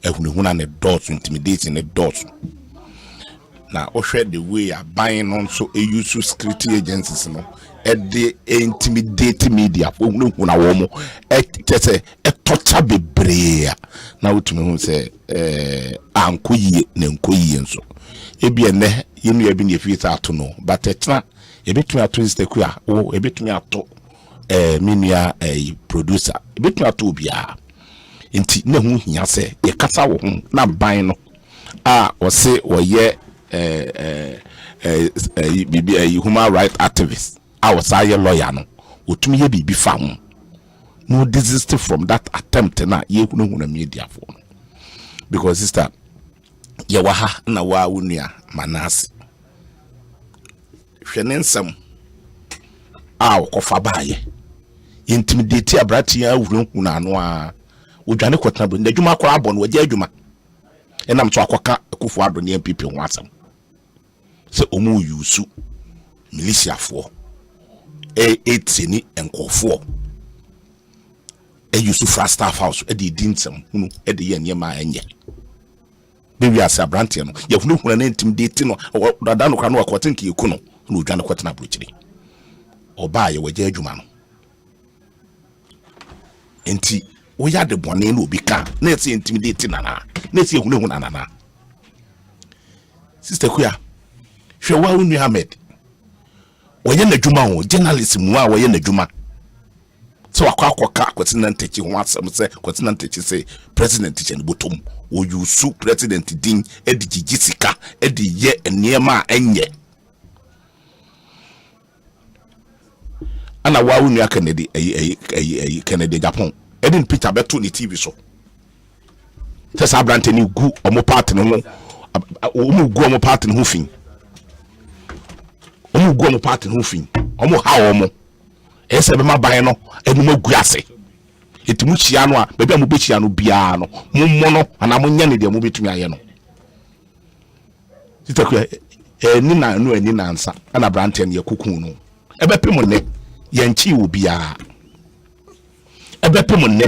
ehunehuna ne dot intimidating ne dot na ohwe the way aban no so use security agencies no the intimidate media for hunehuna wo mo tese torture bebre na wotumi hu se ankoyie na nkoyie nso ebi ene yenu ebi ne fiita ato no but etna ebetumi ato isteku a wo ebetumi ato minua producer ebetumi ato obia nti ne hu hia se ye kasa wo hu na ban no a o se wo ye bibi human right activist a wo sa ye lawyer no otumi ye bibi fa hu no desist from that attempt na ye hu na media for because sister ye wa ha na wa wunua manase hwenensam a okofa baaye intimidate abrati awuru na ano a odwane kwotna bo ndadwuma akora abɔ no wagye adwuma enam so akoka akufo ado ne MPP ho asam se omu yusu militiafo etini enkofo yusu fra staff house di dinsam hunu de ye nyema enye bewi asa abrante no ye hunu hunu na intimidate no dada no kwa no akotenki eku no na odwane kwotna brochiri oba ye wagye adwuma no enti wo ya de bone no obi ka na eti intimidate nana na eti ehunu nana sister kuya hwe wa unu Ahmed wo ye na dwuma ho journalist mu a wo ye na dwuma so akwa kwatina ntechi ho asem se kwatina ntechi se president chen botom wo yusu president din edigi sika edi ye eniema enye ana wa unu Kennedy Kennedy Japan edin picture beto ni TV so tesa abrante ni gu omo part no ho omo gu omo part no ho fin omo gu omo part no ho fin omo ha omo ese be maban no enum agu ase etimu chia no a be bia mo be chia no bia no mommo no ana mo nya ne de mo betumi aye no titaku ni na no ani na nsa ana abrante ne yakukun no ebe pem ne yanchi obia ebepem ne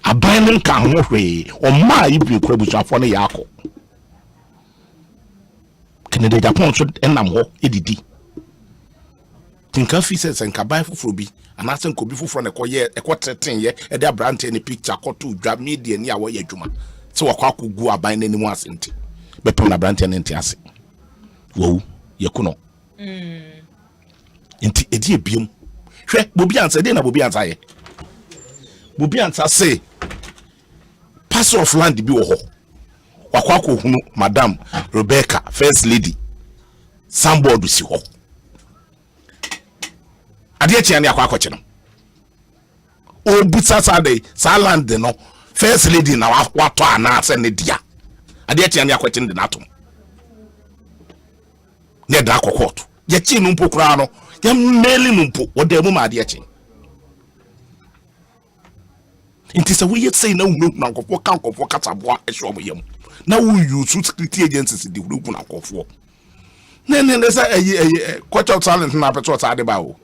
aban ne nka ho hwe o ma ibi kwabusafo ne yako Kennedy Japan so enam ho edidi tinka fi se nka ban foforo bi anase nkobi foforo ne koye ekotreten ye e de abrante ne picture koto dwa media ni awo ye adwuma se wakwa kogu aban ne nimu asenti bepem na abrante ne ntiase wo yekuno enti edi ebiom hwe bobi ansa de na bobi ansa ye bobi ansa say parcel of land bi wo ho wakwa ko hunu madam Rebecca first lady samboard si ho ade echi ane akwa akoche no o buta sade sa land no first lady na wato ana ase ne dia ade echi ane akoche ndi nato ne da akokot ye chi no mpokura no ya meli no mpo wo da mu ma ade echi inti se we yet say na unu na nkofo ka nkofo kataboa ehwe omoyam na wo use security agencies di unu na nkofo ne say cultural talent na petrol ta de ba o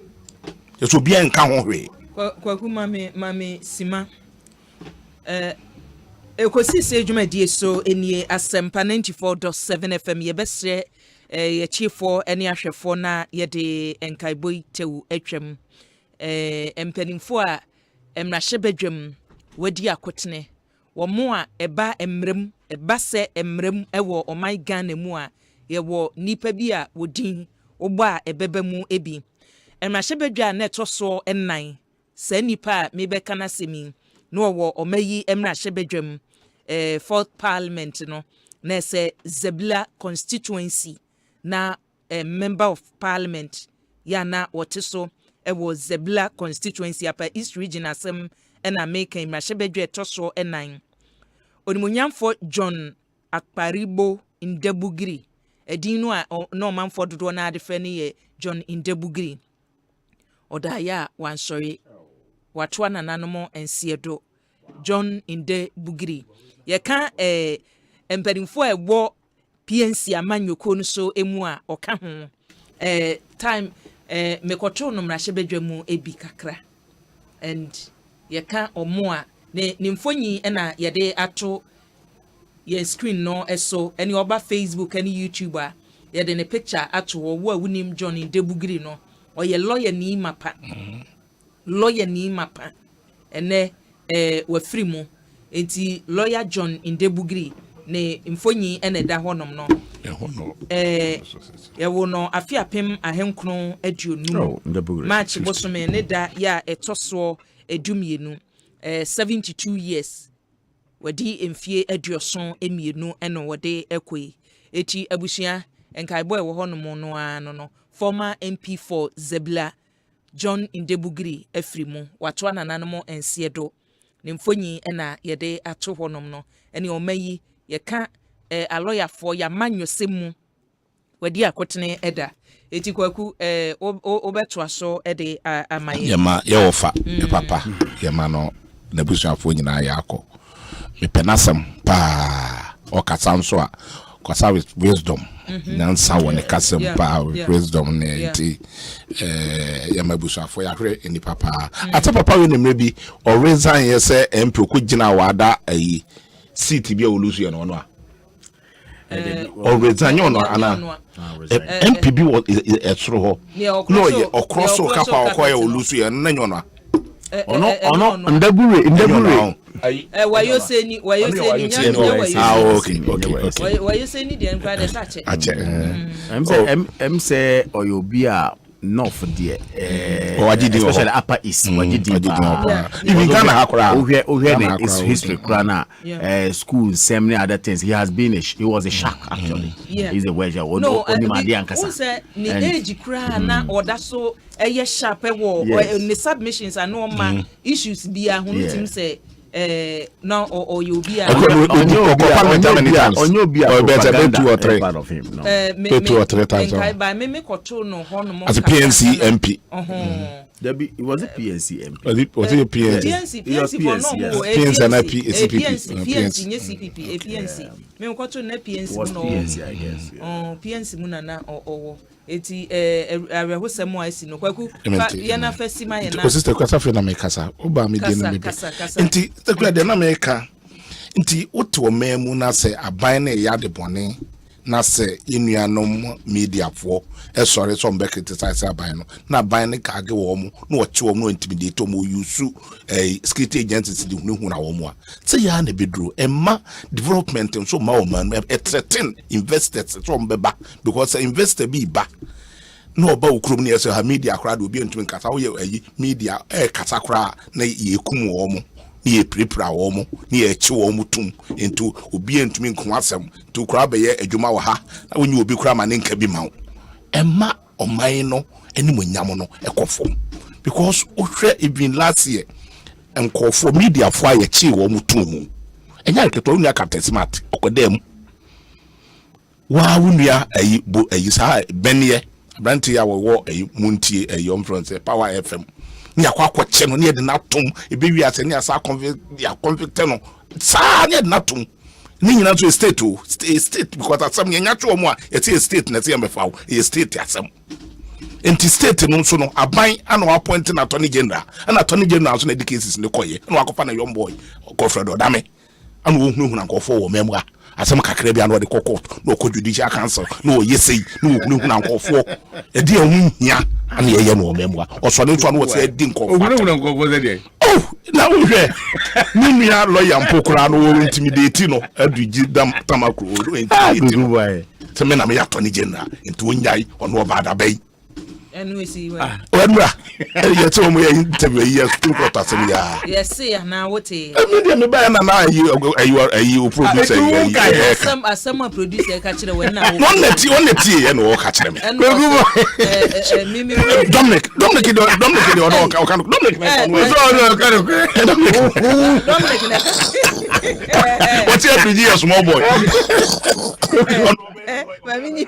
yeso bia nka ho hwe kwaku mame sima ekosise adwumadie so enie Asempa 94.7 FM ye besre ye chiefo ene ahwefo na ye de enkaiboi tewu atwam empanimfo a emrahye badwam wadi akotene wo mo a eba emrem eba se emrem ewo oman Ghana mu a ye wo nipa bi a wodin ogbo a ebeba mu ebi emrahye badwa na etoso ennan sa nipa me beka na semi no wo omayi emrahye badwam fourth parliament no na se Zebla constituency na member of parliament ya na woteso ewo Zebla constituency apa East region asem ena make imashebedwe toso enan onimunyamfo John Akparibo Indebugiri edinu a no manfo dodo na adefe ne ye John Indebugiri odaya wansori watwa nananom ensiedo John Indebugiri ye ka emperimfo ewo PNC amanyoko no so emu a oka ho time mekoto no mrahye bedwa mu ebi kakra and yeka omo a ne mfonyi na yede ato ye screen no eso any oba Facebook any YouTube a yede ne picture ato wo a wunim John Ndebugiri no oye lawyer ni mapa ene wafiri mu enti lawyer John Ndebugiri ne mfonyi ene da honom no yewo no afia pem ahenkron aduonu March bosome ne da ya etoso edumienu 72 years wadi emfie aduoson emienu eno wade ekoi eti abusua enkai boy wo honom no ano no former MP for Zebla John Ndebugiri afrimu wato anananmo ensiedo ne mfonyi ena yede ato honom no ene omayi yeka a lawyer for ya manyosemu wadi akotene eda eti kwaku obeto aso ede amaye yema yewofa papa yema no nabusuafo nyina yakọ mepenasem pa okasa nso a kwasa with wisdom nansa woni kasem pa wisdom ne enti yema busuafo ya hwe eni papa ata papa we nemre bi o resign yese MP ko gina wada ayi seat bi olusu ye no no a o resign no ana MPB was esro ho no ye okroso kapa okoye olusu ye nanyo no ono ndabure wayo seni okay wayo seni the enquire ache em say oyobi a north there especially upper east wajidi even Ghana hakura ohwe is history krana school seminar other things he was a shark actually he's a wedge only madi ankasa who say ni age kra na order so eye sharp wo ni submissions and no ma issues bia hunu tim say now or you be onyobi or better 2 or 3 part of him no 2 or 3 times by me koto no hono as a PNC MP it was a PNC MP was it PNC for no PNC and PNC CPP PNC me koto na PNC no PNC I guess PNC mu na owo eti awehosem asi no kwaku ya na fasima ya na sister kwasa fe na mekasa oba me de no me enti tekula de na meka enti woto memu na se aban na ya de bone na se inuanom media fo sorry so mbe criticize aban no na aban ne kage wo mu na wo che wo no intimidate mo yusu security agencies di hunu na wo mu a se ya na bedro emma development so ma wo man threaten investors so mbeba because investor bi ba no oba ukrum ne so ha media crowd obi ntumi kasa wo ye media kasa kra na ye kum wo mu ni prepare wo mu ni echi wo mu tum into obi ntumi nko asem to kra be ye adwuma wo ha na wonyi obi kra ma ne nka bi ma emma oman no eni monyam no ekofom because ohwe even last year enkofo media fo aye chi wo mu tum enya keto nya captain smart okodem wa wunua ayi sa benye branti ya wo ayi muntie ayi omfront Power FM ni akwa che no ni de natom ebewi ase ni asa convict no sa ni de natom ni nyina to state because asem nya twa mu a eti state na eti mefa state asem enti state no so no aban ana appoint na attorney general ana attorney general so na the cases ne koye na wakofa na young boy Godfred Odame ana wo hunu na nkofo wo memwa asem kakra bia na de court no ko judicial council no yesei no hunu na nkofo e de hu hia ana ye no memwa osode nso na wo se di nkofo hunu na nkofo ze de na wo hwe ni nua lawyer mpokura no wo intimidate no adugi dam tamakro no intimidate se me na me attorney general enti wonyai ono obada bai NWC Wenra ye to mo interview ye school quarter se ya yes ya na wote me buy na you producer asem producer ka kire we na one net ye no ka kire me mimi Dominic de ono ka kan Dominic what's your PG small boy mami ni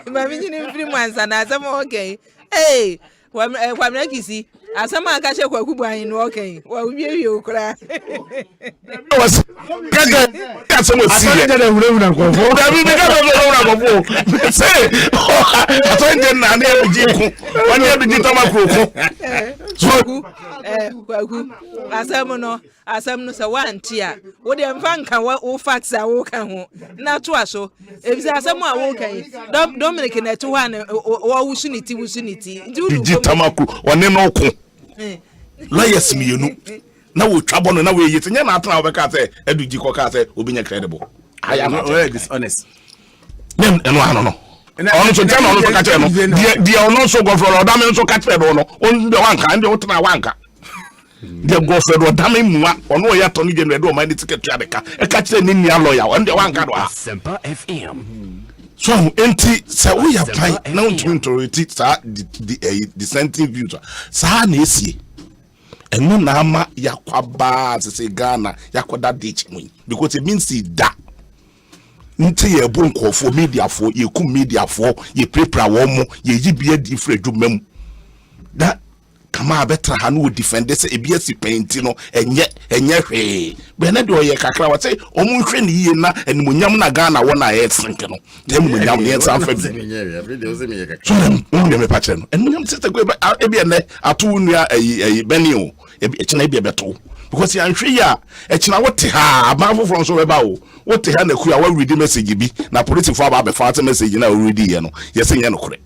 free man sana asem okay hey Kwamna kisi asama aka che kwaku ban no okay wa wie okra was ka se mo si ye da wura ko da bi ka do wura ko say atonje na na e ji ku wani e ji tama ko kwaku asam no se wanti a wo de mfa nka wo facts a wo kan ho na to aso e bi asam a wo kan Dominic na to ha na wo wusuniti ji tama ko wani no ko layers mienu na wo twabo no na wo yiti nya na atena wo ka say eduji ko ka say obi nya credible I am not dishonest nem eno ano no ono so tell ono so ka che no dia ono so go for odam so ka che do no on de wanka ndi utena wanka dia go for odam mu a ono ya to ni je no de o ma ni ticket ya de ka e ka che ni nia lawyer on de wanka do Asempa FM. So enti say we are fine now to interpret sa dissenting views sa na esie eno na ama yakwaba se Ghana yakoda ditch mu because it means that nti ye bo nkofo media fo ye kum media fo ye prepare wo mo ye yibia different dwumam da kama betra ha no defend se ebia si painti no enye hwe be na de oye kakra wa say omu hwe ne yie na animonyam na Ghana wona ye tsenke no de animonyam ne san fa bi so na me pa che no animonyam se go ebia ne atu nua beni o echina ebia beto because ya hwe ya echina wote ha aban from so beba o wote ha na ku ya wa read message bi na police for aba be fa message na o read ye no yese nye no kore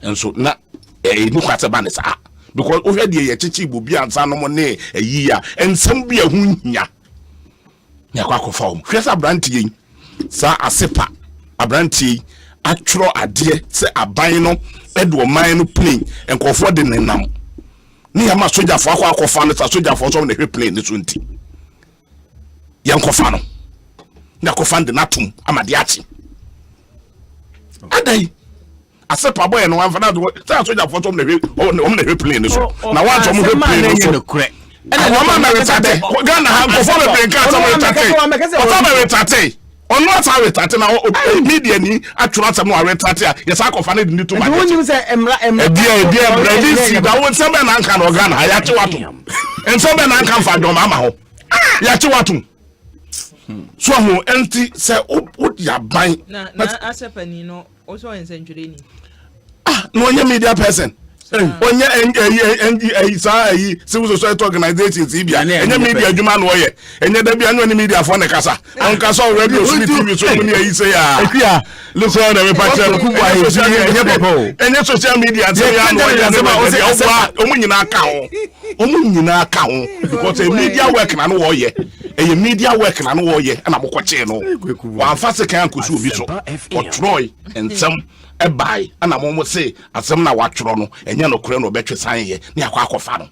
enso na ni kwata ba ne sa because o hwe de ye chichi bobi ansa no mo ne ayi ya ensem bi ahunya nya kwa kofa o hwe sa branti yin sa asepa abranti atwro ade se aban no edo man no plane enkofo de nenam ni ya ma soja fo akwa no sa soja fo so na hwe plane ne so nti ya nkofa no na kofa de natum amade achi adai asepa boy no wan fana do say soja for tom na hwe plane so na wan tom hwe plane so and one man retate Ghana ha go for plane ka some retate on not how retate na media ni atwura some no retate a yes akofa na di to ma wonu say emra dia brandisi da won some na nka no Ghana ha ya che wato en some na nka fa dom ama ho ya che wato so ho enti say o ya ban na asepa ni no also en century ni no onye media person onye civil society organizations ibia enye media adwuma no oye enye da bia no ni media for ne kasa on kasa radio so TV so mo ni ayi say ah look so na me patch ku kwa enye popo enye social media say ya no oye omu nyina aka ho because media work na no oye eye media work na no oye na mo kwache no wa fa se kan kusu obi so otroy ensem ebai ana mo say asem na watworo no enye no kure no betwe san ye na akwa no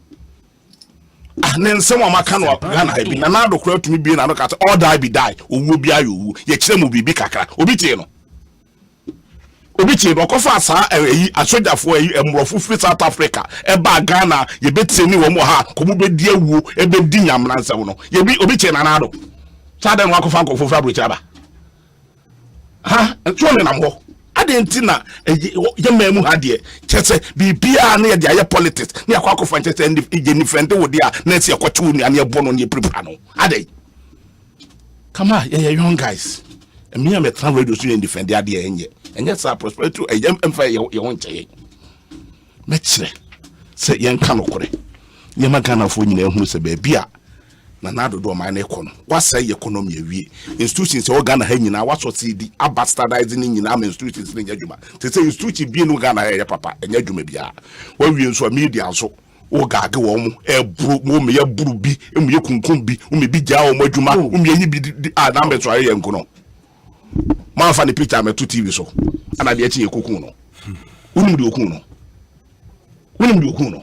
ne nsem amaka no Ghana bi na na do kure tumi bi na no ka all die be die owu bi ayo owu ye kire mu bibi kakra obi tie no kofa sa asojafo emrofo free South Africa eba Ghana ye betie ni wo mo ha ko mu be di awu e be di nyamna nsem no ye bi obi tie na na do sa den wa kofa nkofo fra brocha ba ha nto ne na mo adenti na ye memu ha de chese bibia na ye de aye politics na yakwa kofa chese ndi je friend wo dia na se yakwachu ni ane bo no ne prepare no adai kama ye young guys me am a radio so in defend ade enye sa prosperity emfa ye won cheye me kire se ye nka no kore ye magana fo nyina ehunu se ba bia na na dodo ma na ekono wasa economy awie institutions e Ghana ha nyina waso di abastardizing nyina am institutions ne adwuma te se institution bi no Ghana ha papa enye adwuma bia wa wie nso media so o gaage wo mo e buru mo me ye buru bi e mo ye kunkun bi o me bi ja o mo adwuma o me yi bi na me so aye nkono ma fa ni picture me to TV so ana de echi ekokun no unum de okun no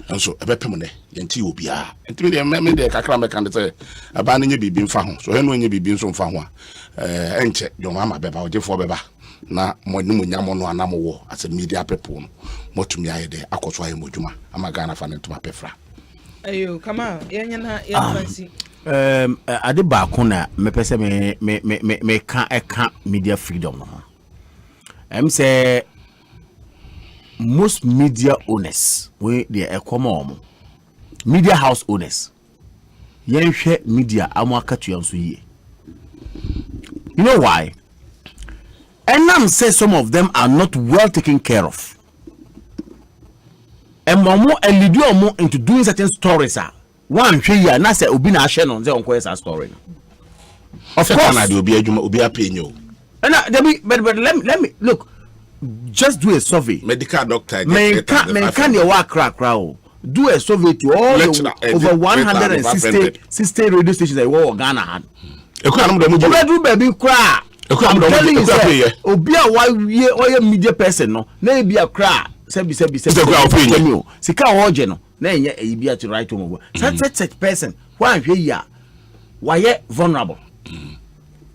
anso ebepem ne yenti obia enti me de kakra me kan say aba na nye bibi mfa ho so he no nye bibi nso mfa ho a enche don ama beba ogefo beba na mo nyamo no anamo wo as a media people no motumi aye de akoso aye modwuma ama Ghana fa ne ntoma pefra ayo kama yenya na ya fancy ade ba ko na me pese me ka media freedom no say most media owners we they come media house owners yen hwe media amaka tuan so ye. You know why? And I'm say some of them are not well taken care of. And more lead you more into doing certain stories. One here na say obi na share no say onko esa story. Of course, na dey obi a pay you. And but let me look. Just do a survey. Medical doctor. Can you work crack? Do a survey to all the over 160 radio stations that were Ghana had. Do baby cry. I'm telling you, sir, Obia, why we are media person, no, maybe a cry. Sika Ojeno, nay, a be to write over. Such person, why here? Why vulnerable?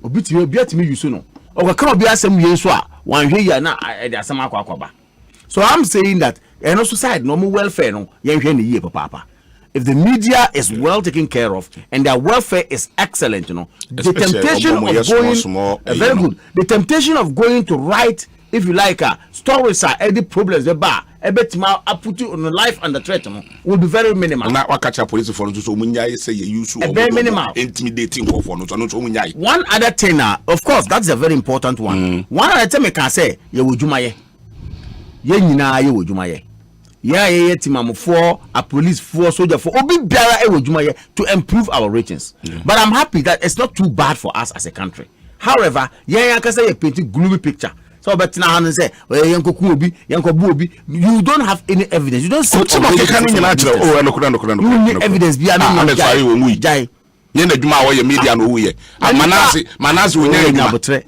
Obit you be to me, you soon. Or come be some years, one year now, so I'm saying that, and also side no more welfare, no, year, papa. If the media is well taken care of and their welfare is excellent, you know, the temptation of going very good. The temptation of going to write, if you like, stories are any problems the bar, a bit more put you on life under threat, you know, will be very minimal. Not what catch a police for so munya say you use very minimal, intimidating for no. One other thing, of course, that's a very important one. One other thing I can say, you would jumaye, you would jumaye. Yeah, team for a police for soldier for to improve our ratings. But I'm happy that it's not too bad for us as a country. However, I can say a painting gloomy picture. So, but now I say, you don't have any evidence. You don't see evidence behind yene djuma wo ye media no wuye manase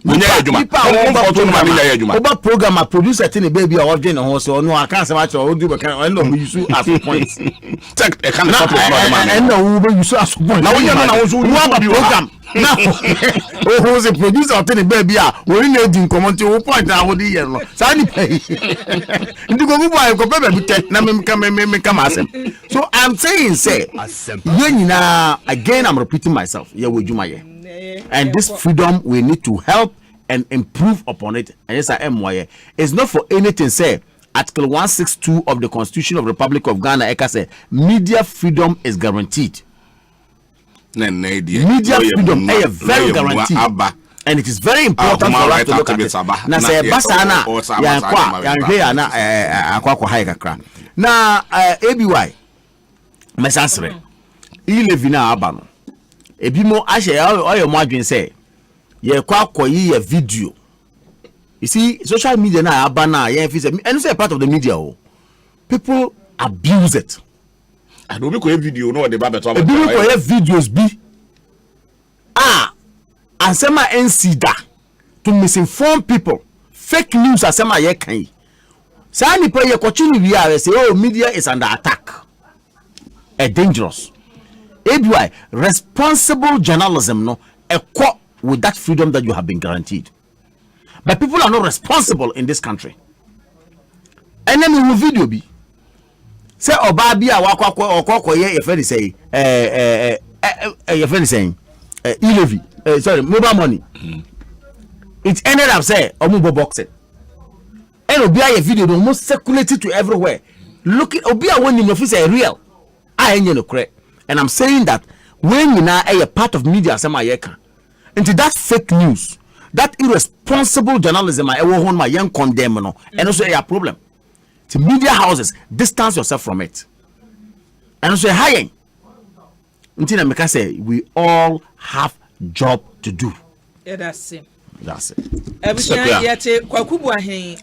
wonya adwuma oba program a producer tin baby a ordin ho so no aka se ma che o du be kan no we use as points check e kan stop for man and no we use as points na wonya no na wo so program now who is the producer tin baby a we need din comment wo point na wo di yer no sa ni pay ndi go bubu ay ko bebe bi na me kam asem. So I'm saying say yenina again I'm repeating myself. And this freedom we need to help and improve upon it. And yes, I am why it's not for anything. Say Article 162 of the Constitution of the Republic of Ghana. Eka say media freedom is guaranteed. Media freedom is very guaranteed. And it is very important for us to look at it. Na say basana ya na akwa high kakra. Na ABY mesasre. Ilevi na aba no. Ebi mo ahye oyo mo adwen say ye kwa akoyi ye video. You see social media na aba na ye fi say and say part of the media oh. People abuse it. I don't make a video no the baba to. Ebi ko ye videos bi. Asema ensida to misinform people. Fake news asema ye kan. Sa ni pe ye kochini wi are say oh media is under attack. Dangerous. ABY, responsible journalism no equal with that freedom that you have been guaranteed. But people are not responsible in this country. And then we will video be say obabi a wakwa ye friend say your friend saying sorry mobile money. It ended up say omubo boxing. And obi a video almost circulated to everywhere. Look at obi a when you know say real. I ain't no correct. And I'm saying that when you now a part of media into that fake news, that irresponsible journalism, I will hold my young condemn no, and also a problem. To media houses, distance yourself from it. And also high. Until I say we all have job to do. Yeah, that's it. That's it.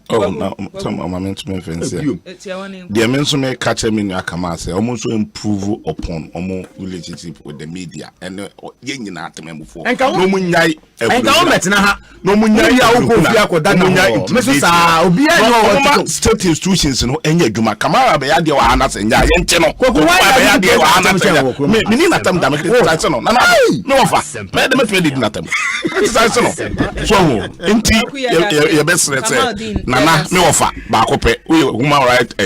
Oh, no, some of my mental friends. The mental may catch him in Akamase, almost to improve upon almost relationship with the media and yen at the member for. And no munyai, no munyai, Mrs. State institutions, no, and yet, Juma Kamara, Beadio, Anas, and Yantino, your best say Nana me offer back up we human right a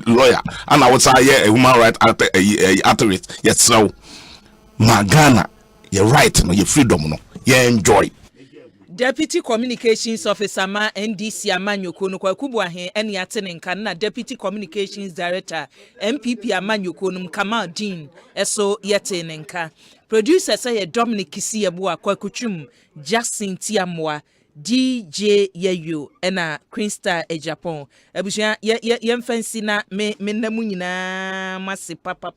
lawyer and I would say a human right activist yes so Magana your right no your freedom no you enjoy Deputy Communications Officer ma NDC Amanyoko no kwakubu ahe ene atene nka na Deputy Communications Director MPP Amanyoko no Kamal Dean eso yete nka. Producer say Dominic Kisiabu akwakuchum Jackson Tiamwa DJ Yeyo ena Queen Star e Japan. Ebusia ye fancy na me namu nyina mase papa.